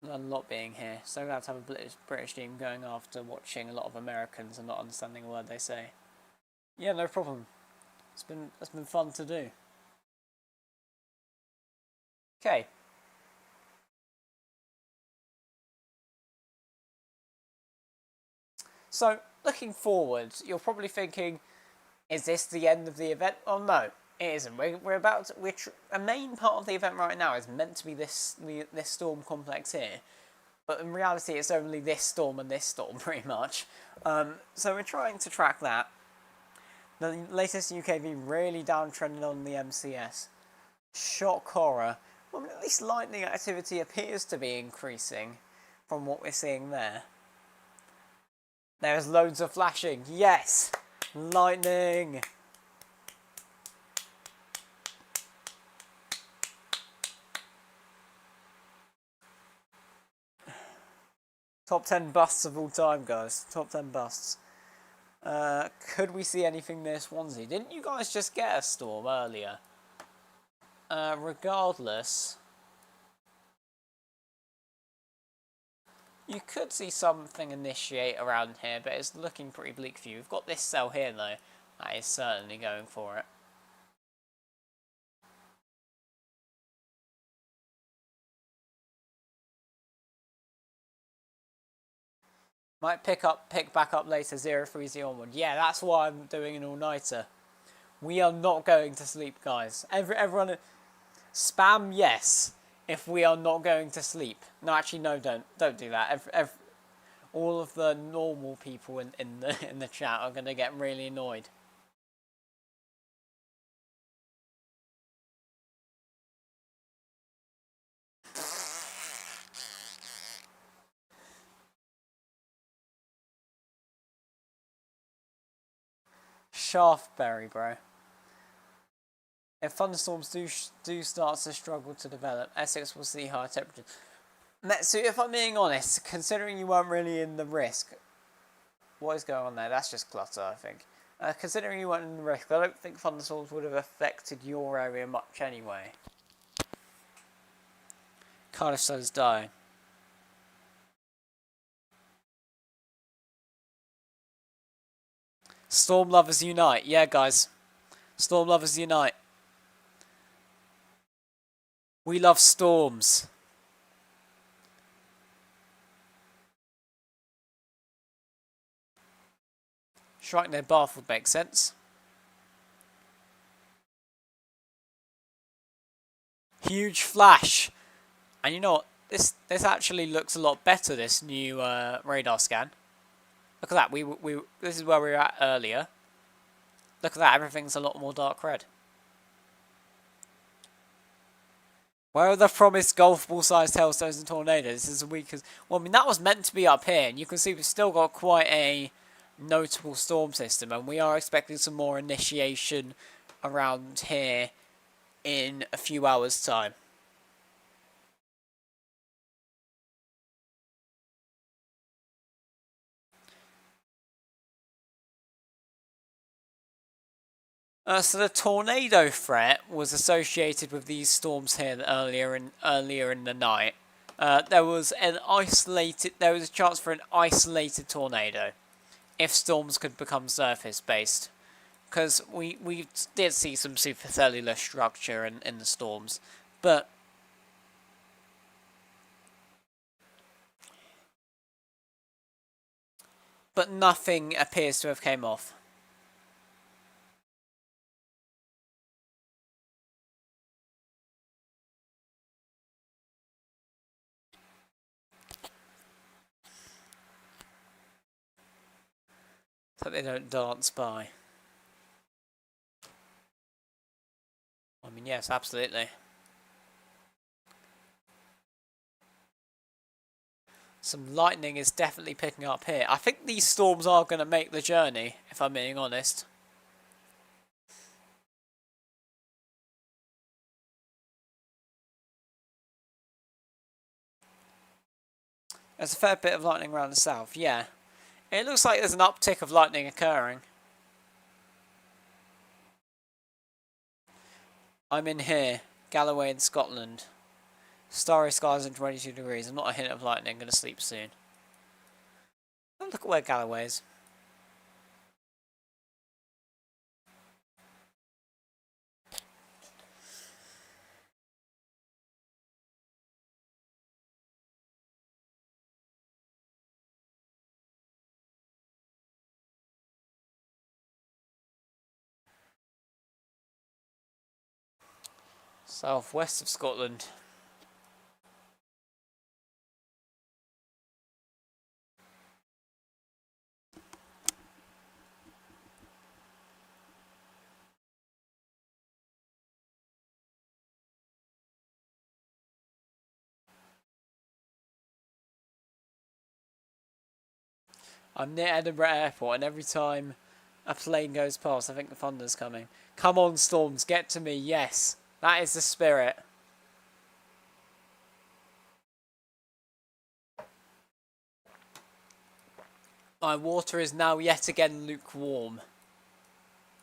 A lot being here, so glad to have a British team going after watching a lot of Americans and not understanding a word they say. Yeah, no problem. It's been fun to do. Okay. So, looking forward, you're probably thinking, is this the end of the event? Oh no, it isn't. A main part of the event right now is meant to be this storm complex here, but in reality it's only this storm and this storm pretty much. So we're trying to track that. The latest UKV really downtrending on the MCS. Shock horror. Well, at least lightning activity appears to be increasing from what we're seeing there. There's loads of flashing. Yes! Lightning! Top 10 busts of all time, guys. Top 10 busts. Could we see anything near Swansea? Didn't you guys just get a storm earlier? Regardless, you could see something initiate around here, but it's looking pretty bleak for you. We've got this cell here, though. That is certainly going for it. Might pick back up later, 030 onward. Yeah, that's why I'm doing an all-nighter. We are not going to sleep, guys. Everyone, spam yes if we are not going to sleep. No, actually, no, don't do that. All of the normal people in the chat are going to get really annoyed. Shaftberry, bro. If thunderstorms do start to struggle to develop, Essex will see higher temperatures. So if I'm being honest, considering you weren't really in the risk, what is going on there? That's just clutter, I think. Considering you weren't in the risk, I don't think thunderstorms would have affected your area much anyway. Cardiff says die. Storm lovers unite. Yeah, guys. Storm lovers unite. We love storms. Strike near Bath would make sense. Huge flash. And you know what? This actually looks a lot better, this new radar scan. Look at that. This is where we were at earlier. Look at that. Everything's a lot more dark red. Where are the promised golf ball-sized hailstones and tornadoes? This is weak as... Well, I mean, that was meant to be up here. And you can see we've still got quite a notable storm system. And we are expecting some more initiation around here in a few hours' time. So the tornado threat was associated with these storms here earlier in the night. There was a chance for an isolated tornado if storms could become surface based, because we did see some supercellular structure in the storms, but nothing appears to have came off. So they don't dance by. I mean, yes, absolutely. Some lightning is definitely picking up here. I think these storms are going to make the journey, if I'm being honest. There's a fair bit of lightning around the south, yeah. It looks like there's an uptick of lightning occurring. I'm in here, Galloway in Scotland. Starry skies and 22 degrees. I'm not a hint of lightning, gonna sleep soon. Oh, look at where Galloway is. Southwest of Scotland. I'm near Edinburgh Airport, and every time a plane goes past, I think the thunder's coming. Come on, storms, get to me, yes. That is the spirit. My water is now yet again lukewarm.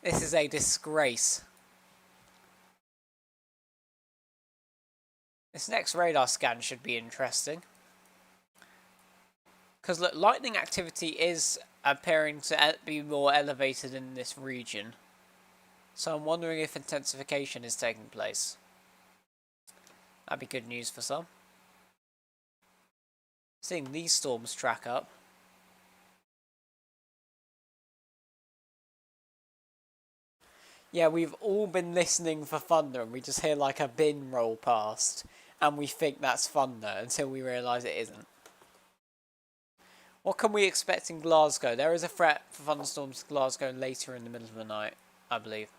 This is a disgrace. This next radar scan should be interesting. Because look, lightning activity is appearing to be more elevated in this region. So I'm wondering if intensification is taking place. That'd be good news for some. Seeing these storms track up. Yeah, we've all been listening for thunder and we just hear like a bin roll past. And we think that's thunder until we realise it isn't. What can we expect in Glasgow? There is a threat for thunderstorms in Glasgow later in the middle of the night, I believe.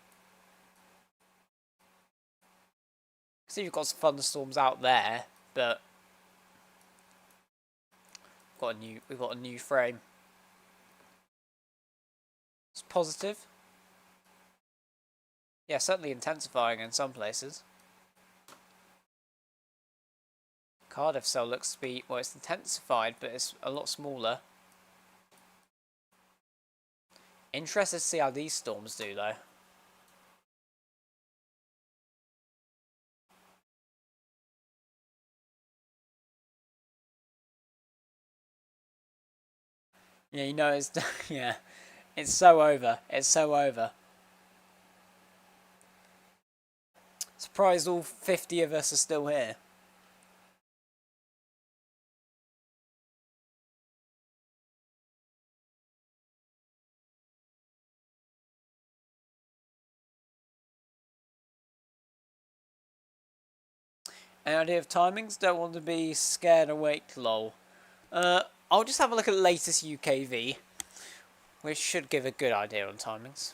See, you've got some thunderstorms out there, but we've got a new frame. It's positive. Yeah, certainly intensifying in some places. Cardiff cell looks to be, well, it's intensified, but it's a lot smaller. Interested to see how these storms do, though. Yeah, you know, it's, yeah, it's so over. It's so over. Surprised all 50 of us are still here. Any idea of timings? Don't want to be scared awake, lol. I'll just have a look at the latest UKV, which should give a good idea on timings.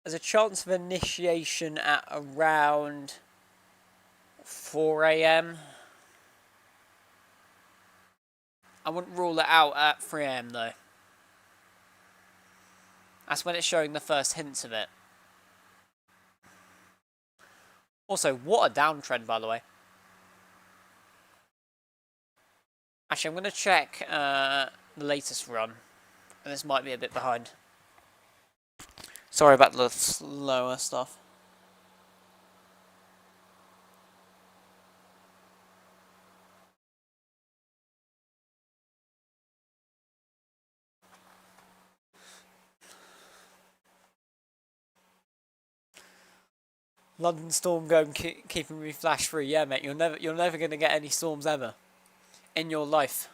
There's a chance of initiation at around 4 AM. I wouldn't rule it out at 3 AM though. That's when it's showing the first hints of it. Also, what a downtrend, by the way. Actually, I'm going to check the latest run. And this might be a bit behind. Sorry about the slower stuff. London storm going keeping me flash free. Yeah, mate, you're never going to get any storms ever in your life.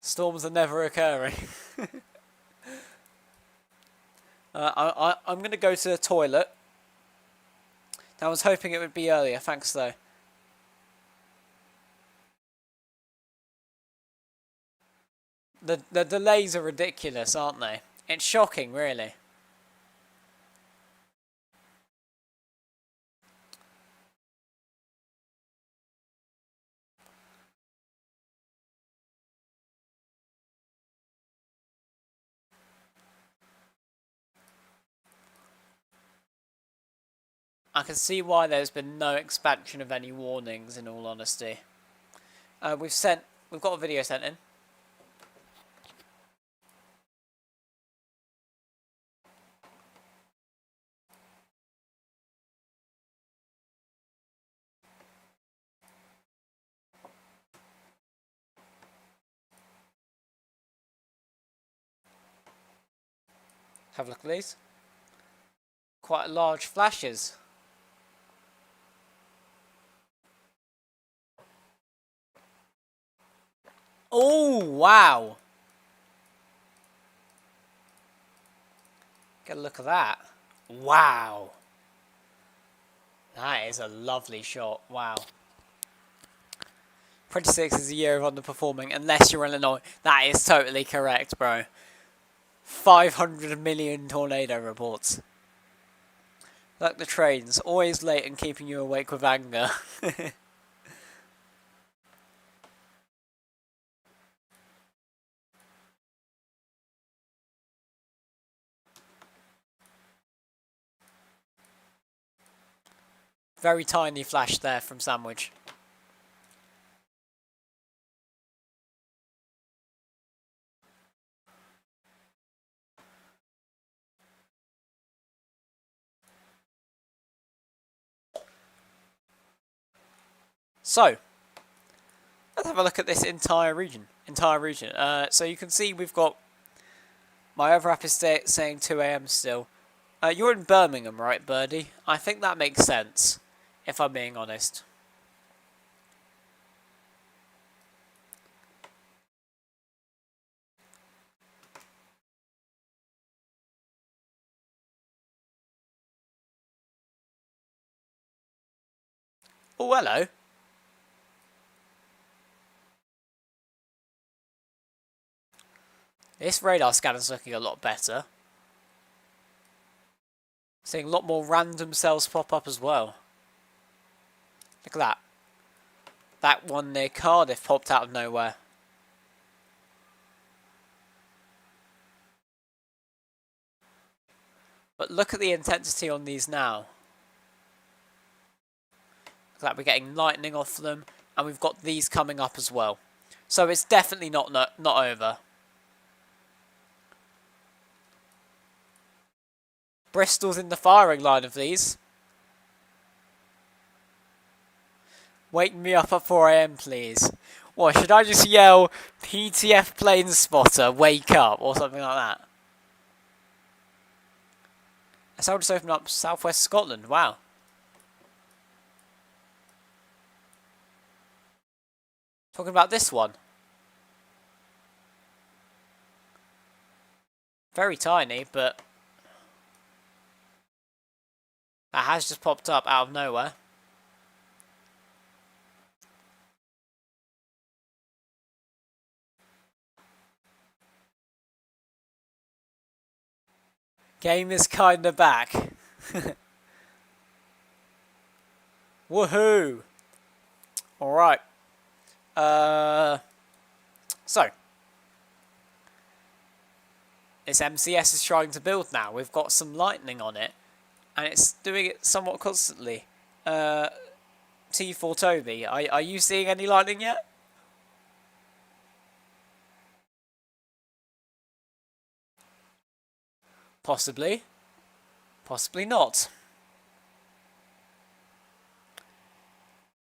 Storms are never occurring. I'm going to go to the toilet. I was hoping it would be earlier, thanks though. The delays are ridiculous, aren't they? It's shocking, really. I can see why there's been no expansion of any warnings, in all honesty. We've got a video sent in. Have a look at these. Quite large flashes. Oh, wow. Get a look at that. Wow. That is a lovely shot. Wow. 26 is a year of underperforming, unless you're Illinois. That is totally correct, bro. 500 million tornado reports. Like the trains, always late and keeping you awake with anger. Very tiny flash there from Sandwich. So, let's have a look at this entire region. So you can see we've got my other app is saying 2 AM still. You're in Birmingham, right, Birdie? I think that makes sense, if I'm being honest. Oh, hello. This radar scanner's looking a lot better. Seeing a lot more random cells pop up as well. Look at that. That one near Cardiff popped out of nowhere. But look at the intensity on these now. Look at that, we're getting lightning off them, and we've got these coming up as well. So it's definitely not over. Bristol's in the firing line of these. Wake me up at 4 AM, please. What, should I just yell, PTF plane spotter, wake up, or something like that? So I'll just open up Southwest Scotland, wow. Talking about this one. Very tiny, but that has just popped up out of nowhere. Game is kinda back. Woohoo! Alright. So. This MCS is trying to build now. We've got some lightning on it. And it's doing it somewhat constantly. T4 Toby, are you seeing any lightning yet? Possibly. Possibly not.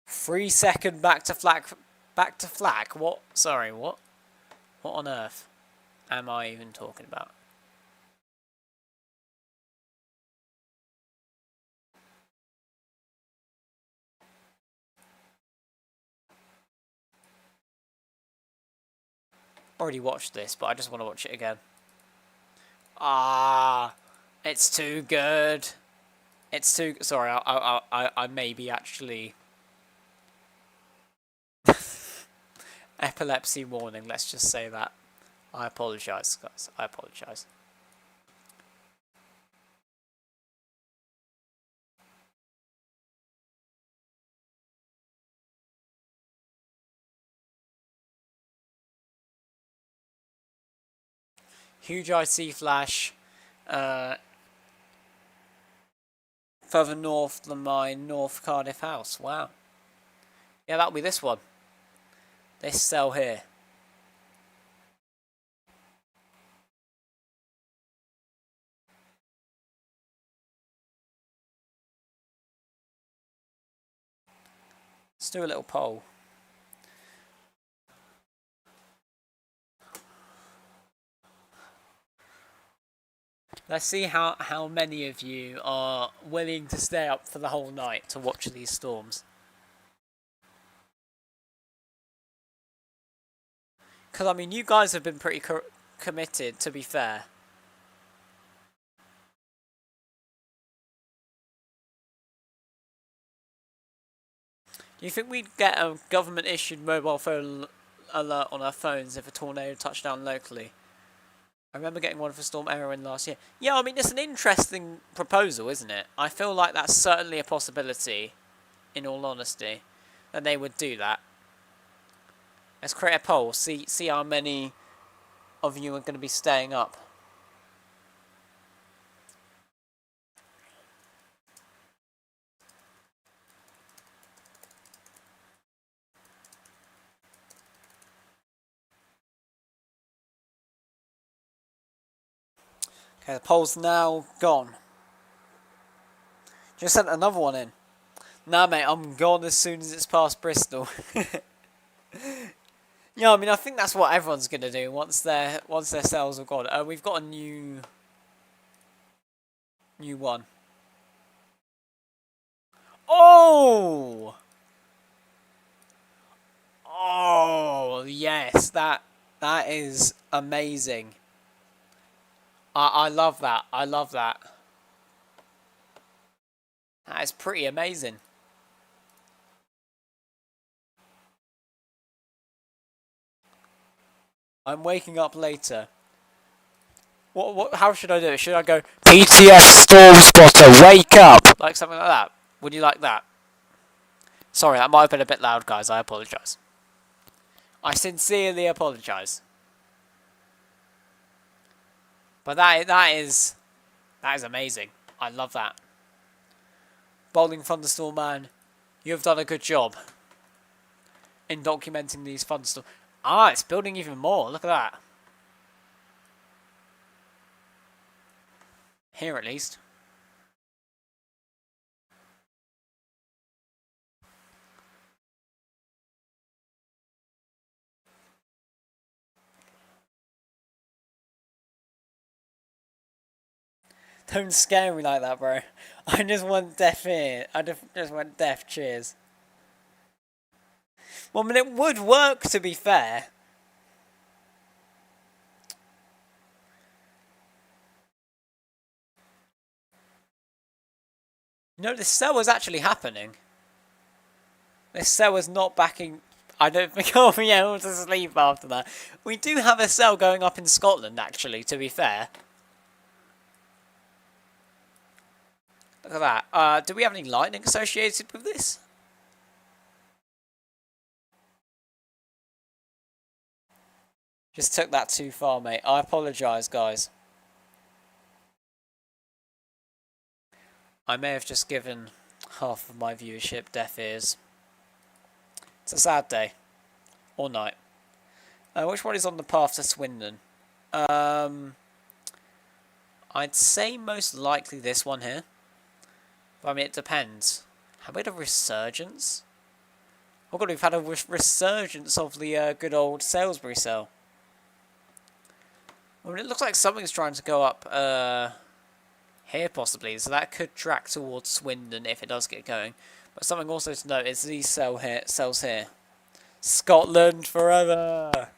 3 second back to flak. What? Sorry, what? What on earth am I even talking about? Already watched this, but I just want to watch it again. Ah, it's too good. It's too... Sorry, I maybe actually... Epilepsy warning, let's just say that. I apologise, guys. I apologise. Huge IC flash. Further north than my North Cardiff house. Wow. Yeah, that'll be this one. This cell here. Let's do a little poll. Let's see how many of you are willing to stay up for the whole night to watch these storms. Because, I mean, you guys have been pretty committed, to be fair. Do you think we'd get a government-issued mobile phone alert on our phones if a tornado touched down locally? I remember getting one for Storm Erin last year. Yeah, I mean, it's an interesting proposal, isn't it? I feel like that's certainly a possibility, in all honesty, that they would do that. Let's create a poll, see how many of you are going to be staying up. Okay, the poll's now gone. Just sent another one in. Nah, mate, I'm gone as soon as it's past Bristol. Yeah, I mean, I think that's what everyone's gonna do once their cells are gone. We've got a new one. Oh! Oh, yes, that is amazing. I love that. I love that. That is pretty amazing. I'm waking up later. What? How should I do it? Should I go, PTS Storm Spotter, wake up? Like something like that? Would you like that? Sorry, that might have been a bit loud, guys. I apologise. I sincerely apologise. But that is amazing. I love that. Bowling Thunderstorm Man, you have done a good job in documenting these thunderstorms. Ah, it's building even more. Look at that. Here, at least. Don't scare me like that, bro. I just want deaf ear. I just want deaf cheers. Well, I mean, it would work, to be fair. You know, this cell was actually happening. This cell was not backing... I don't think I'll be able to sleep after that. We do have a cell going up in Scotland, actually, to be fair. Look at that. Do we have any lightning associated with this? Just took that too far, mate. I apologise, guys. I may have just given half of my viewership deaf ears. It's a sad day. Or night. Which one is on the path to Swindon? I'd say most likely this one here. But I mean, it depends. Have we had a resurgence? Oh god, we've had a resurgence of the good old Salisbury cell. I mean, it looks like something's trying to go up here possibly, so that could track towards Swindon if it does get going. But something also to note is these cells here. Scotland forever!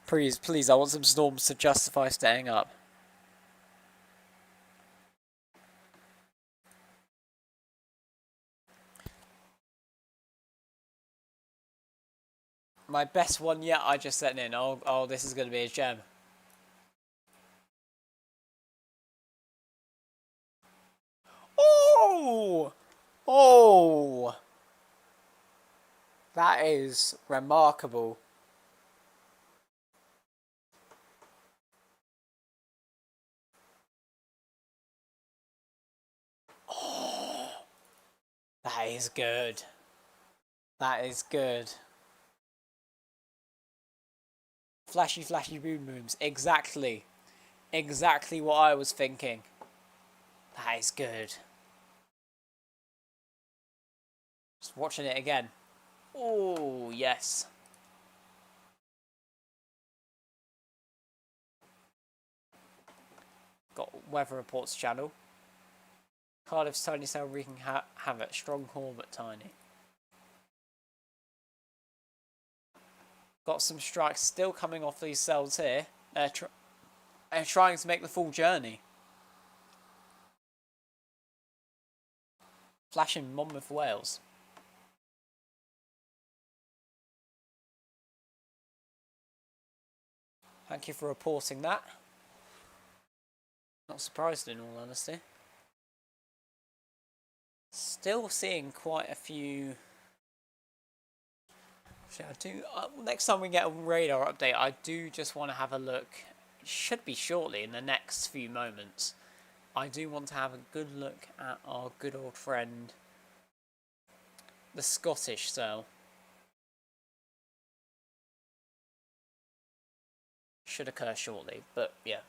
Please, I want some storms to justify staying up. My best one yet I just sent in. Oh, this is going to be a gem. Oh! Oh! That is remarkable. Oh! That is good. That is good. Flashy, flashy boom booms. Exactly. Exactly what I was thinking. That is good. Just watching it again. Oh, yes. Got weather reports channel. Cardiff's tiny cell wreaking havoc. Strong core but tiny. Got some strikes still coming off these cells here. They're trying to make the full journey. Flashing Monmouth, Wales. Thank you for reporting that. Not surprised in all honesty. Still seeing quite a few. Actually, I do. Next time we get a radar update, I do just want to have a look. It should be shortly in the next few moments. I do want to have a good look at our good old friend, the Scottish cell. Should occur shortly, but yeah.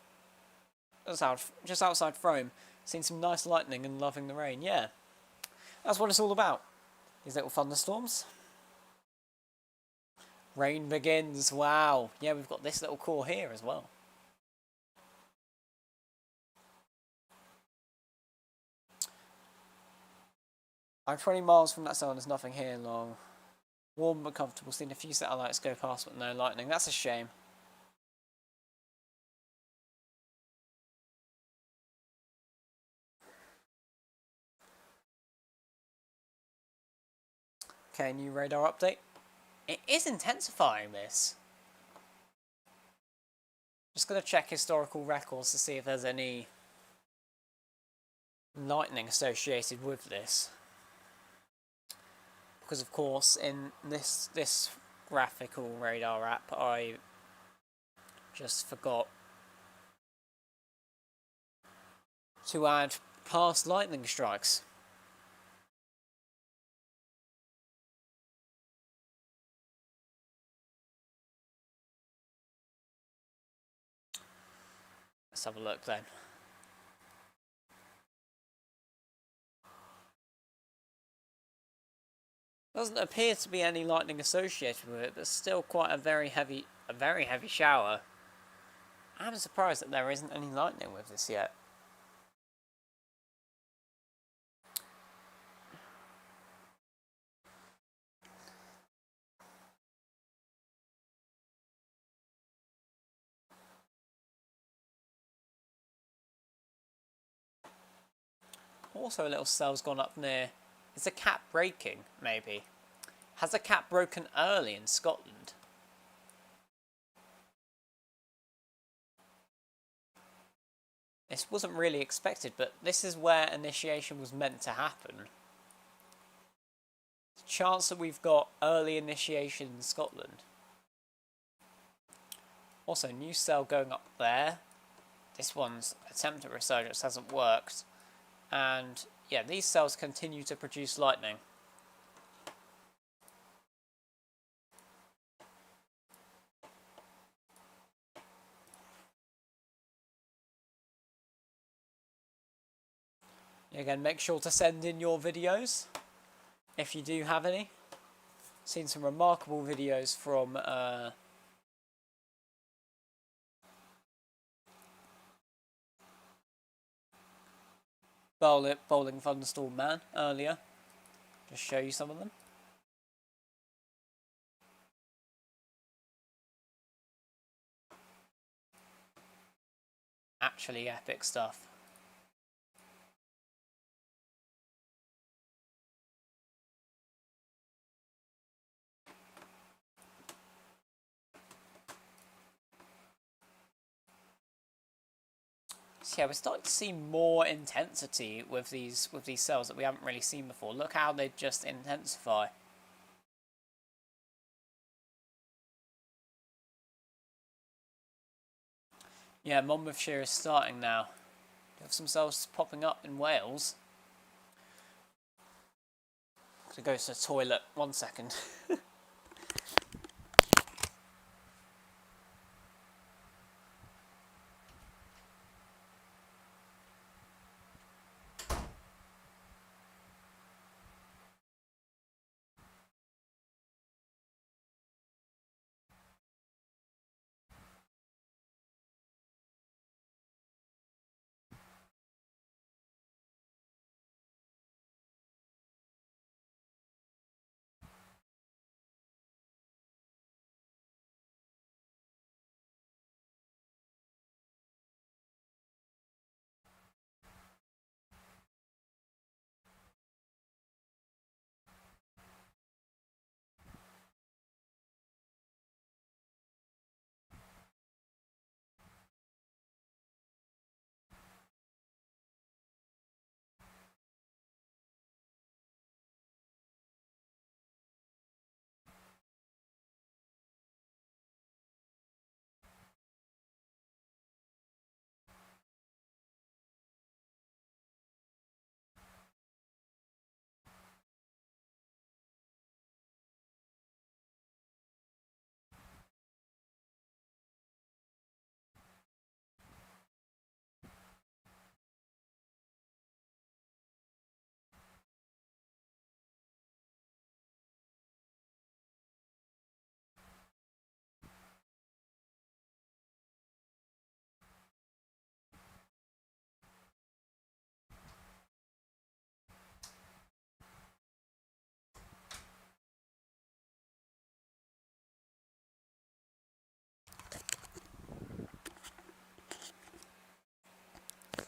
Just outside Frome, seeing some nice lightning and loving the rain. Yeah, that's what it's all about. These little thunderstorms. Rain begins. Wow. Yeah, we've got this little core here as well. I'm 20 miles from that cell and there's nothing here long. Warm but comfortable. Seen a few satellites go past but no lightning. That's a shame. Okay, new radar update. It is intensifying this. Just going to check historical records to see if there's any lightning associated with this. Because of course in this graphical radar app I just forgot to add past lightning strikes. Let's have a look then. Doesn't appear to be any lightning associated with it, but still quite a very heavy shower. I'm surprised that there isn't any lightning with this yet. Also a little cell's gone up near. Is the cap breaking, maybe? Has the cap broken early in Scotland? This wasn't really expected, but this is where initiation was meant to happen. The chance that we've got early initiation in Scotland. Also, new cell going up there. This one's attempt at resurgence hasn't worked. And yeah, these cells continue to produce lightning. Again, make sure to send in your videos if you do have any. Seen some remarkable videos from Bowling Thunderstorm Man earlier. Just show you some of them. Actually epic stuff. So yeah, we're starting to see more intensity with these cells that we haven't really seen before. Look how they just intensify. Yeah, Monmouthshire is starting now. We have some cells popping up in Wales. I'm gonna go to the toilet. 1 second.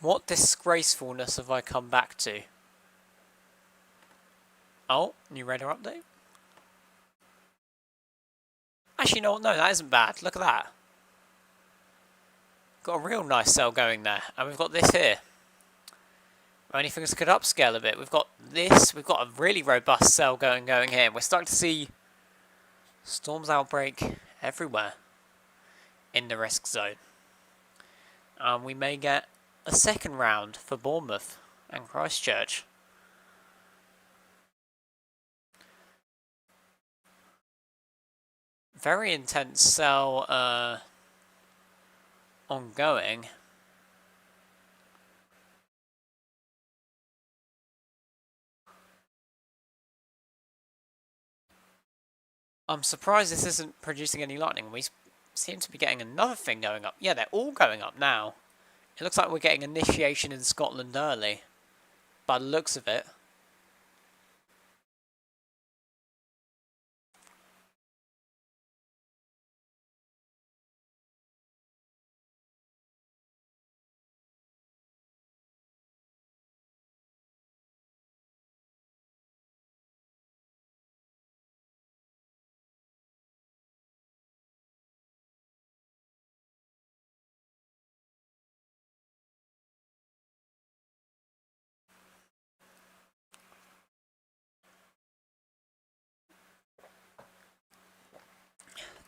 What disgracefulness have I come back to? Oh, new radar update. Actually, no, that isn't bad. Look at that. Got a real nice cell going there. And we've got this here. Only things could upscale a bit. We've got this. We've got a really robust cell going here. We're starting to see storms outbreak everywhere in the risk zone. We may get a second round for Bournemouth and Christchurch. Very intense cell ongoing. I'm surprised this isn't producing any lightning. We seem to be getting another thing going up. Yeah, they're all going up now. It looks like we're getting initiation in Scotland early, by the looks of it.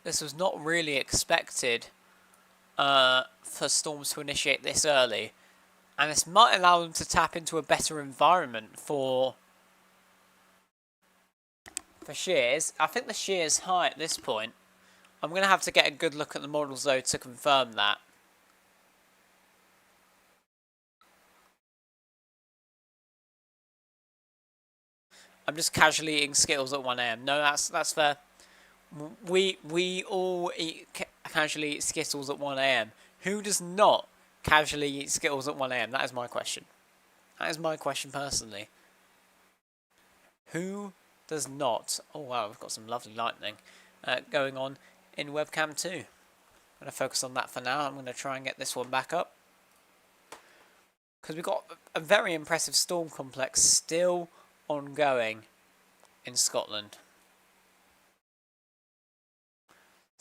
This was not really expected for storms to initiate this early. And this might allow them to tap into a better environment for shears. I think the shear's high at this point. I'm going to have to get a good look at the models though to confirm that. I'm just casually eating Skittles at 1 AM. No, that's fair. We all eat casually eat Skittles at 1 AM. Who does not casually eat Skittles at 1 AM? That is my question. That is my question personally. Who does not? Oh wow, we've got some lovely lightning going on in webcam 2. I'm going to focus on that for now. I'm going to try and get this one back up. Because we've got a very impressive storm complex still ongoing in Scotland.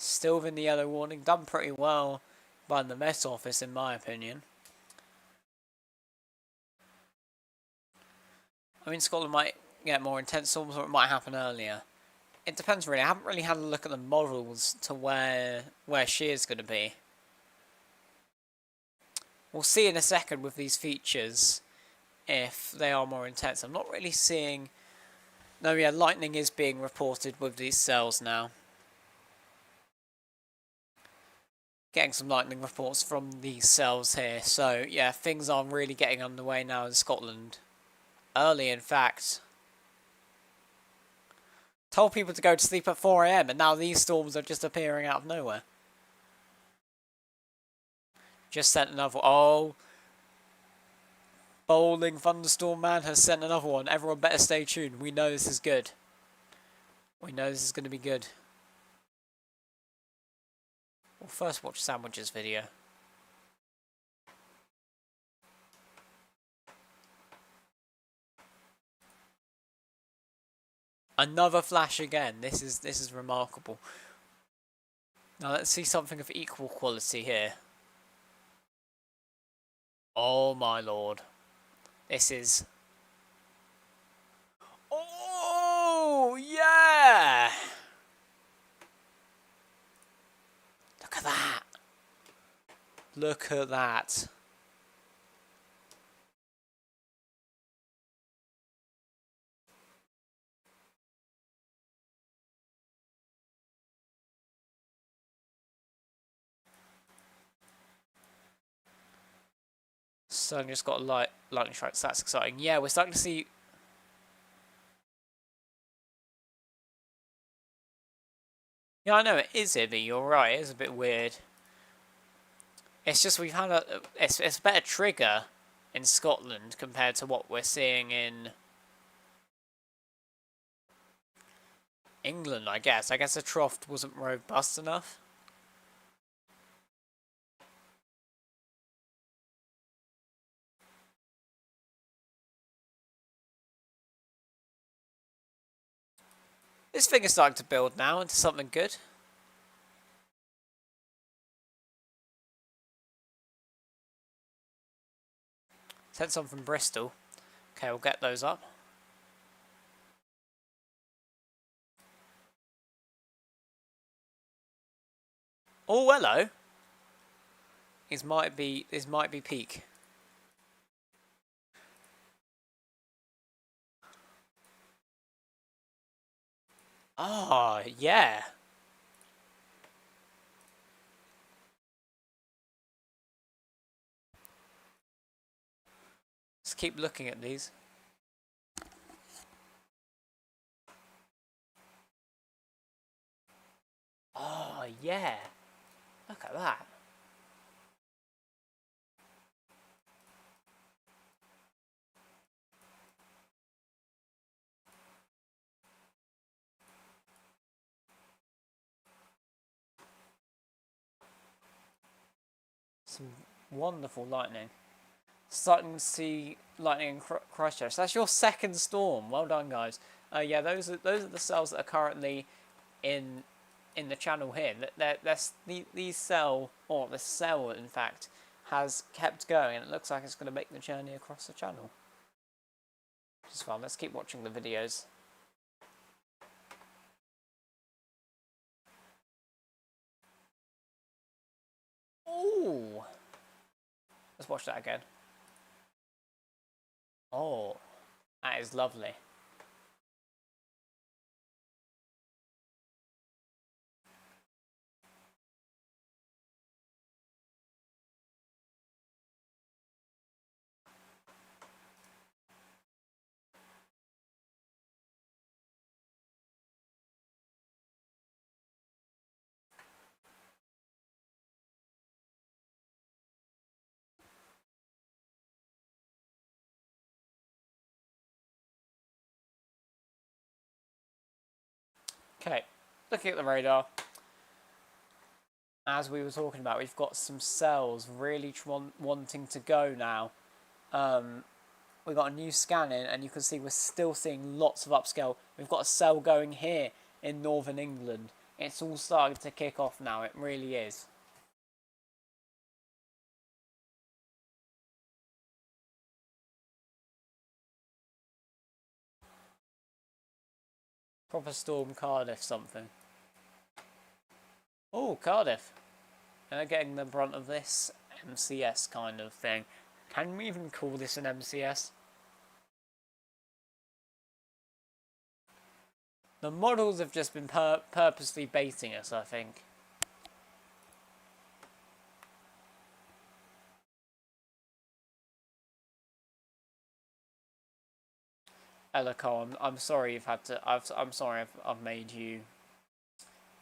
Still within the yellow warning. Done pretty well by the Met Office in my opinion. I mean, Scotland might get more intense storms, or it might happen earlier. It depends really. I haven't really had a look at the models to where shear's going to be. We'll see in a second with these features if they are more intense. I'm not really seeing... No, yeah, lightning is being reported with these cells now. Getting some lightning reports from these cells here. So, yeah, things are really getting underway now in Scotland. Early, in fact. Told people to go to sleep at 4 AM, and now these storms are just appearing out of nowhere. Just sent another... Oh... Bowling Thunderstorm Man has sent another one. Everyone better stay tuned. We know this is good. We know this is going to be good. We'll first watch Sandwich's video. Another flash again. This is remarkable. Now let's see something of equal quality here. Oh my lord. This is... Oh, yeah! Look at that. Look at that. So just got a lightning strikes. That's exciting. Yeah, we're starting to see... Yeah, I know it is Ibby. You're right. It is a bit weird. It's just we've had a... It's a better trigger in Scotland compared to what we're seeing in England, I guess. I guess the trough wasn't robust enough. This thing is starting to build now into something good. Sent some from Bristol. Okay, we'll get those up. Oh, hello. This might be peak. Ah, yeah. Let's keep looking at these. Oh, yeah. Look at that. Some wonderful lightning. Starting to see lightning in Christchurch. That's your second storm. Well done, guys. Yeah, those are the cells that are currently in the channel here. These cell, or the cell in fact, has kept going, and it looks like it's going to make the journey across the channel. Which is fun. Let's keep watching the videos. Ooh. Let's watch that again. Oh, that is lovely. Okay, looking at the radar, as we were talking about, we've got some cells really wanting to go now. We've got a new scan in, and you can see we're still seeing lots of upscale. We've got a cell going here in northern England. It's all starting to kick off now, it really is. Proper Storm Cardiff something. Oh, Cardiff. They're getting the brunt of this MCS kind of thing. Can we even call this an MCS? The models have just been purposely baiting us, I think. Elico, I'm sorry you've had to. I'm sorry I've made you.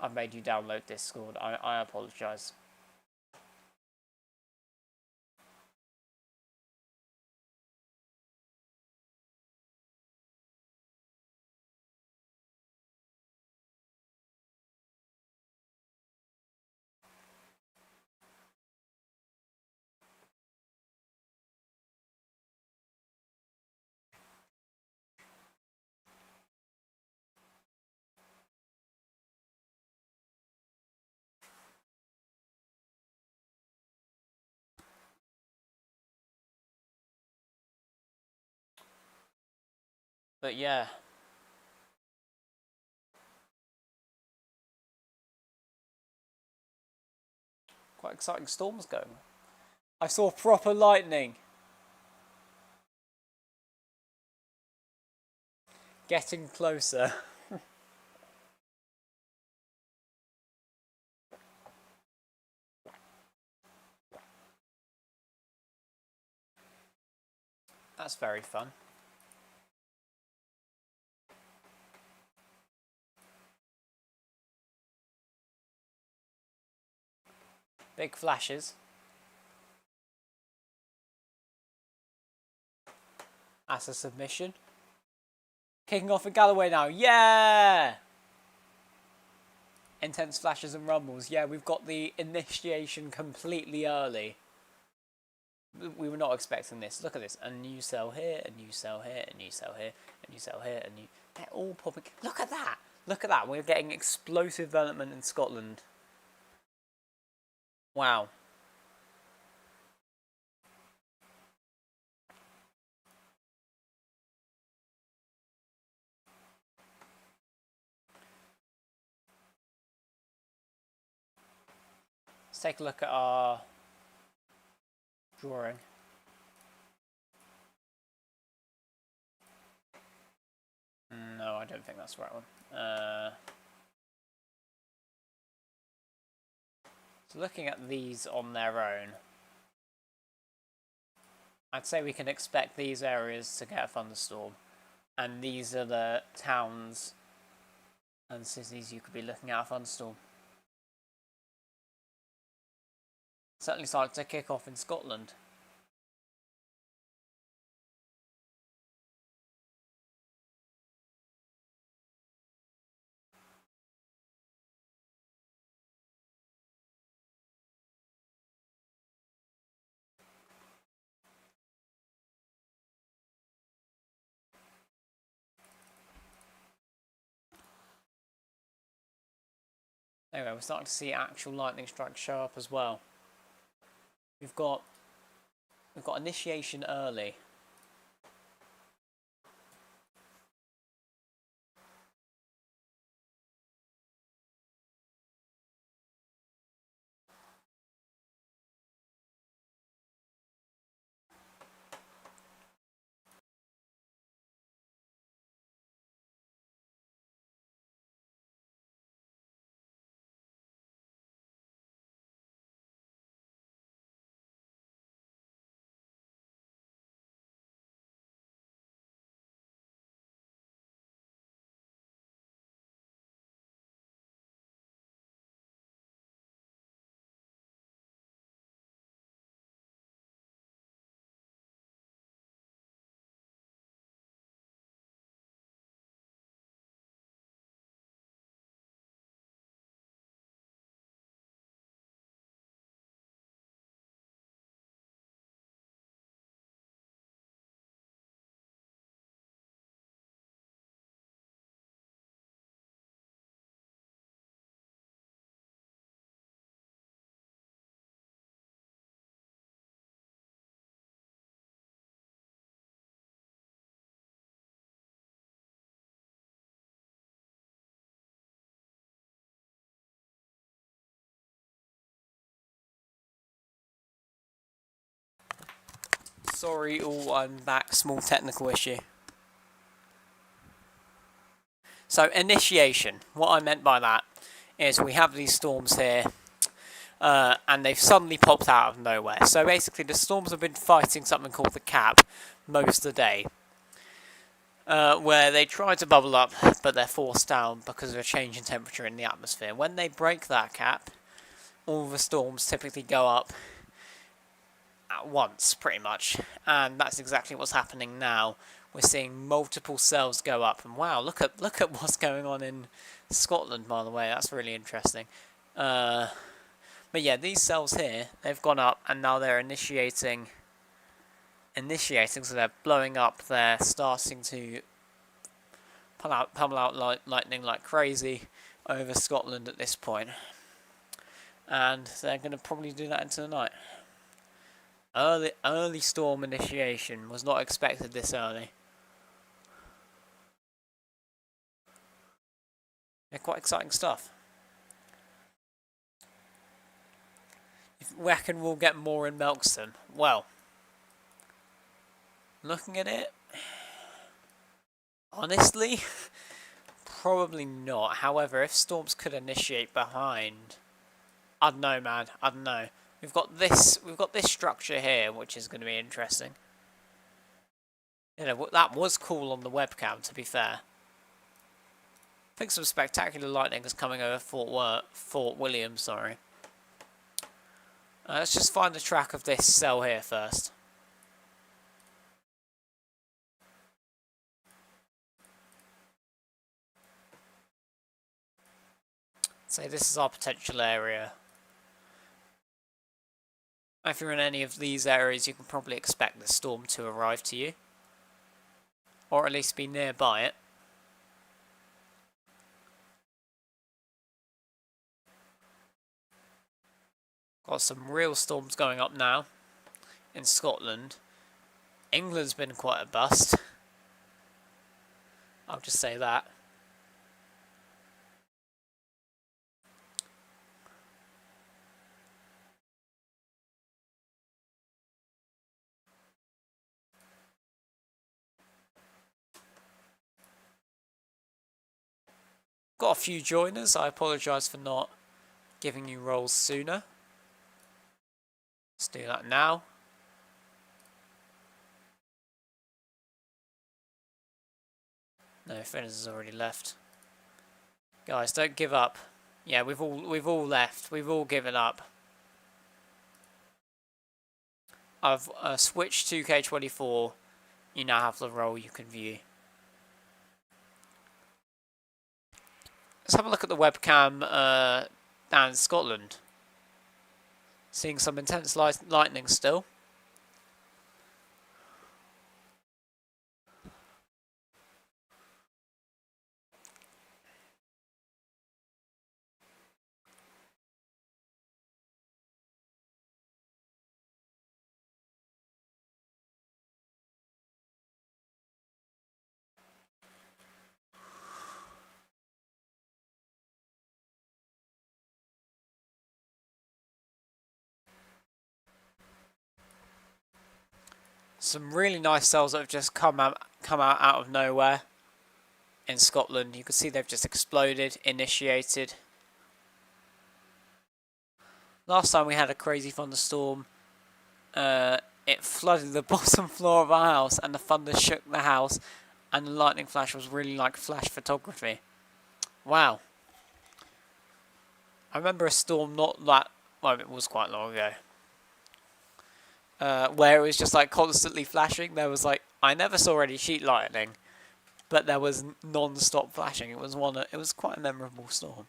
I've made you download Discord. I apologise. But yeah. Quite exciting storms going. I saw proper lightning. Getting closer. That's very fun. Big flashes. That's a submission. Kicking off at Galloway now. Yeah! Intense flashes and rumbles. Yeah, we've got the initiation completely early. We were not expecting this. Look at this. A new cell here, a new cell here, a new cell here, a new cell here, a new... They're all popping... Look at that! Look at that. We're getting explosive development in Scotland. Wow. Let's take a look at our drawing. No, I don't think that's the right one. So looking at these on their own, I'd say we can expect these areas to get a thunderstorm. And these are the towns and cities you could be looking at a thunderstorm. Certainly started to kick off in Scotland. Anyway, we're starting to see actual lightning strikes show up as well. We've got initiation early. Sorry, all, I'm back. Small technical issue. So, initiation. What I meant by that is we have these storms here, and they've suddenly popped out of nowhere. So basically, the storms have been fighting something called the cap most of the day, where they try to bubble up, but they're forced down because of a change in temperature in the atmosphere. When they break that cap, all the storms typically go up at once, pretty much, and that's exactly what's happening now. We're seeing multiple cells go up, and wow, look at what's going on in Scotland, by the way. That's really interesting. But yeah, these cells here, they've gone up, and now they're initiating, so they're blowing up. They're starting to pummel out lightning like crazy over Scotland at this point, and they're going to probably do that into the night. Early storm initiation. Was not expected this early. Yeah, quite exciting stuff. If you reckon we'll get more in Melkstone? Well, looking at it, honestly, probably not. However, if storms could initiate behind, I don't know, man. I don't know. We've got this structure here, which is going to be interesting. You know, that was cool on the webcam, to be fair. I think some spectacular lightning is coming over Fort William, sorry. Let's just find the track of this cell here first. So this is our potential area. If you're in any of these areas, you can probably expect the storm to arrive to you, or at least be nearby it. Got some real storms going up now in Scotland. England's been quite a bust. I'll just say that. Got a few joiners. I apologise for not giving you roles sooner. Let's do that now. No, Finners has already left. Guys, don't give up. Yeah, we've all left. We've all given up. I've switched to K24. You now have the role you can view. Let's have a look at the webcam down in Scotland. Seeing some intense lightning still. Some really nice cells that have just come out of nowhere in Scotland. You can see they've just exploded, initiated. Last time we had a crazy thunderstorm, it flooded the bottom floor of our house, and the thunder shook the house, and the lightning flash was really like flash photography. Wow. I remember a storm not that, well, it was quite long ago, where it was just like constantly flashing. There was like, I never saw any sheet lightning, but there was non-stop flashing. It was quite a memorable storm.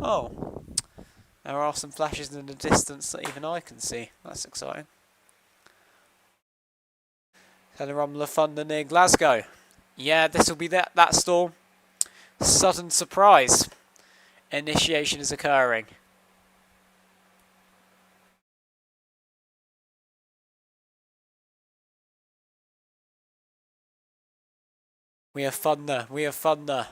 Oh, there are some flashes in the distance that even I can see. That's exciting. Had a rumble of thunder near Glasgow. Yeah, this will be that storm. Sudden surprise. Initiation is occurring. We have thunder. We have thunder.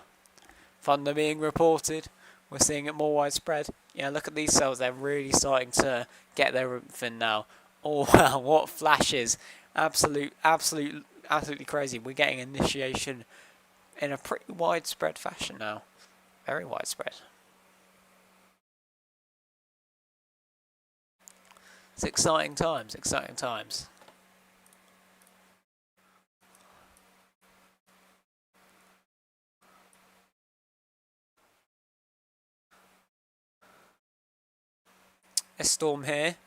Thunder being reported. We're seeing it more widespread. Yeah, look at these cells. They're really starting to get their oomph in now. Oh wow, what flashes. Absolutely crazy. We're getting initiation in a pretty widespread fashion now. Very widespread. It's exciting times, exciting times. This storm here,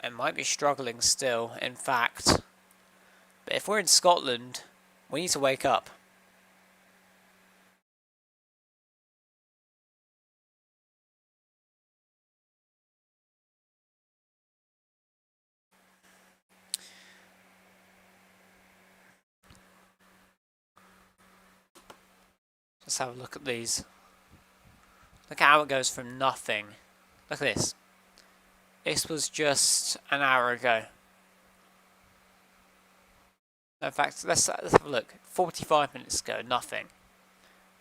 it might be struggling still, in fact. But if we're in Scotland, we need to wake up. Let's have a look at these. Look at how it goes from nothing. Look at this. This was just an hour ago. In fact, let's have a look. 45 minutes ago, nothing.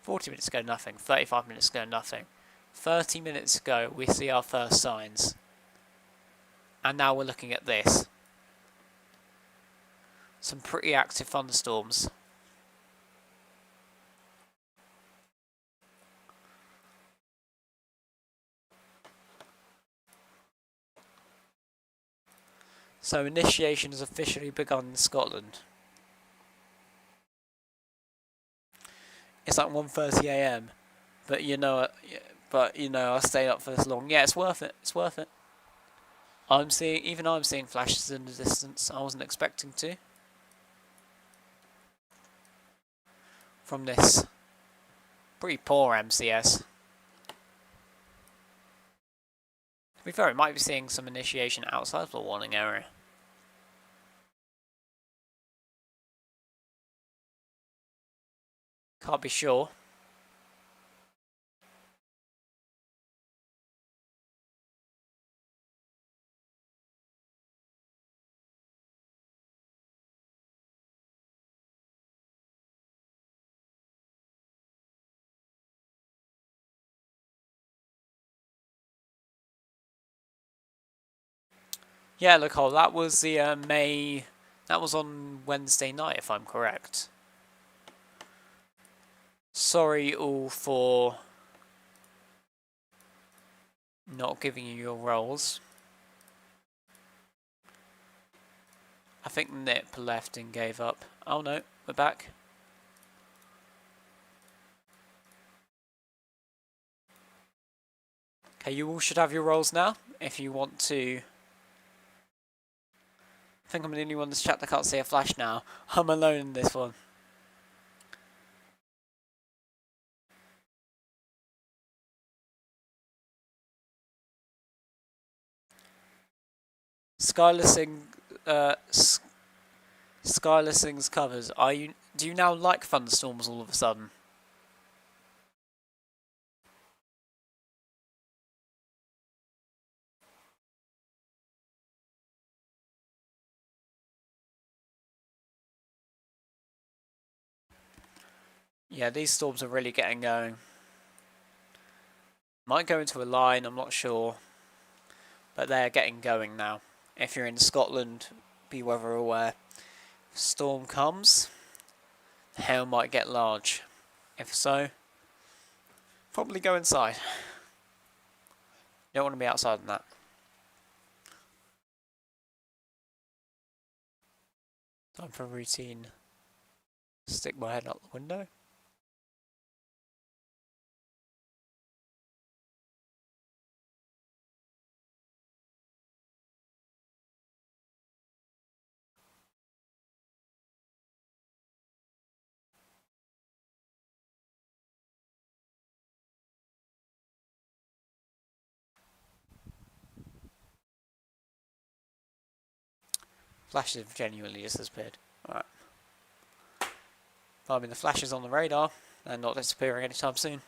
40 minutes ago, nothing. 35 minutes ago, nothing. 30 minutes ago, we see our first signs. And now we're looking at this. Some pretty active thunderstorms. So initiation has officially begun in Scotland. It's like 1:30 AM, but I stayed up for this long. Yeah, it's worth it. It's worth it. I'm seeing flashes in the distance. I wasn't expecting to. From this pretty poor MCS. To be fair, it might be seeing some initiation outside of the warning area. Can't be sure. Yeah, look, that was the that was on Wednesday night, if I'm correct. Sorry all for not giving you your roles. I think Nip left and gave up. Oh no, we're back. Okay, you all should have your roles now, if you want to. I think I'm the only one in this chat that can't see a flash now. I'm alone in this one. Skylar Sing's covers. Do you now like thunderstorms all of a sudden? Yeah, these storms are really getting going. Might go into a line, I'm not sure. But they're getting going now. If you're in Scotland, be weather aware. If storm comes, the hail might get large. If so, probably go inside. You don't want to be outside in that. Time for a routine. Stick my head out the window. Flashes have genuinely just disappeared. Alright. I mean, the flashes on the radar, they're not disappearing anytime soon.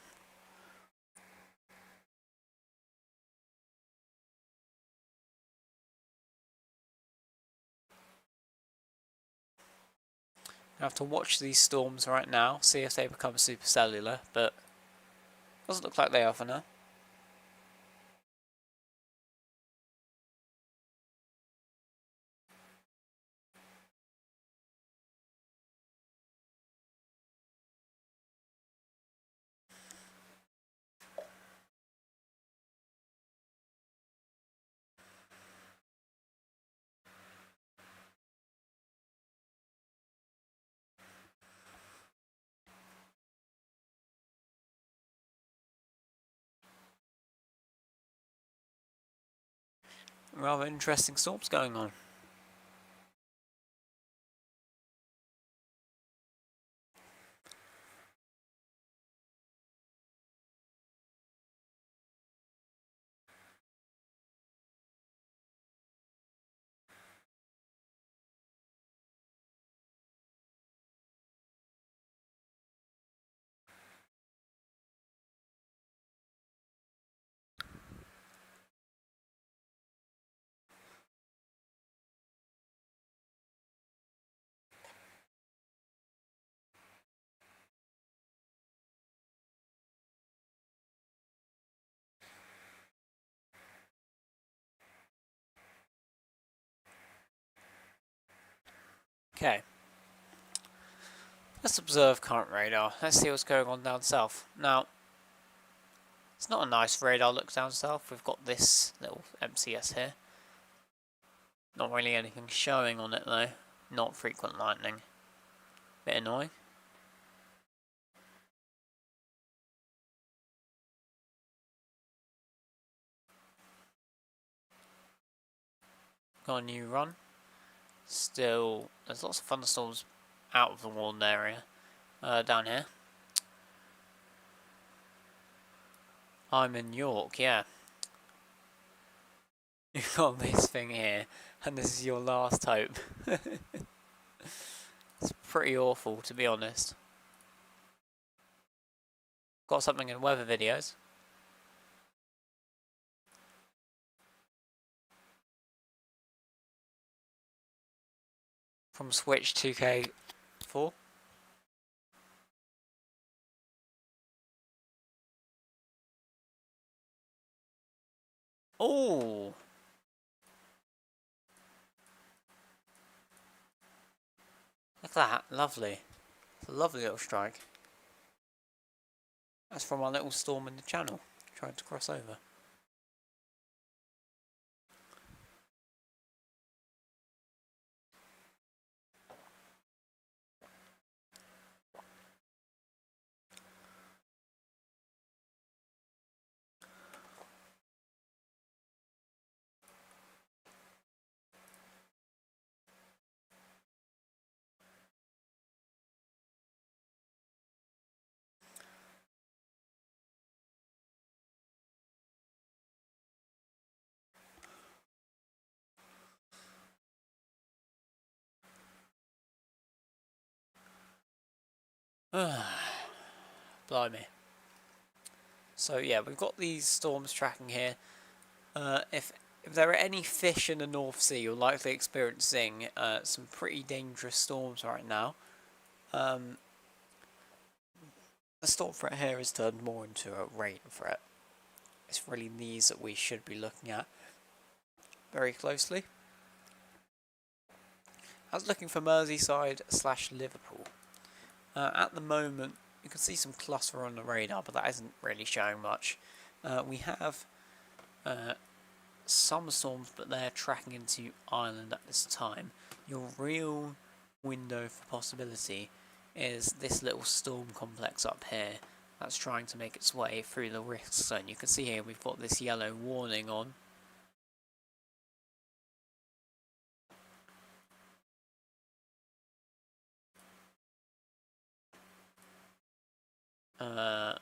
I have to watch these storms right now, see if they become supercellular, but doesn't look like they are for now. Rather interesting storms going on. Okay. Let's observe current radar. Let's see what's going on down south. Now, it's not a nice radar look down south. We've got this little MCS here. Not really anything showing on it though. Not frequent lightning. Bit annoying. Got a new run. Still, there's lots of thunderstorms out of the warned area. Down here. I'm in York, yeah. You've got this thing here, and this is your last hope. It's pretty awful, to be honest. Got something in weather videos. From Switch 2K4. Oh! Look at that, lovely. It's a lovely little strike. That's from our little storm in the channel, trying to cross over. Blimey. So yeah, we've got these storms tracking here. If there are any fish in the North Sea, you're likely experiencing some pretty dangerous storms right now. The storm threat here has turned more into a rain threat. It's really these that we should be looking at very closely. I was looking for Merseyside / Liverpool. At the moment, you can see some cluster on the radar, but that isn't really showing much. We have some storms, but they're tracking into Ireland at this time. Your real window for possibility is this little storm complex up here that's trying to make its way through the risk zone. You can see here we've got this yellow warning on. You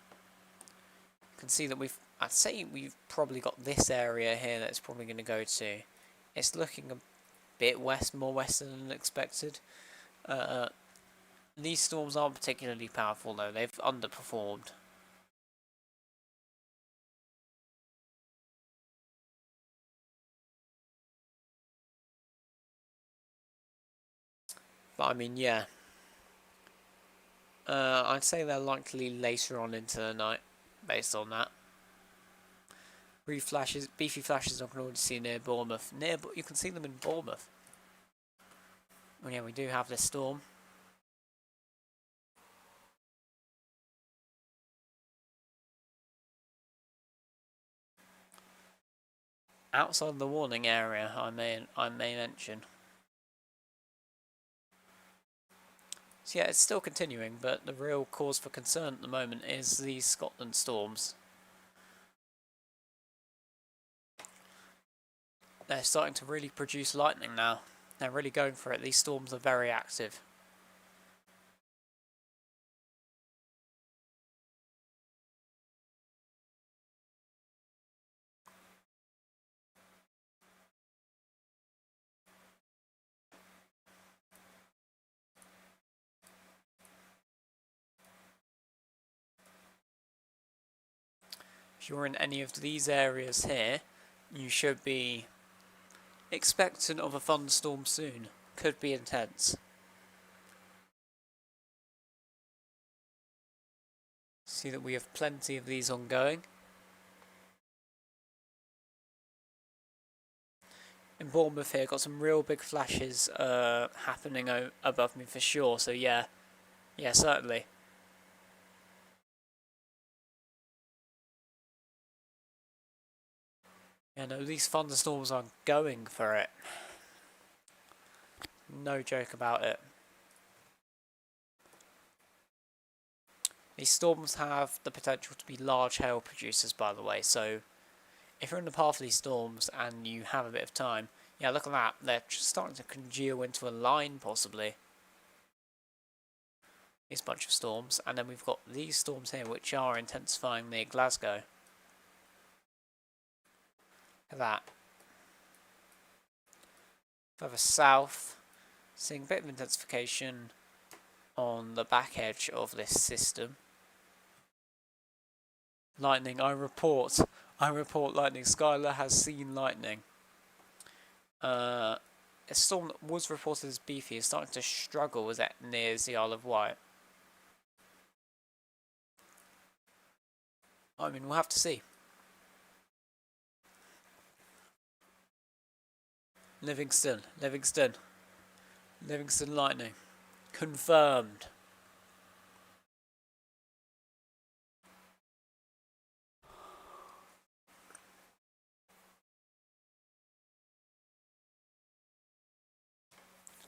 can see that I'd say we've probably got this area here that's probably going to go to. It's looking a bit more western than expected. These storms aren't particularly powerful though, they've underperformed. But I mean, yeah, I'd say they're likely later on into the night, based on that. Brief flashes, beefy flashes I can already see near Bournemouth. You can see them in Bournemouth. Oh yeah, we do have this storm. Outside the warning area, I may mention. So yeah, it's still continuing, but the real cause for concern at the moment is these Scotland storms. They're starting to really produce lightning now. They're really going for it. These storms are very active. If you're in any of these areas here, you should be expectant of a thunderstorm soon. Could be intense. See that we have plenty of these ongoing. In Bournemouth here, got some real big flashes happening above me for sure, so yeah, certainly. Yeah, no, these thunderstorms are going for it. No joke about it. These storms have the potential to be large hail producers, by the way, so if you're in the path of these storms and you have a bit of time, yeah, look at that, they're just starting to congeal into a line, possibly. These bunch of storms, and then we've got these storms here, which are intensifying near Glasgow. Look at that. Further south, seeing a bit of intensification on the back edge of this system. Lightning, I report lightning. Skylar has seen lightning. A storm that was reported as beefy is starting to struggle as it nears the Isle of Wight. I mean, we'll have to see. Livingston lightning. Confirmed.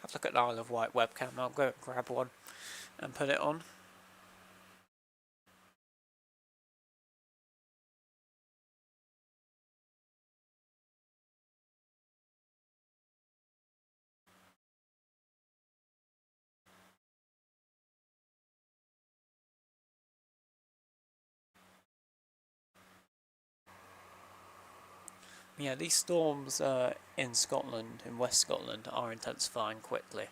Have a look at the Isle of Wight webcam. I'll go grab one and put it on. Yeah, these storms in Scotland, in West Scotland, are intensifying quickly.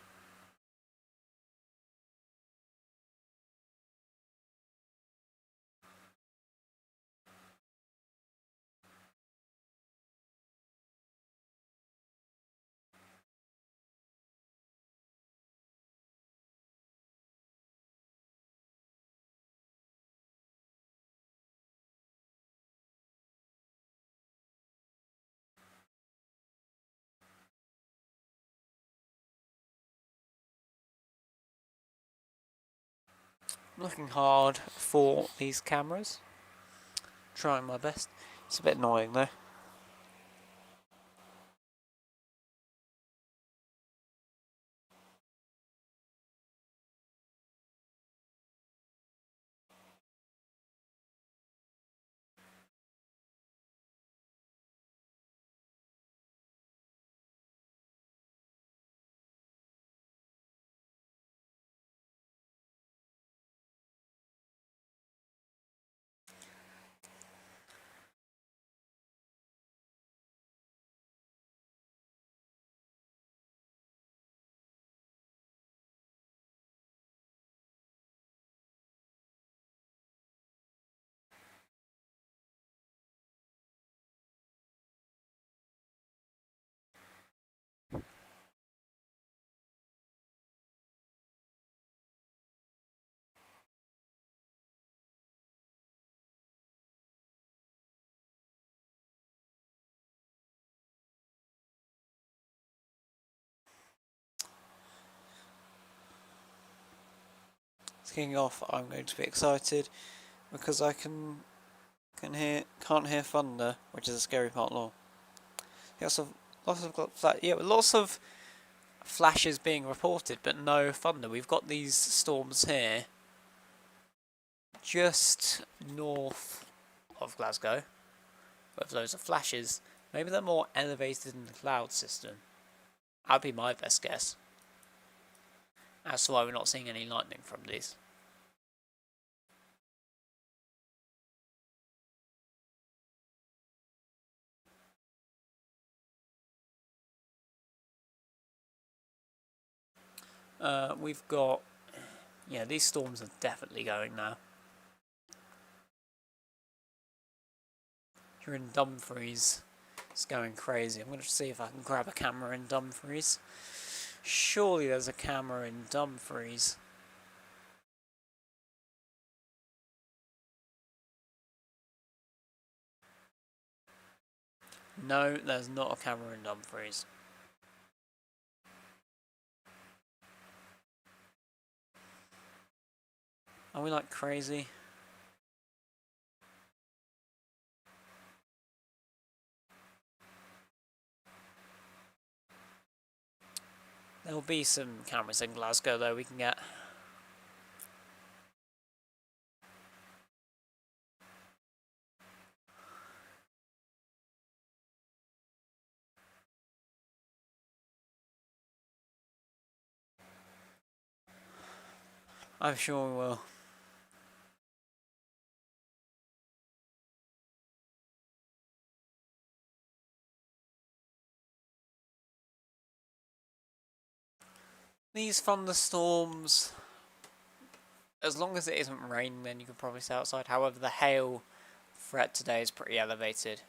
I'm looking hard for these cameras. Trying my best. It's a bit annoying though. kicking off, I'm going to be excited because I can't hear thunder, which is a scary part of all. Lots of flashes being reported, but no thunder. We've got these storms here, just north of Glasgow, with loads of flashes. Maybe they're more elevated in the cloud system. That'd be my best guess. That's why we're not seeing any lightning from these. We've got... Yeah, these storms are definitely going now. You're in Dumfries. It's going crazy. I'm going to see if I can grab a camera in Dumfries. Surely there's a camera in Dumfries. No, there's not a camera in Dumfries. Are we like crazy? There'll be some cameras in Glasgow though we can get. I'm sure we will. These thunderstorms, as long as it isn't raining, then you can probably stay outside. However, the hail threat today is pretty elevated.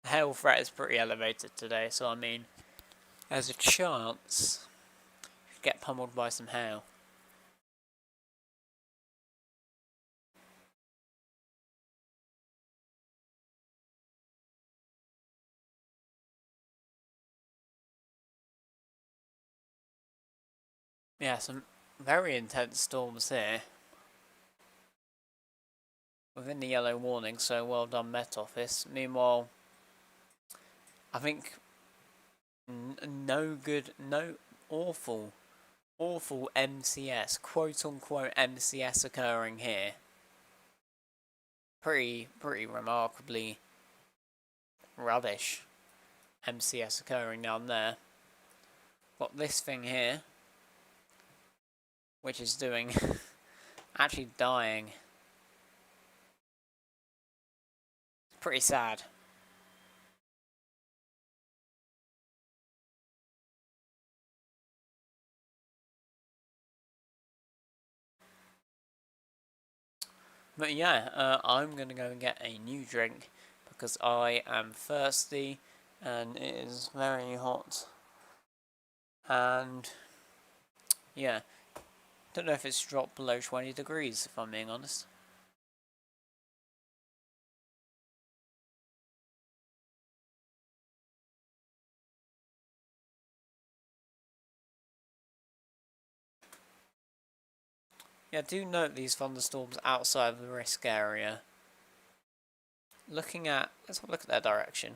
The hail threat is pretty elevated today, so I mean, there's a chance you could get pummeled by some hail. Yeah, some very intense storms here. Within the yellow warning, so well done Met Office. Meanwhile, I think no awful MCS, quote unquote MCS occurring here. Pretty remarkably rubbish MCS occurring down there. Got this thing here, which is doing actually dying. Pretty sad. But yeah, I'm going to go and get a new drink because I am thirsty and it is very hot. And yeah, don't know if it's dropped below 20 degrees if I'm being honest. Yeah, do note these thunderstorms outside of the risk area. Let's have a look at their direction.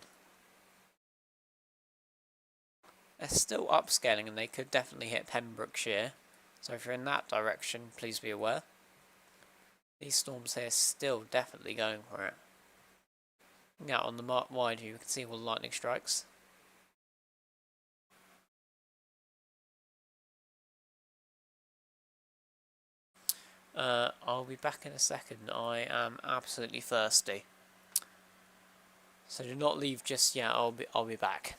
They're still upscaling and they could definitely hit Pembrokeshire. So if you're in that direction, please be aware. These storms here are still definitely going for it. Out on the wide view, you can see all the lightning strikes. I'll be back in a second. I am absolutely thirsty. So do not leave just yet. I'll be back.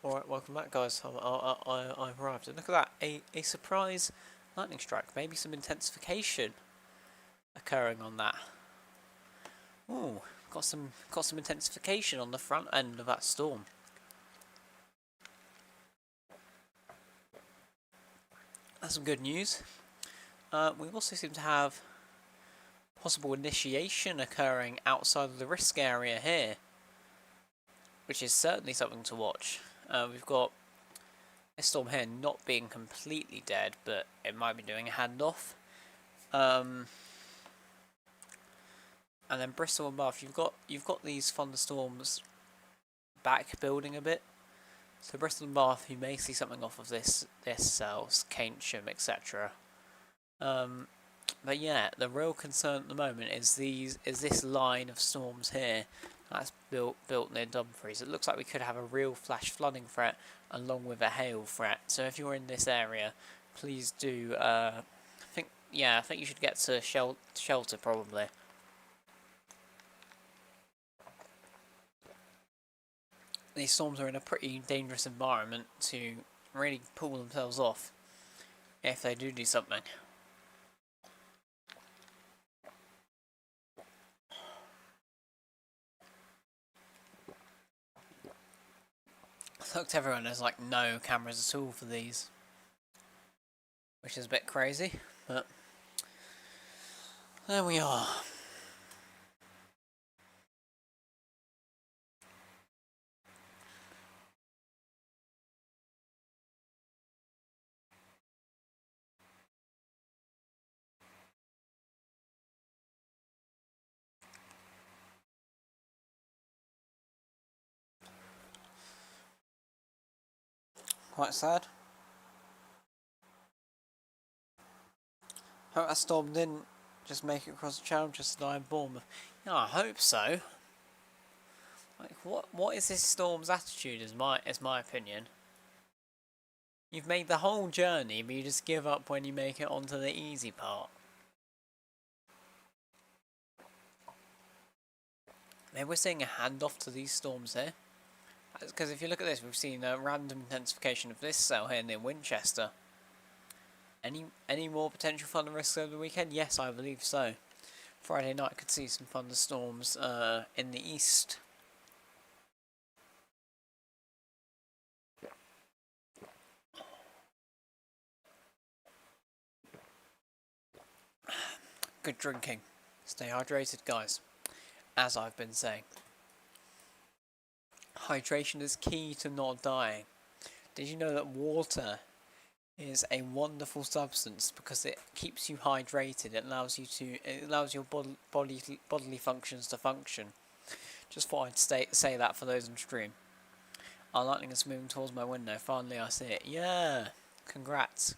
Alright, welcome back guys. I've arrived, and look at that, a surprise lightning strike, maybe some intensification occurring on that. Ooh, got some intensification on the front end of that storm. That's some good news. We also seem to have possible initiation occurring outside of the risk area here, which is certainly something to watch. We've got this storm here not being completely dead, but it might be doing a handoff. And then Bristol and Bath, you've got these thunderstorms back building a bit. So Bristol and Bath, you may see something off of this cells, Keynsham, etc. But yeah, the real concern at the moment is this line of storms here that's built near Dumfries. It looks like we could have a real flash flooding threat along with a hail threat. So if you're in this area, please do. I think you should get to shelter probably. These storms are in a pretty dangerous environment to really pull themselves off if they do something. Looked everyone, there's like no cameras at all for these, which is a bit crazy, but there we are. Quite sad. Hope that storm didn't just make it across the channel just to die in Bournemouth. Yeah, I hope so. Like, what is this storm's attitude? Is my opinion. You've made the whole journey, but you just give up when you make it onto the easy part. Maybe we're seeing a handoff to these storms here. Because if you look at this, we've seen a random intensification of this cell here near Winchester. Any more potential thunder risks over the weekend? Yes, I believe so. Friday night could see some thunderstorms in the east. Good drinking. Stay hydrated, guys. As I've been saying. Hydration is key to not dying. Did you know that water is a wonderful substance because it keeps you hydrated? It allows your bodily functions to function. Just thought I'd say that for those on stream. Our lightning is moving towards my window. Finally, I see it. Yeah, congrats.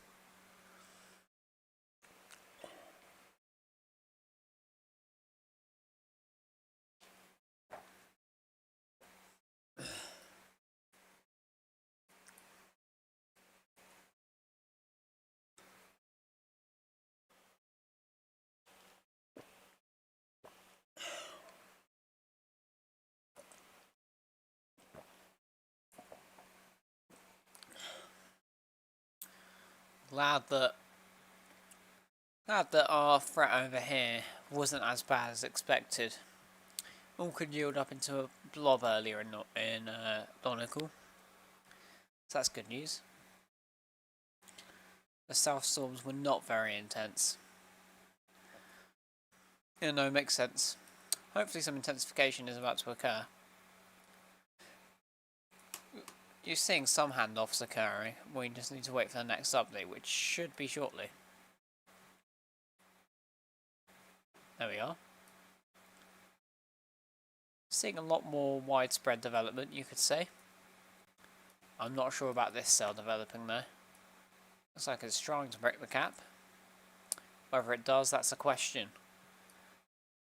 Glad that our threat over here wasn't as bad as expected. All could yield up into a blob earlier in Donegal. So that's good news. The south storms were not very intense. Yeah, no, it makes sense. Hopefully some intensification is about to occur. You're seeing some handoffs occurring. We just need to wait for the next update, which should be shortly. There we are. Seeing a lot more widespread development, you could say. I'm not sure about this cell developing though. Looks like it's trying to break the cap. Whether it does, that's a question.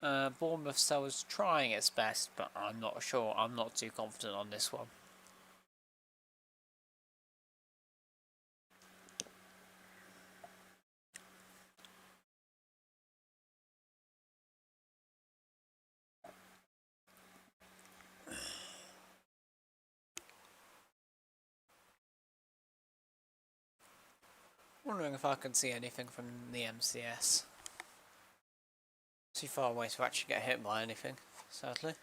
Bournemouth cell is trying its best, but I'm not sure. I'm not too confident on this one. Wondering if I can see anything from the MCS. Too far away to actually get hit by anything, sadly.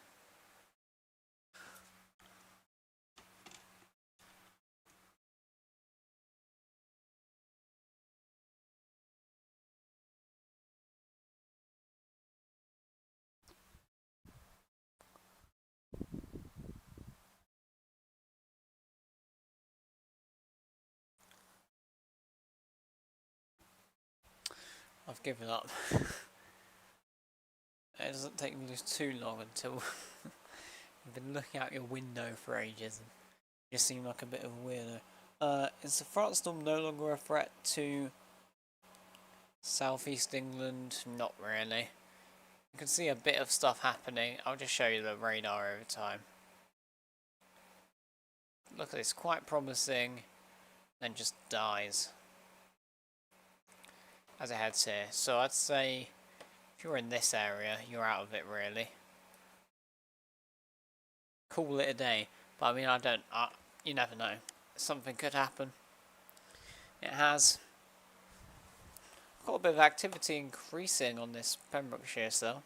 I've given up. It doesn't take me too long until you've been looking out your window for ages and you just seem like a bit of a weirdo. Is the Thunderstorm no longer a threat to Southeast England? Not really. You can see a bit of stuff happening. I'll just show you the radar over time. Look at this, quite promising, then just dies as it heads here. So I'd say if you're in this area, you're out of it really. Call it a day, but I mean you never know. Something could happen. It has. Got a bit of activity increasing on this Pembrokeshire cell.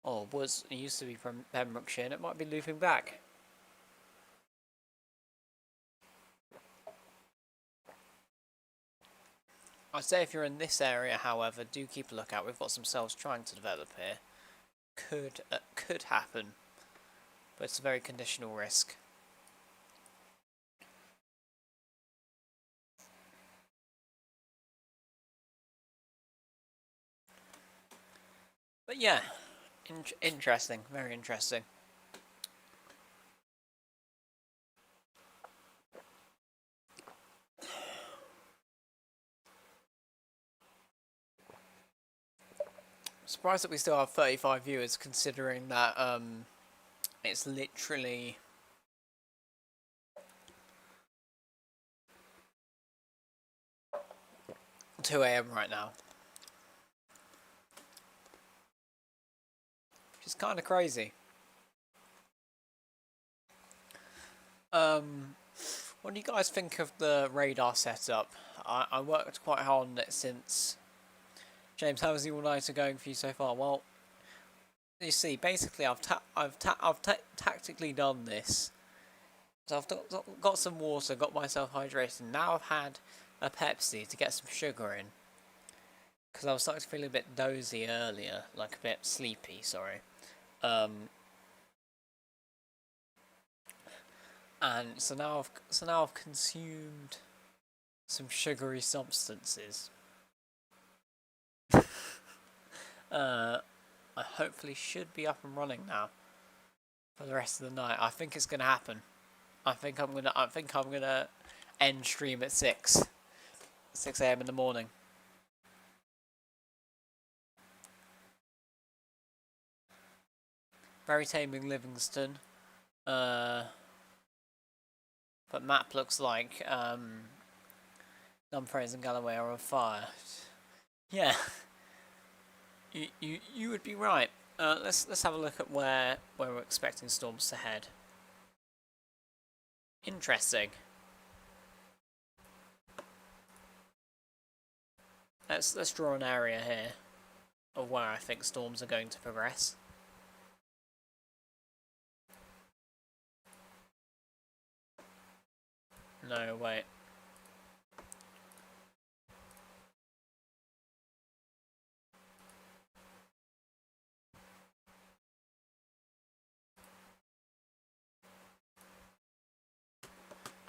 Or it used to be from Pembrokeshire and it might be looping back. I'd say if you're in this area, however, do keep a lookout. We've got some cells trying to develop here. Could happen, but it's a very conditional risk. But yeah, interesting, very interesting. Surprised that we still have 35 viewers, considering that it's literally 2 AM right now. Which is kind of crazy. What do you guys think of the radar setup? I worked quite hard on it since. James, how's the all-nighter going for you so far? Well, you see, basically I've tactically done this. So I've got some water, got myself hydrated. Now I've had a Pepsi to get some sugar in. Because I was starting to feel a bit dozy earlier, like a bit sleepy, sorry. And so now I've consumed some sugary substances. I hopefully should be up and running now for the rest of the night. I think it's gonna happen. I think I'm gonna end stream at 6 AM in the morning. Very taming Livingston. But map looks like Dumfries and Galloway are on fire. Yeah. You would be right. Let's have a look at where we're expecting storms to head. Interesting. Let's draw an area here of where I think storms are going to progress. No, wait.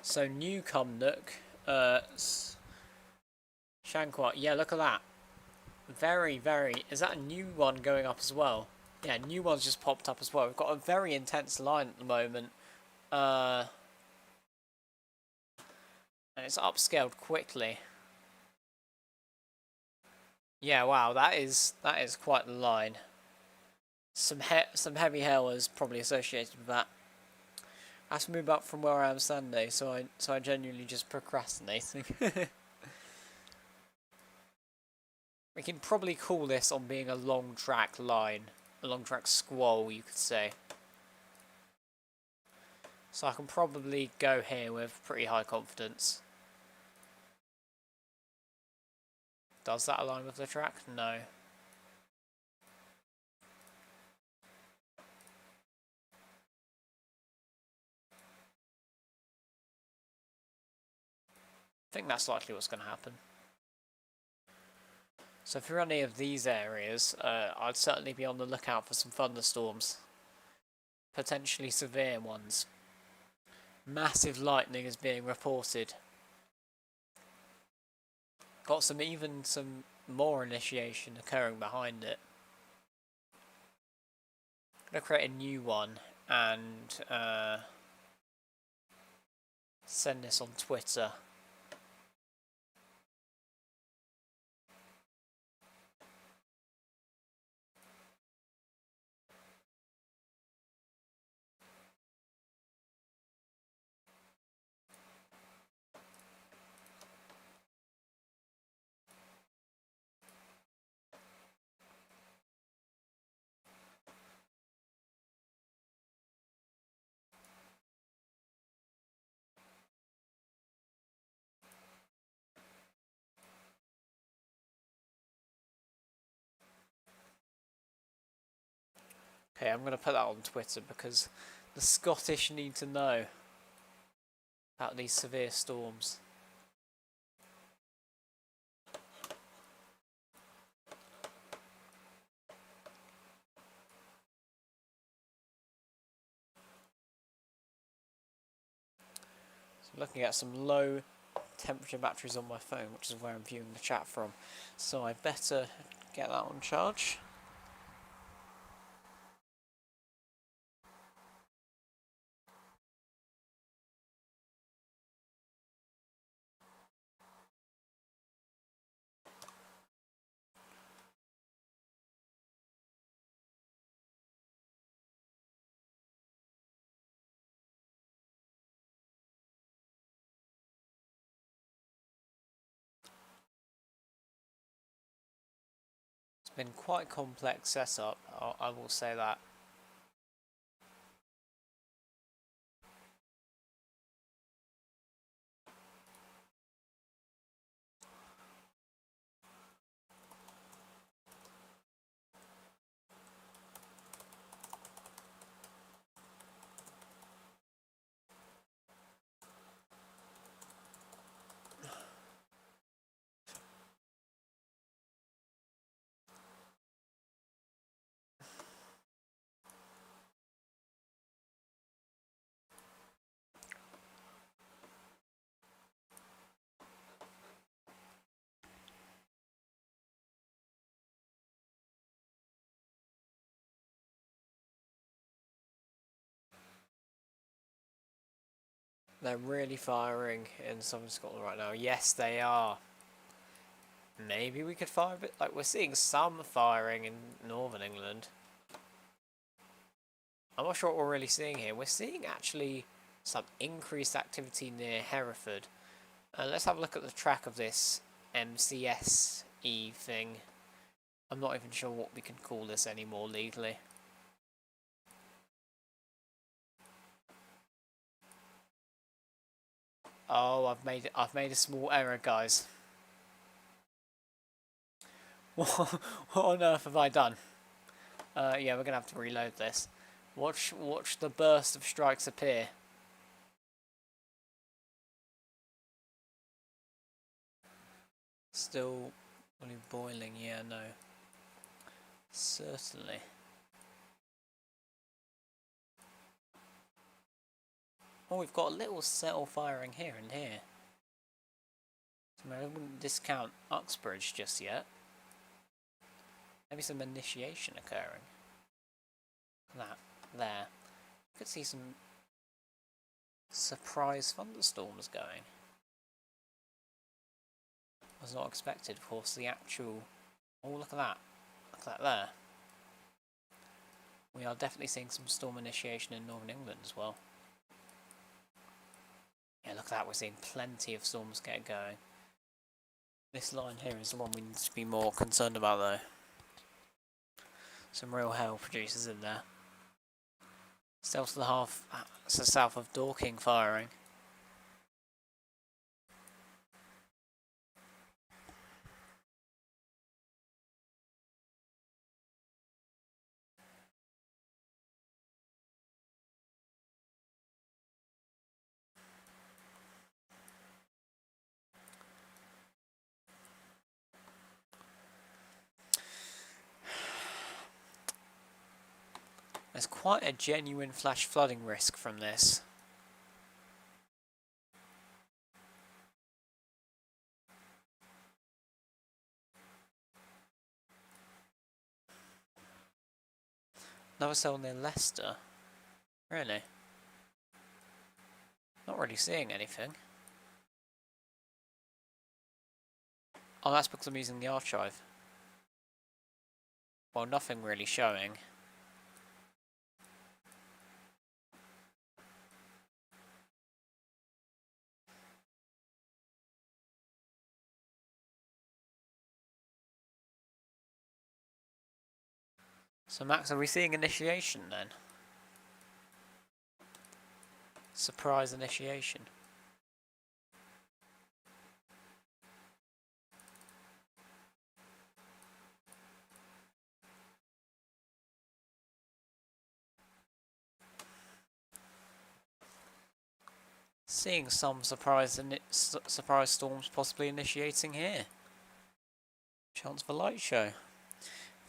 So New Cumnock, Shankwat, yeah, look at that. Very, is that a new one going up as well? Yeah, new one's just popped up as well. We've got a very intense line at the moment. And it's upscaled quickly. Yeah, wow, that is quite the line. Some heavy hail is probably associated with that. I have to move up from where I am Sunday, so I genuinely just procrastinating. We can probably call this on being a long track line, a long track squall, you could say. So I can probably go here with pretty high confidence. Does that align with the track? No. I think that's likely what's going to happen. So for any of these areas, I'd certainly be on the lookout for some thunderstorms. Potentially severe ones. Massive lightning is being reported. Got even some more initiation occurring behind it. I'm going to create a new one and send this on Twitter. Okay, I'm going to put that on Twitter because the Scottish need to know about these severe storms. So I'm looking at some low temperature batteries on my phone, which is where I'm viewing the chat from. So I better get that on charge. It's been quite a complex setup, I will say that. They're really firing in southern Scotland right now. Yes, they are. Maybe we could fire a bit. Like, we're seeing some firing in northern England. I'm not sure what we're really seeing here. We're seeing actually some increased activity near Hereford. Let's have a look at the track of this MCSE thing. I'm not even sure what we can call this anymore legally. Oh, I've made a small error, guys. What on earth have I done? Yeah, we're gonna have to reload this. Watch the burst of strikes appear. Still only boiling, yeah, no. Certainly. Oh, we've got a little cell firing here and here. So I wouldn't discount Uxbridge just yet. Maybe some initiation occurring. That, there. You could see some surprise thunderstorms going. Was not expected, of course, the actual... Oh, look at that. Look at that there. We are definitely seeing some storm initiation in northern England as well. Yeah, look at that, we're seeing plenty of storms get going. This line here is the one we need to be more concerned about though. Some real hail producers in there. Still to the south of Dorking firing. There's quite a genuine flash flooding risk from this. Another cell near Leicester. Really? Not really seeing anything. Oh, that's because I'm using the archive. Well, nothing really showing. So Max, are we seeing initiation then? Surprise initiation. Seeing some surprise storms possibly initiating here. Chance for light show.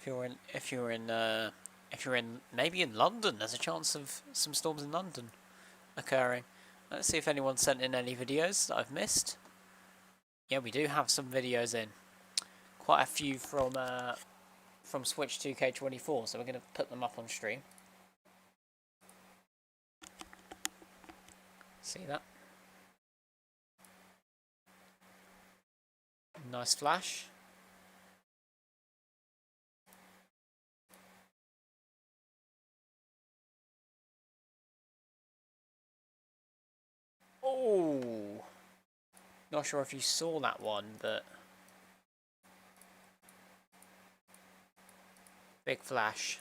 If you're in maybe in London, there's a chance of some storms in London occurring. Let's see if anyone sent in any videos that I've missed. Yeah, we do have some videos in. Quite a few from Switch 2K24, so we're going to put them up on stream. See that? Nice flash. Oh! Not sure if you saw that one, but big flash.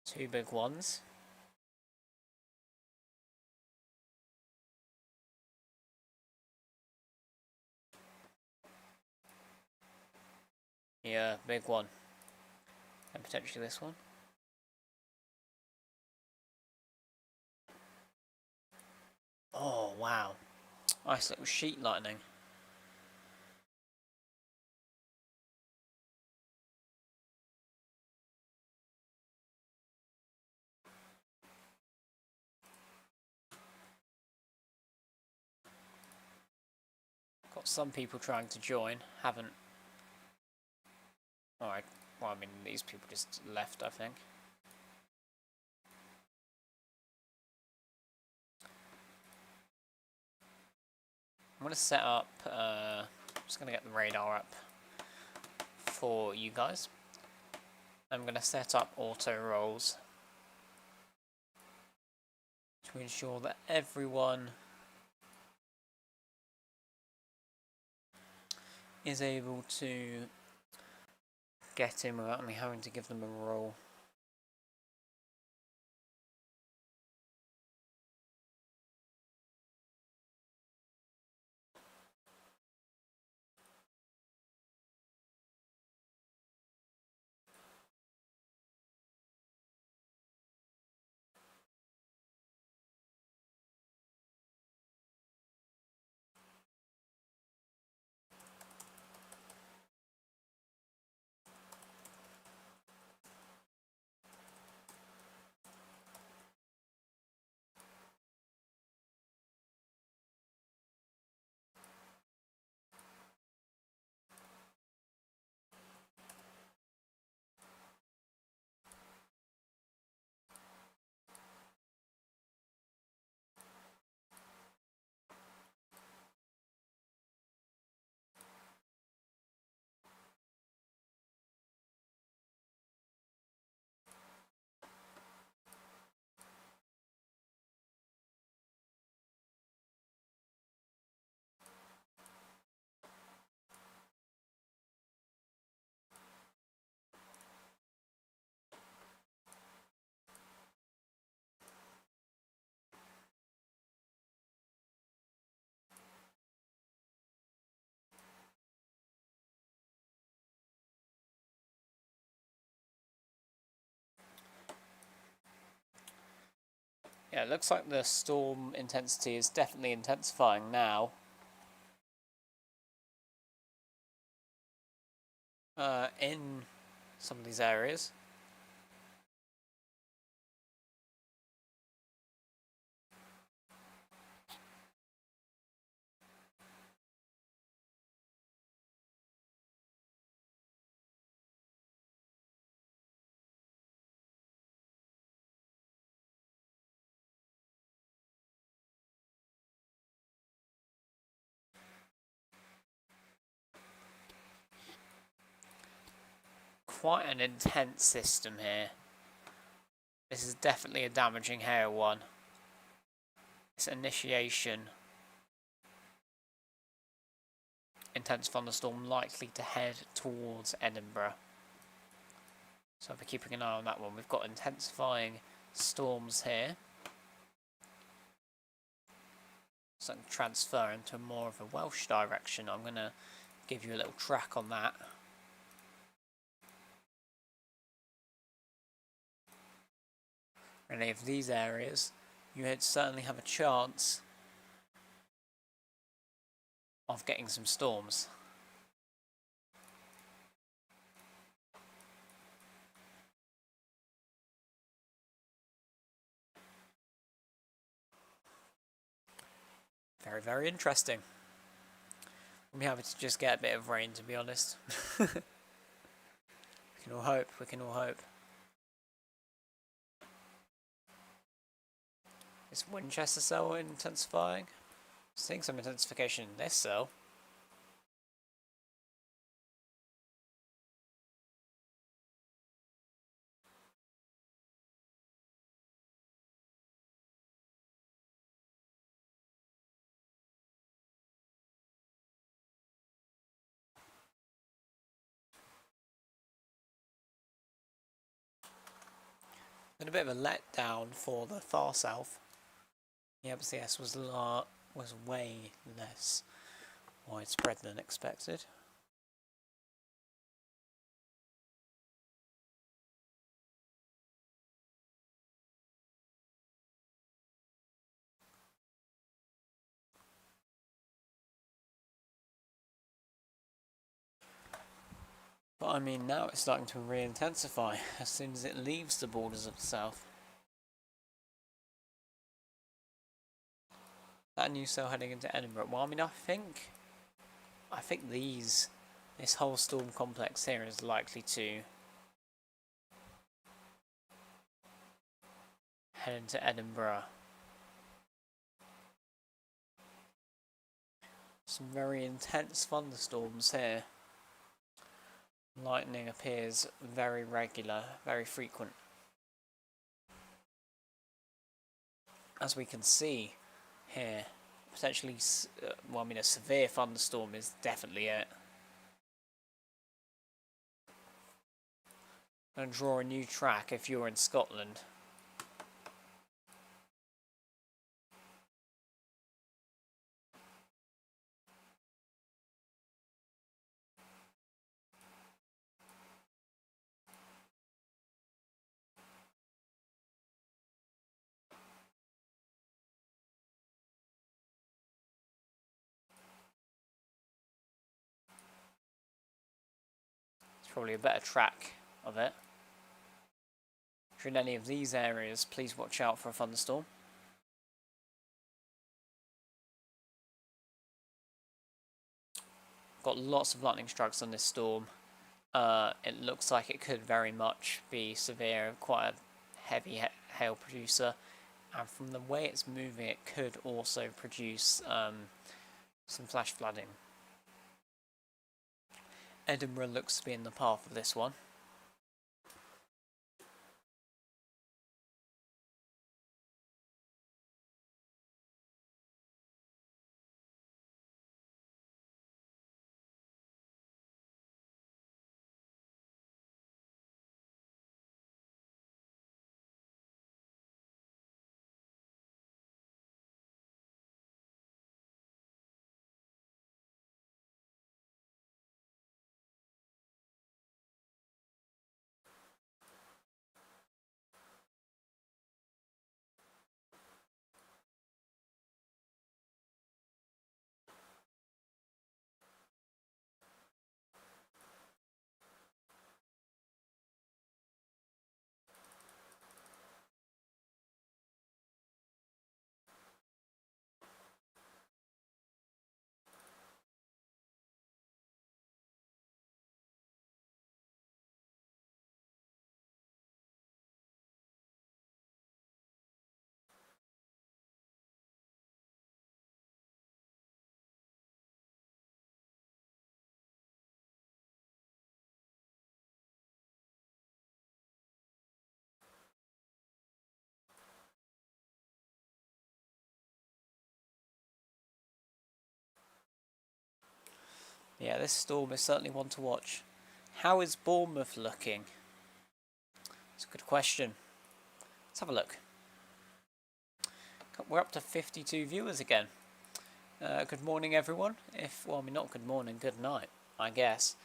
Two big ones. Yeah, big one. And potentially this one. Oh, wow. Nice little sheet lightning. Got some people trying to join, haven't. Alright, well, I mean, these people just left, I think. I'm going to set up, just going to get the radar up for you guys. I'm going to set up auto rolls to ensure that everyone is able to get in without me having to give them a roll. Yeah, it looks like the storm intensity is definitely intensifying now. In some of these areas. Quite an intense system here. This is definitely a damaging hail one. This initiation. Intense thunderstorm likely to head towards Edinburgh. So I'll be keeping an eye on that one. We've got intensifying storms here. So I can transfer into more of a Welsh direction. I'm going to give you a little track on that. Any of these areas, you would certainly have a chance of getting some storms. Very, very interesting. I'm happy to just get a bit of rain, to be honest. We can all hope, we can all hope. Is Winchester cell intensifying? Seeing some intensification in this cell. Been a bit of a letdown for the far south. The MCS was way less widespread than expected. But I mean, now it's starting to re-intensify as soon as it leaves the borders of the south. That new cell heading into Edinburgh. Well, I mean, I think this whole storm complex here is likely to head into Edinburgh. Some very intense thunderstorms here. Lightning appears very regular, very frequent. As we can see here, potentially, well, I mean, a severe thunderstorm is definitely it. I'm going to draw a new track if you're in Scotland. It's probably a better track of it. If you're in any of these areas, please watch out for a thunderstorm. Got lots of lightning strikes on this storm. It looks like it could very much be severe, quite a heavy hail producer, and from the way it's moving it could also produce some flash flooding. Edinburgh looks to be in the path of this one. Yeah, this storm is certainly one to watch. How is Bournemouth looking? It's a good question. Let's have a look. We're up to 52 viewers again. Good morning, everyone. Well, I mean, not good morning, good night, I guess.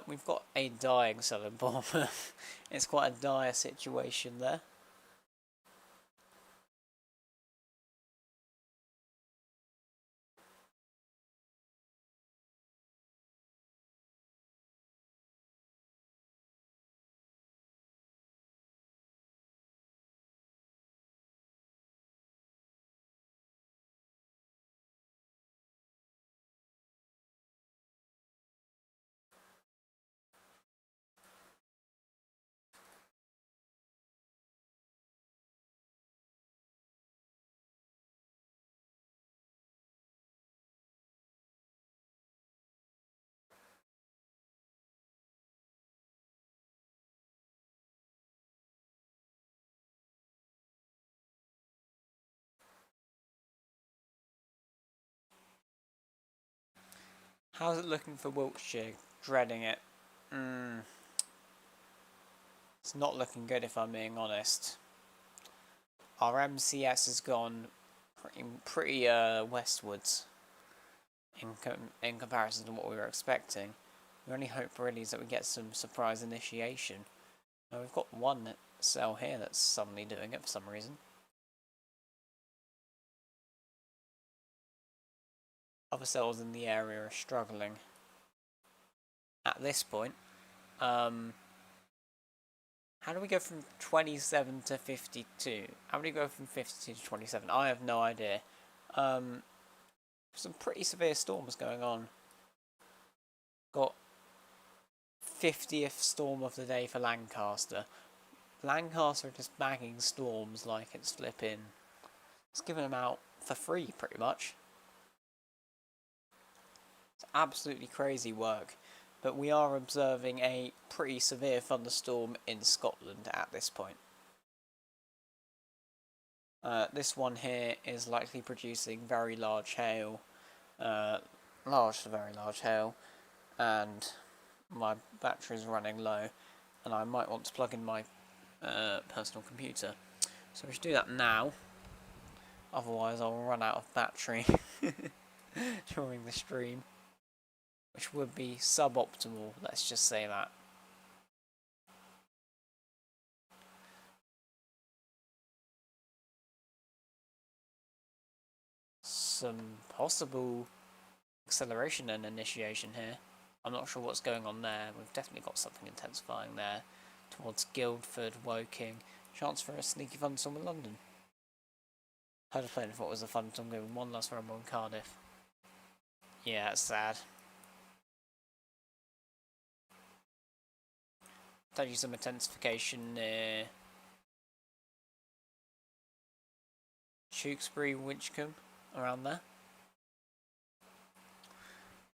We've got a dying cell in Bournemouth. It's quite a dire situation there. How's it looking for Wiltshire? Dreading it. It's not looking good, if I'm being honest. Our MCS has gone pretty westwards in comparison to what we were expecting. The only hope really is that we get some surprise initiation. Now, we've got one cell here that's suddenly doing it for some reason. Other cells in the area are struggling. At this point, how do we go from 27 to 52? How do we go from 52 to 27? I have no idea. Some pretty severe storms going on. Got 50th storm of the day for Lancaster. Lancaster are just bagging storms like it's flipping. It's giving them out for free, pretty much. It's absolutely crazy work. But we are observing a pretty severe thunderstorm in Scotland at this point. This one here is likely producing very large hail. Large to very large hail. And my battery is running low. And I might want to plug in my personal computer. So we should do that now. Otherwise I'll run out of battery during the stream. Which would be suboptimal, let's just say that. Some possible acceleration and initiation here. I'm not sure what's going on there. We've definitely got something intensifying there towards Guildford, Woking. Chance for a sneaky thunderstorm in London. Heard of playing if it was a thunderstorm going one last rumble in Cardiff. Yeah, it's sad. Potentially some intensification near Tewkesbury, Winchcombe, around there.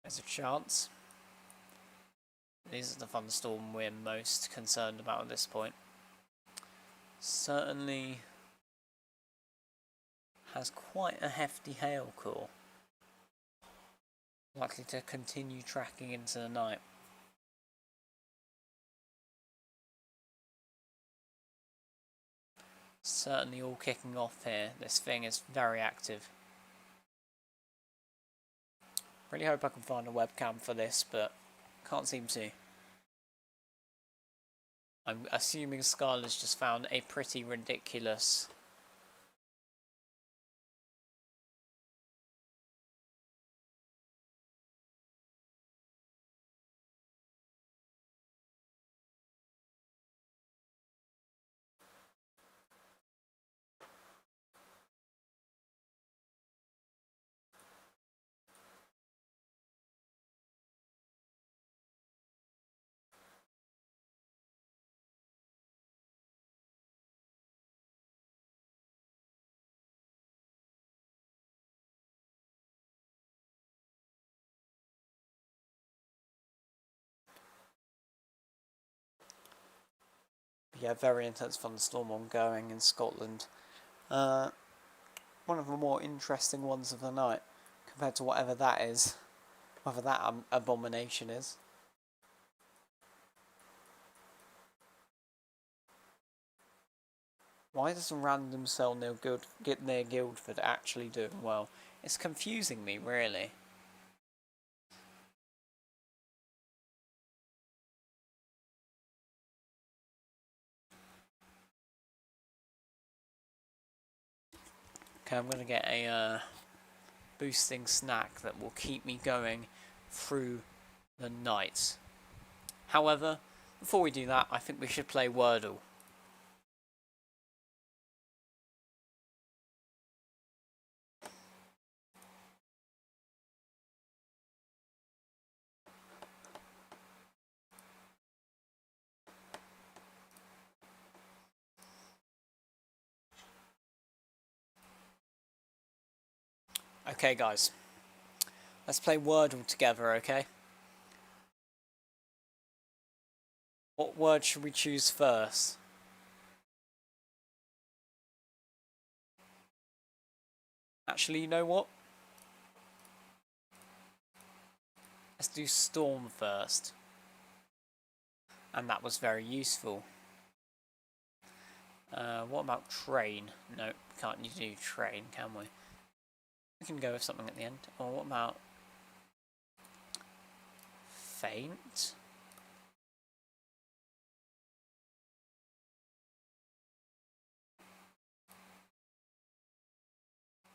There's a chance. These are the thunderstorm we're most concerned about at this point. Certainly has quite a hefty hail core. Likely to continue tracking into the night. Certainly all kicking off here. This thing is very active. Really hope I can find a webcam for this, but can't seem to. I'm assuming Skylar's just found a pretty ridiculous very intense thunderstorm ongoing in Scotland. One of the more interesting ones of the night, compared to whatever that is. Whether that abomination is. Why does a random cell near Guildford actually doing well? It's confusing me, really. Okay, I'm going to get a boosting snack that will keep me going through the night. However, before we do that, I think we should play Wordle. Okay, guys. Let's play Wordle together, okay? What word should we choose first? Actually, you know what? Let's do storm first. And that was very useful. What about train? No, can't do train, can we? We can go with something at the end. Or what about faint?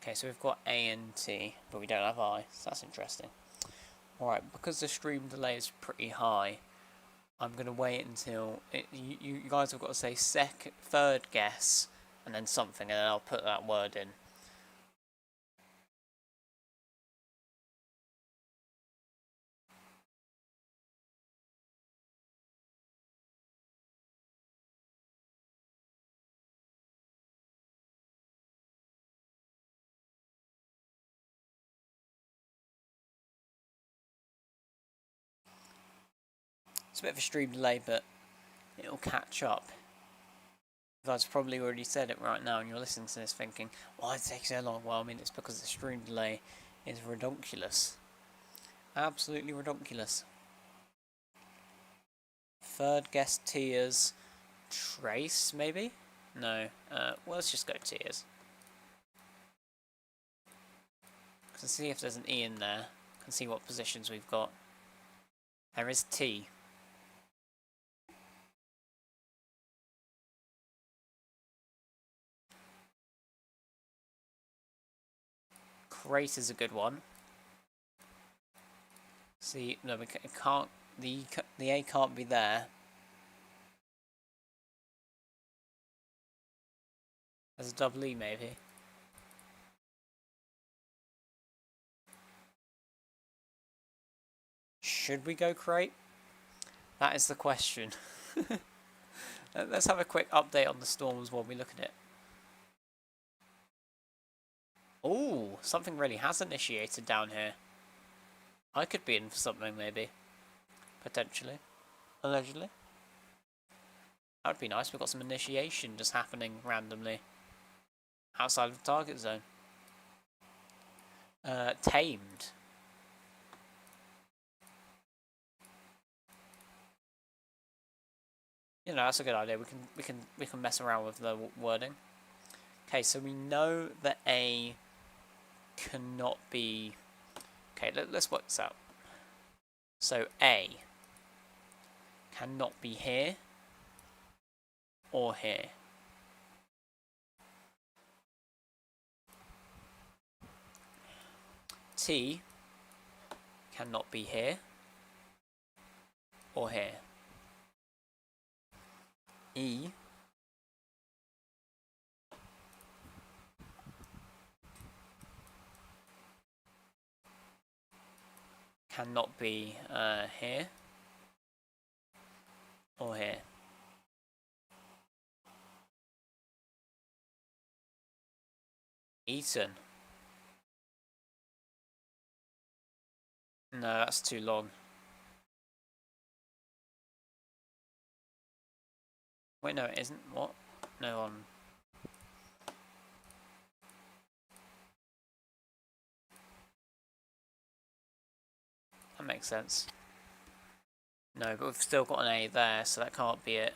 Okay, so we've got A and T, but we don't have I, so that's interesting. Alright, because the stream delay is pretty high, I'm going to wait until you guys have got to say third guess, and then something, and then I'll put that word in. It's a bit of a stream delay, but it'll catch up. You guys probably already said it right now, and you're listening to this thinking, why does it take so long? Well, I mean, it's because the stream delay is redonkulous. Absolutely redonkulous. Third guess Tia's Trace, maybe? No. Well, let's just go Tia's. Can see if there's an E in there. Can see what positions we've got. There is T. Crate is a good one. See, no, we can't. The A can't be there. There's a double E, maybe. Should we go crate? That is the question. Let's have a quick update on the storms while we look at it. Oh, something really has initiated down here. I could be in for something, maybe. Potentially. Allegedly. That would be nice. We've got some initiation just happening randomly. Outside of the target zone. Tamed. You know, that's a good idea. We can mess around with the wording. Okay, so we know that A cannot be. Okay, let's work this out. So A cannot be here or here. T cannot be here or here. E cannot be here or here. Eaton. No, that's too long. Wait, no, it isn't. What? No, that makes sense. No, but we've still got an A there, so that can't be it.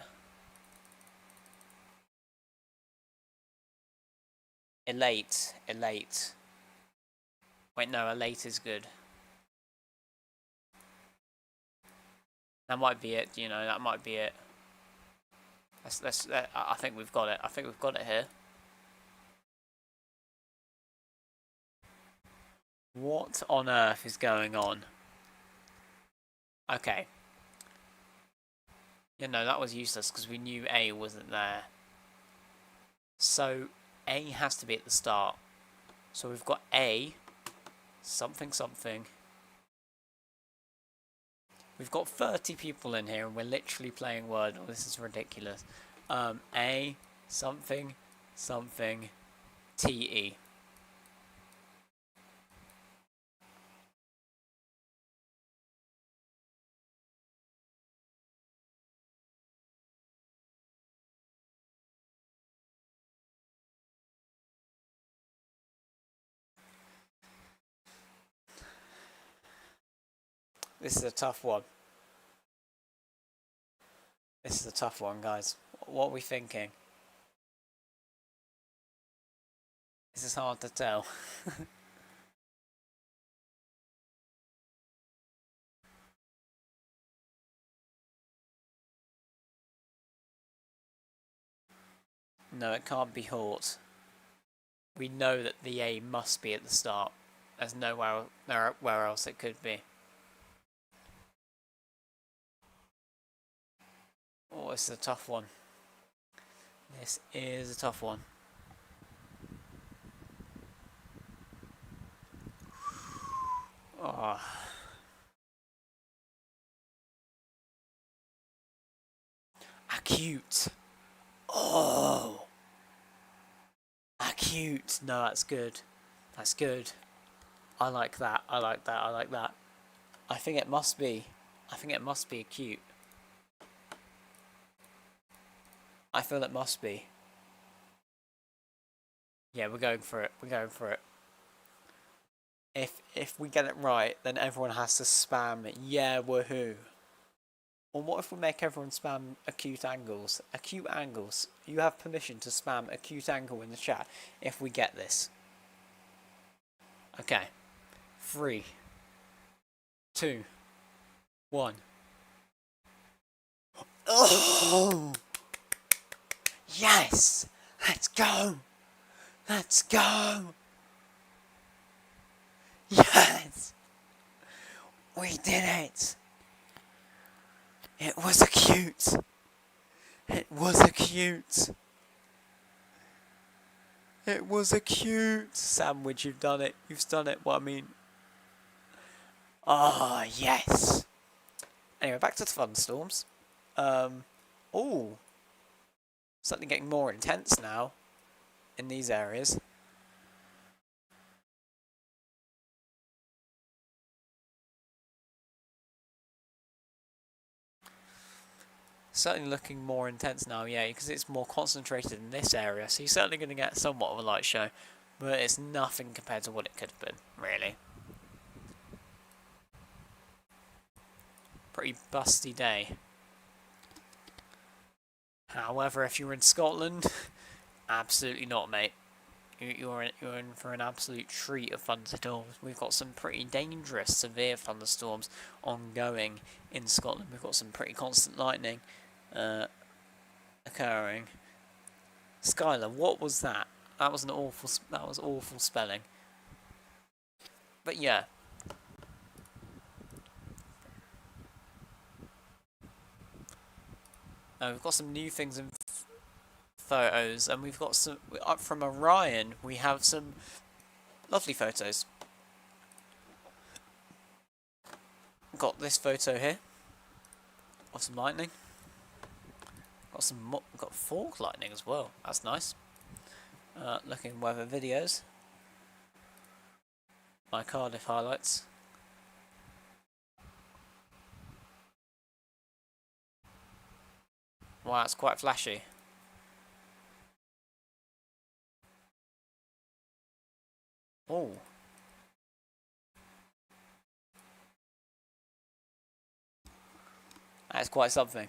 Elate. Elate. Wait, no, elate is good. That might be it, you know, that might be it. I think we've got it. I think we've got it here. What on earth is going on? Okay. Yeah, no, that was useless because we knew A wasn't there. So, A has to be at the start. So we've got A, something, something. We've got 30 people in here and we're literally playing Wordle. This is ridiculous. A, something, something, TE. This is a tough one. This is a tough one, guys. What are we thinking? This is hard to tell. No, it can't be Hort. We know that the A must be at the start. There's nowhere where else it could be. Oh, this is a tough one. This is a tough one. Oh. Acute. Oh. Acute. No, that's good. That's good. I like that. I like that. I like that. I think it must be. I think it must be acute. I feel it must be. Yeah, we're going for it. We're going for it. If we get it right, then everyone has to spam yeah woohoo. Or what if we make everyone spam acute angles? Acute angles. You have permission to spam acute angle in the chat if we get this. Okay. 3, 2, 1. Oh! Yes! Let's go! Let's go! Yes! We did it! It was acute! It was acute! It was acute! Sandwich, you've done it. You've done it. What I mean. Ah, yes! Anyway, back to the thunderstorms. Oh! Something getting more intense now in these areas. Certainly looking more intense now, yeah, because it's more concentrated in this area, so you're certainly going to get somewhat of a light show, but it's nothing compared to what it could have been, really. Pretty busty day. However, if you're in Scotland, absolutely not, mate. You're in for an absolute treat of thunderstorms. We've got some pretty dangerous, severe thunderstorms ongoing in Scotland. We've got some pretty constant lightning occurring. Skylar, what was that? That was awful spelling. But yeah. We've got some new things in photos, and we've got some up from Orion. We have some lovely photos. Got this photo here of some lightning. Got fork lightning as well. That's nice. Looking weather videos. My Cardiff highlights. Wow, it's quite flashy. Oh. That's quite something.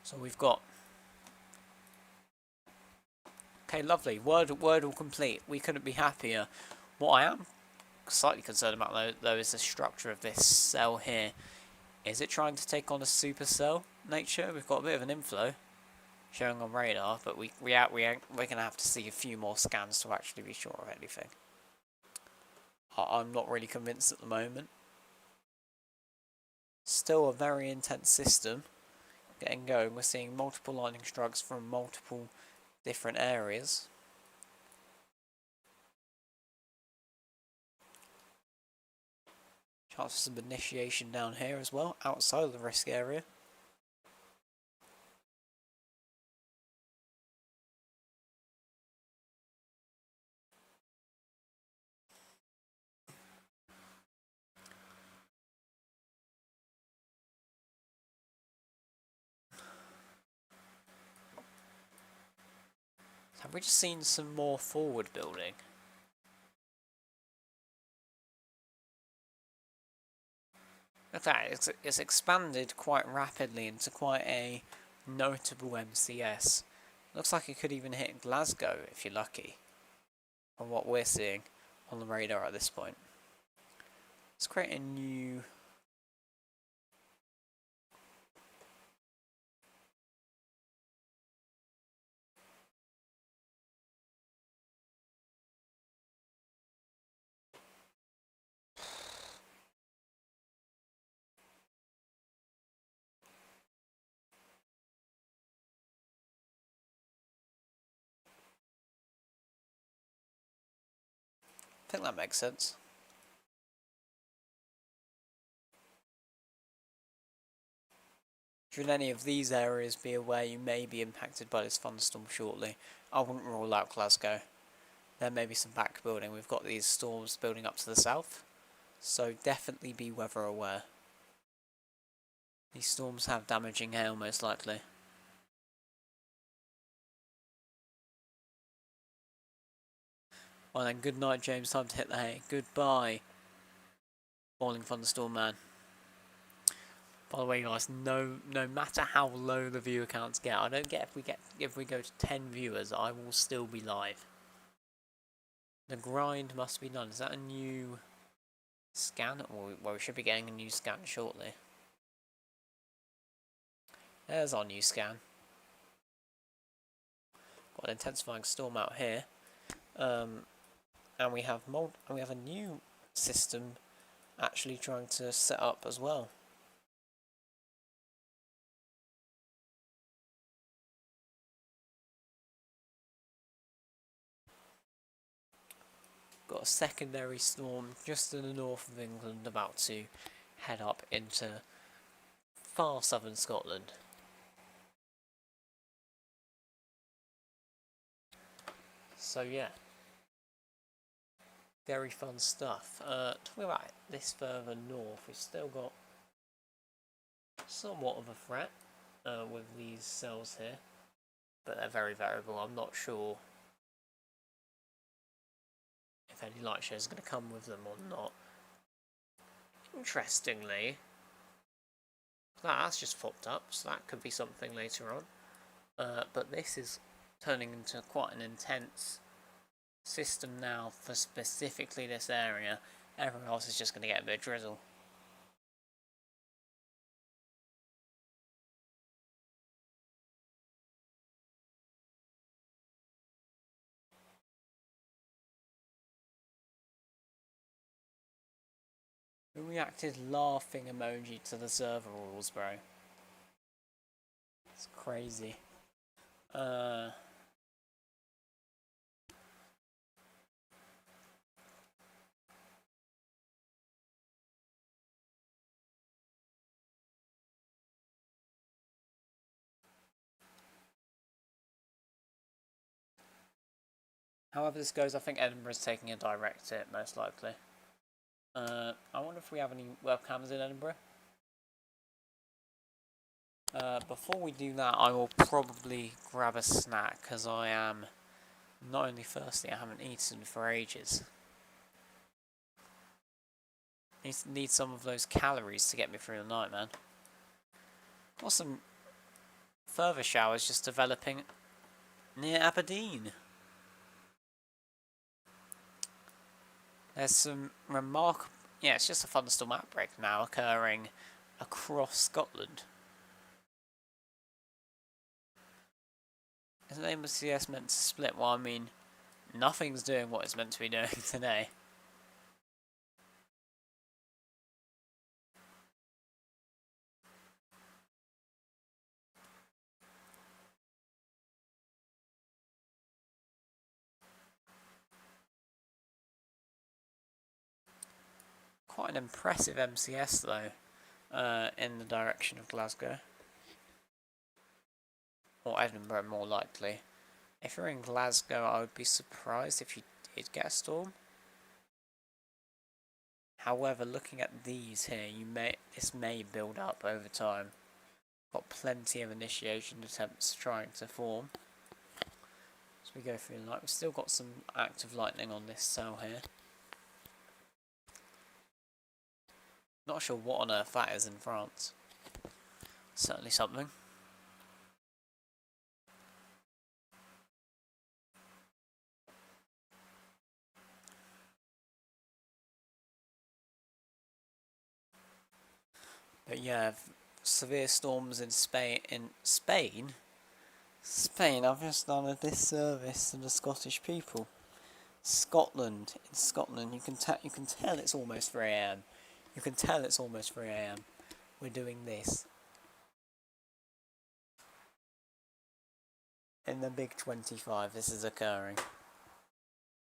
So we've got... Okay, lovely. Word all complete. We couldn't be happier. What I am slightly concerned about, though, is the structure of this cell here. Is it trying to take on a supercell nature? We've got a bit of an inflow showing on radar, but we're going to have to see a few more scans to actually be sure of anything. I'm not really convinced at the moment. Still a very intense system getting going. We're seeing multiple lightning strikes from multiple different areas. Chance for some initiation down here as well, outside of the risk area. Have we just seen some more forward building? Look at that, it's expanded quite rapidly into quite a notable MCS. Looks like it could even hit Glasgow if you're lucky, from what we're seeing on the radar at this point. Let's create a new... I think that makes sense. Should any of these areas be aware you may be impacted by this thunderstorm shortly, I wouldn't rule out Glasgow. There may be some back building. We've got these storms building up to the south, so definitely be weather aware. These storms have damaging hail most likely. Well then, good night James, time to hit the hay. Goodbye, falling thunderstorm man. By the way guys, no matter how low the viewer counts get, I don't get if we go to 10 viewers, I will still be live. The grind must be done. Is that a new scan? Well, we should be getting a new scan shortly. There's our new scan. Got an intensifying storm out here. And we have a new system actually trying to set up as well. Got a secondary storm just in the north of England about to head up into far southern Scotland. So yeah, very fun stuff. Talking about this further north, we've still got somewhat of a threat with these cells here, but they're very variable. I'm not sure if any light show is going to come with them or not. Interestingly, that's just popped up, so that could be something later on. But this is turning into quite an intense system now for specifically this area. Everyone else is just going to get a bit of drizzle. Who reacted laughing emoji to the server rules, bro? It's crazy. However this goes, I think Edinburgh's taking a direct hit, most likely. I wonder if we have any webcams in Edinburgh. Before we do that, I will probably grab a snack, because I am not only thirsty, I haven't eaten for ages. Need some of those calories to get me through the night, man. Got some further showers just developing near Aberdeen. There's some remarkable... Yeah, it's just a thunderstorm outbreak now occurring across Scotland. Isn't MCS meant to split? Well, I mean, nothing's doing what it's meant to be doing today. Quite an impressive MCS though, in the direction of Glasgow. Or Edinburgh, more likely. If you're in Glasgow, I would be surprised if you did get a storm. However, looking at these here, this may build up over time. Got plenty of initiation attempts trying to form. As we go through the night, we've still got some active lightning on this cell here. Not sure what on earth that is in France. Certainly something. But yeah, severe storms in Spain. Spain, I've just done a disservice to the Scottish people. In Scotland, you can tell it's almost 3 AM. You can tell it's almost 3 AM. We're doing this. In the big 25, this is occurring.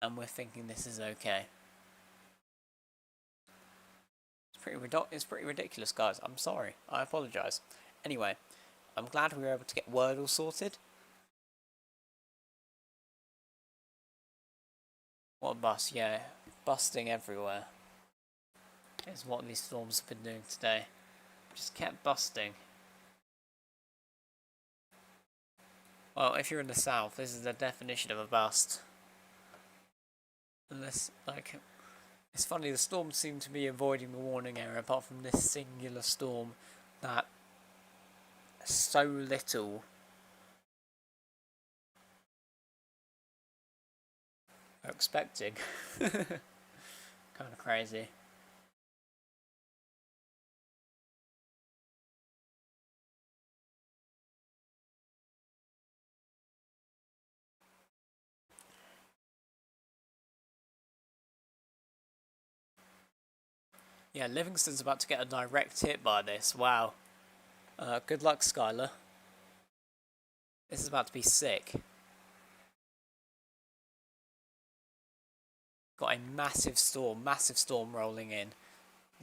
And we're thinking this is okay. It's pretty ridiculous, guys. I'm sorry. I apologise. Anyway, I'm glad we were able to get Wordle sorted. What a bust, yeah. Busting everywhere is what these storms have been doing today. Just kept busting. Well, if you're in the south, this is the definition of a bust. Unless, like... It's funny, the storms seem to be avoiding the warning area, apart from this singular storm that so little are expecting. Kind of crazy. Yeah, Livingston's about to get a direct hit by this. Wow. Good luck, Skylar. This is about to be sick. Got a massive storm rolling in.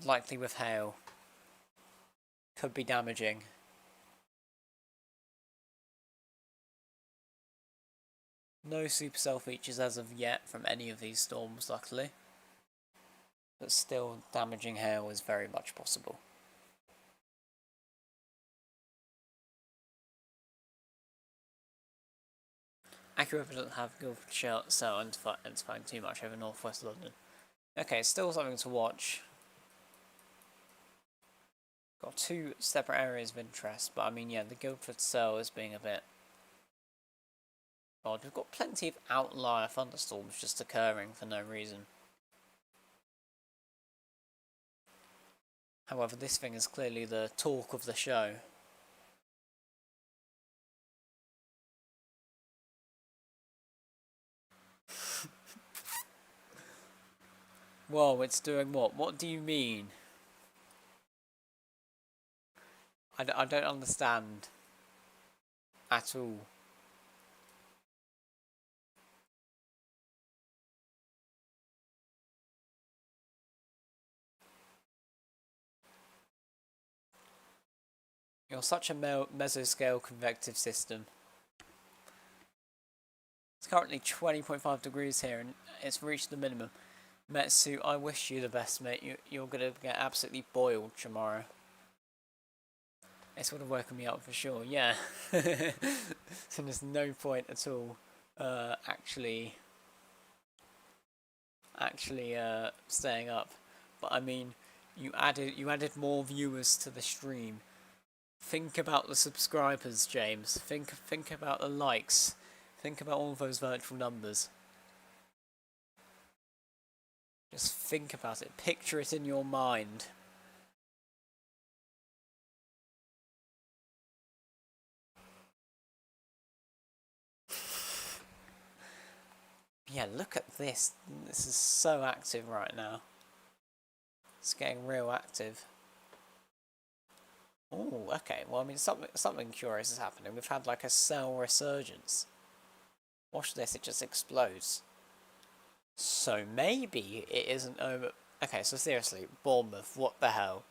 Likely with hail. Could be damaging. No supercell features as of yet from any of these storms, luckily. But still, damaging hail is very much possible. Accurate doesn't have Guildford cell identifying too much over northwest London. Okay, still something to watch. Got 2 separate areas of interest, but I mean, yeah, the Guildford cell is being a bit odd. We've got plenty of outlier thunderstorms just occurring for no reason. However, this thing is clearly the talk of the show. Whoa, it's doing what? What do you mean? I don't understand at all. You're such a mesoscale convective system. It's currently 20.5 degrees here and it's reached the minimum. Metsu, I wish you the best, mate. You're going to get absolutely boiled tomorrow. This would have woken me up for sure, yeah. So there's no point at all actually staying up. But I mean, You added more viewers to the stream. Think about the subscribers, James. Think about the likes. Think about all those virtual numbers. Just think about it. Picture it in your mind. Yeah, look at this. This is so active right now. It's getting real active. Oh, okay. Well, I mean, something curious is happening. We've had like a cell resurgence. Watch this, it just explodes. So maybe it isn't over. Okay, so seriously, Bournemouth, what the hell?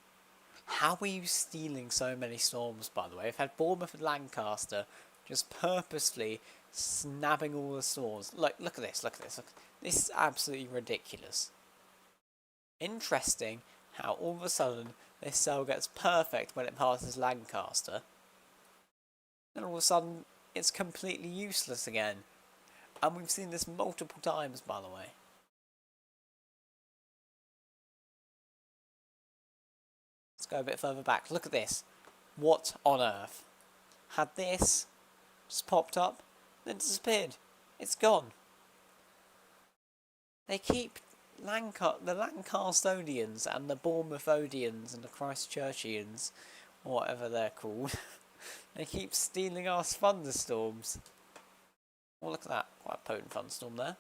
How are you stealing so many storms, by the way? We've had Bournemouth and Lancaster just purposefully snapping all the storms. Look at this, look at this. This is absolutely ridiculous. Interesting how all of a sudden this cell gets perfect when it passes Lancaster. Then all of a sudden it's completely useless again. And we've seen this multiple times, by the way. Let's go a bit further back. Look at this. What on earth? Had this just popped up, then disappeared. It's gone. They keep the Lancastonians and the Bournemouthodians and the Christchurchians, or whatever they're called, they keep stealing our thunderstorms. Oh, look at that. Quite a potent thunderstorm there.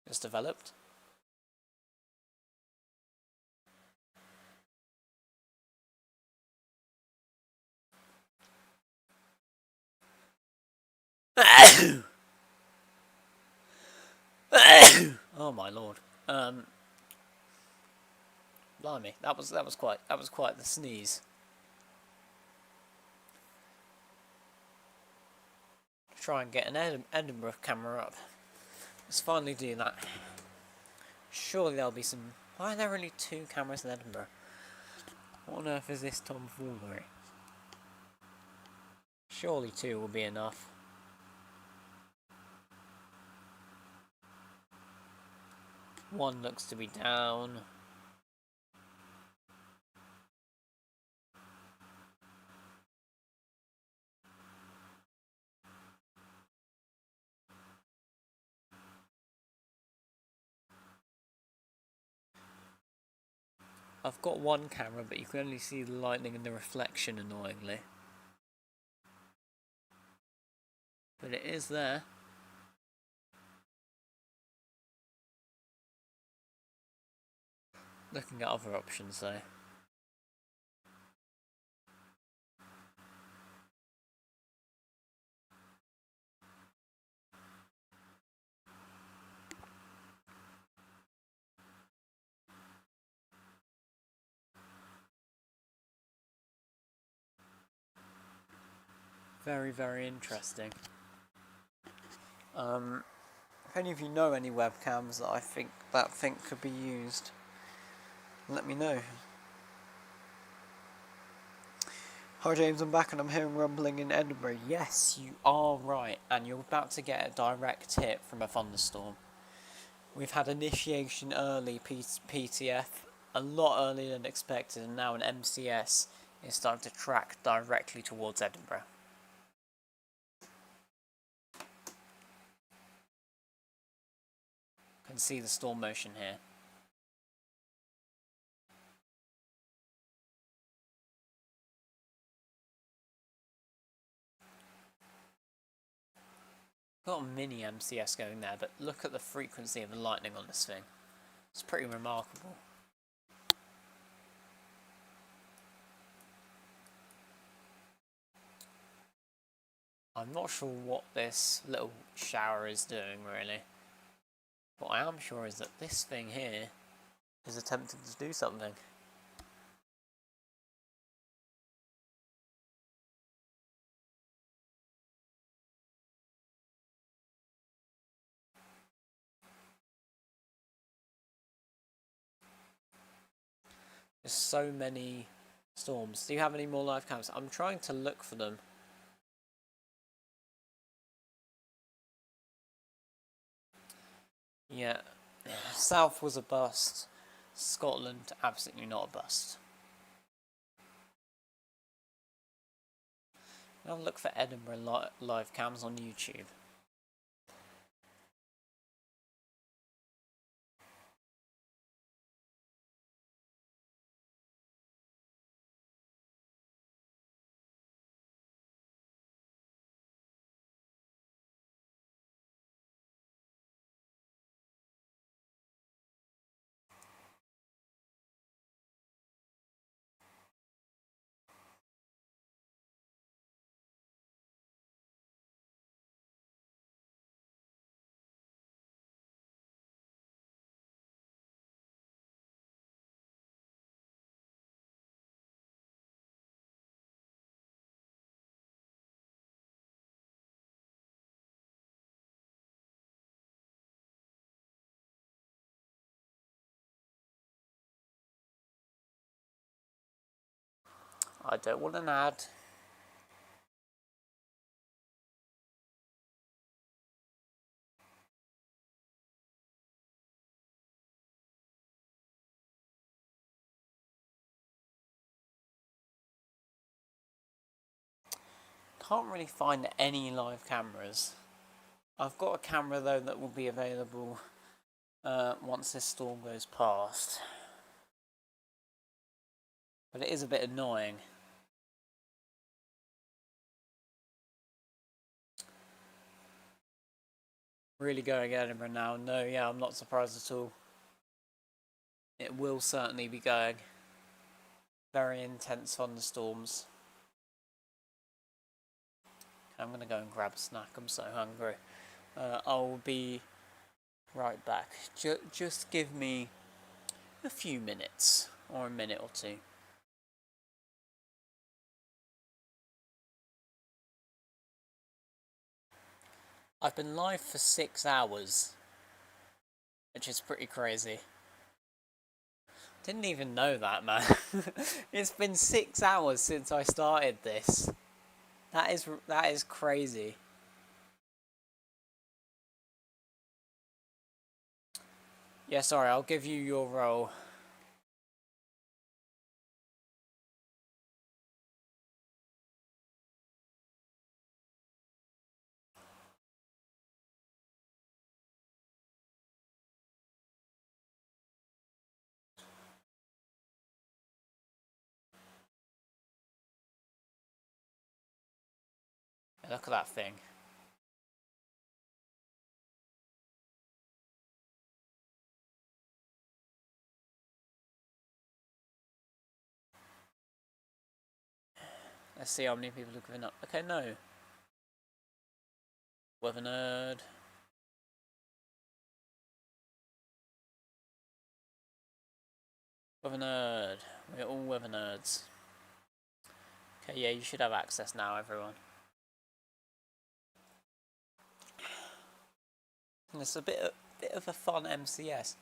Just developed. Oh my lord. Blimey, that was quite the sneeze. Try and get an Edinburgh camera up. Let's finally do that. Surely there'll be some. Why are there only 2 cameras in Edinburgh? What on earth is this tomfoolery? Surely 2 will be enough. One looks to be down. I've got one camera, but you can only see the lightning and the reflection, annoyingly. But it is there. Looking at other options, though. Very, very interesting. If any of you know any webcams that I think could be used, let me know. Hi James, I'm back and I'm hearing rumbling in Edinburgh. Yes, you are right, and you're about to get a direct hit from a thunderstorm. We've had initiation early PTF, a lot earlier than expected, and now an MCS is starting to track directly towards Edinburgh. You can see the storm motion here. Got a mini MCS going there, but look at the frequency of the lightning on this thing. It's pretty remarkable. I'm not sure what this little shower is doing, really. What I am sure is that this thing here is attempting to do something. There's so many storms. Do you have any more live cams? I'm trying to look for them. Yeah, South was a bust. Scotland, absolutely not a bust. I'll look for Edinburgh live cams on YouTube. I don't want an ad. Can't really find any live cameras. I've got a camera though that will be available once this storm goes past. But it is a bit annoying. Really going Edinburgh now? No, yeah, I'm not surprised at all. It will certainly be going. Very intense thunderstorms. I'm going to go and grab a snack, I'm so hungry. I'll be right back. Just give me a few minutes, or a minute or two. I've been live for 6 hours, which is pretty crazy. Didn't even know that, man. It's been 6 hours since I started this. That is crazy. Yeah, sorry, I'll give you your role. Look at that thing. Let's see how many people are giving up. Okay, no. Weather nerd. Weather nerd. We're all weather nerds. Okay, yeah, you should have access now, everyone. And it's a bit of a fun MCS.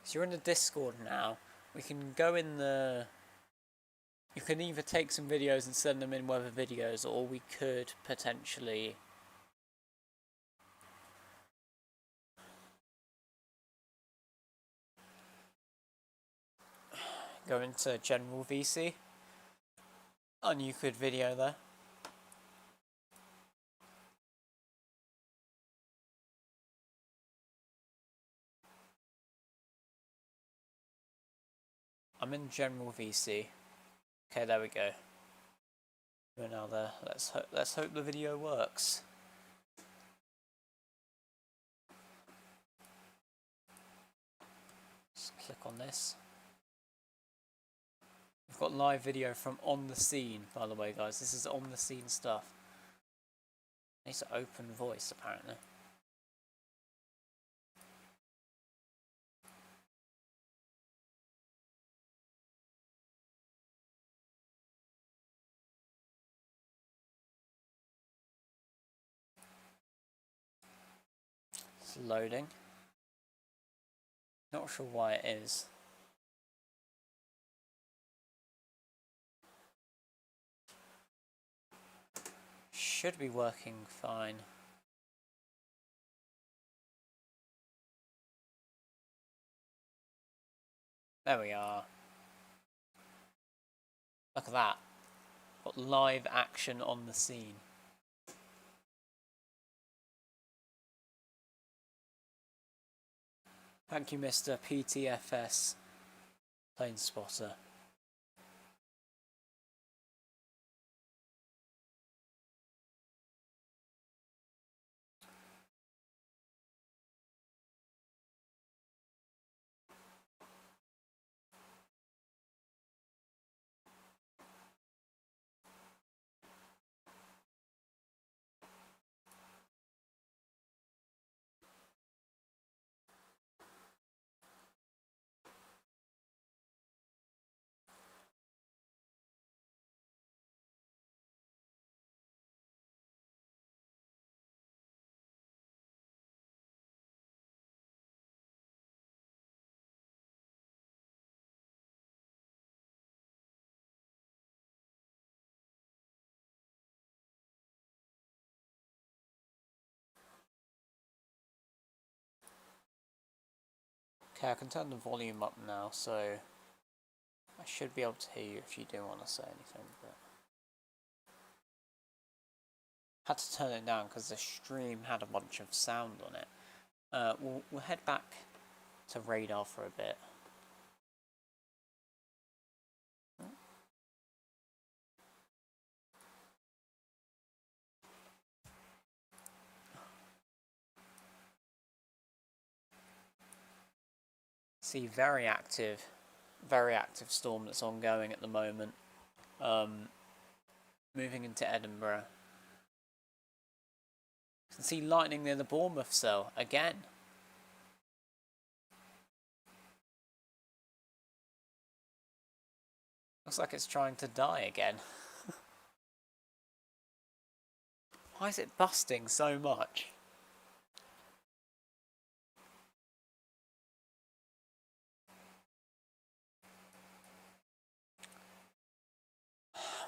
So you're in the Discord now. We can go in the... You can either take some videos and send them in weather videos, or we could potentially... go into general VC. And you could video there. I'm in general VC. Okay, there we go. We're now there. Let's hope the video works. Just click on this. We've got live video from On the Scene, by the way, guys. This is On the Scene stuff. It's an open voice, apparently. It's loading. Not sure why it is. should be working fine. There we are. Look at that. Got live action on the scene. Thank you, Mr. PTFS Plane Spotter. Okay, I can turn the volume up now, so I should be able to hear you if you do want to say anything. But had to turn it down because the stream had a bunch of sound on it. We'll head back to radar for a bit. See, very active storm that's ongoing at the moment. Moving into Edinburgh. You can see lightning near the Bournemouth cell again. Looks like it's trying to die again. Why is it busting so much?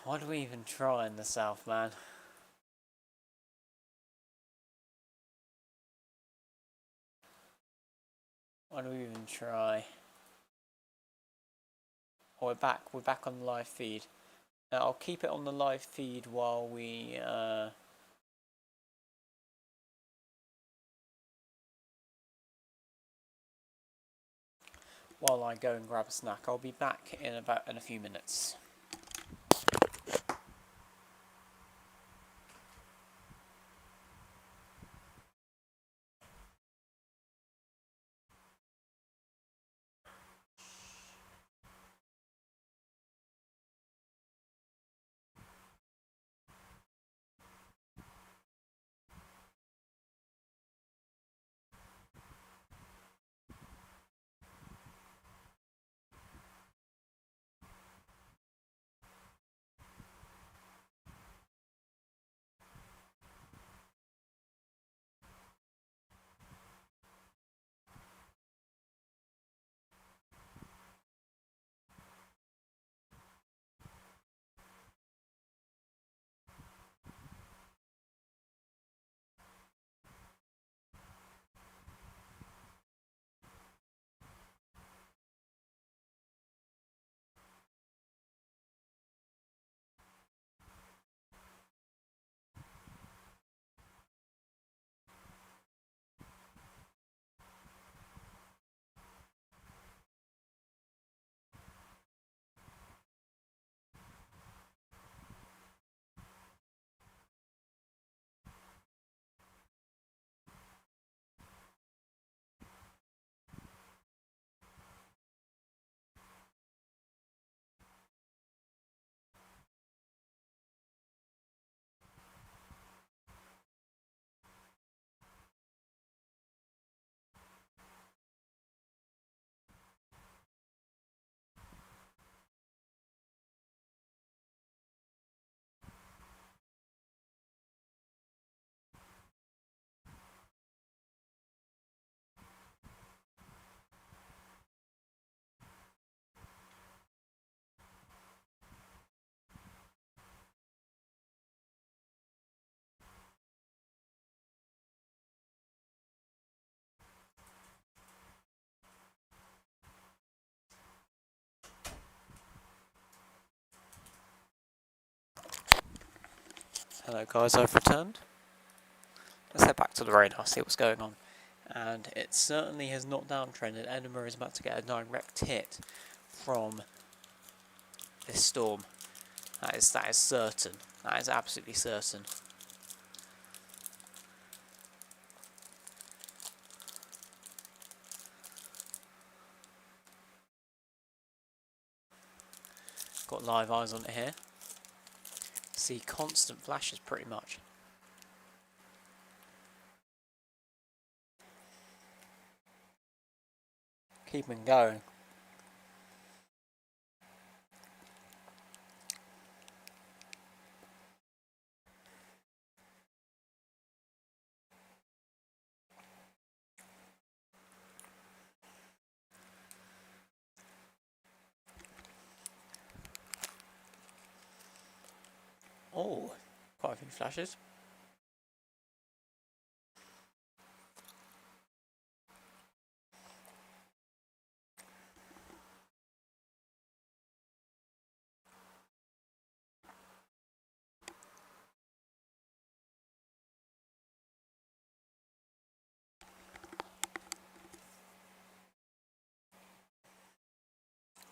Why do we even try in the south, man? Why do we even try? Oh, we're back on the live feed. Now, I'll keep it on the live feed while we while I go and grab a snack. I'll be back in a few minutes. Hello guys, I've returned. Let's head back to the radar, see what's going on. And it certainly has not downtrended. Edinburgh is about to get a direct hit from this storm. That is certain. That is absolutely certain. Got live eyes on it here. See constant flashes pretty much. Keeping going. Oh, quite a few flashes.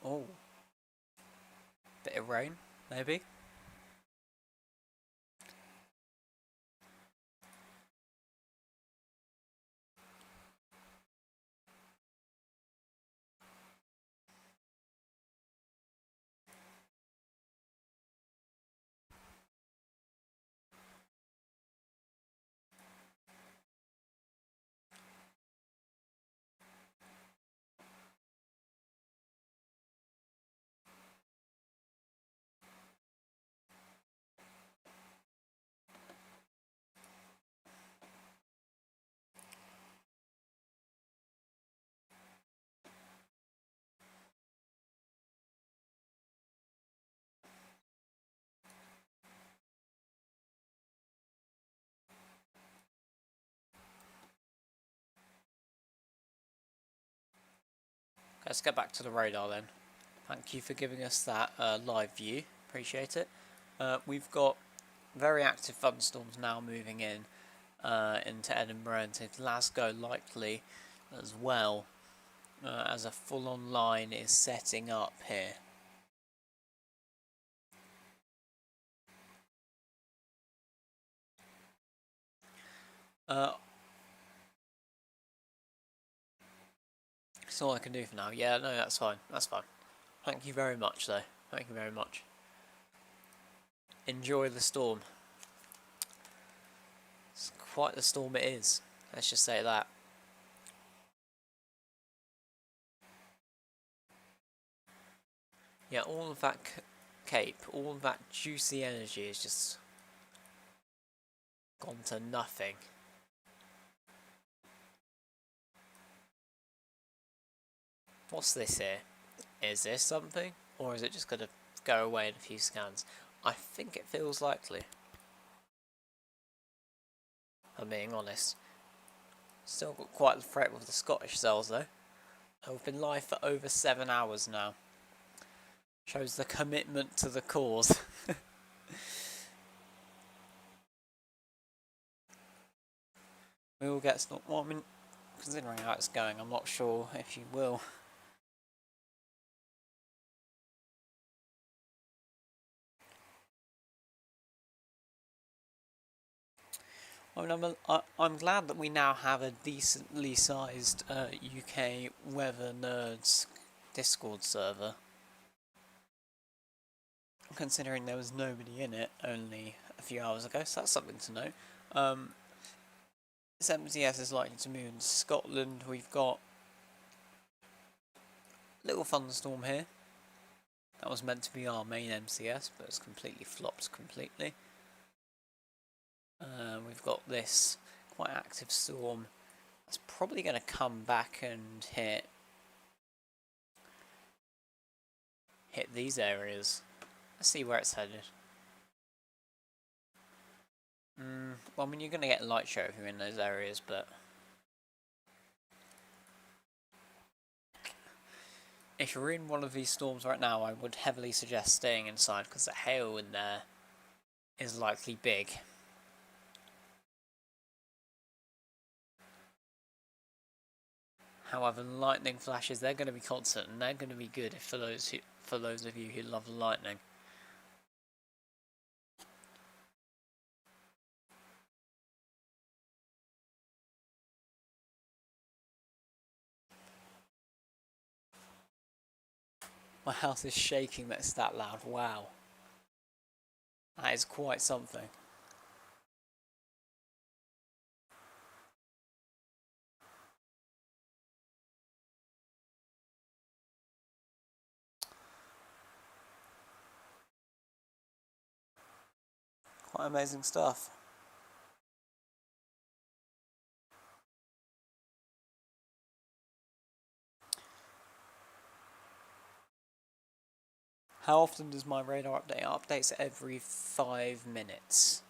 Oh, bit of rain, maybe. Let's get back to the radar then. Thank you for giving us that live view. Appreciate it. We've got very active thunderstorms now moving in into Edinburgh and to Glasgow likely as well, as a full-on line is setting up here. That's all I can do for now. Yeah, no, that's fine. That's fine. Thank you very much, though. Thank you very much. Enjoy the storm. It's quite the storm it is. Let's just say that. Yeah, all of that cape, all of that juicy energy is just gone to nothing. What's this here? Is this something? Or is it just going to go away in a few scans? I think it feels likely. I'm being honest. Still got quite the threat with the Scottish cells though. We've been live for over 7 hours now. Shows the commitment to the cause. We will get snort. Well, I mean, considering how it's going, I'm not sure if you will. I mean, I'm glad that we now have a decently sized UK Weather Nerds Discord server. Considering there was nobody in it only a few hours ago, so that's something to know. This MCS is likely to move into Scotland. We've got a little thunderstorm here. That was meant to be our main MCS, but it's completely flopped completely. We've got this quite active storm that's probably going to come back and hit these areas. Let's see where it's headed. Well, I mean, you're going to get light show if you're in those areas, but if you're in one of these storms right now, I would heavily suggest staying inside because the hail in there is likely big. However, lightning flashes, they're going to be constant, and they're going to be good for those of you who love lightning. My house is shaking, that's that loud. Wow. That is quite something. Quite amazing stuff. How often does my radar update? It updates every 5 minutes.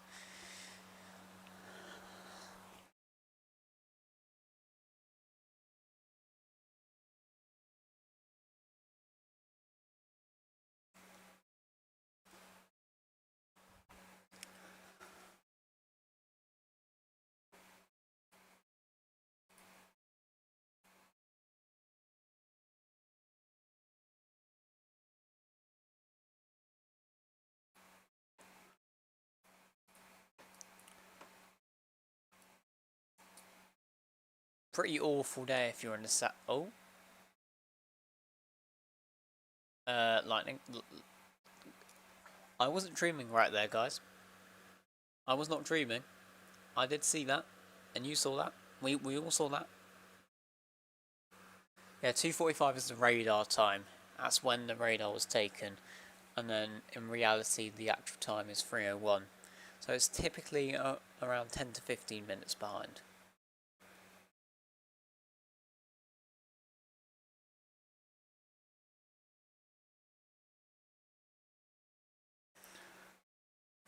Pretty awful day if you're in the lightning. I wasn't dreaming right there, guys. I was not dreaming. I did see that, and you saw that. We all saw that. Yeah, 2:45 is the radar time. That's when the radar was taken, and then in reality the actual time is 3:01. So it's typically around 10 to 15 minutes behind.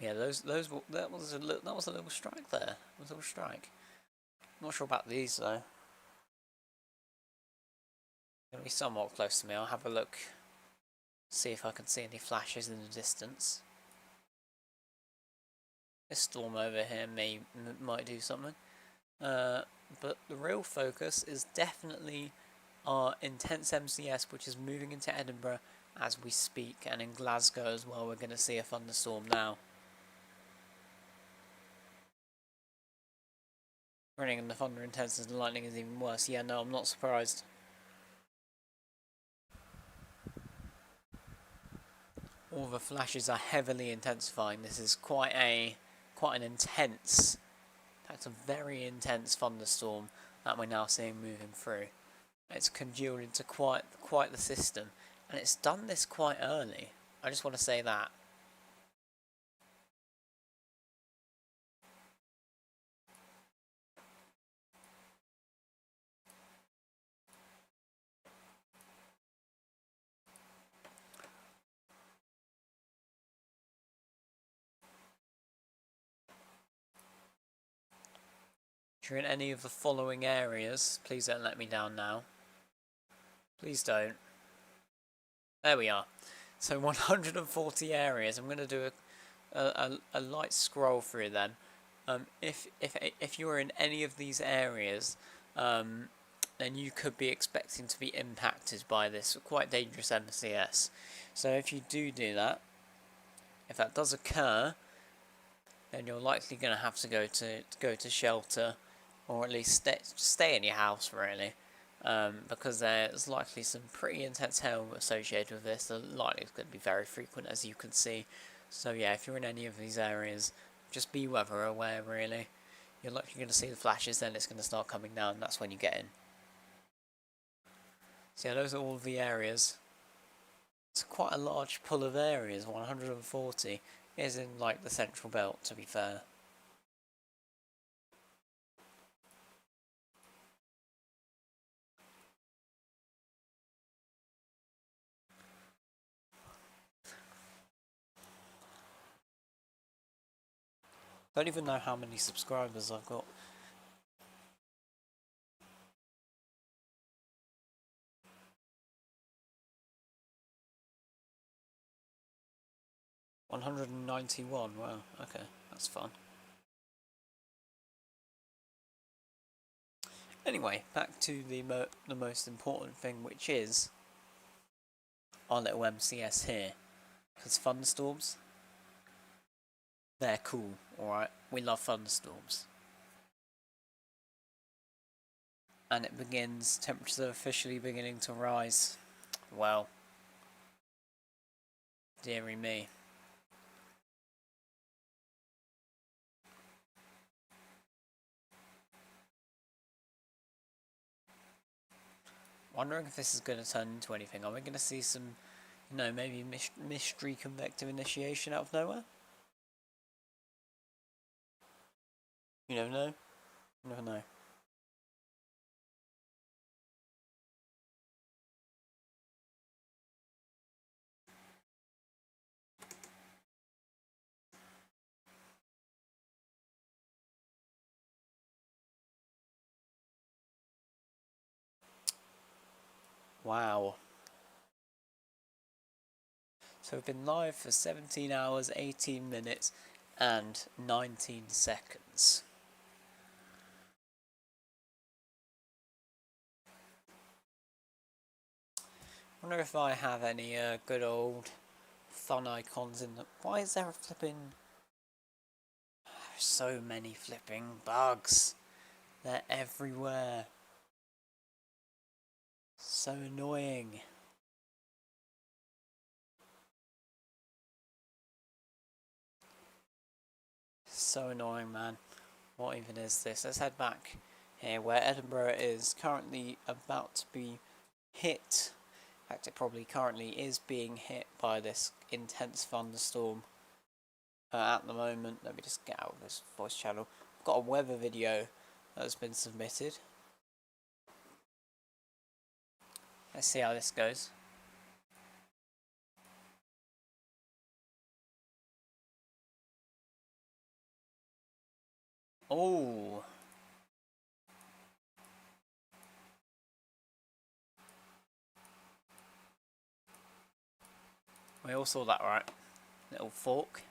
Yeah, that was a little strike there. It was a little strike. Not sure about these though. Gonna be somewhat close to me. I'll have a look, see if I can see any flashes in the distance. This storm over here might do something. But the real focus is definitely our intense MCS, which is moving into Edinburgh as we speak, and in Glasgow as well. We're going to see a thunderstorm now. Running and the thunder intense and the lightning is even worse. Yeah, no, I'm not surprised. All the flashes are heavily intensifying. This is quite an intense, in fact, a very intense thunderstorm that we're now seeing moving through. It's congealed into quite the system, and it's done this quite early. I just want to say that. If you're in any of the following areas, please don't let me down now. Please don't. There we are. So 140 areas. I'm going to do a light scroll through them. If you're in any of these areas, then you could be expecting to be impacted by this quite dangerous MCS. So if you do that, if that does occur, then you're likely going to have to go to shelter, or at least stay in your house really, because there's likely some pretty intense hail associated with this. The lightning is going to be very frequent, as you can see. So yeah, if you're in any of these areas, just be weather aware really. You're likely going to see the flashes, then it's going to start coming down, and that's when you get in. So yeah, those are all of the areas. It's quite a large pool of areas. 140 is in like the central belt, to be fair. Don't even know how many subscribers I've got. 191, wow, okay, that's fun. Anyway, back to the most important thing, which is our little MCS here. Because thunderstorms, they're cool, alright? We love thunderstorms. And it begins, temperatures are officially beginning to rise. Well, dearie me. Wondering if this is going to turn into anything. Are we going to see some, you know, maybe mystery convective initiation out of nowhere? You never know. You never know. Wow. So we've been live for 17 hours, 18 minutes, and 19 seconds. Wonder if I have any good old fun icons in the... Why is there a flipping... So many flipping bugs. They're everywhere. So annoying. So annoying, man. What even is this? Let's head back here where Edinburgh is currently about to be hit. In fact, it probably currently is being hit by this intense thunderstorm at the moment. Let me just get out of this voice channel. I've got a weather video that has been submitted. Let's see how this goes. Oh. We all saw that, right? Little fork.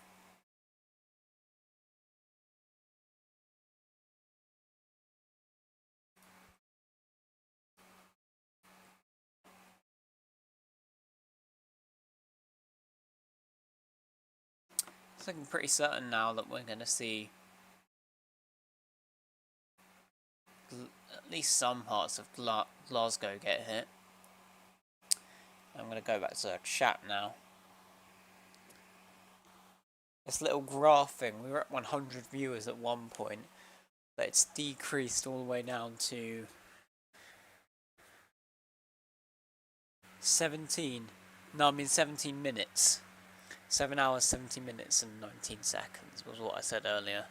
It's looking pretty certain now that we're going to see at least some parts of Glasgow get hit. I'm going to go back to chat now. This little graph thing, we were at 100 viewers at one point, but it's decreased all the way down to 17 minutes. 7 hours, 17 minutes and 19 seconds was what I said earlier.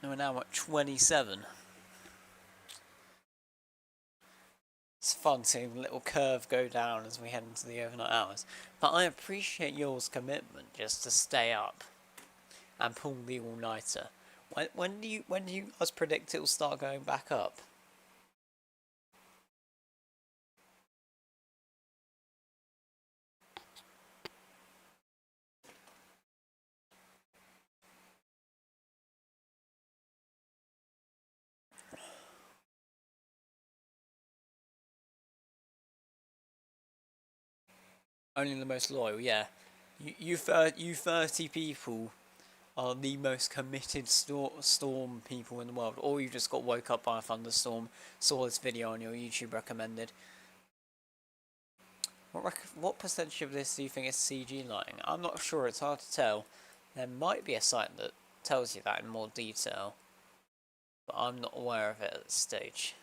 And we're now at 27. It's fun seeing the little curve go down as we head into the overnight hours. But I appreciate yours commitment just to stay up and pull the all-nighter. When do you guys predict it will start going back up? Only the most loyal, yeah. You 30 people are the most committed storm people in the world, or you just got woke up by a thunderstorm, saw this video on your YouTube recommended. What percentage of this do you think is CG lighting? I'm not sure, it's hard to tell. There might be a site that tells you that in more detail, but I'm not aware of it at this stage.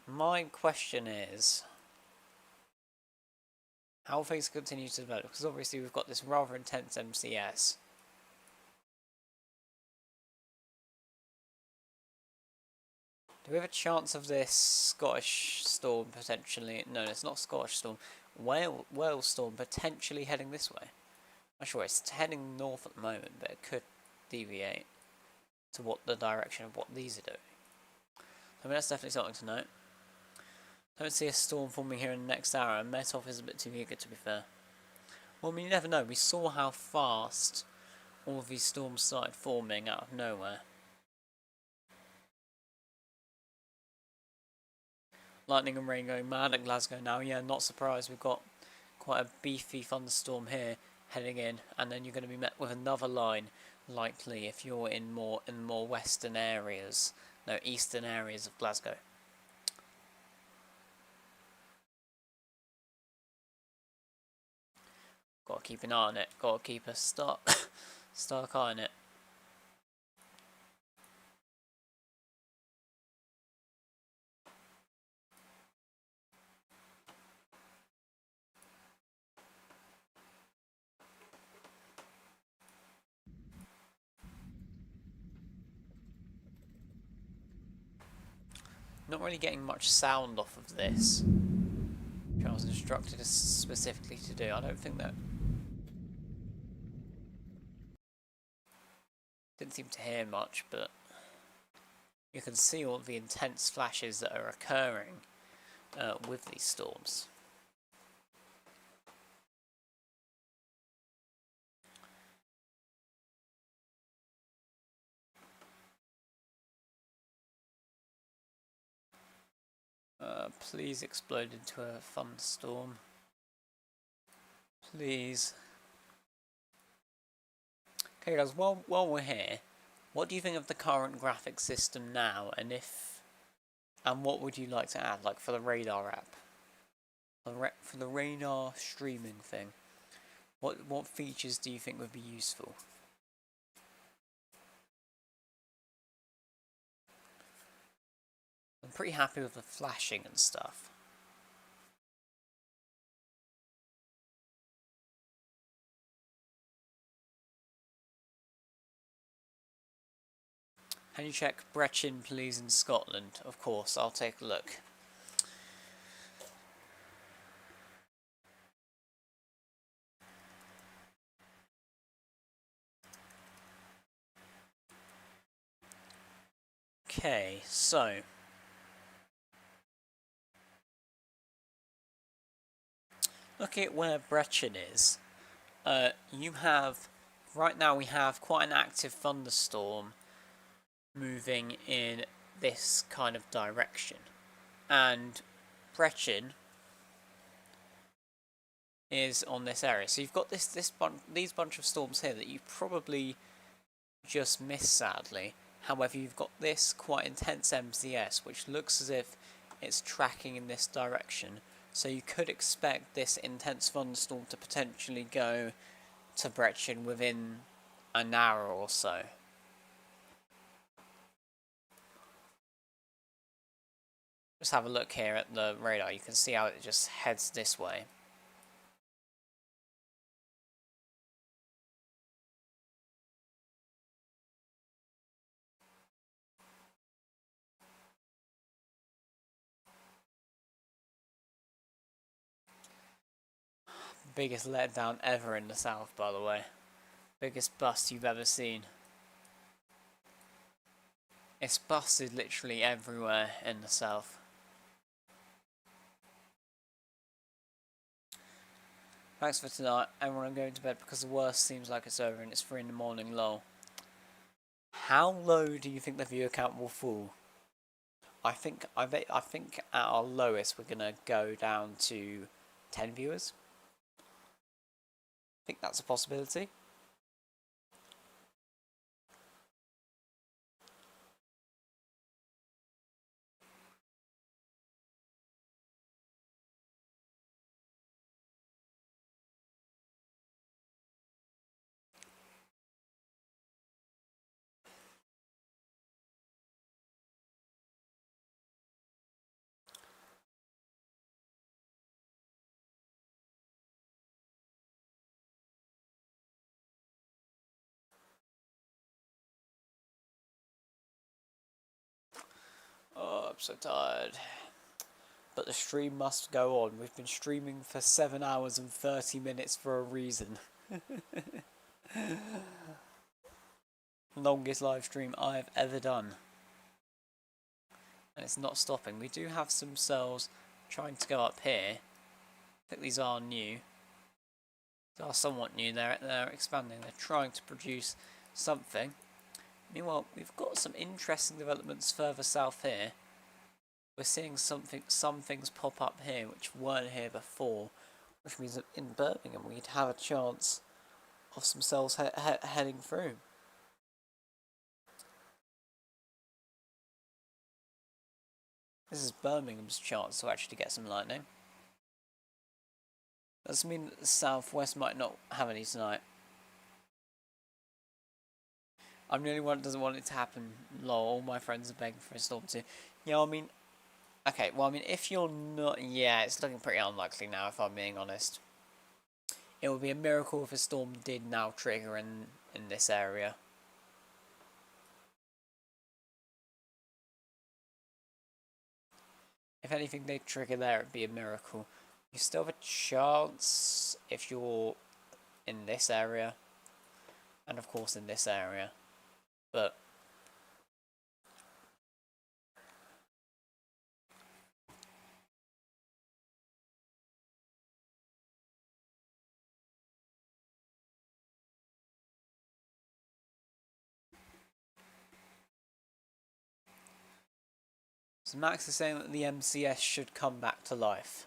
My question is, how will things continue to develop? Because obviously we've got this rather intense MCS. Do we have a chance of this Scottish storm potentially? No, it's not Scottish storm. Wales storm potentially heading this way. I'm sure it's heading north at the moment, but it could deviate to what the direction of what these are doing. I mean, that's definitely something to note. Don't see a storm forming here in the next hour, and Metov is a bit too eager, to be fair. Well, I mean, you never know. We saw how fast all of these storms started forming out of nowhere. Lightning and rain going mad at Glasgow now. Yeah, not surprised. We've got quite a beefy thunderstorm here heading in, and then you're going to be met with another line, likely if you're in more western areas, no, eastern areas of Glasgow. Got to keep an eye on it. Got to keep a stark eye on it. Not really getting much sound off of this, which I was instructed specifically to do. I don't think that... Didn't seem to hear much, but you can see all the intense flashes that are occurring with these storms. Please explode into a thunderstorm. Please. Okay guys, while we're here, what do you think of the current graphics system now, and what would you like to add, like for the radar app? For the radar streaming thing, what features do you think would be useful? I'm pretty happy with the flashing and stuff. Can you check Brechin, please, in Scotland? Of course, I'll take a look. Okay, so... looking at where Brechin is, right now we have quite an active thunderstorm moving in this kind of direction, and Brechin is on this area. So you've got these bunch of storms here that you probably just missed, sadly. However, you've got this quite intense MCS, which looks as if it's tracking in this direction. So you could expect this intense thunderstorm to potentially go to Brechin within an hour or so. Just have a look here at the radar. You can see how it just heads this way. Biggest letdown ever in the south, by the way. Biggest bust you've ever seen. It's busted literally everywhere in the south. Thanks for tonight. Everyone, I'm going to bed because the worst seems like it's over and it's 3 in the morning, lol. How low do you think the viewer count will fall? I think at our lowest we're gonna go down to 10 viewers. I think that's a possibility. Oh, I'm so tired. But the stream must go on. We've been streaming for 7 hours and 30 minutes for a reason. Longest live stream I have ever done. and it's not stopping. We do have some cells trying to go up here. I think these are new. They are somewhat new. They're expanding. They're trying to produce something. Meanwhile, we've got some interesting developments further south here. We're seeing some things pop up here which weren't here before, which means that in Birmingham we'd have a chance of some cells heading through. This is Birmingham's chance to actually get some lightning. Doesn't mean that the southwest might not have any tonight. I'm the only one that doesn't want it to happen. Lol, all my friends are begging for a storm to. Yeah, I mean, okay, well, I mean, if you're not, yeah, it's looking pretty unlikely now, if I'm being honest. It would be a miracle if a storm did now trigger in this area. If anything they trigger there, it'd be a miracle. You still have a chance if you're in this area, and of course in this area, but so Max is saying that the MCS should come back to life.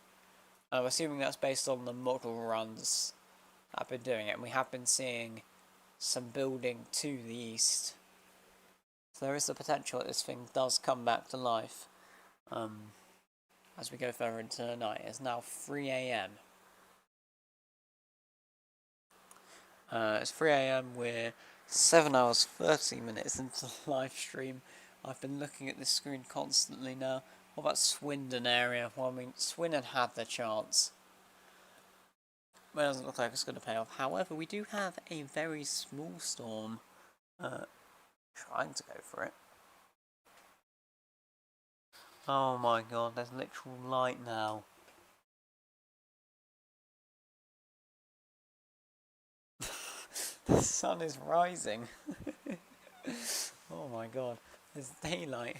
I'm assuming that's based on the model runs I've been doing it, and we have been seeing some building to the east. So there is the potential that this thing does come back to life as we go further into the night. It's now 3 AM. It's 3 AM, we're 7 hours 30 minutes into the live stream. I've been looking at this screen constantly now. What about Swindon area? Well, I mean, Swindon had their chance. But it doesn't look like it's going to pay off. However, we do have a very small storm trying to go for it. Oh my god, there's literal light now. The sun is rising. Oh my god, there's daylight.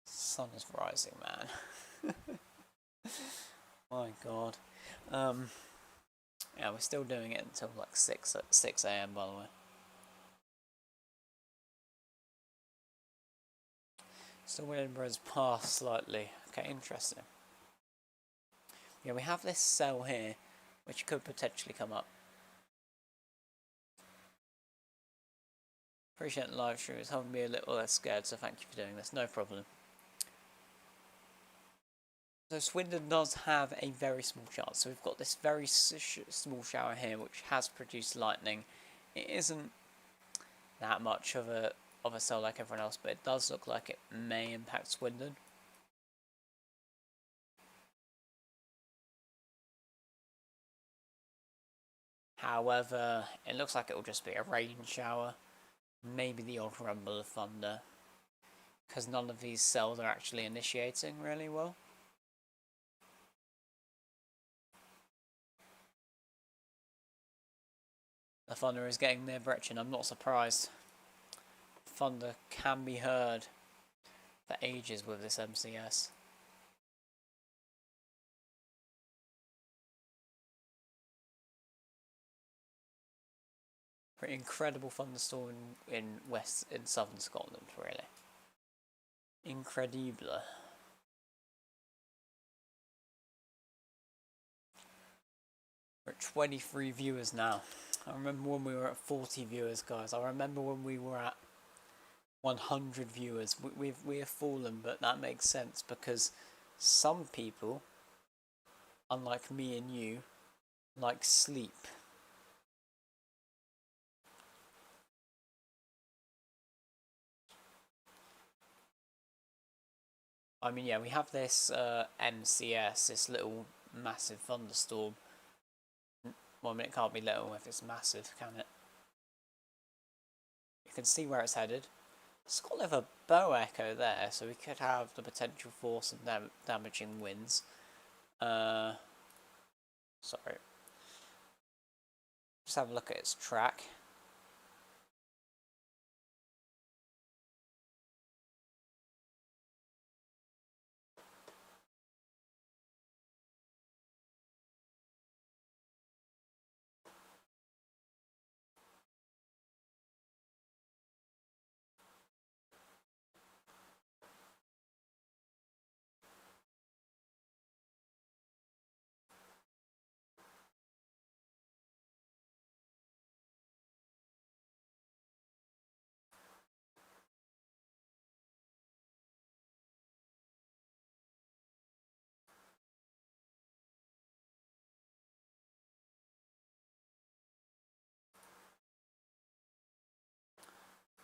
Sun is rising, man. My god. Yeah, we're still doing it until like 6 AM, by the way. Still Edinburgh's passed slightly. Okay, interesting. Yeah, we have this cell here, which could potentially come up. Appreciate the live stream. It's helping me a little less scared, so thank you for doing this. No problem. So Swindon does have a very small chance. So we've got this very small shower here, which has produced lightning. It isn't that much of a cell like everyone else, but it does look like it may impact Swindon. However, it looks like it will just be a rain shower. Maybe the odd rumble of thunder. Because none of these cells are actually initiating really well. The thunder is getting near Brechin, I'm not surprised. Thunder can be heard for ages with this MCS. Pretty incredible thunderstorm in southern Scotland, really. Incredible. We're at 23 viewers now. I remember when we were at 40 viewers, guys. I remember when we were at 100 viewers. We have fallen, but that makes sense because some people, unlike me and you, like sleep. I mean, yeah, we have this MCS, this little massive thunderstorm. Well, I mean, it can't be little if it's massive, can it? You can see where it's headed. It's got a a bow echo there, so we could have the potential for some damaging winds. Sorry. Just have a look at its track.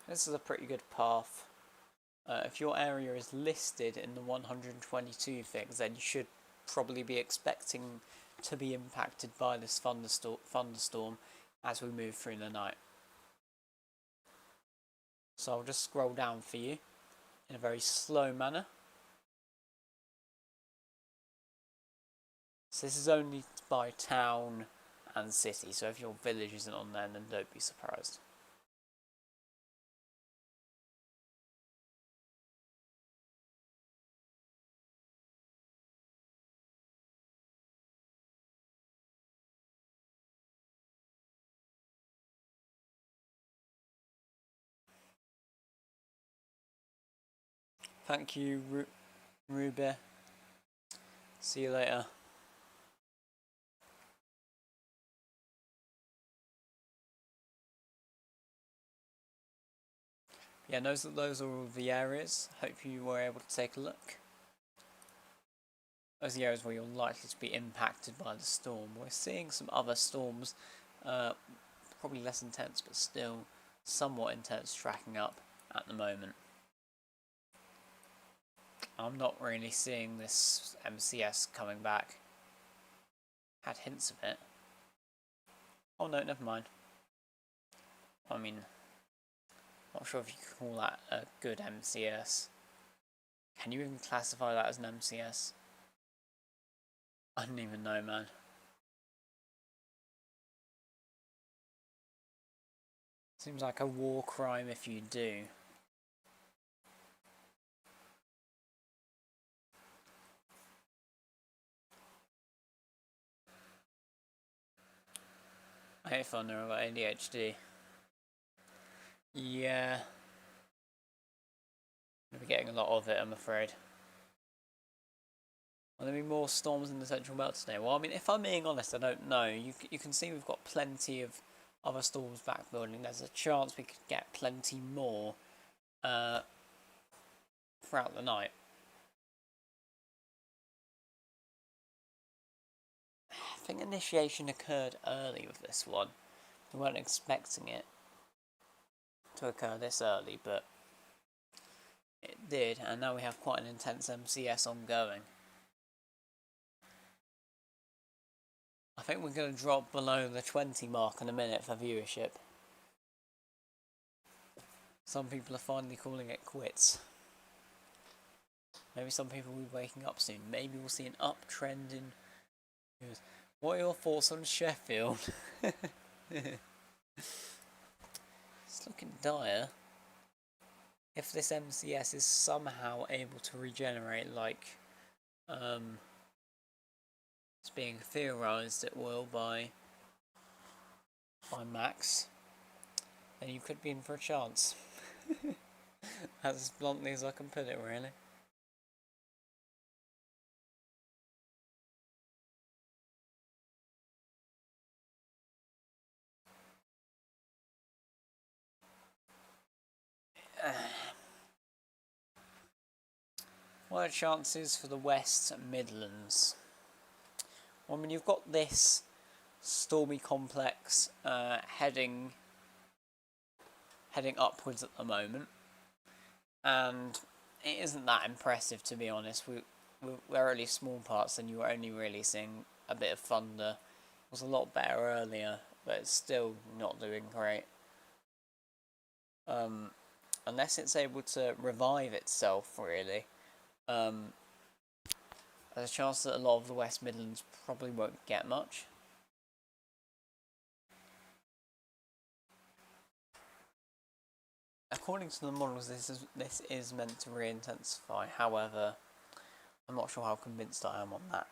This is a pretty good path. If your area is listed in the 122 things, then you should probably be expecting to be impacted by this thunderstorm as we move through the night. So I'll just scroll down for you in a very slow manner. So this is only by town and city, so if your village isn't on there, then don't be surprised. Thank you, Ruby. See you later. Yeah, those are all the areas. Hope you were able to take a look. Those are the areas where you're likely to be impacted by the storm. We're seeing some other storms, probably less intense, but still somewhat intense tracking up at the moment. I'm not really seeing this MCS coming back. Had hints of it. Oh no, never mind. I mean, not sure if you could call that a good MCS. Can you even classify that as an MCS? I don't even know, man. Seems like a war crime if you do. I hate Thunder, I've got ADHD. Yeah. We're getting a lot of it, I'm afraid. Will there be more storms in the central belt today? Well, I mean, if I'm being honest, I don't know. You can see we've got plenty of other storms backbuilding. There's a chance we could get plenty more throughout the night. I think initiation occurred early with this one. We weren't expecting it to occur this early, but it did, and now we have quite an intense MCS ongoing. I think we're going to drop below the 20 mark in a minute for viewership. Some people are finally calling it quits. Maybe some people will be waking up soon. Maybe we'll see an uptrend in viewers. What are your thoughts on Sheffield? It's looking dire. If this MCS is somehow able to regenerate like it's being theorised it will by Max, then you could be in for a chance. As bluntly as I can put it, really. What are the chances for the West Midlands? Well, I mean, you've got this stormy complex heading upwards at the moment, and it isn't that impressive, to be honest. We're only small parts, and you were only really seeing a bit of thunder. It was a lot better earlier, but it's still not doing great. A unless it's able to revive itself, really, there's a chance that a lot of the West Midlands probably won't get much. According to the models, this is meant to re-intensify. However, I'm not sure how convinced I am on that.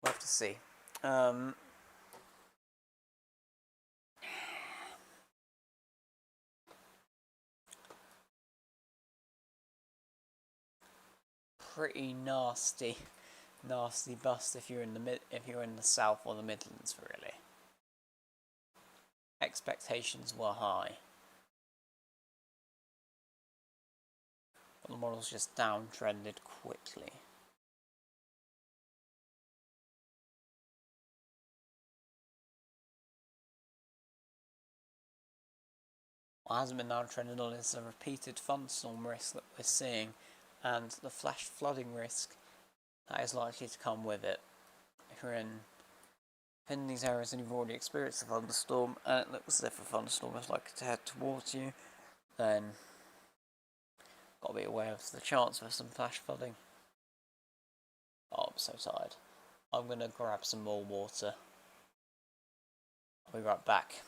We'll have to see. Pretty nasty bust if you're in the south or the Midlands, really. Expectations were high, but the model's just downtrended quickly. What hasn't been downtrended on is the repeated thunderstorm risk that we're seeing, and the flash flooding risk that is likely to come with it. If you're in these areas and you've already experienced a thunderstorm, and it looks as if a thunderstorm is likely to head towards you, then got to be aware of the chance for some flash flooding. Oh, I'm so tired. I'm going to grab some more water. I'll be right back.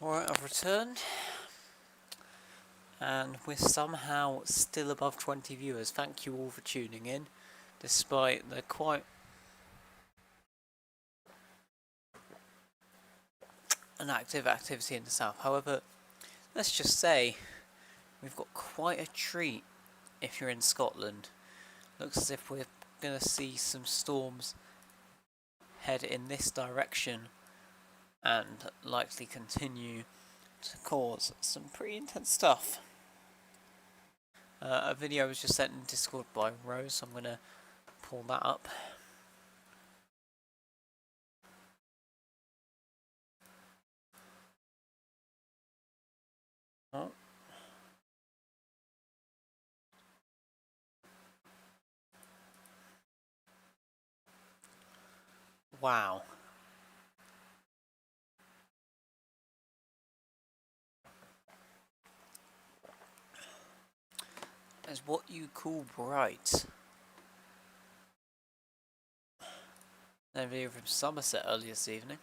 Alright, I've returned, and we're somehow still above 20 viewers. Thank you all for tuning in, despite the quite an active activity in the south. However, let's just say we've got quite a treat if you're in Scotland. Looks as if we're going to see some storms head in this direction and likely continue to cause some pretty intense stuff. A video was just sent in Discord by Rose, so I'm going to pull that up. Oh. Wow. That's what you call bright. A video from Somerset earlier this evening.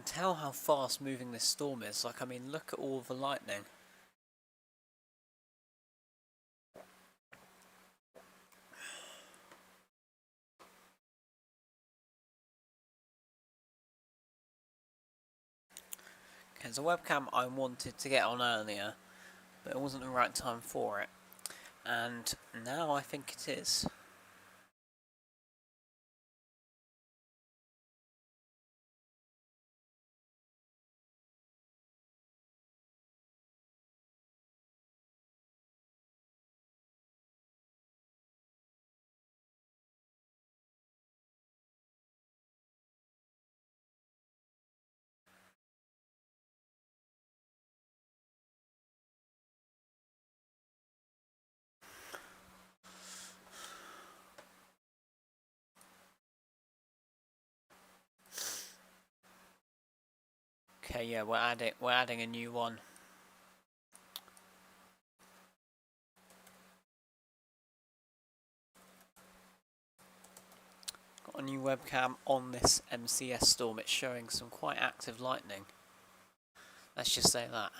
tell how fast moving this storm is. Like, I mean, look at all the lightning. Okay, there's a webcam I wanted to get on earlier, but it wasn't the right time for it. And now I think it is. Okay, yeah, we're adding a new one. Got a new webcam on this MCS storm. It's showing some quite active lightning. Let's just say that.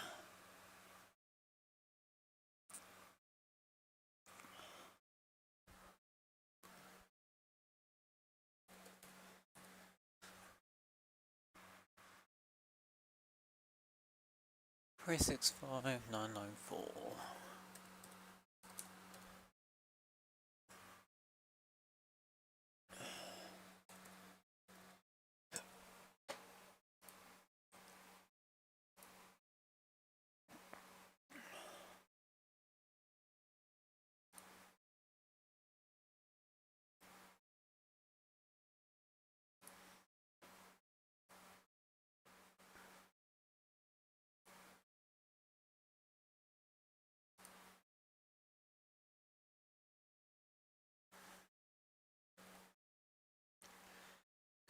Three 65994.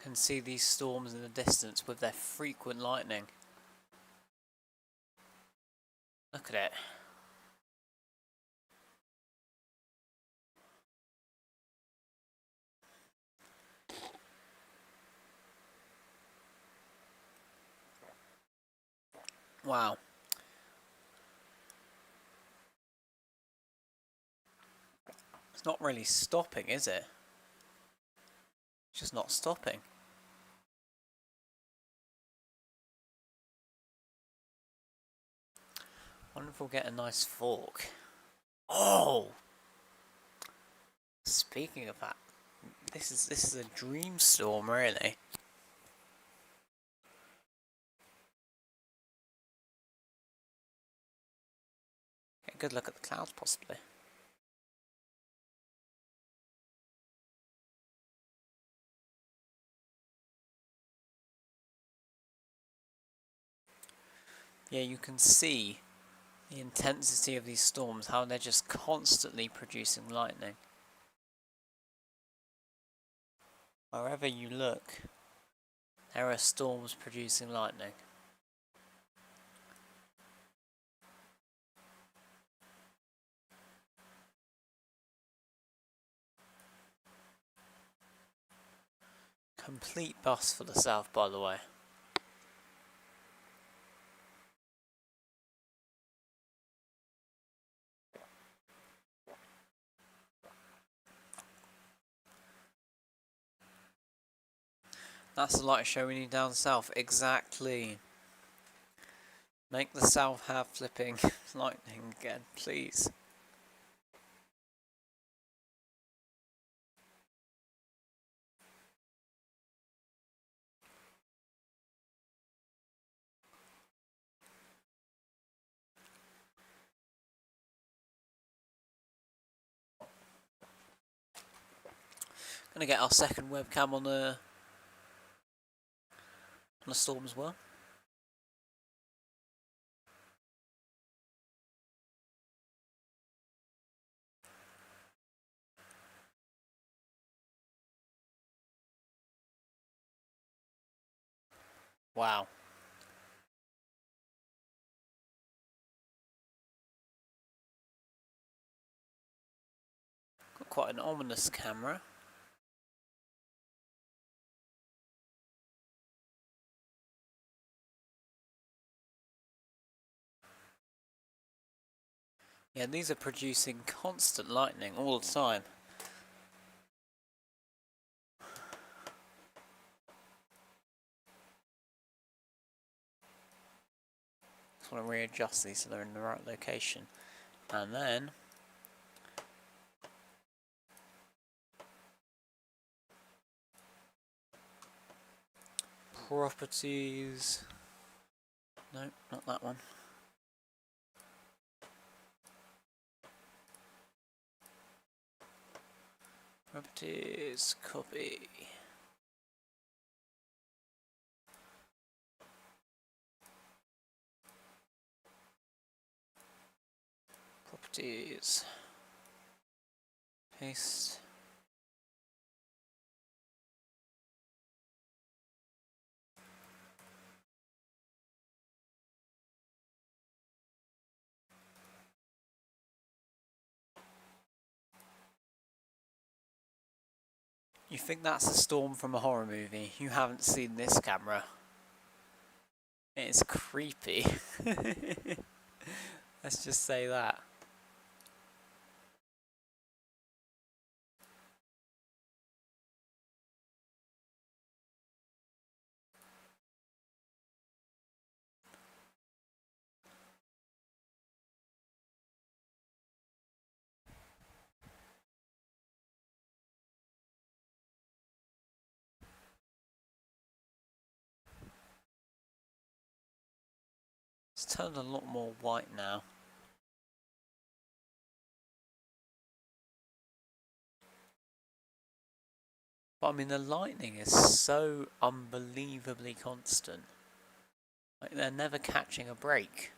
Can see these storms in the distance with their frequent lightning. Look at it. Wow. It's not really stopping, is it? It's just not stopping. Wonder if we'll get a nice fork. Oh! Speaking of that, this is a dream storm, really. Get a good look at the clouds, possibly. Yeah, you can see the intensity of these storms, how they're just constantly producing lightning. Wherever you look, there are storms producing lightning. Complete bust for the south, by the way. That's the light show we need down south. Exactly. Make the south have flipping lightning again, please. Gonna get our second webcam on the storm as well. Wow. Got quite an ominous camera. Yeah, these are producing constant lightning all the time. Just want to readjust these so they're in the right location. And then properties. No, not that one. Properties, copy. Properties. Paste. You think that's a storm from a horror movie? You haven't seen this camera. It's creepy. Let's just say that. It's turned a lot more white now. But I mean, the lightning is so unbelievably constant. Like, they're never catching a break.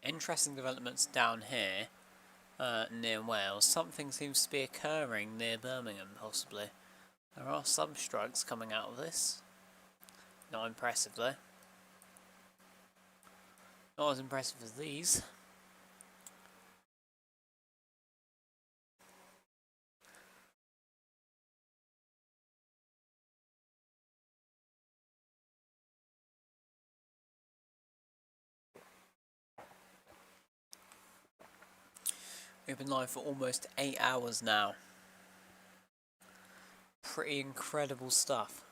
Interesting developments down here, near Wales. Something seems to be occurring near Birmingham, possibly. There are some strikes coming out of this. Not impressive, though. Not as impressive as these. We've been live for almost 8 hours now. Pretty incredible stuff.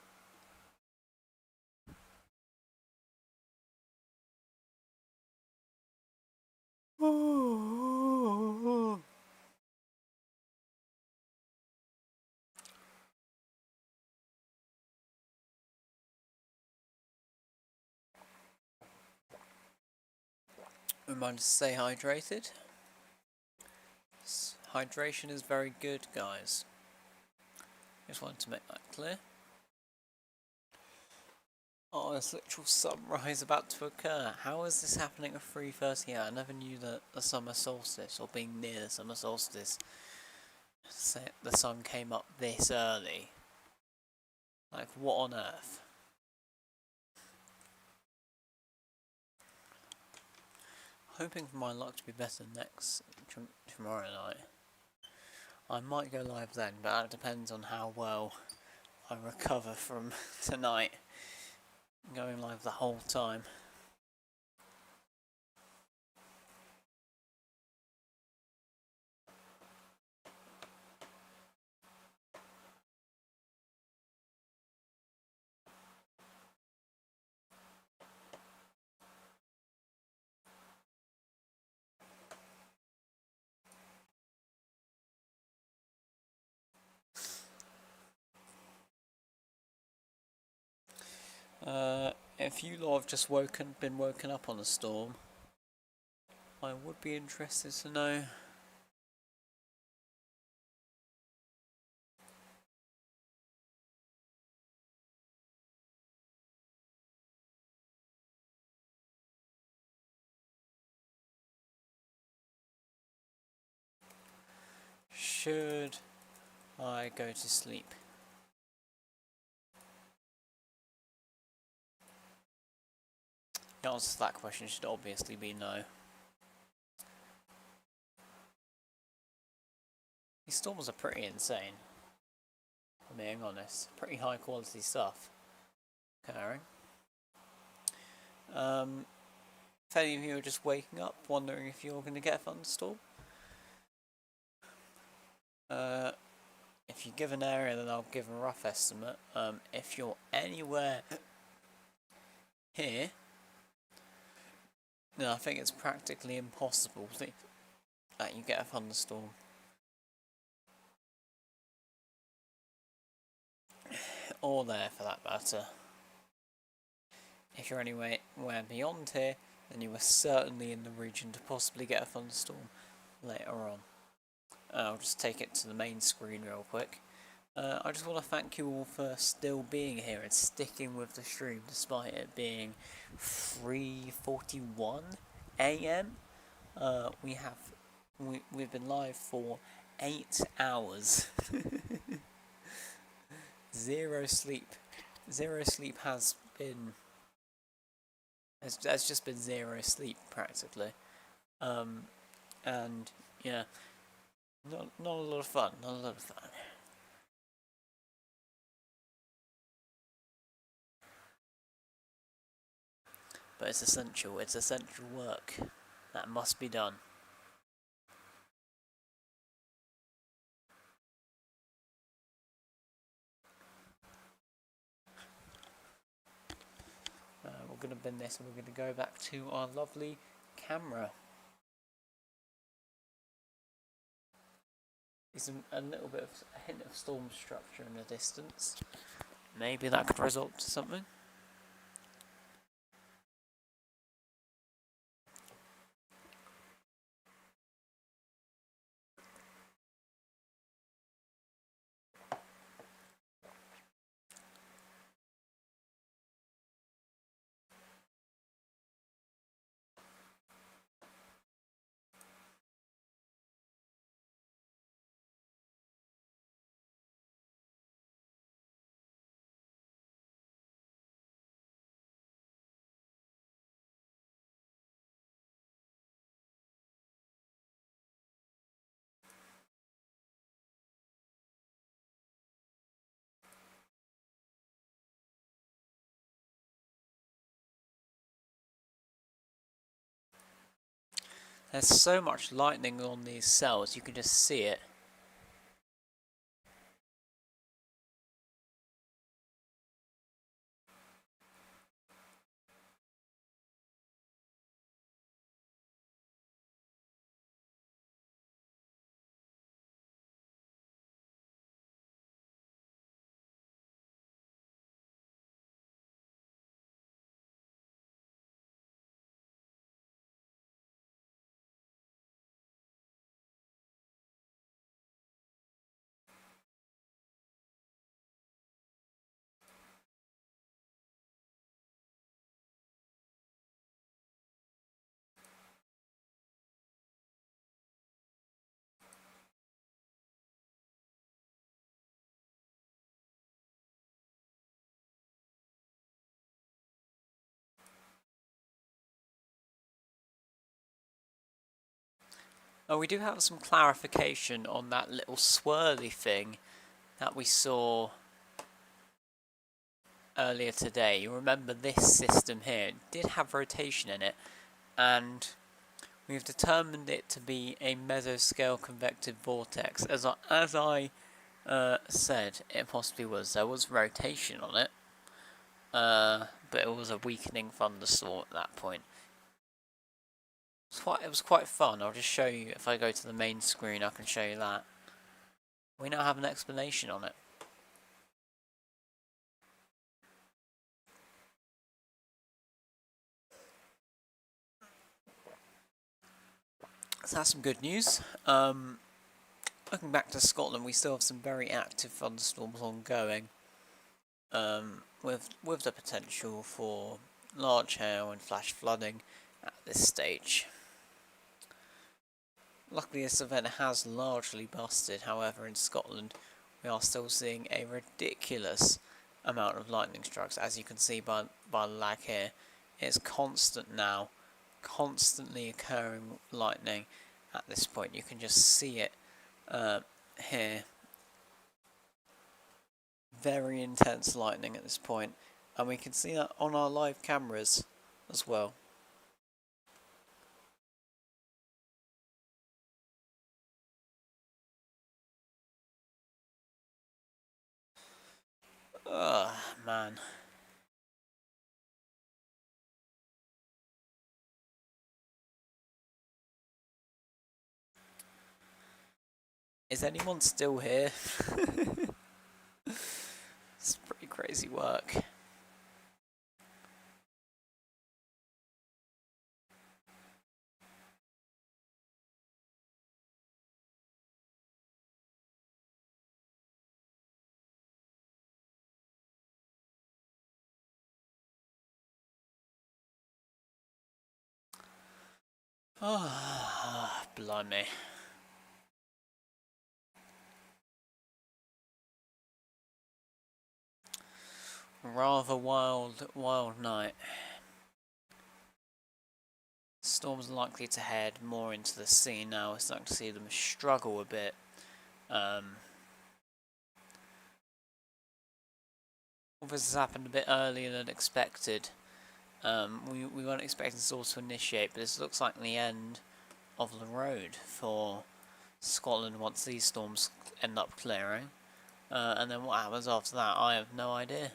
Reminder to stay hydrated. Hydration is very good, guys. Just wanted to make that clear. Oh, there's literal sunrise about to occur. How is this happening at 3:30? I never knew that the summer solstice, or being near the summer solstice, the sun came up this early. Like, what on earth? Hoping for my luck to be better tomorrow night. I might go live then, but that depends on how well I recover from tonight. Going live the whole time. If you lot have just been woken up on a storm, I would be interested to know. Should I go to sleep? The answer to that question should obviously be no. These storms are pretty insane, if I'm being honest. Pretty high quality stuff occurring. If any of you are just waking up, wondering if you're going to get a thunderstorm, if you give an area, then I'll give a rough estimate. If you're anywhere here, then I think it's practically impossible that you get a thunderstorm. Or there, for that matter. If you're anywhere beyond here, then you are certainly in the region to possibly get a thunderstorm later on. I'll just take it to the main screen real quick. I just want to thank you all for still being here and sticking with the stream despite it being 3:41 AM. We've been live for 8 hours. Zero sleep. Zero sleep has just been zero sleep practically. And yeah, not a lot of fun. Not a lot of fun. But it's essential. It's essential work that must be done. We're going to bin this and we're going to go back to our lovely camera. There's a little bit of a hint of storm structure in the distance. Maybe that could result to something. There's so much lightning on these cells, you can just see it. Oh, we do have some clarification on that little swirly thing that we saw earlier today. You remember this system here did have rotation in it, and we've determined it to be a mesoscale convective vortex. As I said, it possibly was. There was rotation on it, but it was a weakening thunderstorm at that point. It was quite fun. I'll just show you. If I go to the main screen, I can show you that. We now have an explanation on it. So that's some good news. Looking back to Scotland, we still have some very active thunderstorms ongoing, with the potential for large hail and flash flooding at this stage. Luckily, this event has largely busted. However, in Scotland, we are still seeing a ridiculous amount of lightning strikes, as you can see by the lag here. It's constant now, constantly occurring lightning at this point. You can just see it here. Very intense lightning at this point, and we can see that on our live cameras as well. Ugh, man. Is anyone still here? It's pretty crazy work. Oh, blimey. Rather wild night. Storm's likely to head more into the sea now. We're starting to see them struggle a bit. All this has happened a bit earlier than expected. We weren't expecting Storm to initiate, but this looks like the end of the road for Scotland once these storms end up clearing. And then what happens after that, I have no idea.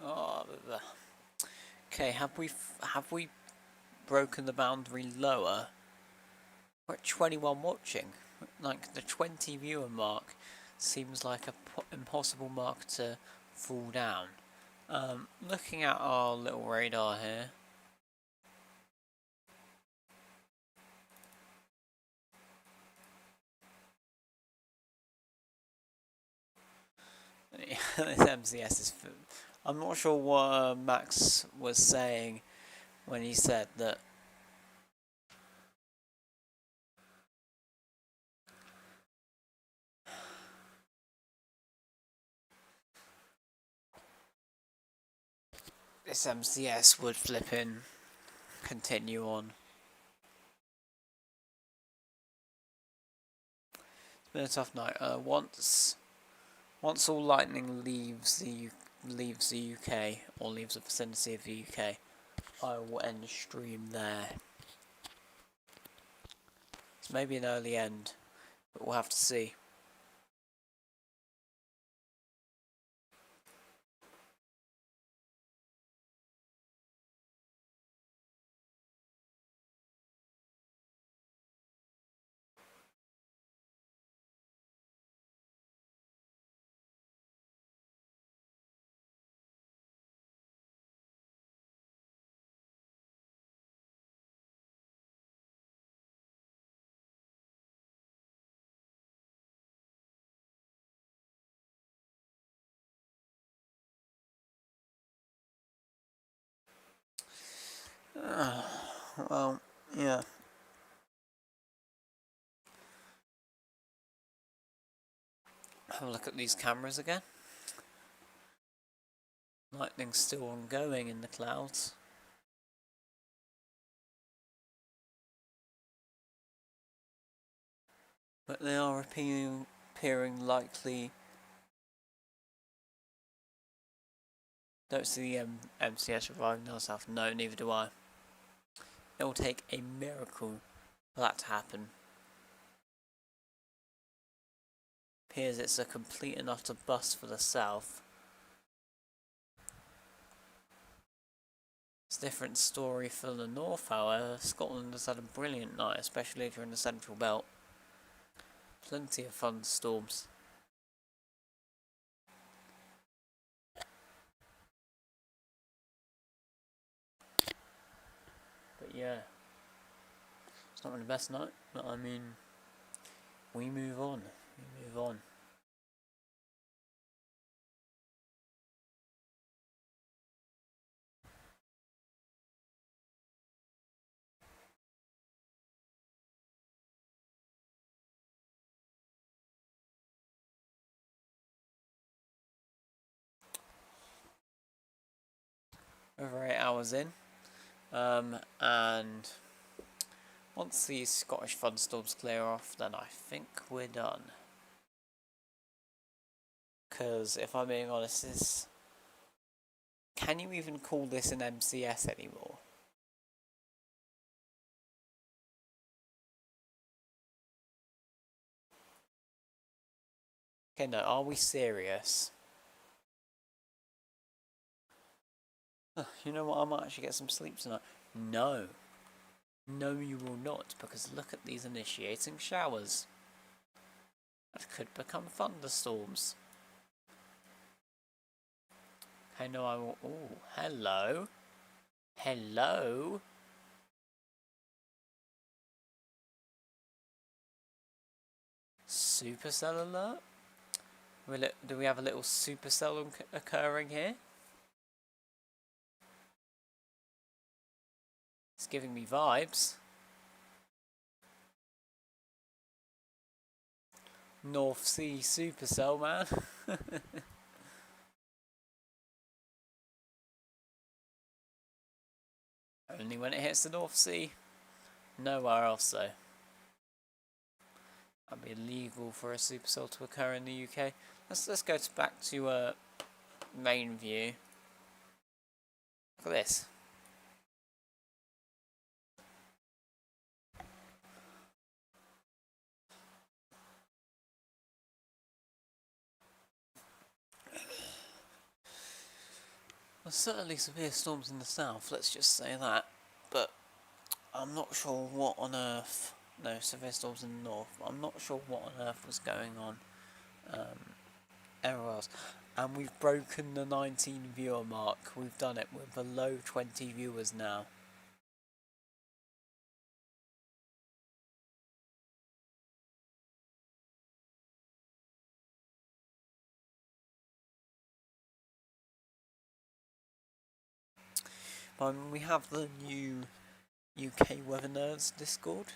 Oh, okay, have we broken the boundary lower? We're at 21 watching. Like, the 20 viewer mark seems like a impossible mark to fall down. Looking at our little radar here. This MCS is... I'm not sure what Max was saying when he said that this MCS would flip in, continue on. It's been a tough night. Once all lightning leaves the UK or leaves the vicinity of the UK, I will end the stream there. It's maybe an early end, but we'll have to see. Well, yeah. Have a look at these cameras again. Lightning's still ongoing in the clouds. But they are appearing likely. Don't see the MCS reviving down south. No, neither do I. It will take a miracle for that to happen. Appears it's a complete and utter bust for the south. It's a different story for the north, however. Scotland has had a brilliant night, especially during the central belt. Plenty of thunderstorms. But yeah, it's not really the best night, but I mean, we move on. We move on. Over 8 hours in, and once these Scottish thunderstorms clear off, then I think we're done. Because if I'm being honest, can you even call this an MCS anymore? Okay, no, are we serious? You know what, I might actually get some sleep tonight. No. No, you will not, because look at these initiating showers. That could become thunderstorms. I know I will. Oh, hello. Hello. Supercell alert? Do we have a little supercell occurring here? It's giving me vibes. North Sea supercell, man. Only when it hits the North Sea. Nowhere else though. That'd be illegal for a supercell to occur in the UK. Let's go back to main view. Look at this. There's certainly severe storms in the south, let's just say that. But I'm not sure what on earth. No, severe storms in the north. I'm not sure what on earth was going on everywhere else. And we've broken the 19 viewer mark. We've done it. We're below 20 viewers now. We have the new UK Weather Nerds Discord.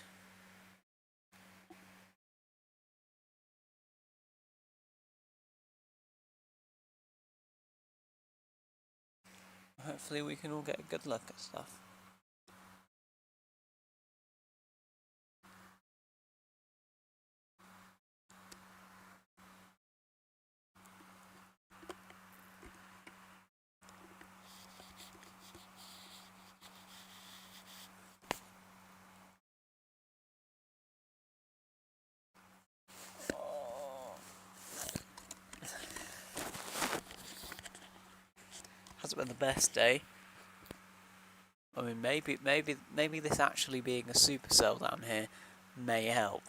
Hopefully we can all get a good look at stuff. Hasn't been the best day. I mean, maybe this actually being a supercell down here may help.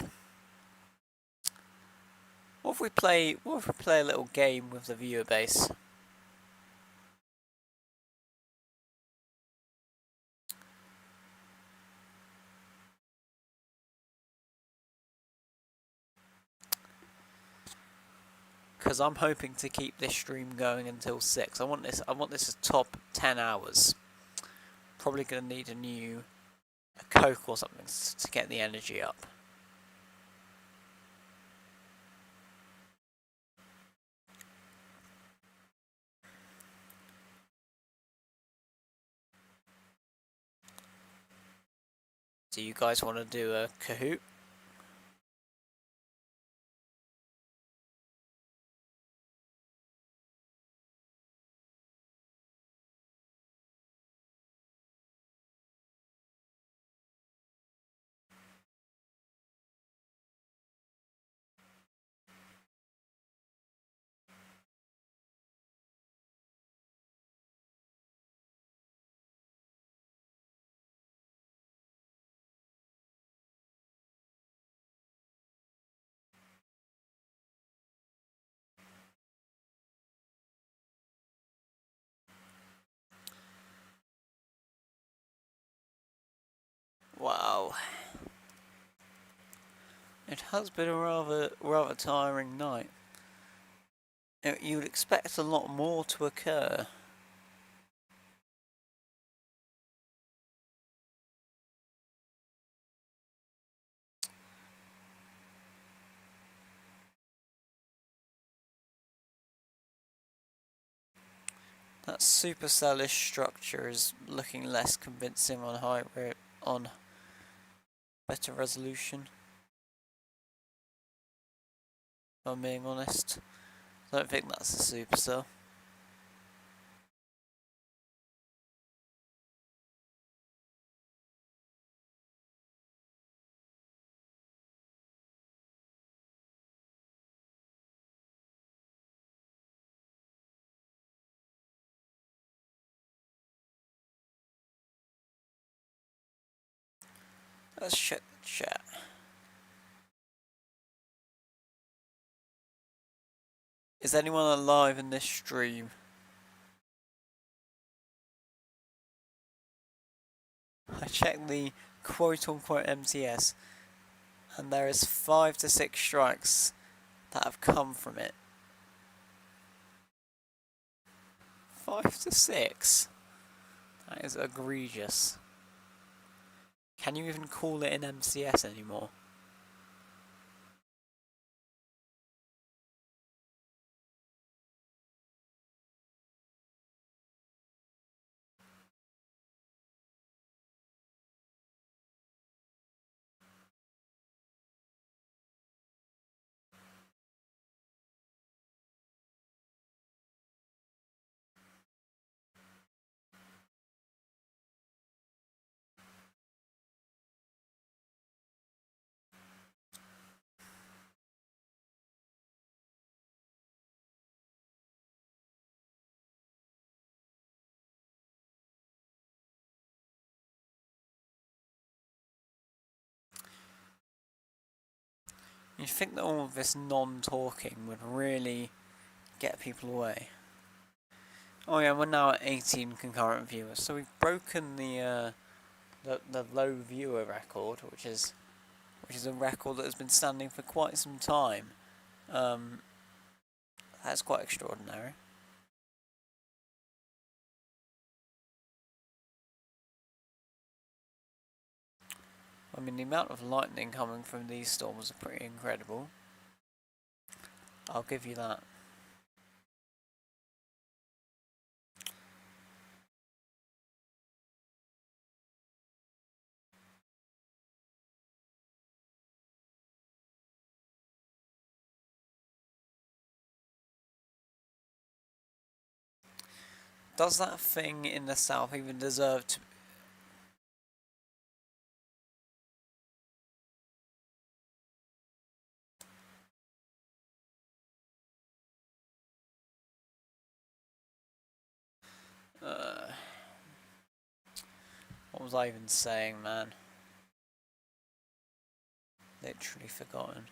What if we play a little game with the viewer base? Because I'm hoping to keep this stream going until 6. I want this to top 10 hours. Probably going to need a Coke or something to get the energy up. Do you guys want to do a Kahoot? Wow. It has been a rather tiring night. You would expect a lot more to occur. That supercellish structure is looking less convincing on better resolution. If I'm being honest, I don't think that's a supercell. Let's check the chat. Is anyone alive in this stream? I checked the quote-unquote MTS, and there is 5 to 6 strikes that have come from it. 5 to 6? That is egregious. Can you even call it an MCS anymore? You'd think that all of this non-talking would really get people away. Oh yeah, we're now at 18 concurrent viewers, so we've broken the low viewer record, which is a record that has been standing for quite some time. That's quite extraordinary. I mean, the amount of lightning coming from these storms are pretty incredible. I'll give you that. Does that thing in the south even deserve to... what was I even saying, man? Literally forgotten.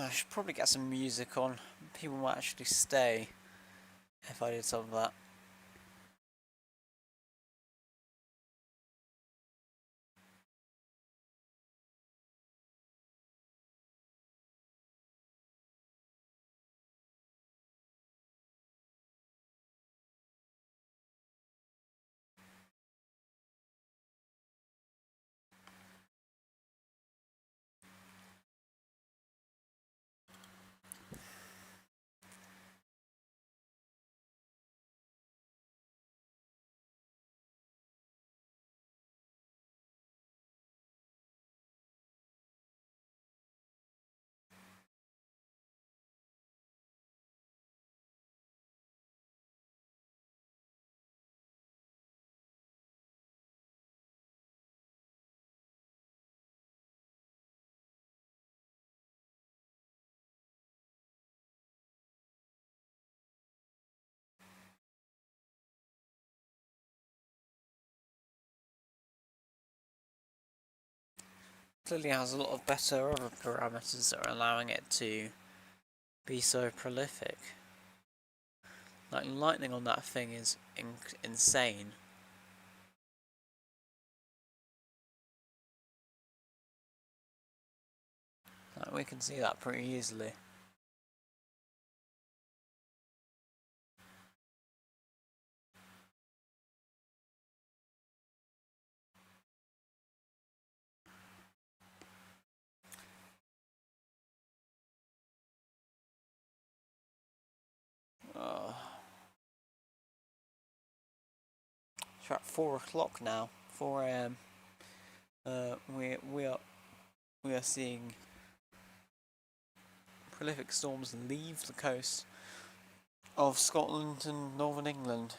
I should probably get some music on. People might actually stay if I did some of that. Clearly has a lot of better other parameters that are allowing it to be so prolific. Like, lightning on that thing is insane. Like, we can see that pretty easily. It's at 4 o'clock now, 4 a.m. We are seeing prolific storms leave the coast of Scotland and Northern England.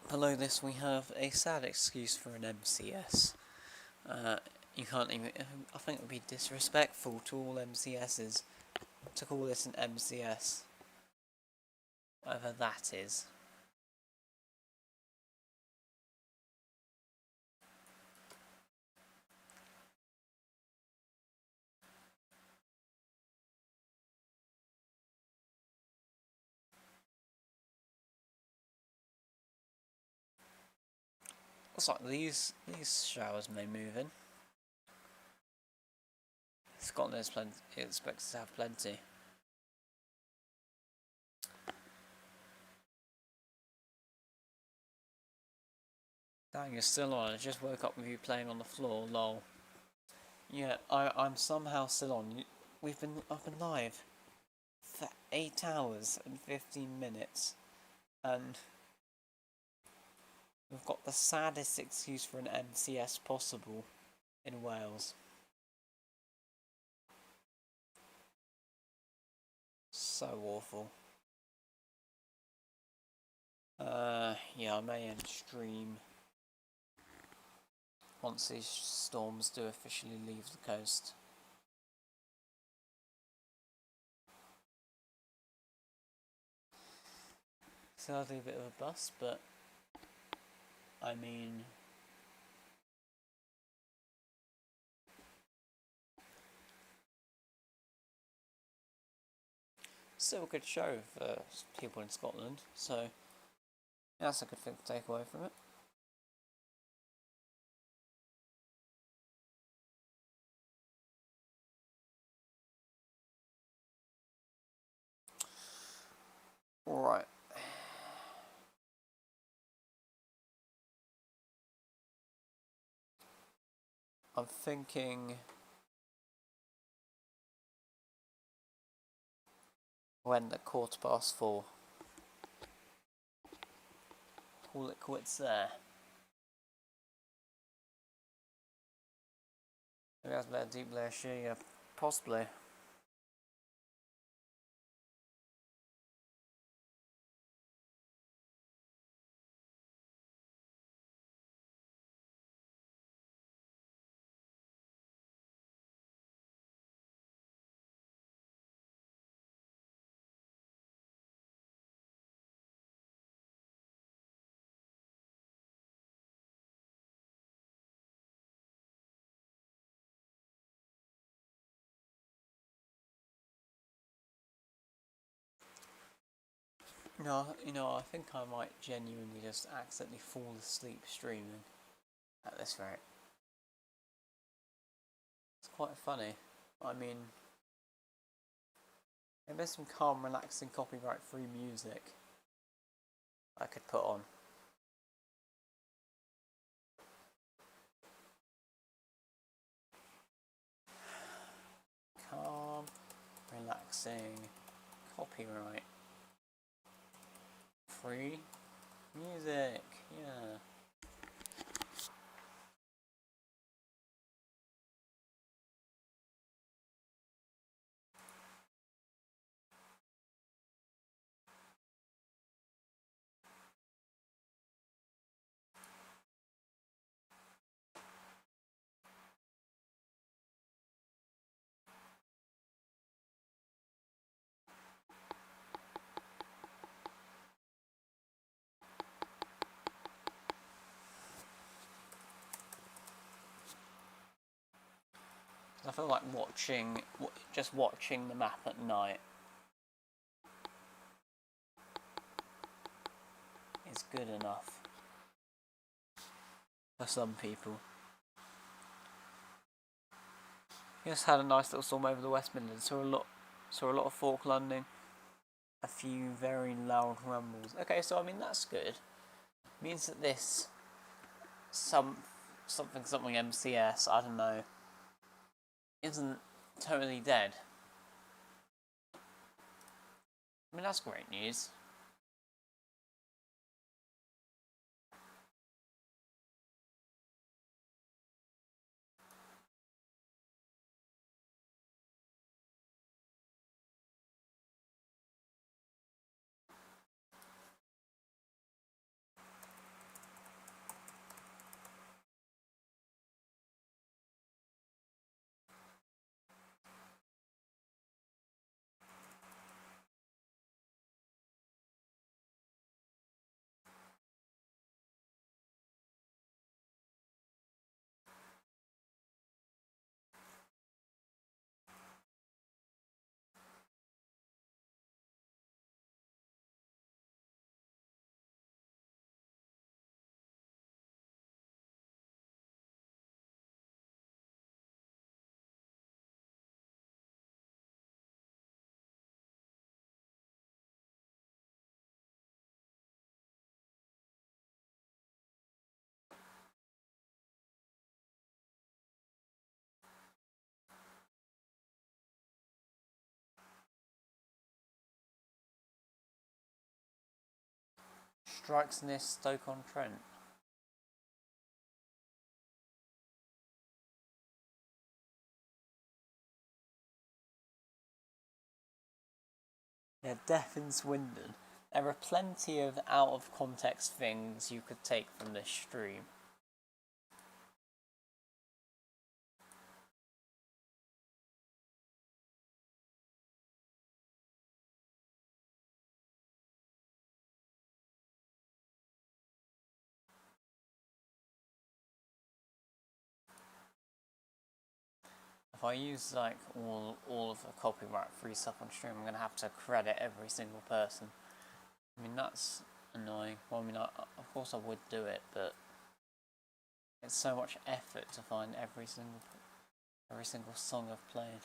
Below this we have a sad excuse for an MCS. You can't even, I think it would be disrespectful to all MCSs to call this an MCS. Whatever that is. Looks like these showers may move in. Scotland is expects to have plenty. Dang, you're still on. I just woke up with you playing on the floor, lol. Yeah, I'm somehow still on. I've been live for 8 hours and 15 minutes, and we've got the saddest excuse for an MCS possible in Wales. So awful. Yeah, I may end stream once these storms do officially leave the coast. Sadly a bit of a bust, but I mean, still a good show for people in Scotland, so that's a good thing to take away from it. Alright. I'm thinking when the 4:15. Call it quits there. Maybe that's a better deep layer shear, yeah, possibly. No, you know, I think I might genuinely just accidentally fall asleep streaming at this rate. It's quite funny. I mean, maybe there's some calm, relaxing, copyright-free music I could put on. Calm, relaxing, copyright free music, yeah. I feel like just watching the map at night is good enough for some people. We just had a nice little storm over the West Midlands. Saw a lot of fork landing. A few very loud rumbles. Okay, so I mean that's good. Means that this something MCS, I don't know, isn't totally dead. I mean that's great news. Strikes near Stoke-on-Trent. Yeah, Deaf in Swindon. There are plenty of out of context things you could take from this stream. If I use like all of the copyright free stuff on stream, I'm gonna have to credit every single person. I mean that's annoying. Well, I mean, of course I would do it, but it's so much effort to find every single song I've played.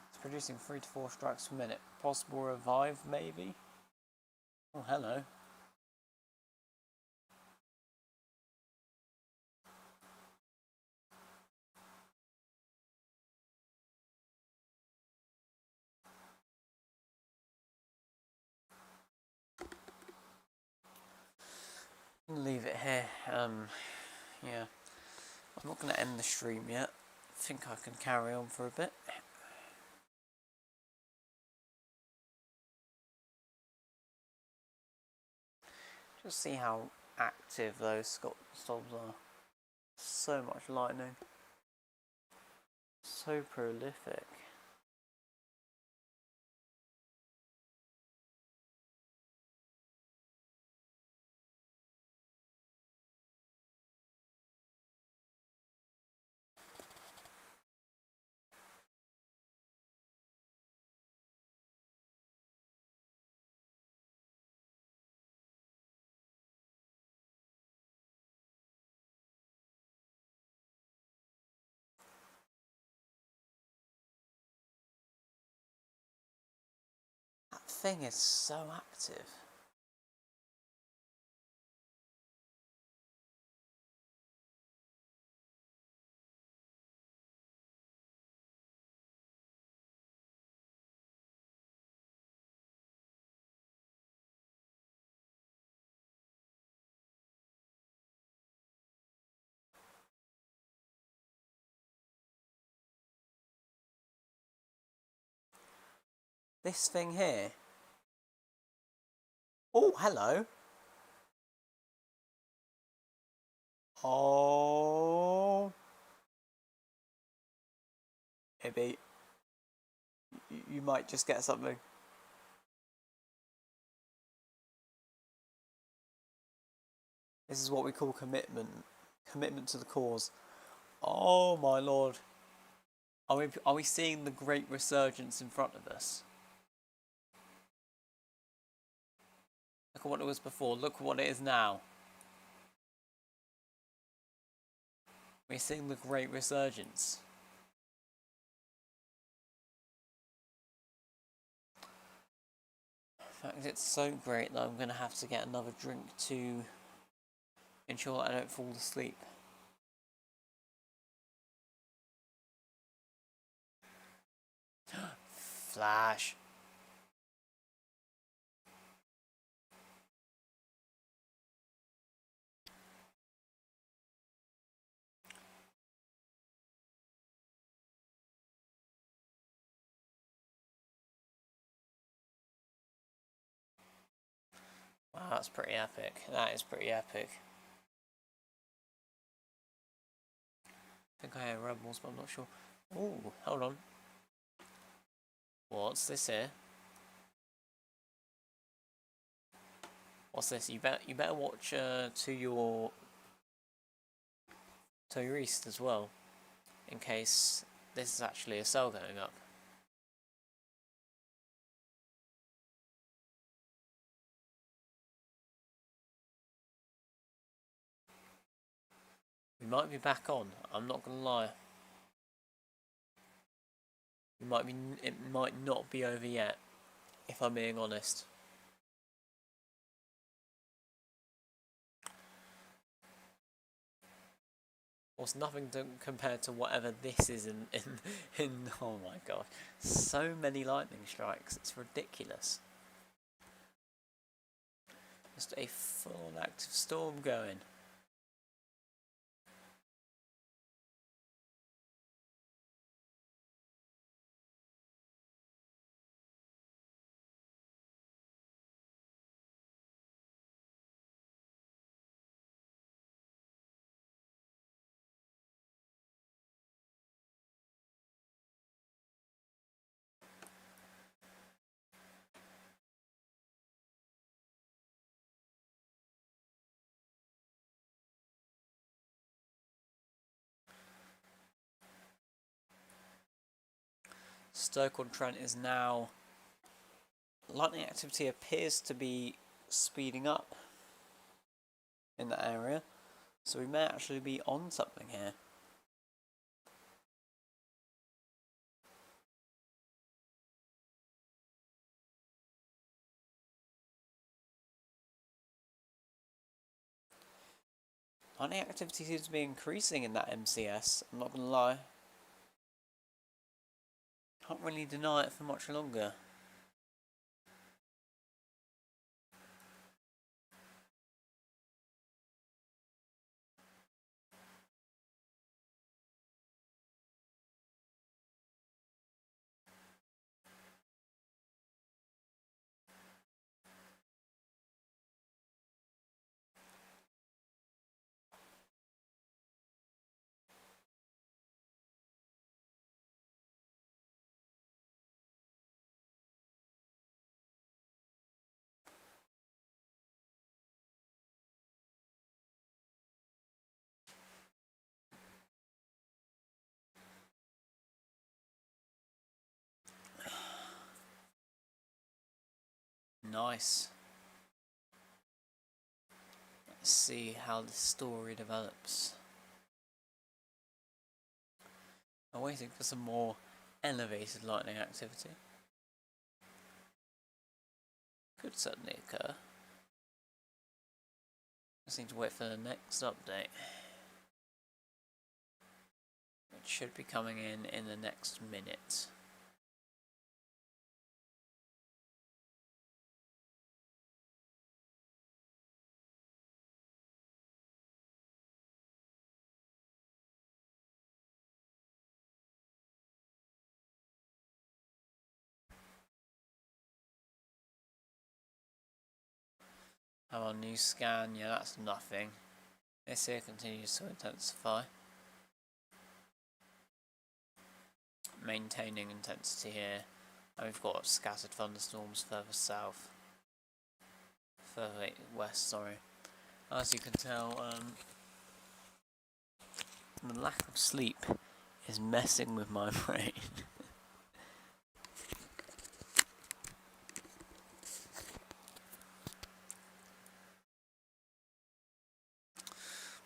It's producing 3 to 4 strikes per minute. Possible revive, maybe? Oh, hello. Leave it here. Yeah. I'm not going to end the stream yet. I think I can carry on for a bit. Just see how active those storms are. So much lightning. So prolific. That thing is so active. This thing here. Oh, hello. Oh. Maybe you might just get something. This is what we call commitment. Commitment to the cause. Oh my lord. Are we seeing the great resurgence in front of us? Look at what it was before. Look what it is now. We're seeing the great resurgence. In fact, it's so great that I'm going to have to get another drink to ensure that I don't fall asleep. Flash. Wow, that's pretty epic. That is pretty epic. I think I hear rebels, but I'm not sure. Ooh, hold on. What's this here? What's this? You better watch to your east as well, in case this is actually a cell going up. We might be back on. I'm not gonna lie. It might not be over yet, if I'm being honest. Well, nothing compared to whatever this is in oh my god. So many lightning strikes, it's ridiculous. Just a full active storm going. Stoke-on-Trent is now... Lightning activity appears to be speeding up in that area, so we may actually be on something here. Lightning activity seems to be increasing in that MCS, I'm not gonna lie. Can't really deny it for much longer. Nice. Let's see how the story develops. I'm waiting for some more elevated lightning activity. Could certainly occur. Just need to wait for the next update, which should be coming in the next minute. Have our new scan, yeah, that's nothing. This here continues to intensify. Maintaining intensity here. And we've got scattered thunderstorms further south. Further west, sorry. As you can tell, the lack of sleep is messing with my brain.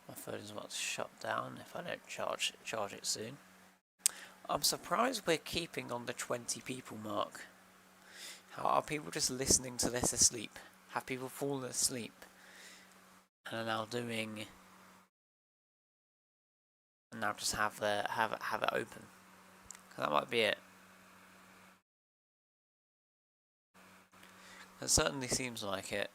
My phone is about to shut down if I don't charge it soon. I'm surprised we're keeping on the 20 people mark. How are people just listening to this asleep? Have people fallen asleep and are now doing, and now just have it open? 'Cause that might be it. It certainly seems like it.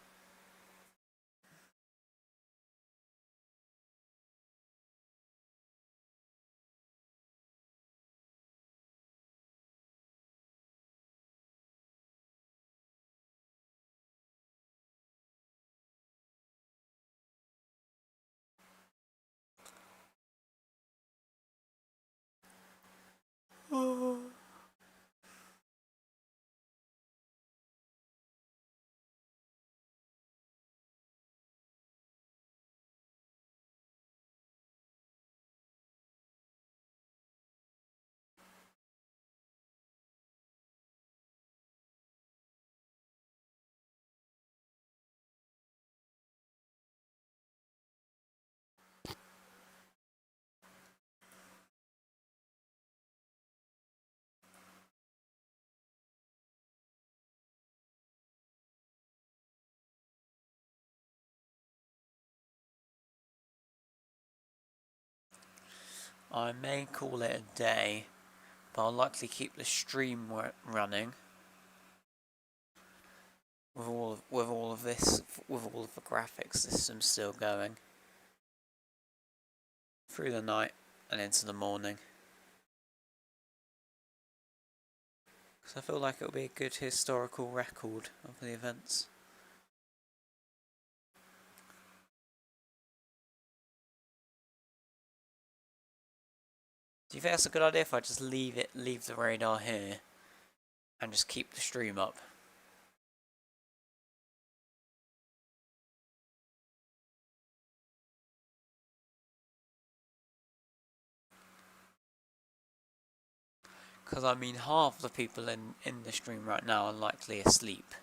I may call it a day, but I'll likely keep the stream running with all of the graphics system still going through the night and into the morning. Because I feel like it'll be a good historical record of the events. Do you think that's a good idea if I just leave the radar here and just keep the stream up? Because I mean, half the people in the stream right now are likely asleep.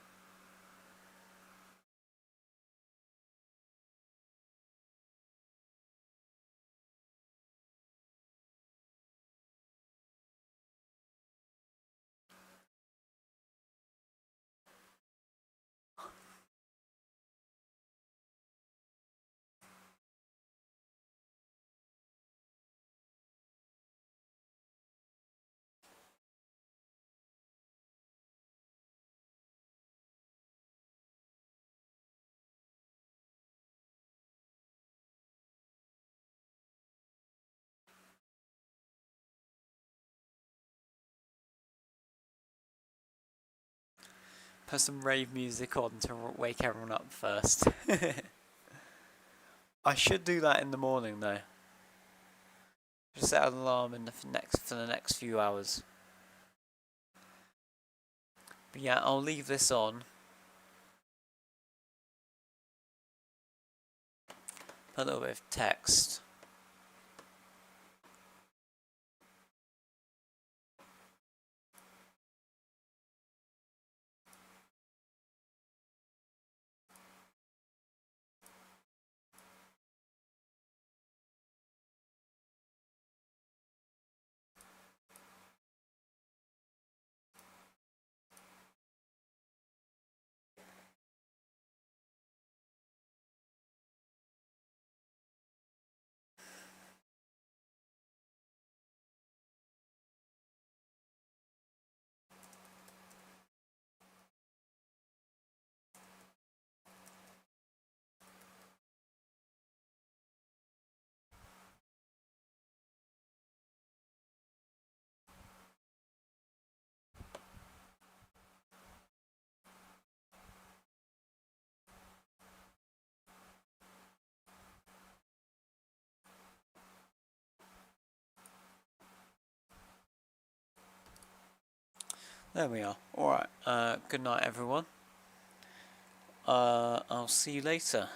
Put some rave music on to wake everyone up first. I should do that in the morning though. Just set an alarm for the next few hours. But yeah, I'll leave this on. Put a little bit of text. There we are. Alright, good night everyone. I'll see you later.